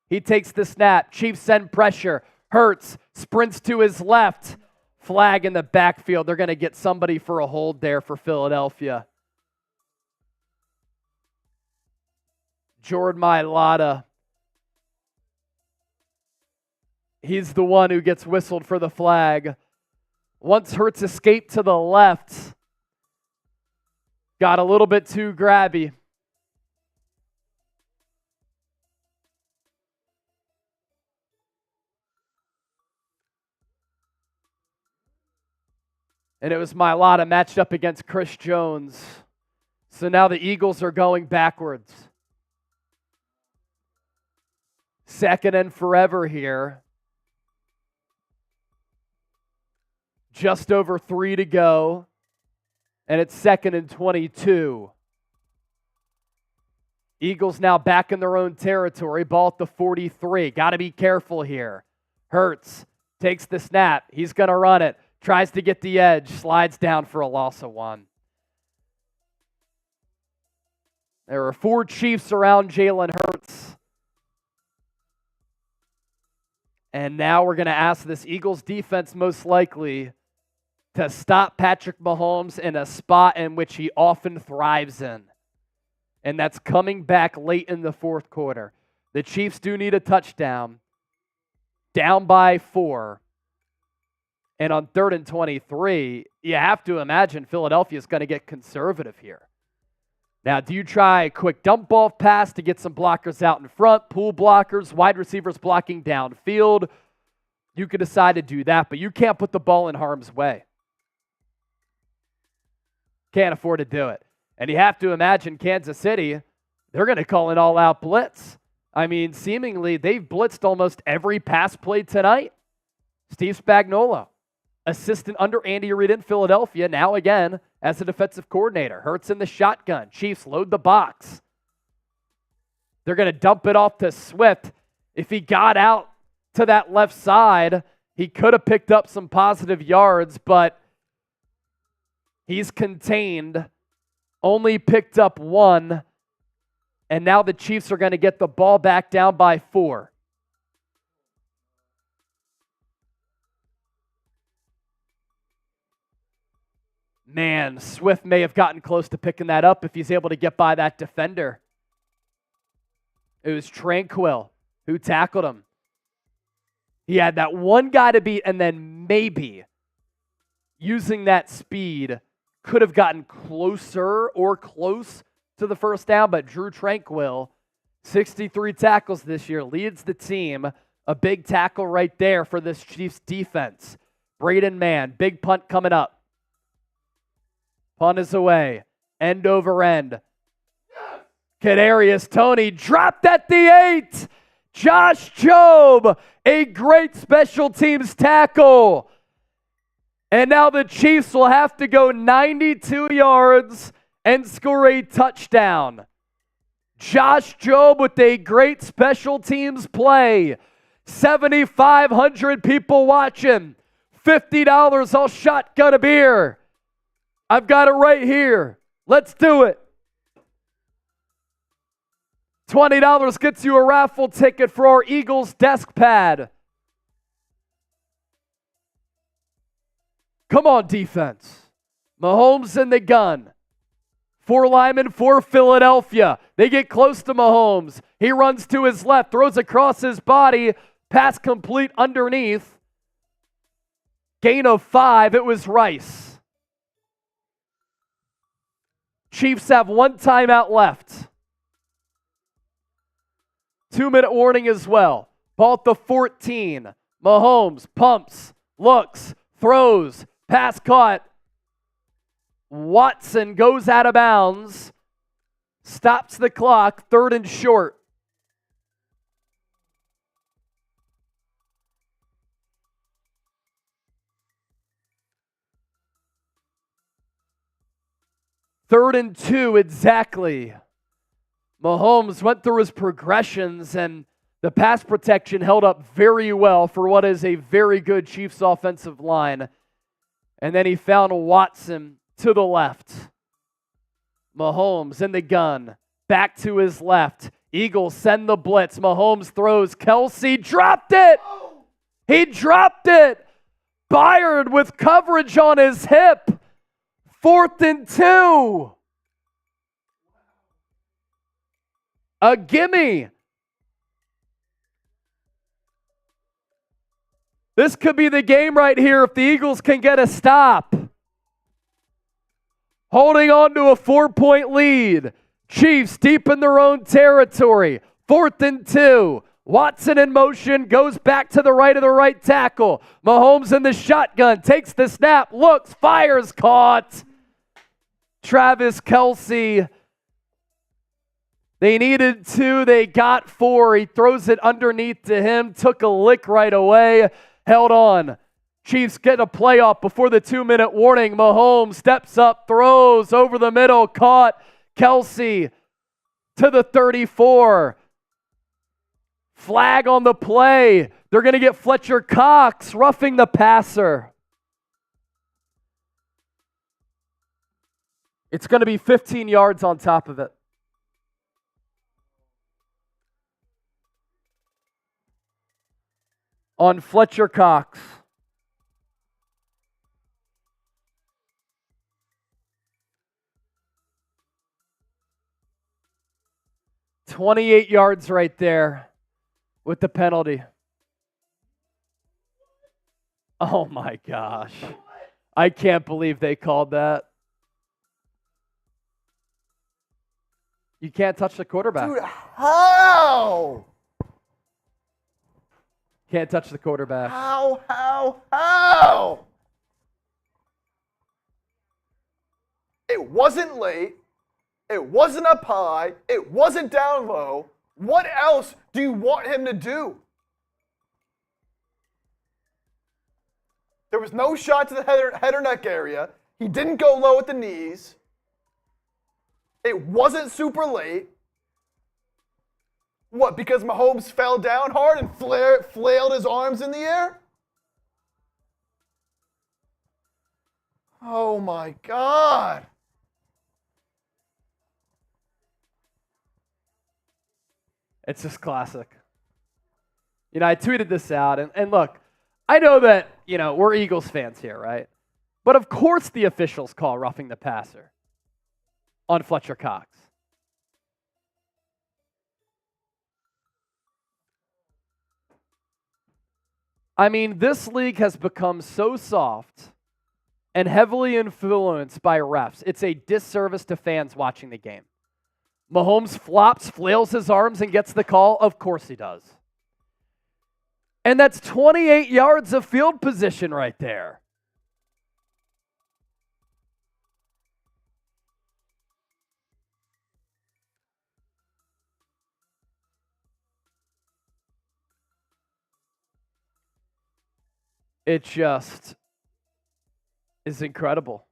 He takes the snap. Chiefs send pressure. Hurts sprints to his left. Flag in the backfield. They're going to get somebody for a hold there for Philadelphia. Jordan Mailata. He's the one who gets whistled for the flag. Once Hurts escaped to the left, got a little bit too grabby. And it was Mailata matched up against Chris Jones. So now the Eagles are going backwards. Second and forever here. Just over 3 to go. And it's 2nd and 22. Eagles now back in their own territory. Ball at the 43. Got to be careful here. Hurts takes the snap. He's going to run it. Tries to get the edge. Slides down for a loss of 1. There are 4 Chiefs around Jalen Hurts. And now we're going to ask this Eagles defense most likely to stop Patrick Mahomes in a spot in which he often thrives in. And that's coming back late in the 4th quarter. The Chiefs do need a touchdown. Down by 4. And on 3rd and 23, you have to imagine Philadelphia is going to get conservative here. Now, do you try a quick dump off pass to get some blockers out in front, pool blockers, wide receivers blocking downfield? You could decide to do that, but you can't put the ball in harm's way. Can't afford to do it. And you have to imagine Kansas City, they're going to call an all-out blitz. I mean, seemingly, they've blitzed almost every pass play tonight. Steve Spagnuolo, assistant under Andy Reid in Philadelphia, now again as a defensive coordinator. Hurts in the shotgun. Chiefs load the box. They're going to dump it off to Swift. If he got out to that left side, he could have picked up some positive yards, but he's contained, only picked up 1, and now the Chiefs are going to get the ball back down by 4. Man, Swift may have gotten close to picking that up if he's able to get by that defender. It was Tranquil who tackled him. He had that one guy to beat, and then maybe using that speed could have gotten closer or close to the first down, but Drew Tranquil, 63 tackles this year, leads the team. A big tackle right there for this Chiefs defense. Braden Mann, big punt coming up. Punt is away. End over end. Kadarius Toney dropped at the 8. Josh Jobe, a great special teams tackle. And now the Chiefs will have to go 92 yards and score a touchdown. Josh Jobe with a great special teams play. 7,500 people watching. $50, I'll shotgun a beer. I've got it right here. Let's do it. $20 gets you a raffle ticket for our Eagles desk pad. Come on, defense. Mahomes in the gun. 4 linemen for Philadelphia. They get close to Mahomes. He runs to his left, throws across his body. Pass complete underneath. Gain of 5. It was Rice. Chiefs have 1 timeout left. 2-minute warning as well. Ball at the 14. Mahomes pumps, looks, throws, pass caught. Watson goes out of bounds. Stops the clock. 3rd and short. Third and 2 exactly. Mahomes went through his progressions, and the pass protection held up very well for what is a very good Chiefs offensive line. And then he found Watson to the left. Mahomes in the gun. Back to his left. Eagles send the blitz. Mahomes throws. Kelce dropped it. He dropped it. Byard with coverage on his hip. 4th and 2. A gimme. This could be the game right here if the Eagles can get a stop. Holding on to a 4-point lead. Chiefs deep in their own territory. 4th and 2. Watson in motion, goes back to the right of the right tackle. Mahomes in the shotgun, takes the snap, looks, fires, caught. Travis Kelce. They needed 2, they got 4. He throws it underneath to him, took a lick right away, held on. Chiefs get a playoff before the 2-minute warning. Mahomes steps up, throws over the middle, caught. Kelce to the 34. Flag on the play. They're going to get Fletcher Cox roughing the passer. It's going to be 15 yards on top of it. On Fletcher Cox. $28 yards right there with the penalty. Oh my gosh. I can't believe they called that. You can't touch the quarterback. Dude, how? Can't touch the quarterback. How? It wasn't late. It wasn't up high. It wasn't down low. What else do you want him to do? There was no shot to the head or neck area. He didn't go low at the knees. It wasn't super late. What, because Mahomes fell down hard and flailed his arms in the air? Oh my God. It's just classic. You know, I tweeted this out, and look, I know that, you know, we're Eagles fans here, right? But of course the officials call roughing the passer on Fletcher Cox. I mean, this league has become so soft and heavily influenced by refs. It's a disservice to fans watching the game. Mahomes flops, flails his arms, and gets the call? Of course he does. And that's 28 yards of field position right there. It just is incredible.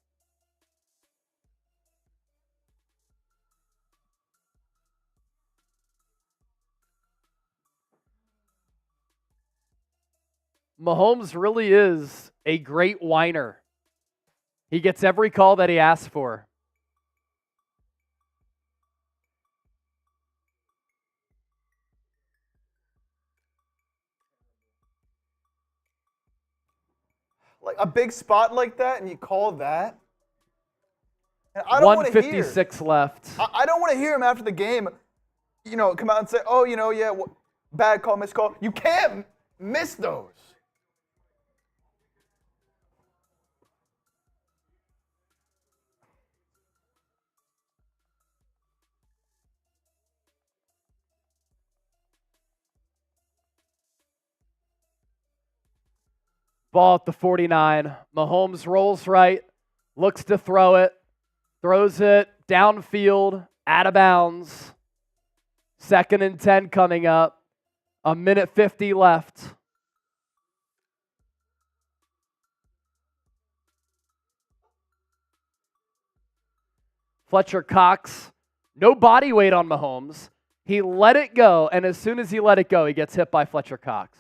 Mahomes really is a great whiner. He gets every call that he asks for. Like a big spot like that, and you call that? And I don't want to hear. 156 left. I don't want to hear him after the game, you know, come out and say, oh, you know, yeah, bad call, missed call. You can't miss those. Ball at the 49. Mahomes rolls right, looks to throw it, throws it downfield, out of bounds. 2nd and 10 coming up. 1:50 left. Fletcher Cox, no body weight on Mahomes. He let it go, and as soon as he let it go, he gets hit by Fletcher Cox.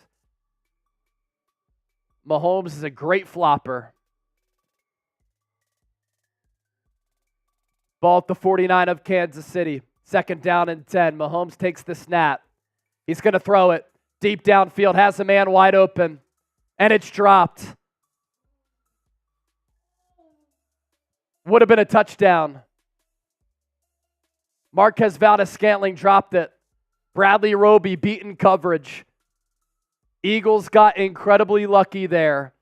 Mahomes is a great flopper. Ball at the 49 of Kansas City. 2nd down and 10. Mahomes takes the snap. He's going to throw it deep downfield. Has a man wide open. And it's dropped. Would have been a touchdown. Marquez Valdez-Scantling dropped it. Bradley Roby beaten coverage. Eagles got incredibly lucky there.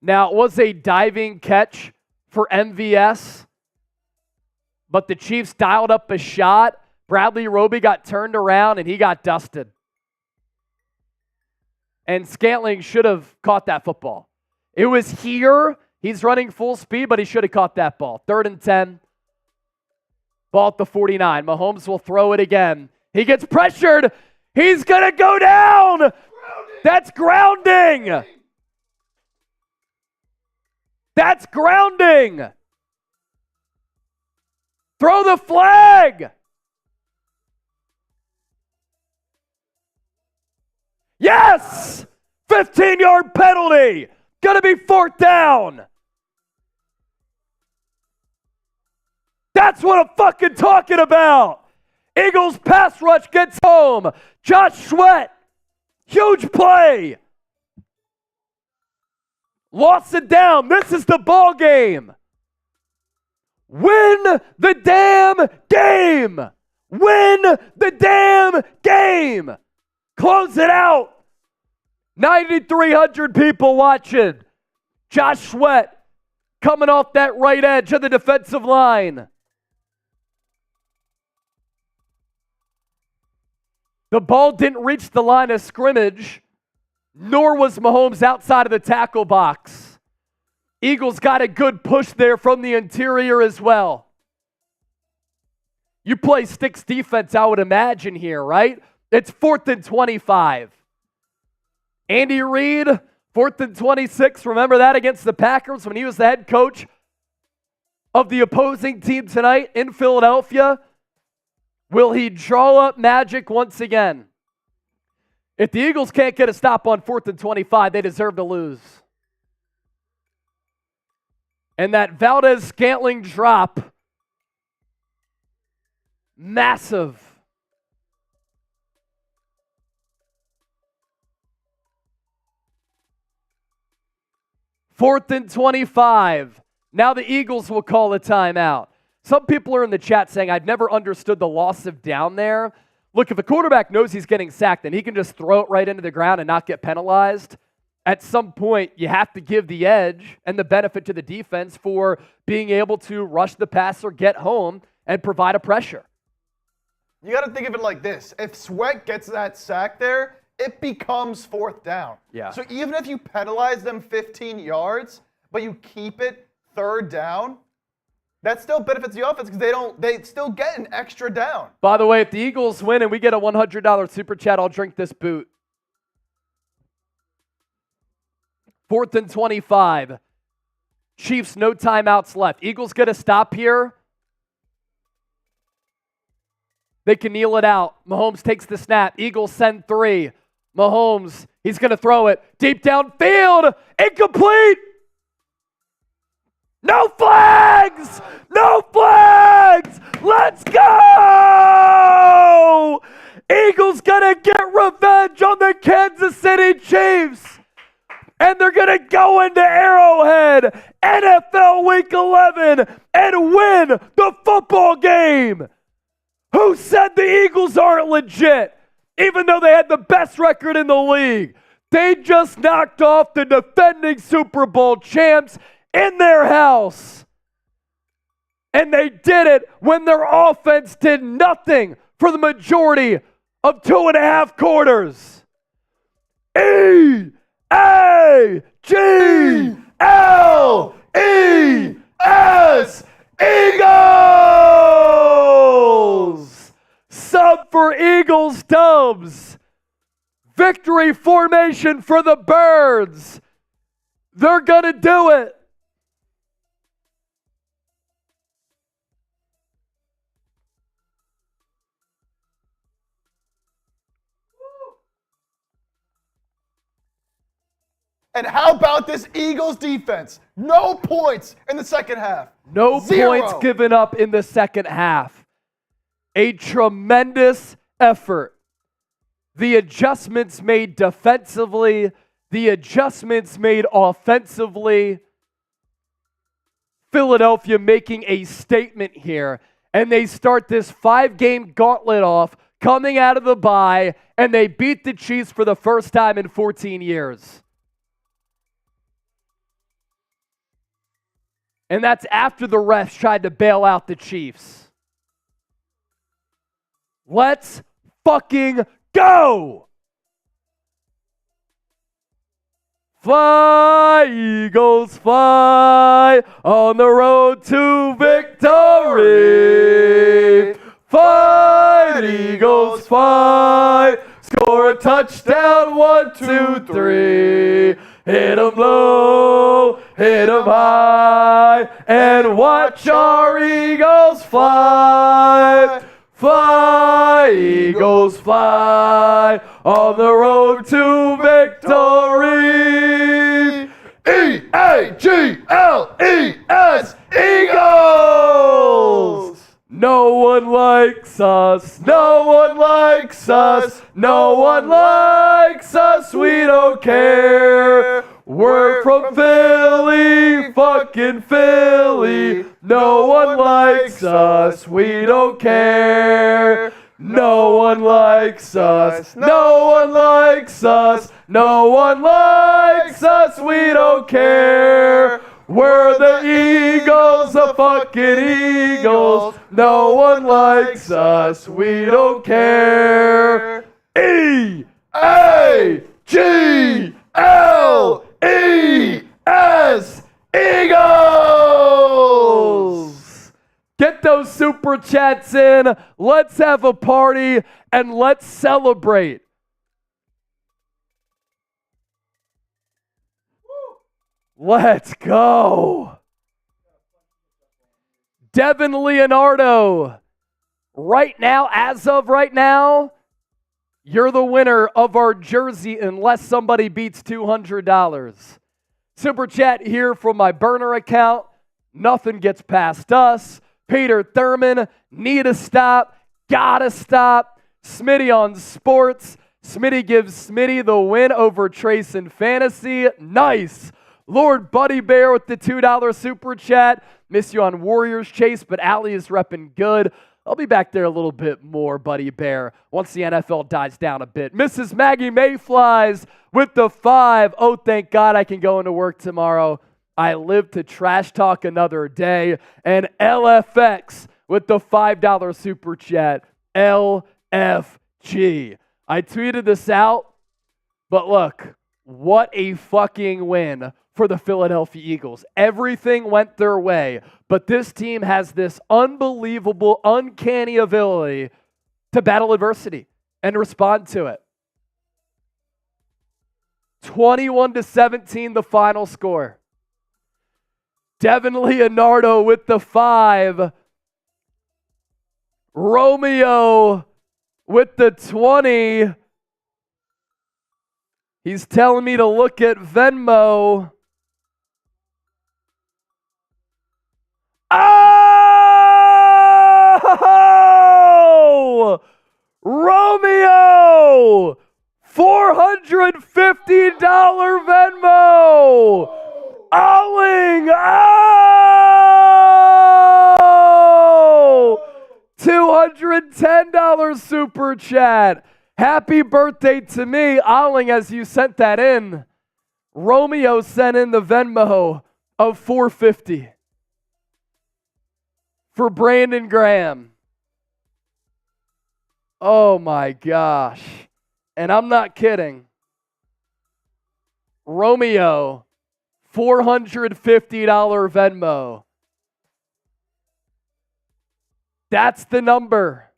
Now, it was a diving catch for MVS, but the Chiefs dialed up a shot. Bradley Roby got turned around, and he got dusted. And Scantling should have caught that football. It was here. He's running full speed, but he should have caught that ball. 3rd and 10. Ball at the 49. Mahomes will throw it again. He gets pressured. He's going to go down. Grounding. That's grounding. That's grounding. Throw the flag. Yes! 15-yard penalty. Gonna be 4th down. That's what I'm fucking talking about. Eagles pass rush gets home. Josh Sweat. Huge play. Lost it down. This is the ball game. Win the damn game. Win the damn game. Close it out. 9,300 people watching. Josh Sweat coming off that right edge of the defensive line. The ball didn't reach the line of scrimmage, nor was Mahomes outside of the tackle box. Eagles got a good push there from the interior as well. You play sticks defense, I would imagine here, right? It's 4th and 25. Andy Reid, 4th and 26. Remember that against the Packers when he was the head coach of the opposing team tonight in Philadelphia? Will he draw up magic once again? If the Eagles can't get a stop on 4th and 25, they deserve to lose. And that Valdez-Scantling drop, massive. Fourth and 25. Now the Eagles will call a timeout. Some people are in the chat saying, I've never understood the loss of down there. Look, if a quarterback knows he's getting sacked, then he can just throw it right into the ground and not get penalized. At some point, you have to give the edge and the benefit to the defense for being able to rush the passer, get home, and provide a pressure. You got to think of it like this. If Sweat gets that sack there, it becomes 4th down. Yeah. So even if you penalize them 15 yards, but you keep it 3rd down, that still benefits the offense because they still get an extra down. By the way, if the Eagles win and we get a $100 super chat, I'll drink this boot. 4th and 25. Chiefs, no timeouts left. Eagles get a stop here. They can kneel it out. Mahomes takes the snap. Eagles send 3. Mahomes, he's going to throw it. Deep downfield. Incomplete. No flags! No flags! Let's go! Eagles gonna get revenge on the Kansas City Chiefs. And they're gonna go into Arrowhead, NFL Week 11, and win the football game. Who said the Eagles aren't legit? Even though they had the best record in the league. They just knocked off the defending Super Bowl champs in their house. And they did it when their offense did nothing for the majority of 2.5 quarters. E-A-G-L-E-S, Eagles! Sub for Eagles Dubs. Victory formation for the Birds. They're going to do it. And how about this Eagles defense? No points in the second half. No 0 points given up in the second half. A tremendous effort. The adjustments made defensively, the adjustments made offensively. Philadelphia making a statement here. And they start this 5-game gauntlet off coming out of the bye, and they beat the Chiefs for the first time in 14 years. And that's after the refs tried to bail out the Chiefs. Let's fucking go! Fly, Eagles, fly on the road to victory. Fight, Eagles, fight. Score a touchdown, 1, 2, 3. Hit 'em low, hit 'em high, and watch our Eagles fly. Fly, Eagles, fly on the road to victory. E-A-G-L-E-S, Eagles! No one likes us, no one likes us, no one likes us, we don't care. We're from Philly, fucking Philly. No one likes us, we don't care. No one likes us, no one likes us, no one likes us, we don't care. We're the Eagles, the fucking Eagles. No one likes us, we don't care. E-A-G-L-E-S, Eagles! Get those super chats in. Let's have a party and let's celebrate. Let's go. Devin Leonardo. Right now, as of right now, you're the winner of our jersey unless somebody beats $200. Super chat here from my burner account. Nothing gets past us. Peter Thurman, need to stop, gotta stop. Smitty on sports. Smitty gives Smitty the win over Trace in fantasy. Nice. Lord Buddy Bear with the $2 super chat. Miss you on Warriors Chase, but Allie is repping good. I'll be back there a little bit more, Buddy Bear, once the NFL dies down a bit. Mrs. Maggie Mayflies with the 5. Oh, thank God I can go into work tomorrow. I live to trash talk another day. And LFX with the $5 super chat. LFG. I tweeted this out, but look, what a fucking win for the Philadelphia Eagles. Everything went their way, but this team has this unbelievable, uncanny ability to battle adversity and respond to it. 21-17, the final score. Devin Leonardo with the 5. Romeo with the 20. He's telling me to look at Venmo. Oh! Romeo! $450 Venmo! Owling! Oh! $210 super chat. Happy birthday to me, Owling, as you sent that in. Romeo sent in the Venmo of $450 for Brandon Graham. Oh my gosh. And I'm not kidding. Romeo, $450 Venmo. That's the number.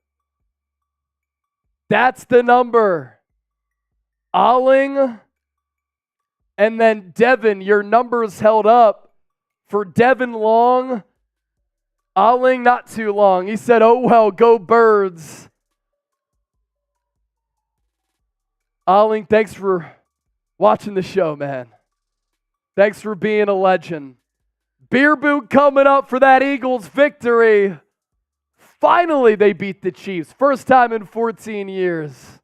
That's the number. Owling and then Devin, your numbers held up. For Devin Long, Owling not too long. He said, oh well, go Birds. Owling, thanks for watching the show, man. Thanks for being a legend. Beer boot coming up for that Eagles victory. Finally, they beat the Chiefs. First time in 14 years.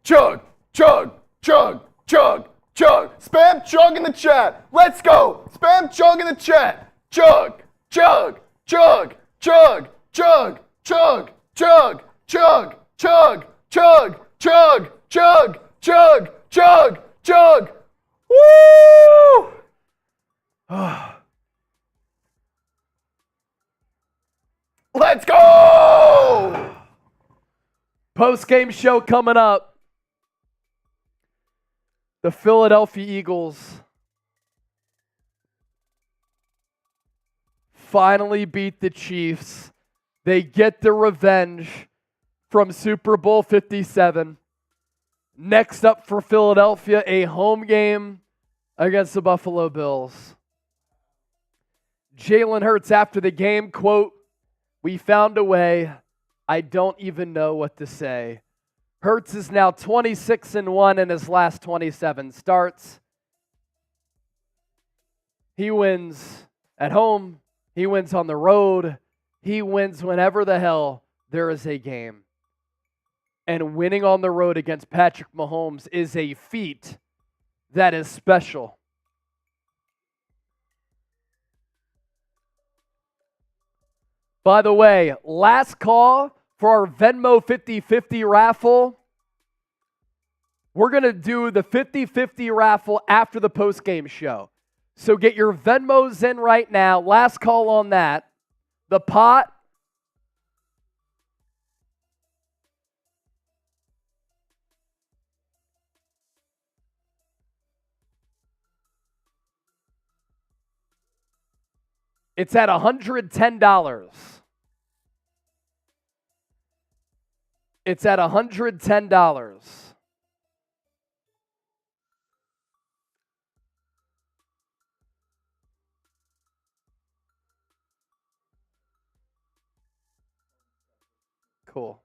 Chug, chug, chug, chug, chug. Spam chug in the chat. Let's go. Spam chug in the chat. Chug, chug, chug, chug, chug, chug, chug, chug, chug, chug, chug, chug, chug, chug, chug. Woo! Let's go! Post-game show coming up. The Philadelphia Eagles finally beat the Chiefs. They get their revenge from Super Bowl 57. Next up for Philadelphia, a home game against the Buffalo Bills. Jalen Hurts after the game, quote, "We found a way. I don't even know what to say." Hurts is now 26-1 in his last 27 starts. He wins at home. He wins on the road. He wins whenever the hell there is a game. And winning on the road against Patrick Mahomes is a feat that is special. By the way, last call for our Venmo 50-50 raffle. We're going to do the 50-50 raffle after the post-game show. So get your Venmos in right now. Last call on that. The pot. It's at $110. It's at $110. Cool.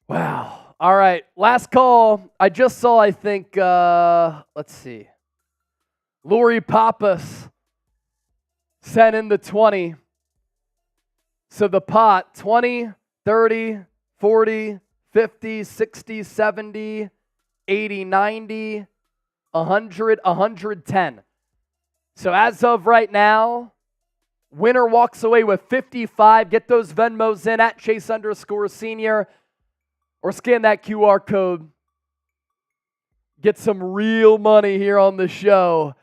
Wow. All right. Last call. I just saw, I think, let's see. Lori Pappas sent in the 20. So the pot, 20, 30, 40, 50, 60, 70, 80, 90, 100, 110. So as of right now, winner walks away with 55. Get those Venmos in at Chase_Senior or scan that QR code. Get some real money here on the show.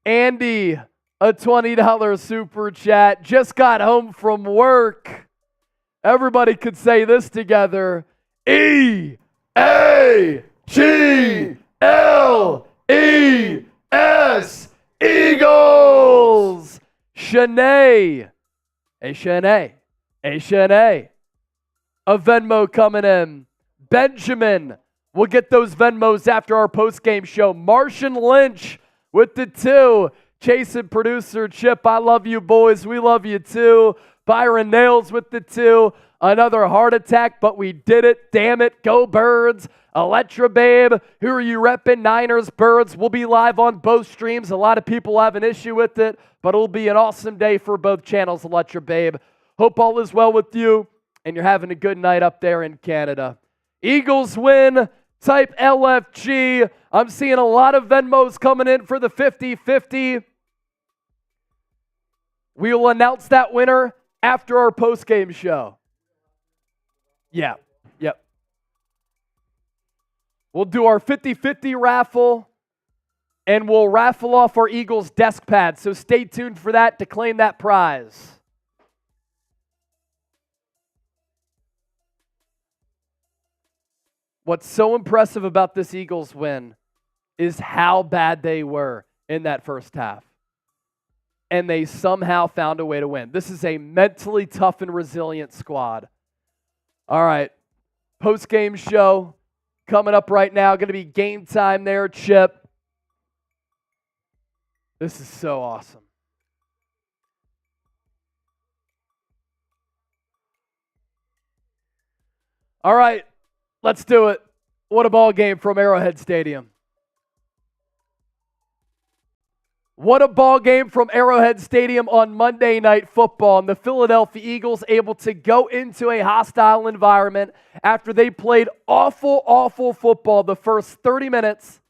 Andy, a $20 super chat. Just got home from work. Everybody could say this together. E-A-G-L-E-S, Eagles. Shanae. Hey, Shanae. Hey, Shanae. A Venmo coming in. Benjamin. We'll get those Venmos after our post-game show. Martian Lynch with the 2. Chase and producer Chip, I love you boys. We love you too. Byron Nails with the 2. Another heart attack, but we did it. Damn it. Go Birds. Electra Babe. Who are you repping? Niners, Birds. We'll be live on both streams. A lot of people have an issue with it, but it'll be an awesome day for both channels, Electra Babe. Hope all is well with you, and you're having a good night up there in Canada. Eagles win. Type LFG. I'm seeing a lot of Venmos coming in for the 50-50. We will announce that winner after our post-game show. Yeah, yep. We'll do our 50-50 raffle, and we'll raffle off our Eagles desk pad. So stay tuned for that to claim that prize. What's so impressive about this Eagles win is how bad they were in that first half. And they somehow found a way to win. This is a mentally tough and resilient squad. All right, post-game show coming up right now. Going to be game time there, Chip. This is so awesome. All right, let's do it. What a ball game from Arrowhead Stadium. What a ball game from Arrowhead Stadium on Monday Night Football. And the Philadelphia Eagles able to go into a hostile environment after they played awful football the first 30 minutes,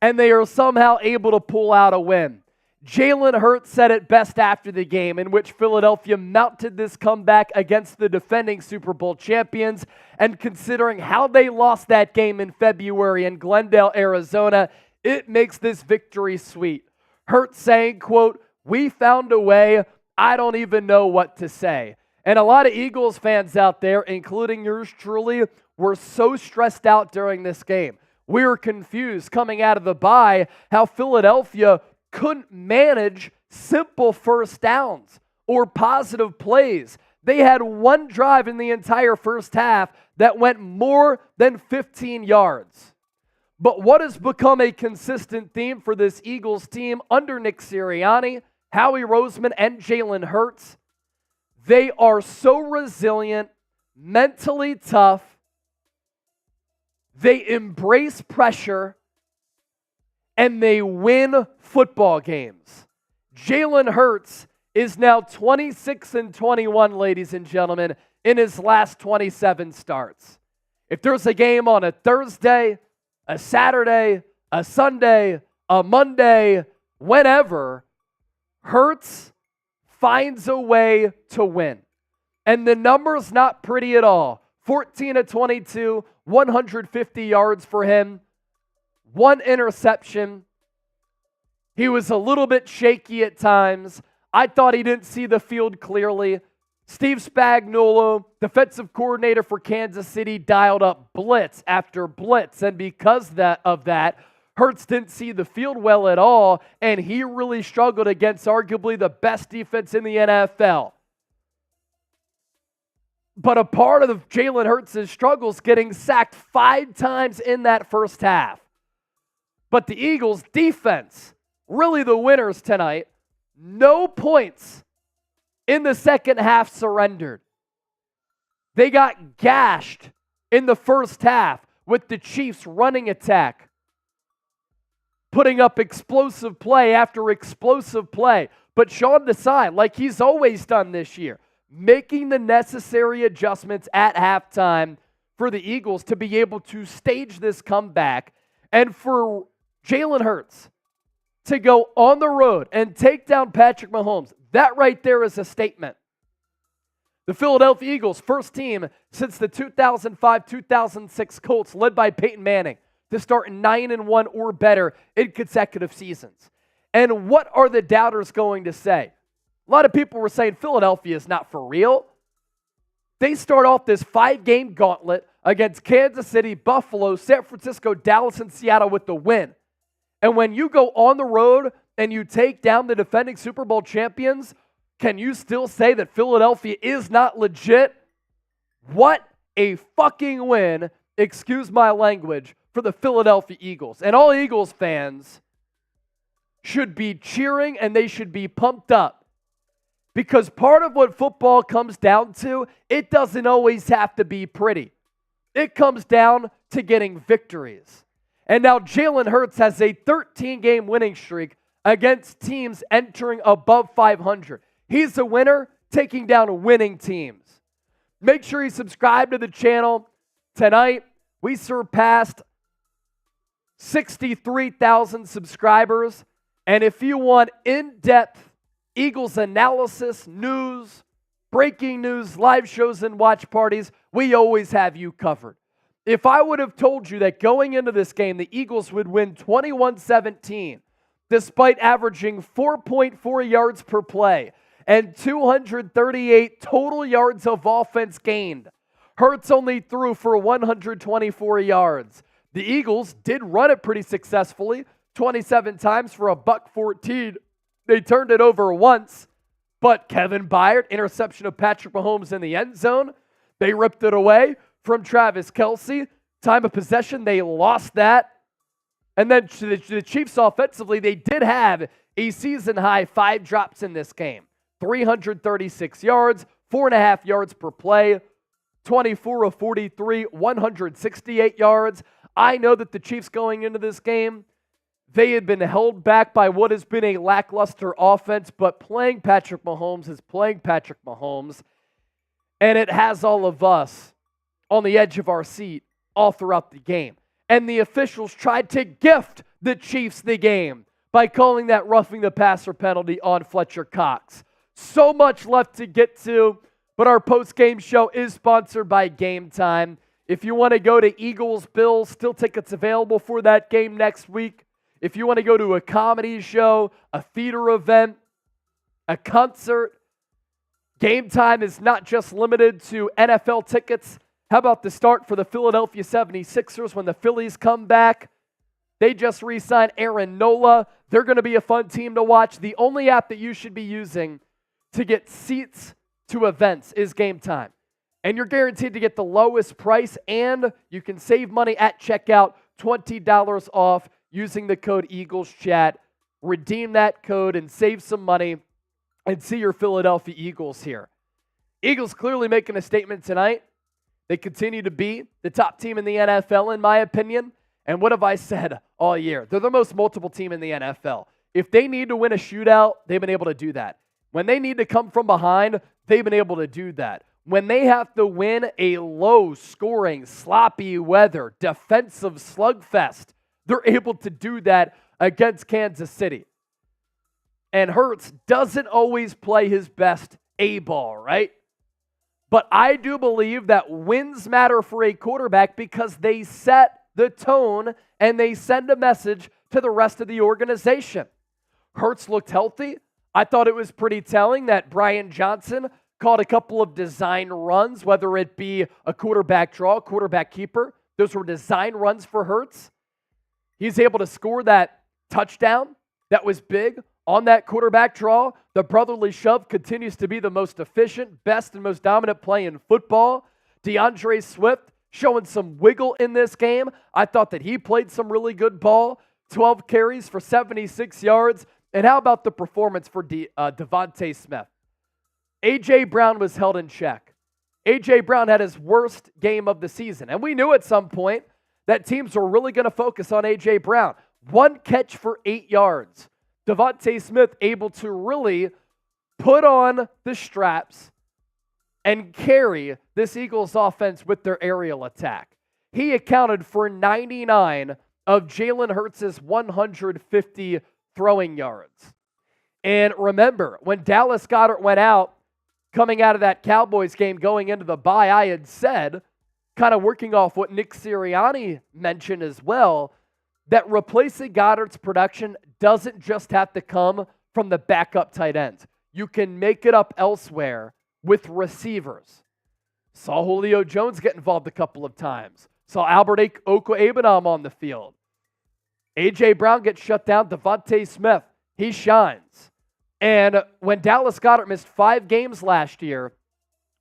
and they are somehow able to pull out a win. Jalen Hurts said it best after the game, in which Philadelphia mounted this comeback against the defending Super Bowl champions, and considering how they lost that game in February in Glendale, Arizona, it makes this victory sweet. Hurts saying, quote, "We found a way. I don't even know what to say." And a lot of Eagles fans out there, including yours truly, were so stressed out during this game. We were confused coming out of the bye how Philadelphia couldn't manage simple first downs or positive plays. They had one drive in the entire first half that went more than 15 yards. But what has become a consistent theme for this Eagles team under Nick Sirianni, Howie Roseman, and Jalen Hurts? They are so resilient, mentally tough. They embrace pressure, and they win football games. Jalen Hurts is now 26-21, ladies and gentlemen, in his last 27 starts. If there's a game on a Thursday, a Saturday, a Sunday, a Monday, whenever, Hurts finds a way to win. And the number's not pretty at all. 14-22, 150 yards for him, one interception. He was a little bit shaky at times. I thought he didn't see the field clearly. Steve Spagnuolo, defensive coordinator for Kansas City, dialed up blitz after blitz. And because of that, Hurts didn't see the field well at all, and he really struggled against arguably the best defense in the NFL. But a part of Jalen Hurts' struggles getting sacked 5 times in that first half. But the Eagles' defense, really the winners tonight, no points in the second half surrendered. They got gashed in the first half with the Chiefs' running attack, putting up explosive play after explosive play. But Sean Desai, like he's always done this year, making the necessary adjustments at halftime for the Eagles to be able to stage this comeback, and for Jalen Hurts to go on the road and take down Patrick Mahomes. That right there is a statement. The Philadelphia Eagles, first team since the 2005-2006 Colts, led by Peyton Manning, to start 9-1 or better in consecutive seasons. And what are the doubters going to say? A lot of people were saying Philadelphia is not for real. They start off this 5-game gauntlet against Kansas City, Buffalo, San Francisco, Dallas, and Seattle with the win. And when you go on the road and you take down the defending Super Bowl champions, can you still say that Philadelphia is not legit? What a fucking win, excuse my language, for the Philadelphia Eagles. And all Eagles fans should be cheering and they should be pumped up. Because part of what football comes down to, it doesn't always have to be pretty. It comes down to getting victories. And now Jalen Hurts has a 13-game winning streak against teams entering above 500. He's a winner, taking down winning teams. Make sure you subscribe to the channel. Tonight, we surpassed 63,000 subscribers. And if you want in-depth Eagles analysis, news, breaking news, live shows, and watch parties, we always have you covered. If I would have told you that going into this game, the Eagles would win 21-17, despite averaging 4.4 yards per play and 238 total yards of offense gained, Hurts only threw for 124 yards. The Eagles did run it pretty successfully, 27 times for $114. They turned it over once, but Kevin Byard, interception of Patrick Mahomes in the end zone. They ripped it away from Travis Kelce. Time of possession, they lost that. And then the Chiefs offensively, they did have a season-high 5 drops in this game. 336 yards, 4.5 yards per play, 24 of 43, 168 yards. I know that the Chiefs going into this game, They had been held back by what has been a lackluster offense, but playing Patrick Mahomes is playing Patrick Mahomes, and it has all of us on the edge of our seat all throughout the game. And the officials tried to gift the Chiefs the game by calling that roughing the passer penalty on Fletcher Cox. So much left to get to, but our post-game show is sponsored by Game Time. If you want to go to Eagles-Bills, still tickets available for that game next week. If you want to go to a comedy show, a theater event, a concert, Game Time is not just limited to NFL tickets. How about the start for the Philadelphia 76ers when the Phillies come back? They just re-signed Aaron Nola. They're going to be a fun team to watch. The only app that you should be using to get seats to events is Game Time. And you're guaranteed to get the lowest price, and you can save money at checkout, $20 off using the code EaglesChat. Redeem that code and save some money and see your Philadelphia Eagles here. Eagles clearly making a statement tonight. They continue to be the top team in the NFL, in my opinion. And what have I said all year? They're the most multiple team in the NFL. If they need to win a shootout, they've been able to do that. When they need to come from behind, they've been able to do that. When they have to win a low-scoring, sloppy weather, defensive slugfest, they're able to do that against Kansas City. And Hurts doesn't always play his best A-ball, right? But I do believe that wins matter for a quarterback because they set the tone and they send a message to the rest of the organization. Hurts looked healthy. I thought it was pretty telling that Brian Johnson caught a couple of design runs, whether it be a quarterback draw, quarterback keeper. Those were design runs for Hurts. He's able to score that touchdown that was big on that quarterback draw. The brotherly shove continues to be the most efficient, best, and most dominant play in football. DeAndre Swift showing some wiggle in this game. I thought that he played some really good ball. 12 carries for 76 yards. And how about the performance for DeVonta Smith? A.J. Brown was held in check. A.J. Brown had his worst game of the season. And we knew at some point that teams were really going to focus on A.J. Brown. 1 catch for 8 yards. DeVonta Smith able to really put on the straps and carry this Eagles offense with their aerial attack. He accounted for 99 of Jalen Hurts' 150 throwing yards. And remember, when Dallas Goedert went out, coming out of that Cowboys game, going into the bye, I had said, kind of working off what Nick Sirianni mentioned as well, that replacing Goedert's production doesn't just have to come from the backup tight ends. You can make it up elsewhere with receivers. Saw Julio Jones get involved a couple of times. Saw Albert Okwuegbunam on the field. A.J. Brown gets shut down. DeVonta Smith, he shines. And when Dallas Goedert missed 5 games last year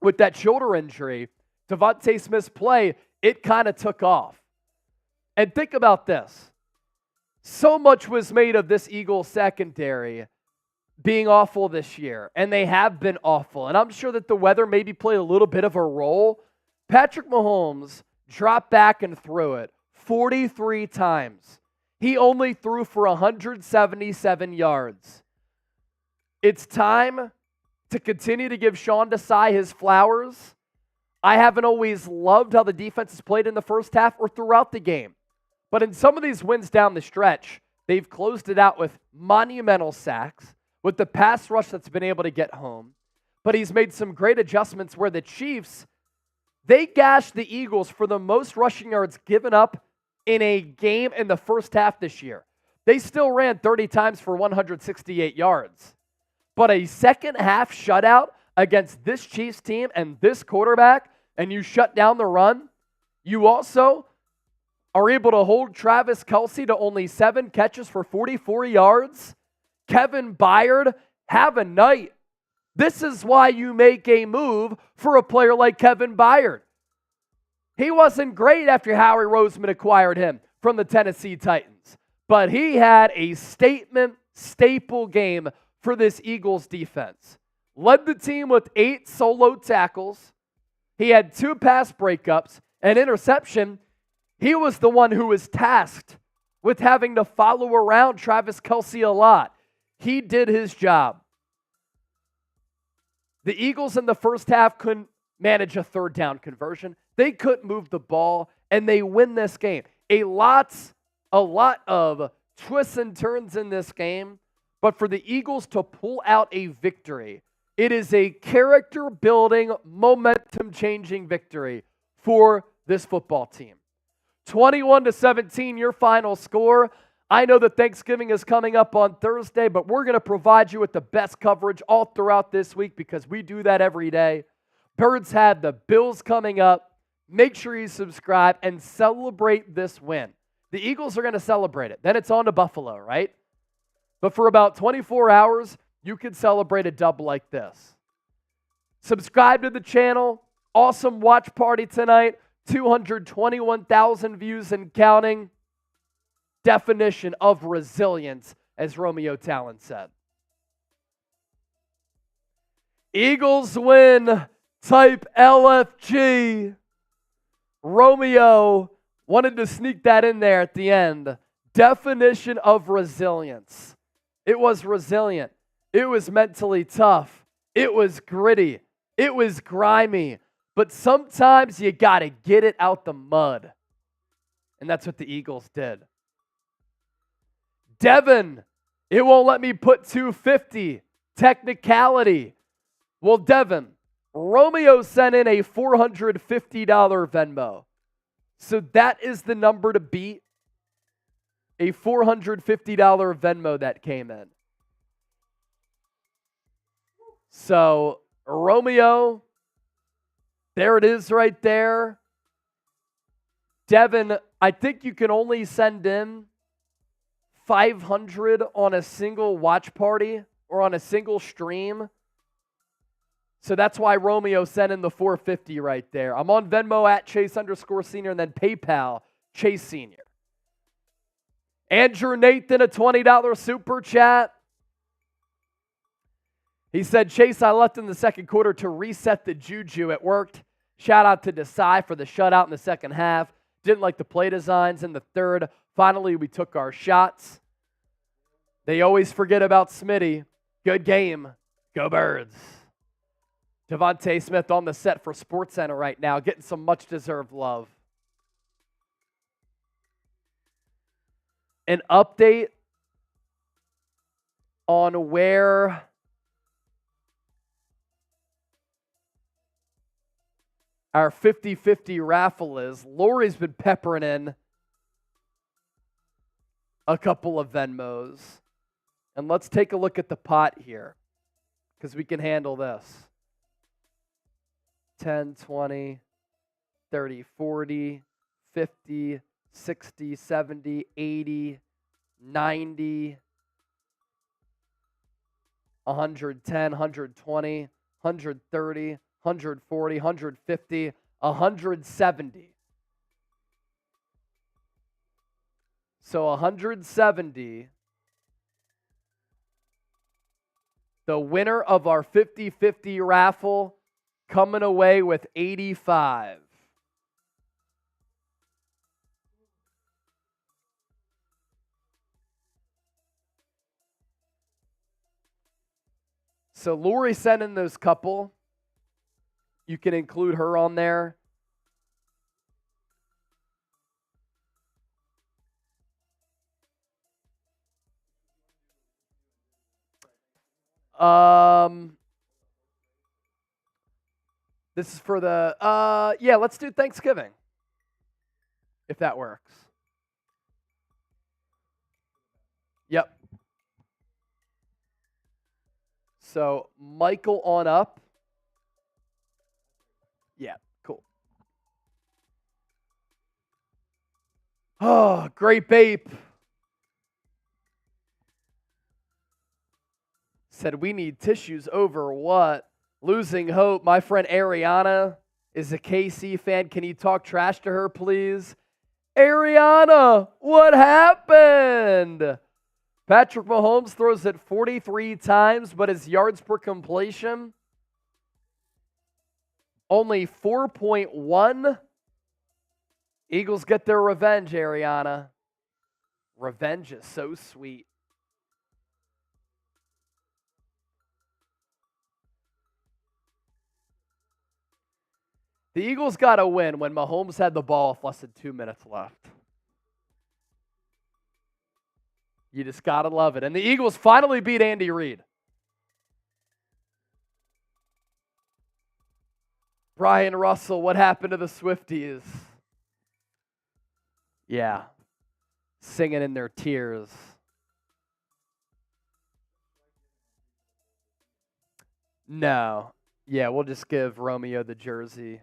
with that shoulder injury, DeVonta Smith's play, it kind of took off. And think about this. So much was made of this Eagles secondary being awful this year, and they have been awful. And I'm sure that the weather maybe played a little bit of a role. Patrick Mahomes dropped back and threw it 43 times. He only threw for 177 yards. It's time to continue to give Sean Desai his flowers. I haven't always loved how the defense has played in the first half or throughout the game. But in some of these wins down the stretch, they've closed it out with monumental sacks, with the pass rush that's been able to get home. But he's made some great adjustments where the Chiefs, they gashed the Eagles for the most rushing yards given up in a game in the first half this year. They still ran 30 times for 168 yards. But a second half shutout against this Chiefs team and this quarterback, and you shut down the run, you also are able to hold Travis Kelce to only 7 catches for 44 yards. Kevin Byard, have a night. This is why you make a move for a player like Kevin Byard. He wasn't great after Howie Roseman acquired him from the Tennessee Titans, but he had a staple game for this Eagles defense. Led the team with 8 solo tackles. He had 2 pass breakups, an interception. He was the one who was tasked with having to follow around Travis Kelce a lot. He did his job. The Eagles in the first half couldn't manage a third down conversion. They couldn't move the ball, and they win this game. A lot of twists and turns in this game, but for the Eagles to pull out a victory, it is a character-building, momentum-changing victory for this football team. 21-17, your final score. I know that Thanksgiving is coming up on Thursday, but we're going to provide you with the best coverage all throughout this week because we do that every day. Birds have the Bills coming up. Make sure you subscribe and celebrate this win. The Eagles are going to celebrate it. Then it's on to Buffalo, right? But for about 24 hours, you can celebrate a dub like this. Subscribe to the channel. Awesome watch party tonight. 221,000 views and counting. Definition of resilience, as Romeo Talon said. Eagles win. Type LFG. Romeo wanted to sneak that in there at the end. Definition of resilience. It was resilient. It was mentally tough. It was gritty. It was grimy. But sometimes you got to get it out the mud. And that's what the Eagles did. Devin, it won't let me put 250. Technicality. Well, Devin, Romeo sent in a $450 Venmo. So that is the number to beat. A $450 Venmo that came in. So, Romeo, there it is right there. Devin, I think you can only send in 500 on a single watch party or on a single stream. So that's why Romeo sent in the 450 right there. I'm on Venmo at Chase_Senior and then PayPal Chase Senior. Andrew Nathan, a $20 super chat. He said, Chase, I left in the second quarter to reset the juju. It worked. Shout out to Desai for the shutout in the second half. Didn't like the play designs in the third. Finally, we took our shots. They always forget about Smitty. Good game. Go Birds. DeVonta Smith on the set for SportsCenter right now, getting some much-deserved love. An update on where our 50-50 raffle is. Lori's been peppering in a couple of Venmos. And let's take a look at the pot here because we can handle this. 10, 20, 30, 40, 50, 60, 70, 80, 90, 110, 120, 130, 140, 150, 170. So 170. The winner of our 50-50 raffle coming away with 85. So Lori sent in those couple. You can include her on there. This is for the, yeah, let's do Thanksgiving, if that works. Yep. So, Michael on up. Yeah, cool. Oh, great Bape. Said we need tissues over what? Losing hope. My friend Ariana is a KC fan. Can you talk trash to her, please? Ariana, what happened? Patrick Mahomes throws it 43 times, but his yards per completion only 4.1. Eagles get their revenge, Ariana. Revenge is so sweet. The Eagles got to win when Mahomes had the ball with less than 2 minutes left. You just got to love it. And the Eagles finally beat Andy Reid. Brian Russell, what happened to the Swifties? Yeah. Singing in their tears. No. Yeah, we'll just give Romeo the jersey.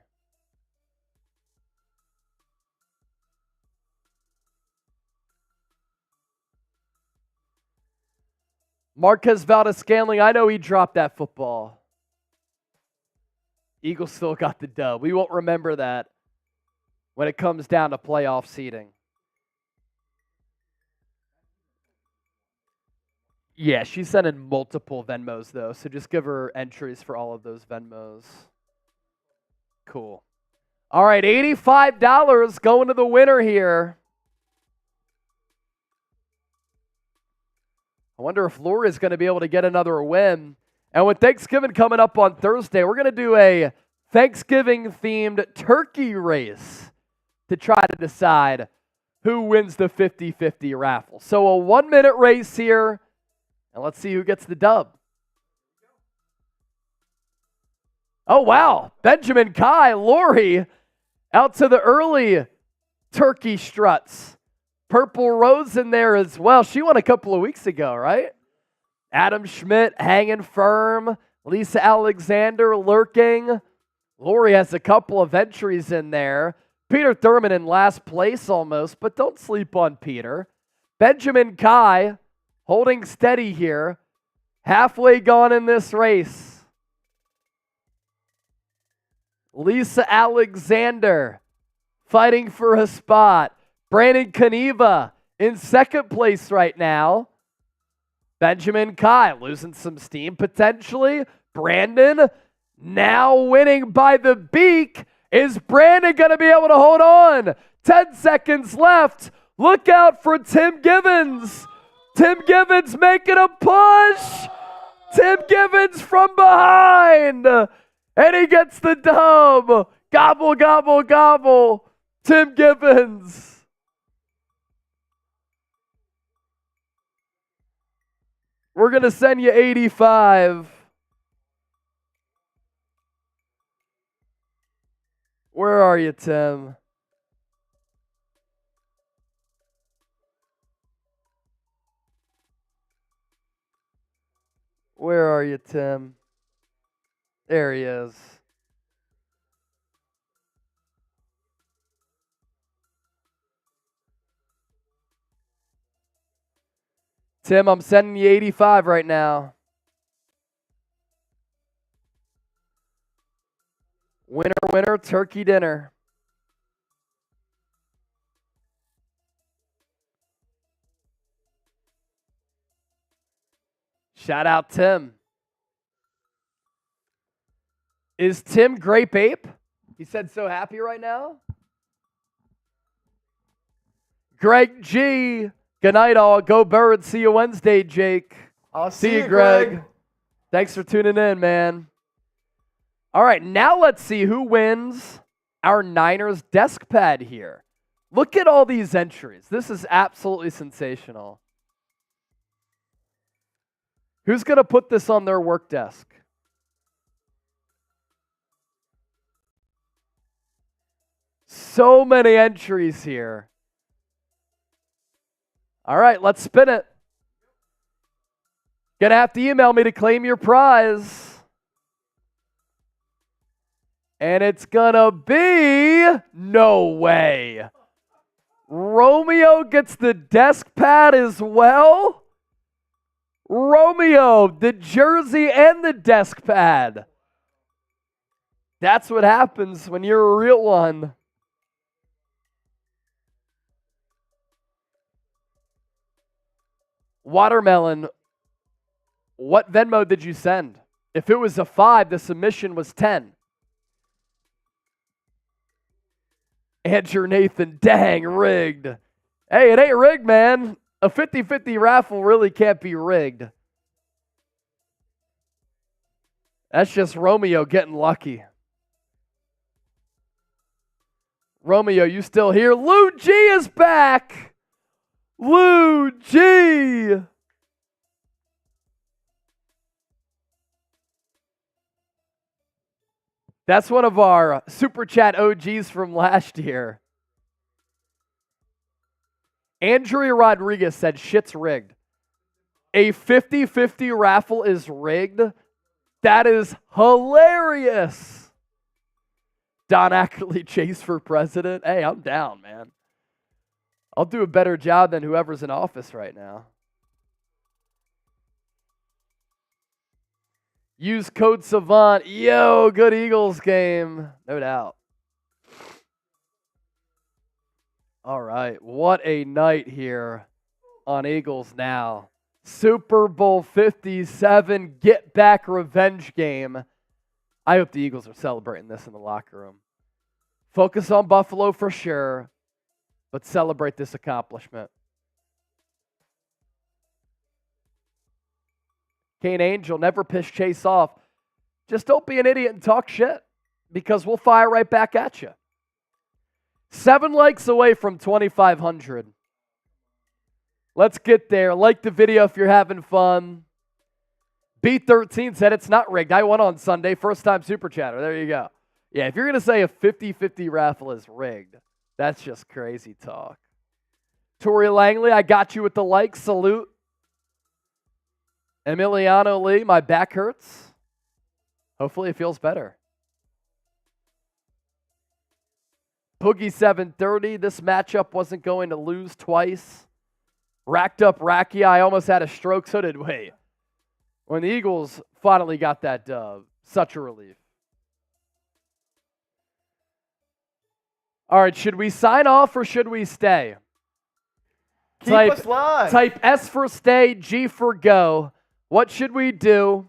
Marquez Valdes-Scantling, I know he dropped that football. Eagles still got the dub. We won't remember that when it comes down to playoff seeding. Yeah, she's sending multiple Venmos, though, so just give her entries for all of those Venmos. Cool. All right, $85 going to the winner here. I wonder if Laura's going to be able to get another win. And with Thanksgiving coming up on Thursday, we're going to do a Thanksgiving-themed turkey race to try to decide who wins the 50-50 raffle. So a 1-minute race here, and let's see who gets the dub. Oh, wow. Benjamin Kai, Lori, out to the early turkey struts. Purple Rose in there as well. She won a couple of weeks ago, right? Adam Schmidt hanging firm. Lisa Alexander lurking. Lori has a couple of entries in there. Peter Thurman in last place almost, but don't sleep on Peter. Benjamin Kai holding steady here. Halfway gone in this race. Lisa Alexander fighting for a spot. Brandon Kaniva in second place right now. Benjamin Kai losing some steam potentially. Brandon now winning by the beak. Is Brandon going to be able to hold on? 10 seconds left. Look out for Tim Givens. Tim Givens making a push. Tim Givens from behind. And he gets the dub. Gobble, gobble, gobble. Tim Givens. We're going to send you 85. Where are you, Tim? Where are you, Tim? There he is. Tim, I'm sending you 85 right now. Winner, winner, turkey dinner. Shout out Tim. Is Tim Grape Ape? He said so happy right now. Greg G. Good night, all. Go Birds. See you Wednesday, Jake. I'll see you, Greg. Thanks for tuning in, man. All right, now let's see who wins our Niners desk pad here. Look at all these entries. This is absolutely sensational. Who's going to put this on their work desk? So many entries here. All right, let's spin it. Gonna have to email me to claim your prize. And it's gonna be, no way. Romeo gets the desk pad as well. Romeo, the jersey and the desk pad. That's what happens when you're a real one. Watermelon, what Venmo did you send? If it was a 5, the submission was 10. Andrew Nathan, dang, rigged. Hey, it ain't rigged, man. A 50-50 raffle really can't be rigged. That's just Romeo getting lucky. Romeo, you still here? Lou G is back. Lou G. That's one of our Super Chat OGs from last year. Andrea Rodriguez said shit's rigged. A 50-50 raffle is rigged? That is hilarious. Don Ackley chase for president. Hey, I'm down, man. I'll do a better job than whoever's in office right now. Use code Savant. Yo, good Eagles game. No doubt. All right. What a night here on Eagles Now. Super Bowl 57 get back revenge game. I hope the Eagles are celebrating this in the locker room. Focus on Buffalo for sure, but celebrate this accomplishment. Kane Angel, never piss Chase off. Just don't be an idiot and talk shit, because we'll fire right back at you. 7 likes away from 2,500. Let's get there. Like the video if you're having fun. B13 said it's not rigged. I won on Sunday. First time Super Chatter. There you go. Yeah, if you're going to say a 50-50 raffle is rigged, that's just crazy talk. Tori Langley, I got you with the like. Salute. Emiliano Lee, my back hurts. Hopefully it feels better. Poogie 730, this matchup wasn't going to lose twice. Racked up Racky, I almost had a stroke, so did we. When the Eagles finally got that dub, such a relief. All right, should we sign off or should we stay? Keep us live. Type S for stay, G for go. What should we do?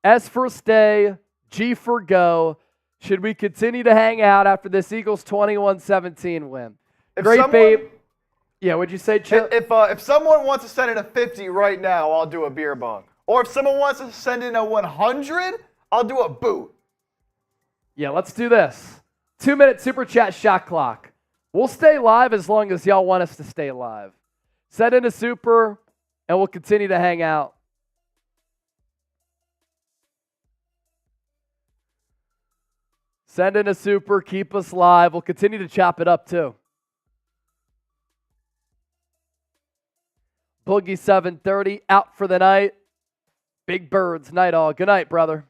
S for stay, G for go. Should we continue to hang out after this Eagles 21-17 win? Great, babe. Yeah, what'd you say, Chip? If someone wants to send in a 50 right now, I'll do a beer bong. Or if someone wants to send in a 100, I'll do a boot. Yeah, let's do this. 2-minute Super Chat shot clock. We'll stay live as long as y'all want us to stay live. Send in a super, and we'll continue to hang out. Send in a super, keep us live. We'll continue to chop it up too. Boogie 730 out for the night. Big Birds, night all. Good night, brother.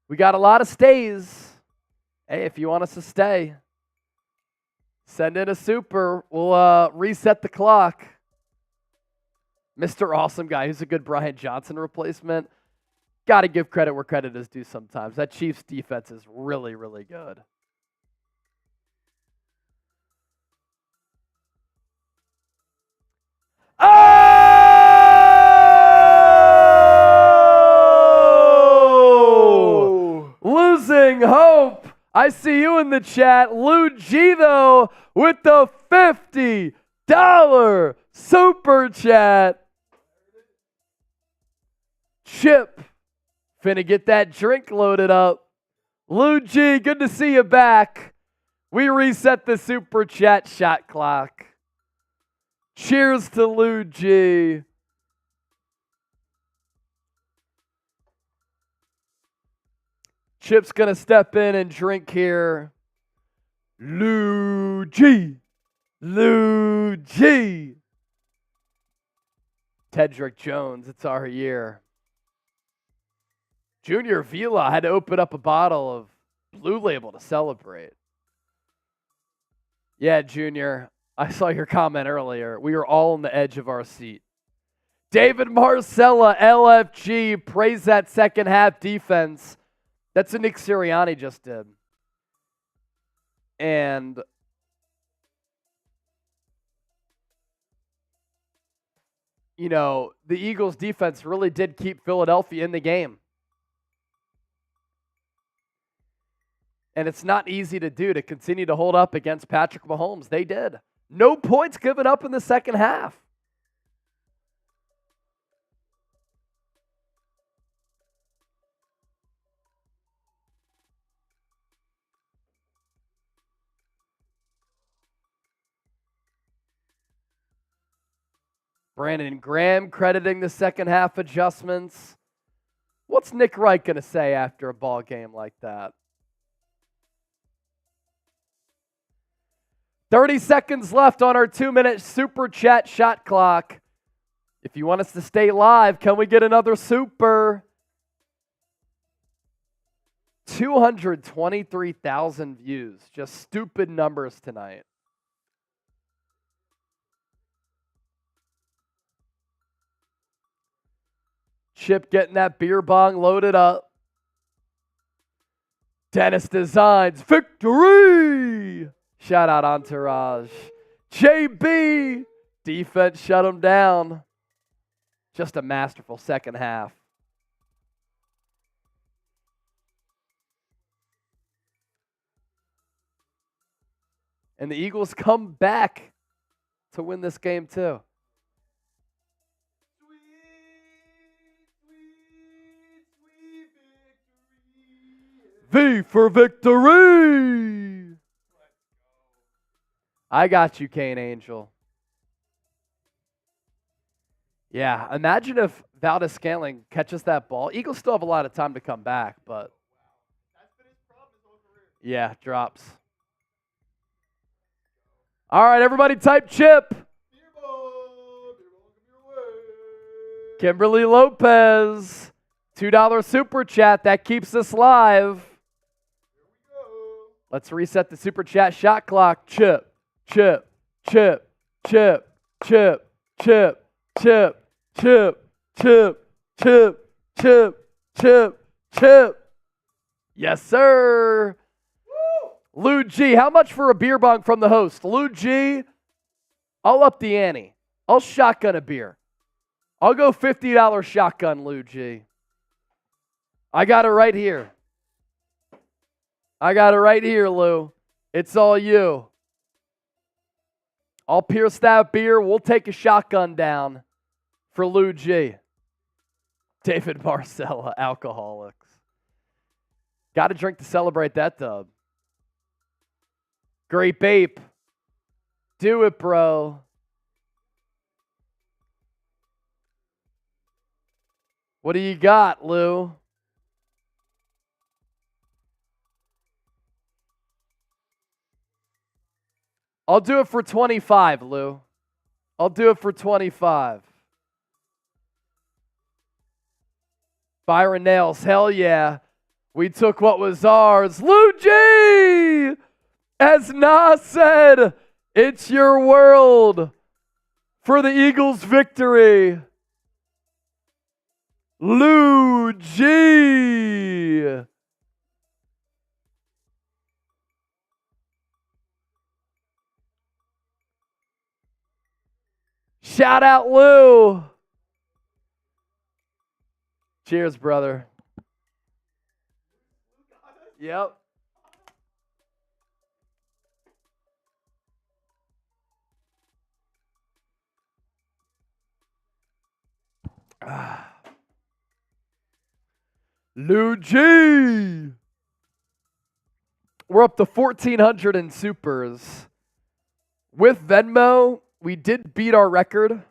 We got a lot of stays. Hey, if you want us to stay, send in a super. We'll reset the clock. Mr. Awesome Guy, who's a good Brian Johnson replacement. Got to give credit where credit is due sometimes. That Chiefs defense is really, really good. Oh! Losing hope. I see you in the chat. Lou G, though, with the $50 super chat. Chip, finna get that drink loaded up. Lou G, good to see you back. We reset the super chat shot clock. Cheers to Lou G. Chip's gonna step in and drink here. Lou G. Lou G. Tedrick Jones, it's our year. Junior Vila had to open up a bottle of Blue Label to celebrate. Yeah, Junior, I saw your comment earlier. We were all on the edge of our seat. David Marcella, LFG, praise that second half defense. That's what Nick Sirianni just did. And you know, the Eagles defense really did keep Philadelphia in the game. And it's not easy to do, to continue to hold up against Patrick Mahomes. They did. No points given up in the second half. Brandon Graham crediting the second half adjustments. What's Nick Wright going to say after a ball game like that? 30 seconds left on our 2-minute super chat shot clock. If you want us to stay live, can we get another super? 223,000 views. Just stupid numbers tonight. Chip getting that beer bong loaded up. Dennis Designs, victory! Shout out Entourage. JB, defense shut him down. Just a masterful second half. And the Eagles come back to win this game too. V for victory. I got you, Kane Angel. Yeah, imagine if Valdez-Scantling catches that ball. Eagles still have a lot of time to come back, but yeah, drops. All right, everybody type Chip. Kimberly Lopez, $2 super chat. That keeps us live. Let's reset the super chat shot clock. Chip, Chip, Chip, Chip, Chip, Chip, Chip, Chip, Chip, Chip, Chip, Chip, Chip. Yes, sir. Lou G, how much for a beer bong from the host? Lou G, I'll up the ante. I'll shotgun a beer. I'll go $50 shotgun, Lou G. I got it right here. I got it right here, Lou. It's all you. I'll pierce that beer. We'll take a shotgun down for Lou G. David Marcella, Alcoholics. Got to drink to celebrate that dub. Great Bape. Do it, bro. What do you got, Lou? I'll do it for 25, Lou. I'll do it for 25. Byron Nails, hell yeah. We took what was ours. Lou G! As Nas said, it's your world for the Eagles' victory. Lou G! Shout out, Lou. Cheers, brother. Yep. Lou G. We're up to 1,400 in supers. With Venmo, we did beat our record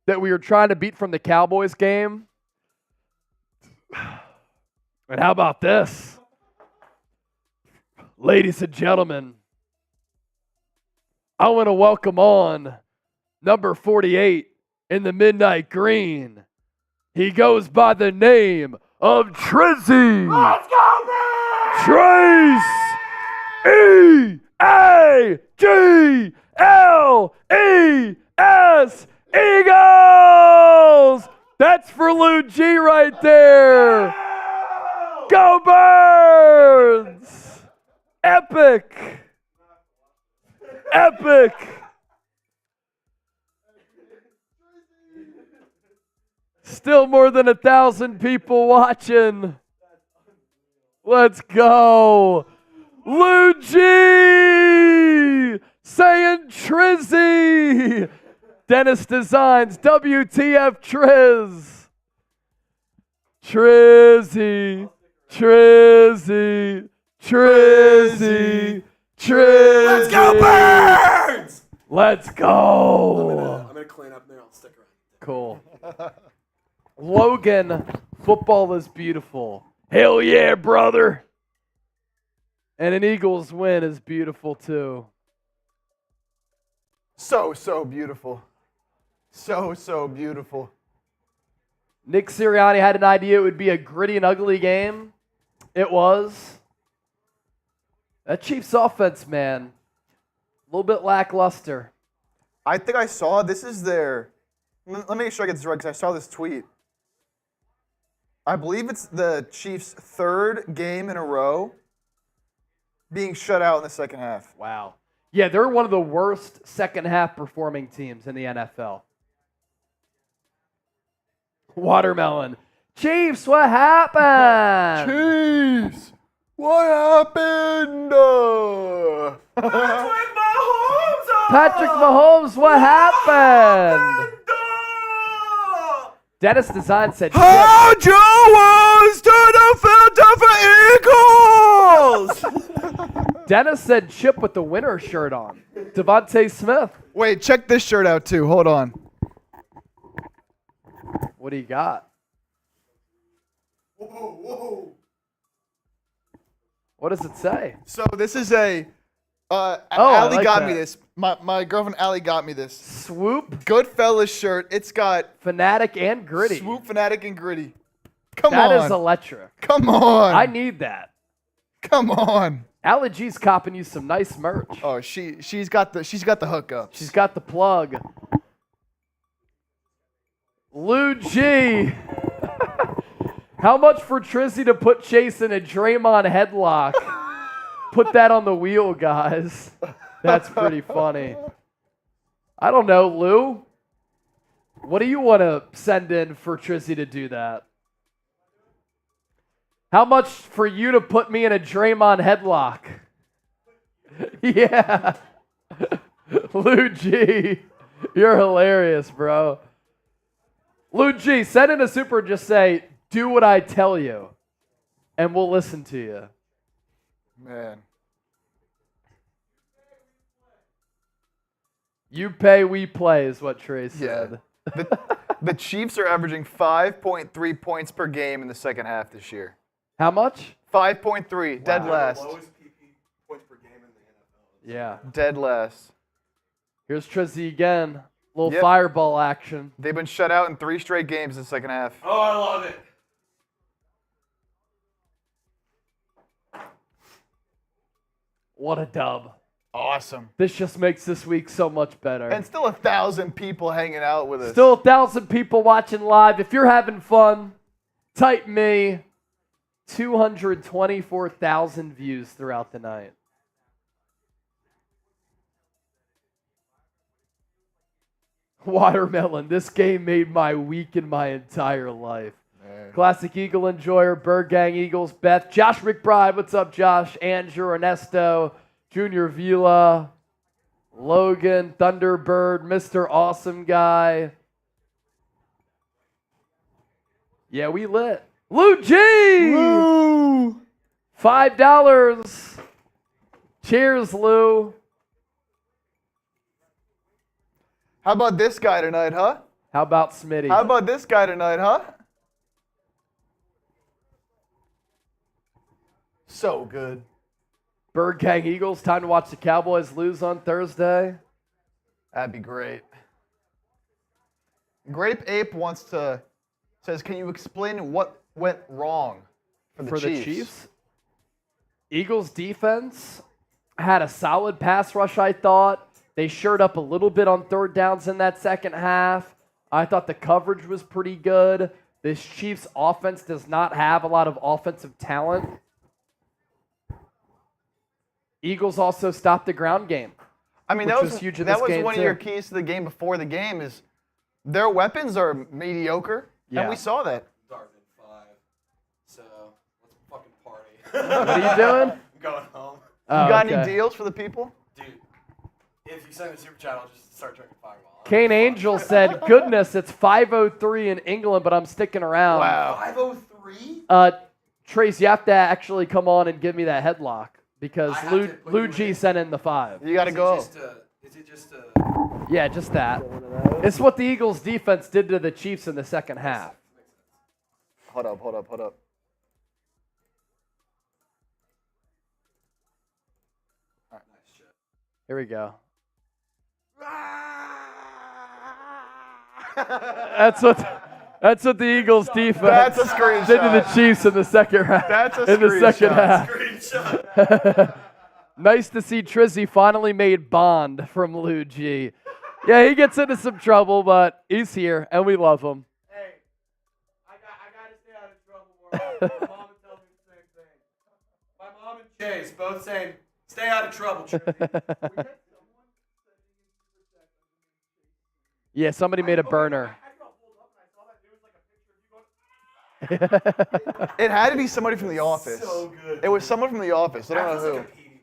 that we were trying to beat from the Cowboys game. And how about this? Ladies and gentlemen, I want to welcome on number 48 in the midnight green. He goes by the name of Trizzy. Let's go, man! Trace E-A-G-L-E-S Eagles! That's for Lou G right there. Go Birds! Epic! Epic! Still more than 1,000 people watching. Let's go. Lou G saying Trizzy. Dennis Designs, WTF Triz. Trizzy, Trizzy, Trizzy, Trizzy. Let's go, Birds! Let's go. I'm gonna clean up there. I'll stick around. Cool. Logan, football is beautiful. Hell yeah, brother. And an Eagles win is beautiful too. So beautiful. So beautiful. Nick Sirianni had an idea it would be a gritty and ugly game. It was. That Chiefs offense, man, a little bit lackluster. I think I saw, this is their, let me make sure I get this right because I saw this tweet. I believe it's the Chiefs' third game in a row being shut out in the second half. Wow. Yeah, they're one of the worst second half performing teams in the NFL. Watermelon. Chiefs, what happened? Chiefs, what happened? Patrick Mahomes, what happened? Dennis Design said, How'd you lose to the Philadelphia Eagles? Dennis said Chip with the winner shirt on. DeVonta Smith. Wait, check this shirt out too. Hold on. What do you got? Whoa. What does it say? So this is a, I Allie like got that. me this. My girlfriend Allie got me this. Swoop, Goodfellas shirt. It's got Fanatic, and Gritty. Swoop, Fanatic, and Gritty. Come That on. is electric. Come on. I need that. Come on. Allie G's copping you some nice merch. Oh, she's got the hookup. She's got the plug. Lou G. How much for Trizzy to put Chase in a Draymond headlock? Put that on the wheel, guys. That's pretty funny. I don't know, Lou. What do you want to send in for Trizzy to do that? How much for you to put me in a Draymond headlock? Yeah. Lou G. You're hilarious, bro. Lou G, send in a super and just say, do what I tell you, and we'll listen to you. Man. You pay, we play is what Trey said. The Chiefs are averaging 5.3 points per game in the second half this year. How much? 5.3, dead last. Lowest PP points per game in the NFL. Yeah. Dead last. Here's Trizzy again. Little Yep. fireball action. They've been shut out in 3 straight games in the second half. Oh, I love it. What a dub. Awesome. This just makes this week so much better. And still 1,000 people hanging out with us. Still 1,000 people watching live. If you're having fun, type me. 224,000 views throughout the night. Watermelon. This game made my week and my entire life. Man. Classic Eagle Enjoyer, Bird Gang Eagles, Beth, Josh McBride. What's up, Josh? Andrew, Ernesto, Junior Vila, Logan, Thunderbird, Mr. Awesome Guy. Yeah, we lit. Lou G! Woo! $5. Cheers, Lou. How about this guy tonight, huh? How about Smitty? How about this guy tonight, huh? So good. Bird Gang Eagles, time to watch the Cowboys lose on Thursday. That'd be great. Grape Ape says, can you explain what went wrong for the Chiefs? Eagles defense had a solid pass rush, I thought. They shored up a little bit on third downs in that second half. I thought the coverage was pretty good. This Chiefs offense does not have a lot of offensive talent. Eagles also stopped the ground game. I mean, which that was was huge in that this was game, one too. of your keys to the game before the game is their weapons are mediocre, Yeah. and we saw that. Darvin 5. So let's fucking party. What are you doing? I'm going home. Oh, You got okay. any deals for the people? Dude, if you send me a super chat, I'll just start drinking Fireball. Kane Angel said, goodness, it's 5:03 in England, but I'm sticking around. Wow. 503? Trace, you have to actually come on and give me that headlock because I have Lou, to put Lou you G in. sent in the 5. You got to go. Is it just a... Yeah, just that. It's what the Eagles defense did to the Chiefs in the second half. Hold up. Here we go. That's what the Eagles defense That's a screenshot. did to the Chiefs in the second half. That's a in the second screenshot. half. Screenshot. Nice to see Trizzy finally made Bond from Lou G. Yeah, he gets into some trouble, but he's here, and we love him. Hey, I got to stay out of trouble more. My mom would tell me the same thing. My mom and Chase both saying, stay out of trouble, Trizzy. Yeah, somebody made a burner. It had to be somebody from the office. So good. It was someone from the office. I don't know who. Like a Petey move.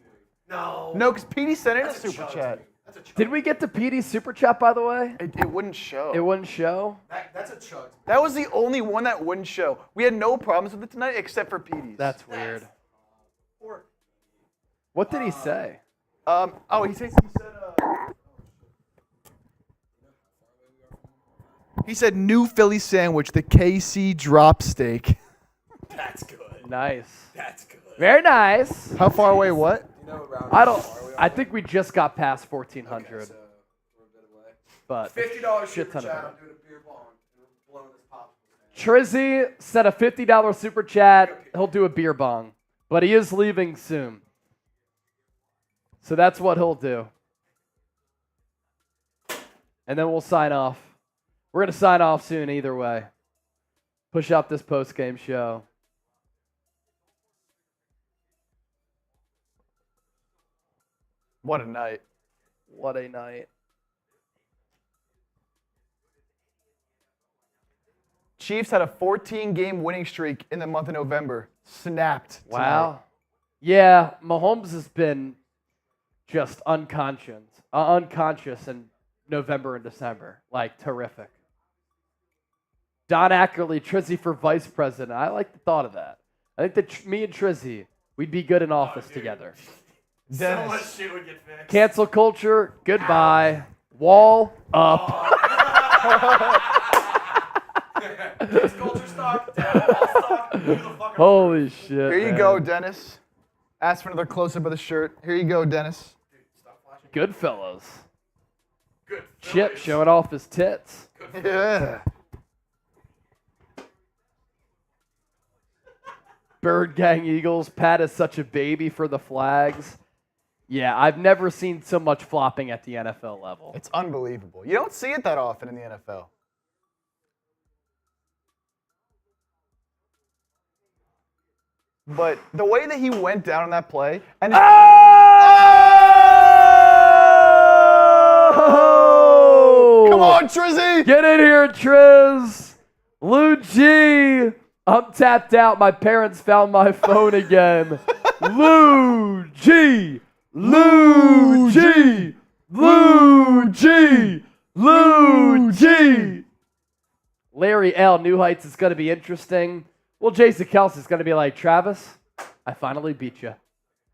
No. No, because Petey sent in a That's a super chug, chat. dude. That's a chug. Did we get to Petey's super chat, by the way? It wouldn't show. It wouldn't show. That's a chug. That was the only one that wouldn't show. We had no problems with it tonight except for Petey's. That's weird. Or What did he say? He said new Philly sandwich, the KC drop steak. that's good. Nice. That's good. Very nice. How far away? What? You know what round I don't. are we on? I think we just got past 1400, Okay, so we're a bit away. but $50 shit super ton of chat. money. I'm doing a beer bong. And we're blowing this popsicle stand. Trizzy sent a $50 super chat. He'll do a beer bong, but he is leaving soon, so that's what he'll do. And then we'll sign off. We're gonna sign off soon either way. Push out this post-game show. What a night. What a night. Chiefs had a 14-game winning streak in the month of November. Snapped. tonight. Wow. Yeah, Mahomes has been just unconscious in November and December. Like, terrific. Don Ackerley, Trizzy for vice president. I like the thought of that. I think that me and Trizzy, we'd be good in office together. So much shit would get fixed. Cancel culture, goodbye. Wall up. Cancel culture stock, down, all stock, who the fuck are Holy shit. Here you man. go, Dennis. Ask for another close-up of the shirt. Here you go, Dennis. Dude, stop flashing. Goodfellas. Good. Chip Phillies. showing off his tits. Yeah. Bird Gang Eagles. Pat is such a baby for the flags. Yeah, I've never seen so much flopping at the NFL level. It's unbelievable. You don't see it that often in the NFL. But the way that he went down on that play, and Oh! come on, Trizzy! Get in here, Triz. Lou G. I'm tapped out. My parents found my phone again. Lou G. Lou G. Lou G. Lou G. Larry L. New Heights is going to be interesting. Well, Jason Kelce is going to be like, Travis, I finally beat you.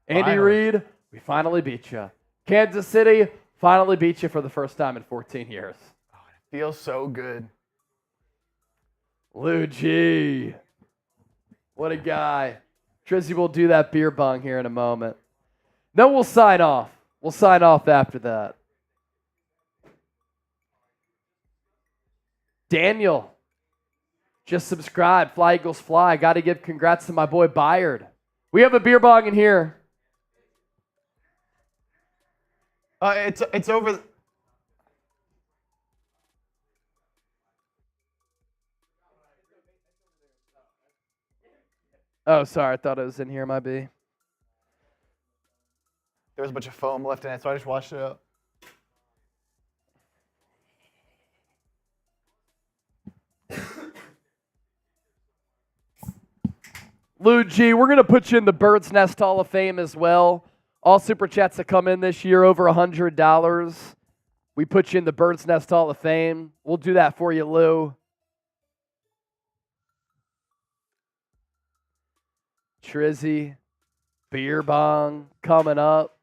Andy Finally. Reid, we finally beat you. Kansas City, finally beat you for the first time in 14 years. Feels so good. Lou G. What a guy. Trizzy will do that beer bong here in a moment. Then we'll sign off. We'll sign off after that. Daniel, just subscribe. Fly Eagles Fly. Got to give congrats to my boy Byard. We have a beer bong in here. It's over. Oh, sorry. I thought it was in here, might be. There was a bunch of foam left in it, so I just washed it out. Lou G, we're going to put you in the Bird's Nest Hall of Fame as well. All Super Chats that come in this year over $100. We put you in the Bird's Nest Hall of Fame. We'll do that for you, Lou. Trizzy, Beer Bong coming up.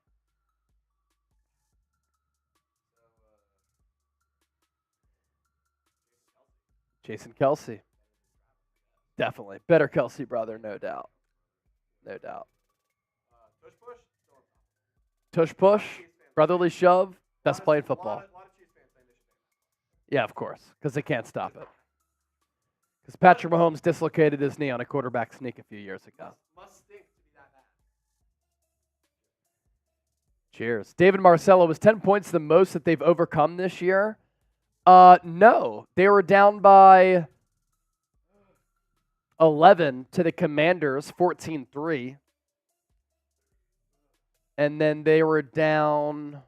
Jason Kelce. Definitely. Better Kelce brother, no doubt. No doubt. Tush push, brotherly shove, best play in football. Yeah, of course, because they can't stop it. Because Patrick Mahomes dislocated his knee on a quarterback sneak a few years ago. Must stink to be that bad. Cheers. David Marcello, was 10 points the most that they've overcome this year? No. They were down by 11 to the Commanders, 14-3. And then they were down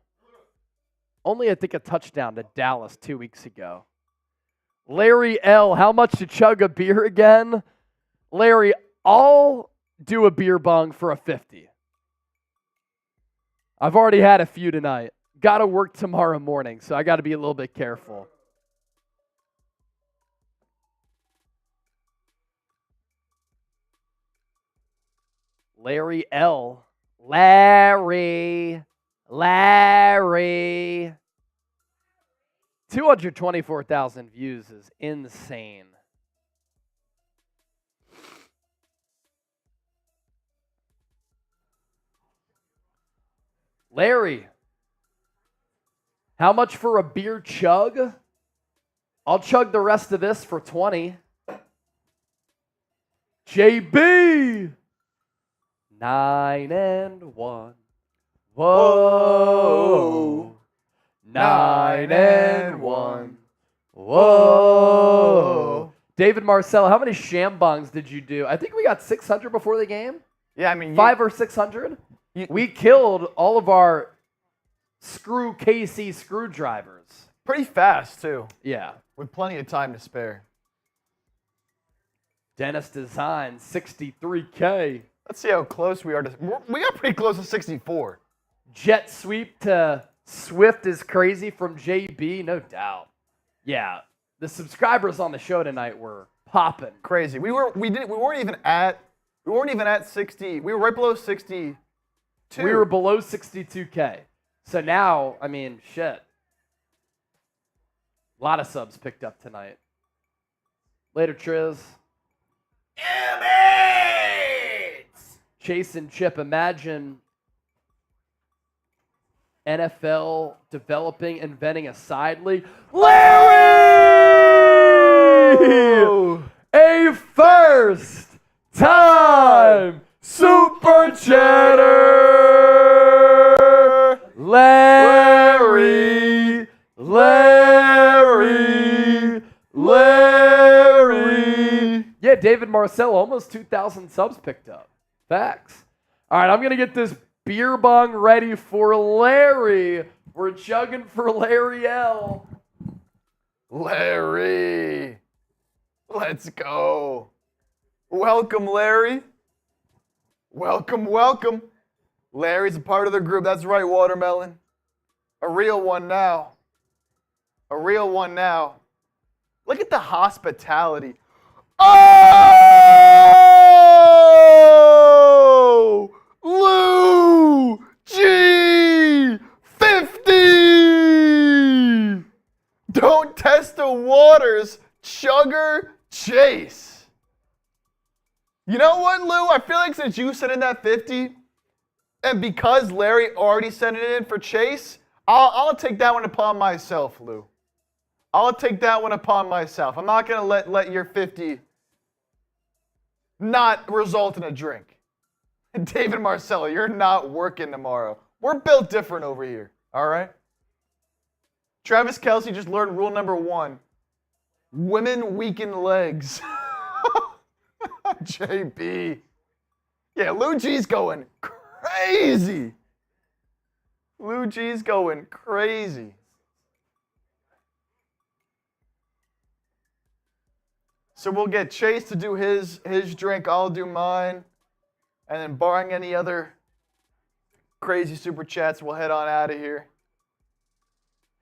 only, I think, a touchdown to Dallas 2 weeks ago. Larry L., how much to chug a beer again? Larry, I'll do a beer bong for a 50. I've already had a few tonight. Got to work tomorrow morning, so I got to be a little bit careful. Larry L. Larry. 224,000 views is insane. Larry, how much for a beer chug? I'll chug the rest of this for 20. JB, 9-1. Whoa. 9-1. Whoa. David Marcel, how many shambongs did you do? I think we got 600 before the game. Yeah, I mean, 500 or 600. We killed all of our screw KC screwdrivers. pretty fast too, Yeah. with plenty of time to spare. Dennis Design, 63K. Let's see how close we are to. We got pretty close to 64. Jet sweep to Swift is crazy from JB, no doubt. Yeah, the subscribers on the show tonight were popping. Crazy. We weren't even at 60. We were right below 62. We were below 62K. So now, I mean, shit. A lot of subs picked up tonight. Later, Triz. Chase and Chip, imagine NFL developing, inventing a side league. Larry! A first time Super Chatter! Larry! Yeah, David Marcel, almost 2,000 subs picked up. Facts. All right, I'm going to get this beer bong ready for Larry. We're chugging for Larry L. Larry. Let's go. Welcome, Larry. Welcome, welcome. Larry's a part of the group. That's right, Watermelon. A real one now. A real one now. Look at the hospitality. Oh! Lou G 50! Don't test the waters, Chugger Chase. You know what, Lou? I feel like since you sent in that 50, and because Larry already sent it in for Chase, I'll take that one upon myself, Lou. I'll take that one upon myself. I'm not going to let your 50 not result in a drink. David Marcello, you're not working tomorrow. We're built different over here, all right? Travis Kelce just learned rule number 1. Women weaken legs. JB. Yeah, Lou G's going crazy. Lou G's going crazy. So we'll get Chase to do his drink. I'll do mine. And then barring any other crazy super chats, we'll head on out of here.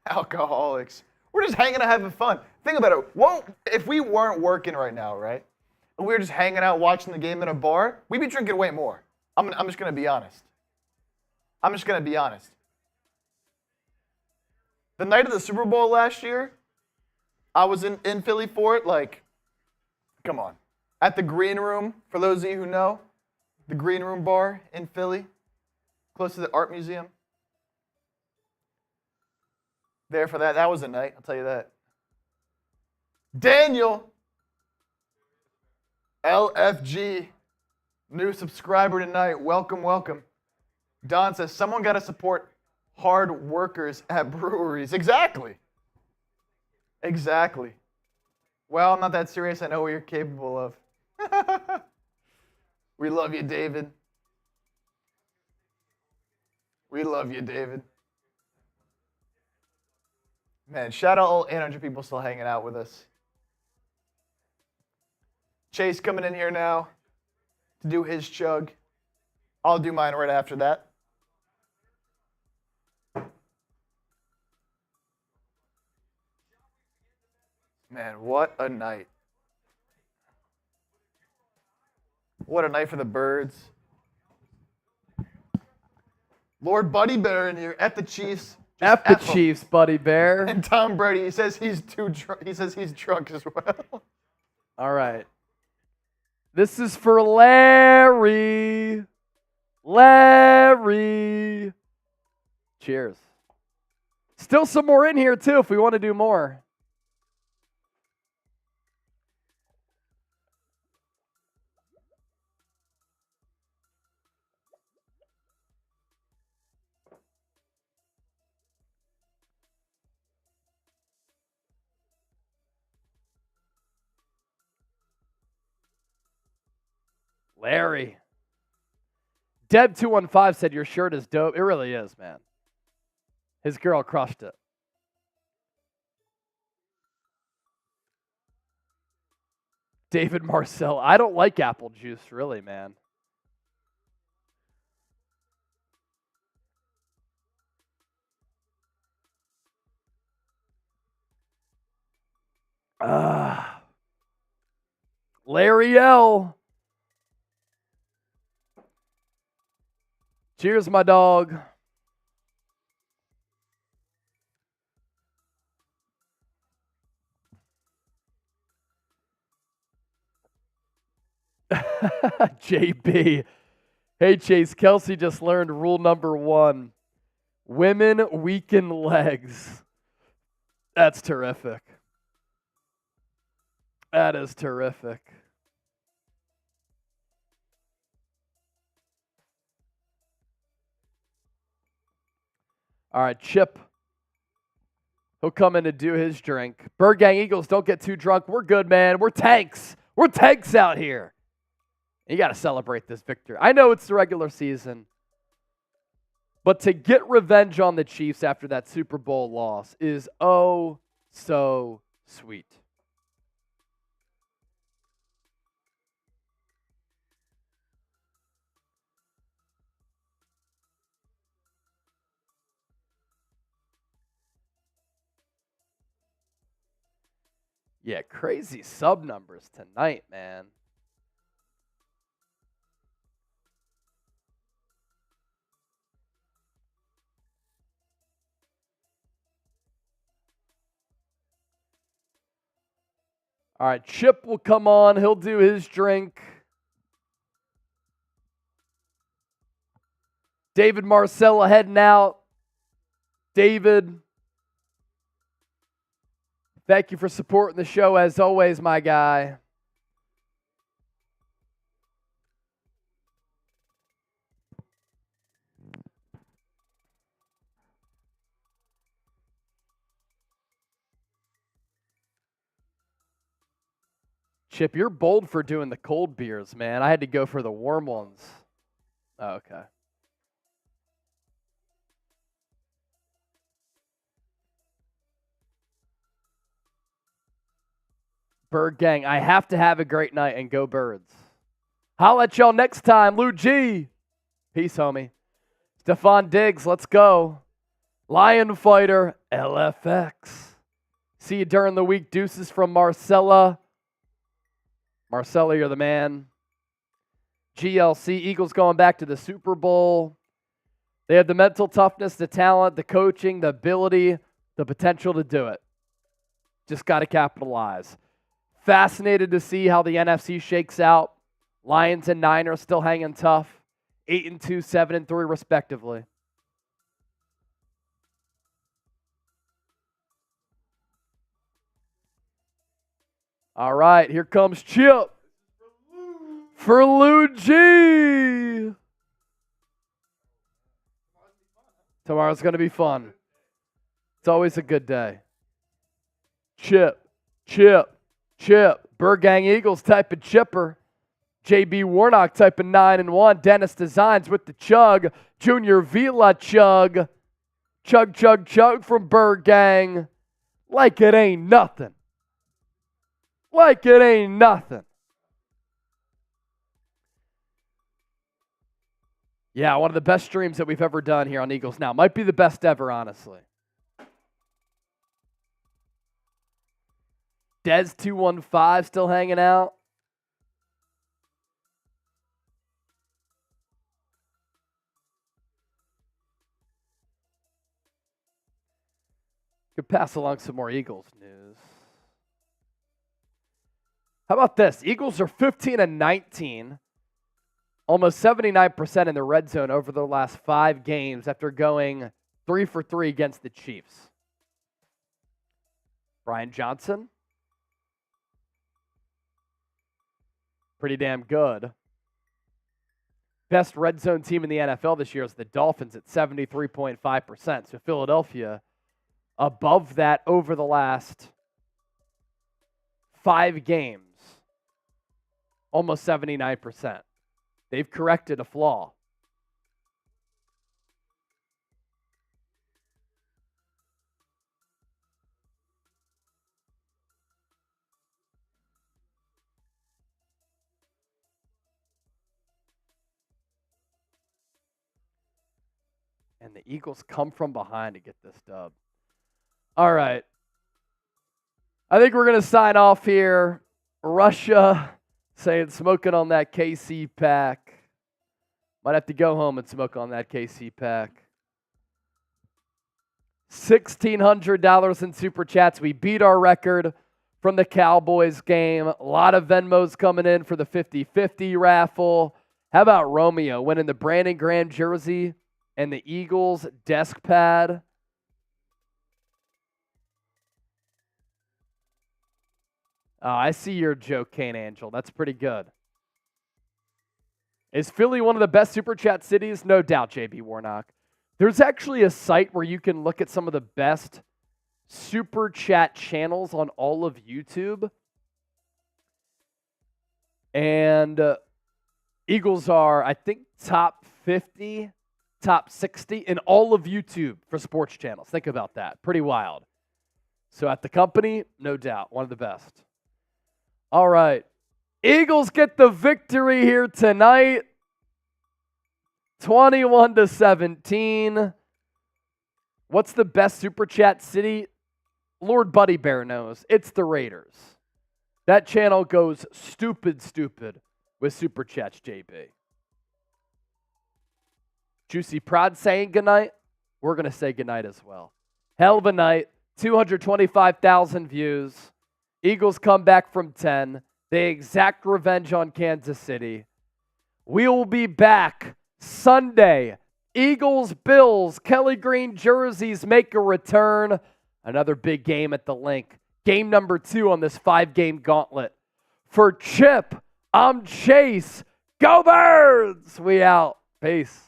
Alcoholics. We're just hanging out having fun. Think about it. What if we weren't working right now, right? And we were just hanging out watching the game in a bar, we'd be drinking way more. I'm just going to be honest. The night of the Super Bowl last year, I was in Philly for it. Like, come on. At the Green Room, for those of you who know, the Green Room bar in Philly, close to the art museum. There for that. That was a night, I'll tell you that. Daniel, LFG, new subscriber tonight. Welcome, welcome. Don says, someone got to support hard workers at breweries. Exactly. Well, I'm not that serious. I know what you're capable of. We love you, David. Man, shout out all 800 people still hanging out with us. Chase coming in here now to do his chug. I'll do mine right after that. Man, what a night. What a night for the birds. Lord Buddy Bear in here at the Chiefs. F the Chiefs, Buddy Bear. And Tom Brady, he says he's too drunk. He says he's drunk as well. All right. This is for Larry. Cheers. Still some more in here, too, if we want to do more. Larry. Deb215 said your shirt is dope. It really is, man. His girl crushed it. David Marcel. I don't like apple juice, really, man. Larry L. Cheers, my dog. JB. Hey, Chase. Kelce just learned rule number 1. Women weaken legs. That's terrific. That is terrific. All right, Chip. He'll come in and do his drink. Bird Gang Eagles, don't get too drunk. We're good, man. We're tanks. We're tanks out here. You got to celebrate this victory. I know it's the regular season, but to get revenge on the Chiefs after that Super Bowl loss is oh so sweet. Yeah, crazy sub numbers tonight, man. All right, Chip will come on. He'll do his drink. David Marcella heading out. David, thank you for supporting the show as always, my guy. Chip, you're bold for doing the cold beers, man. I had to go for the warm ones. Oh, okay. Bird Gang, I have to have a great night and go Birds. Holla at y'all next time. Lou G. Peace, homie. Stephon Diggs, let's go. Lion Fighter, LFX. See you during the week. Deuces from Marcella. Marcella, you're the man. GLC, Eagles going back to the Super Bowl. They have the mental toughness, the talent, the coaching, the ability, the potential to do it. Just got to capitalize. Fascinated to see how the NFC shakes out. Lions and Niners still hanging tough. 8-2, 7-3 respectively. All right, here comes Chip for Lou G. Tomorrow's going to be fun. It's always a good day. Chip. Bird Gang Eagles typing chipper. JB Warnock typing 9-1. Dennis Designs with the chug. Junior Vila chug. Chug from Bird Gang. Like it ain't nothing. Like it ain't nothing. Yeah, one of the best streams that we've ever done here on Eagles Now. Might be the best ever, honestly. Dez215 still hanging out. Could pass along some more Eagles news. How about this? Eagles are 15-19. Almost 79% in the red zone over the last 5 games after going 3 for 3 against the Chiefs. Brian Johnson. Pretty damn good. Best red zone team in the NFL this year is the Dolphins at 73.5%. So Philadelphia above that over the last 5 games. Almost 79%. They've corrected a flaw. And the Eagles come from behind to get this dub. All right. I think we're going to sign off here. Russia saying smoking on that KC pack. Might have to go home and smoke on that KC pack. $1,600 in super chats. We beat our record from the Cowboys game. A lot of Venmos coming in for the 50-50 raffle. How about Romeo winning the Brandon Graham jersey and the Eagles desk pad? Oh, I see your joke, Kane Angel. That's pretty good. Is Philly one of the best super chat cities? No doubt, JB Warnock. There's actually a site where you can look at some of the best super chat channels on all of YouTube. And Eagles are, I think, top 50, top 60 in all of YouTube for sports channels. Think about that. Pretty wild. So at the company, no doubt, one of the best. All right. Eagles get the victory here tonight. 21-17. What's the best super chat city? Lord Buddy Bear knows. It's the Raiders. That channel goes stupid with super chats, JB. Juicy Prod saying goodnight. We're going to say goodnight as well. Hell of a night. 225,000 views. Eagles come back from 10. They exact revenge on Kansas City. We will be back Sunday. Eagles, Bills, Kelly Green jerseys make a return. Another big game at the Link. Game number 2 on this 5-game gauntlet. For Chip, I'm Chase. Go Birds! We out. Peace.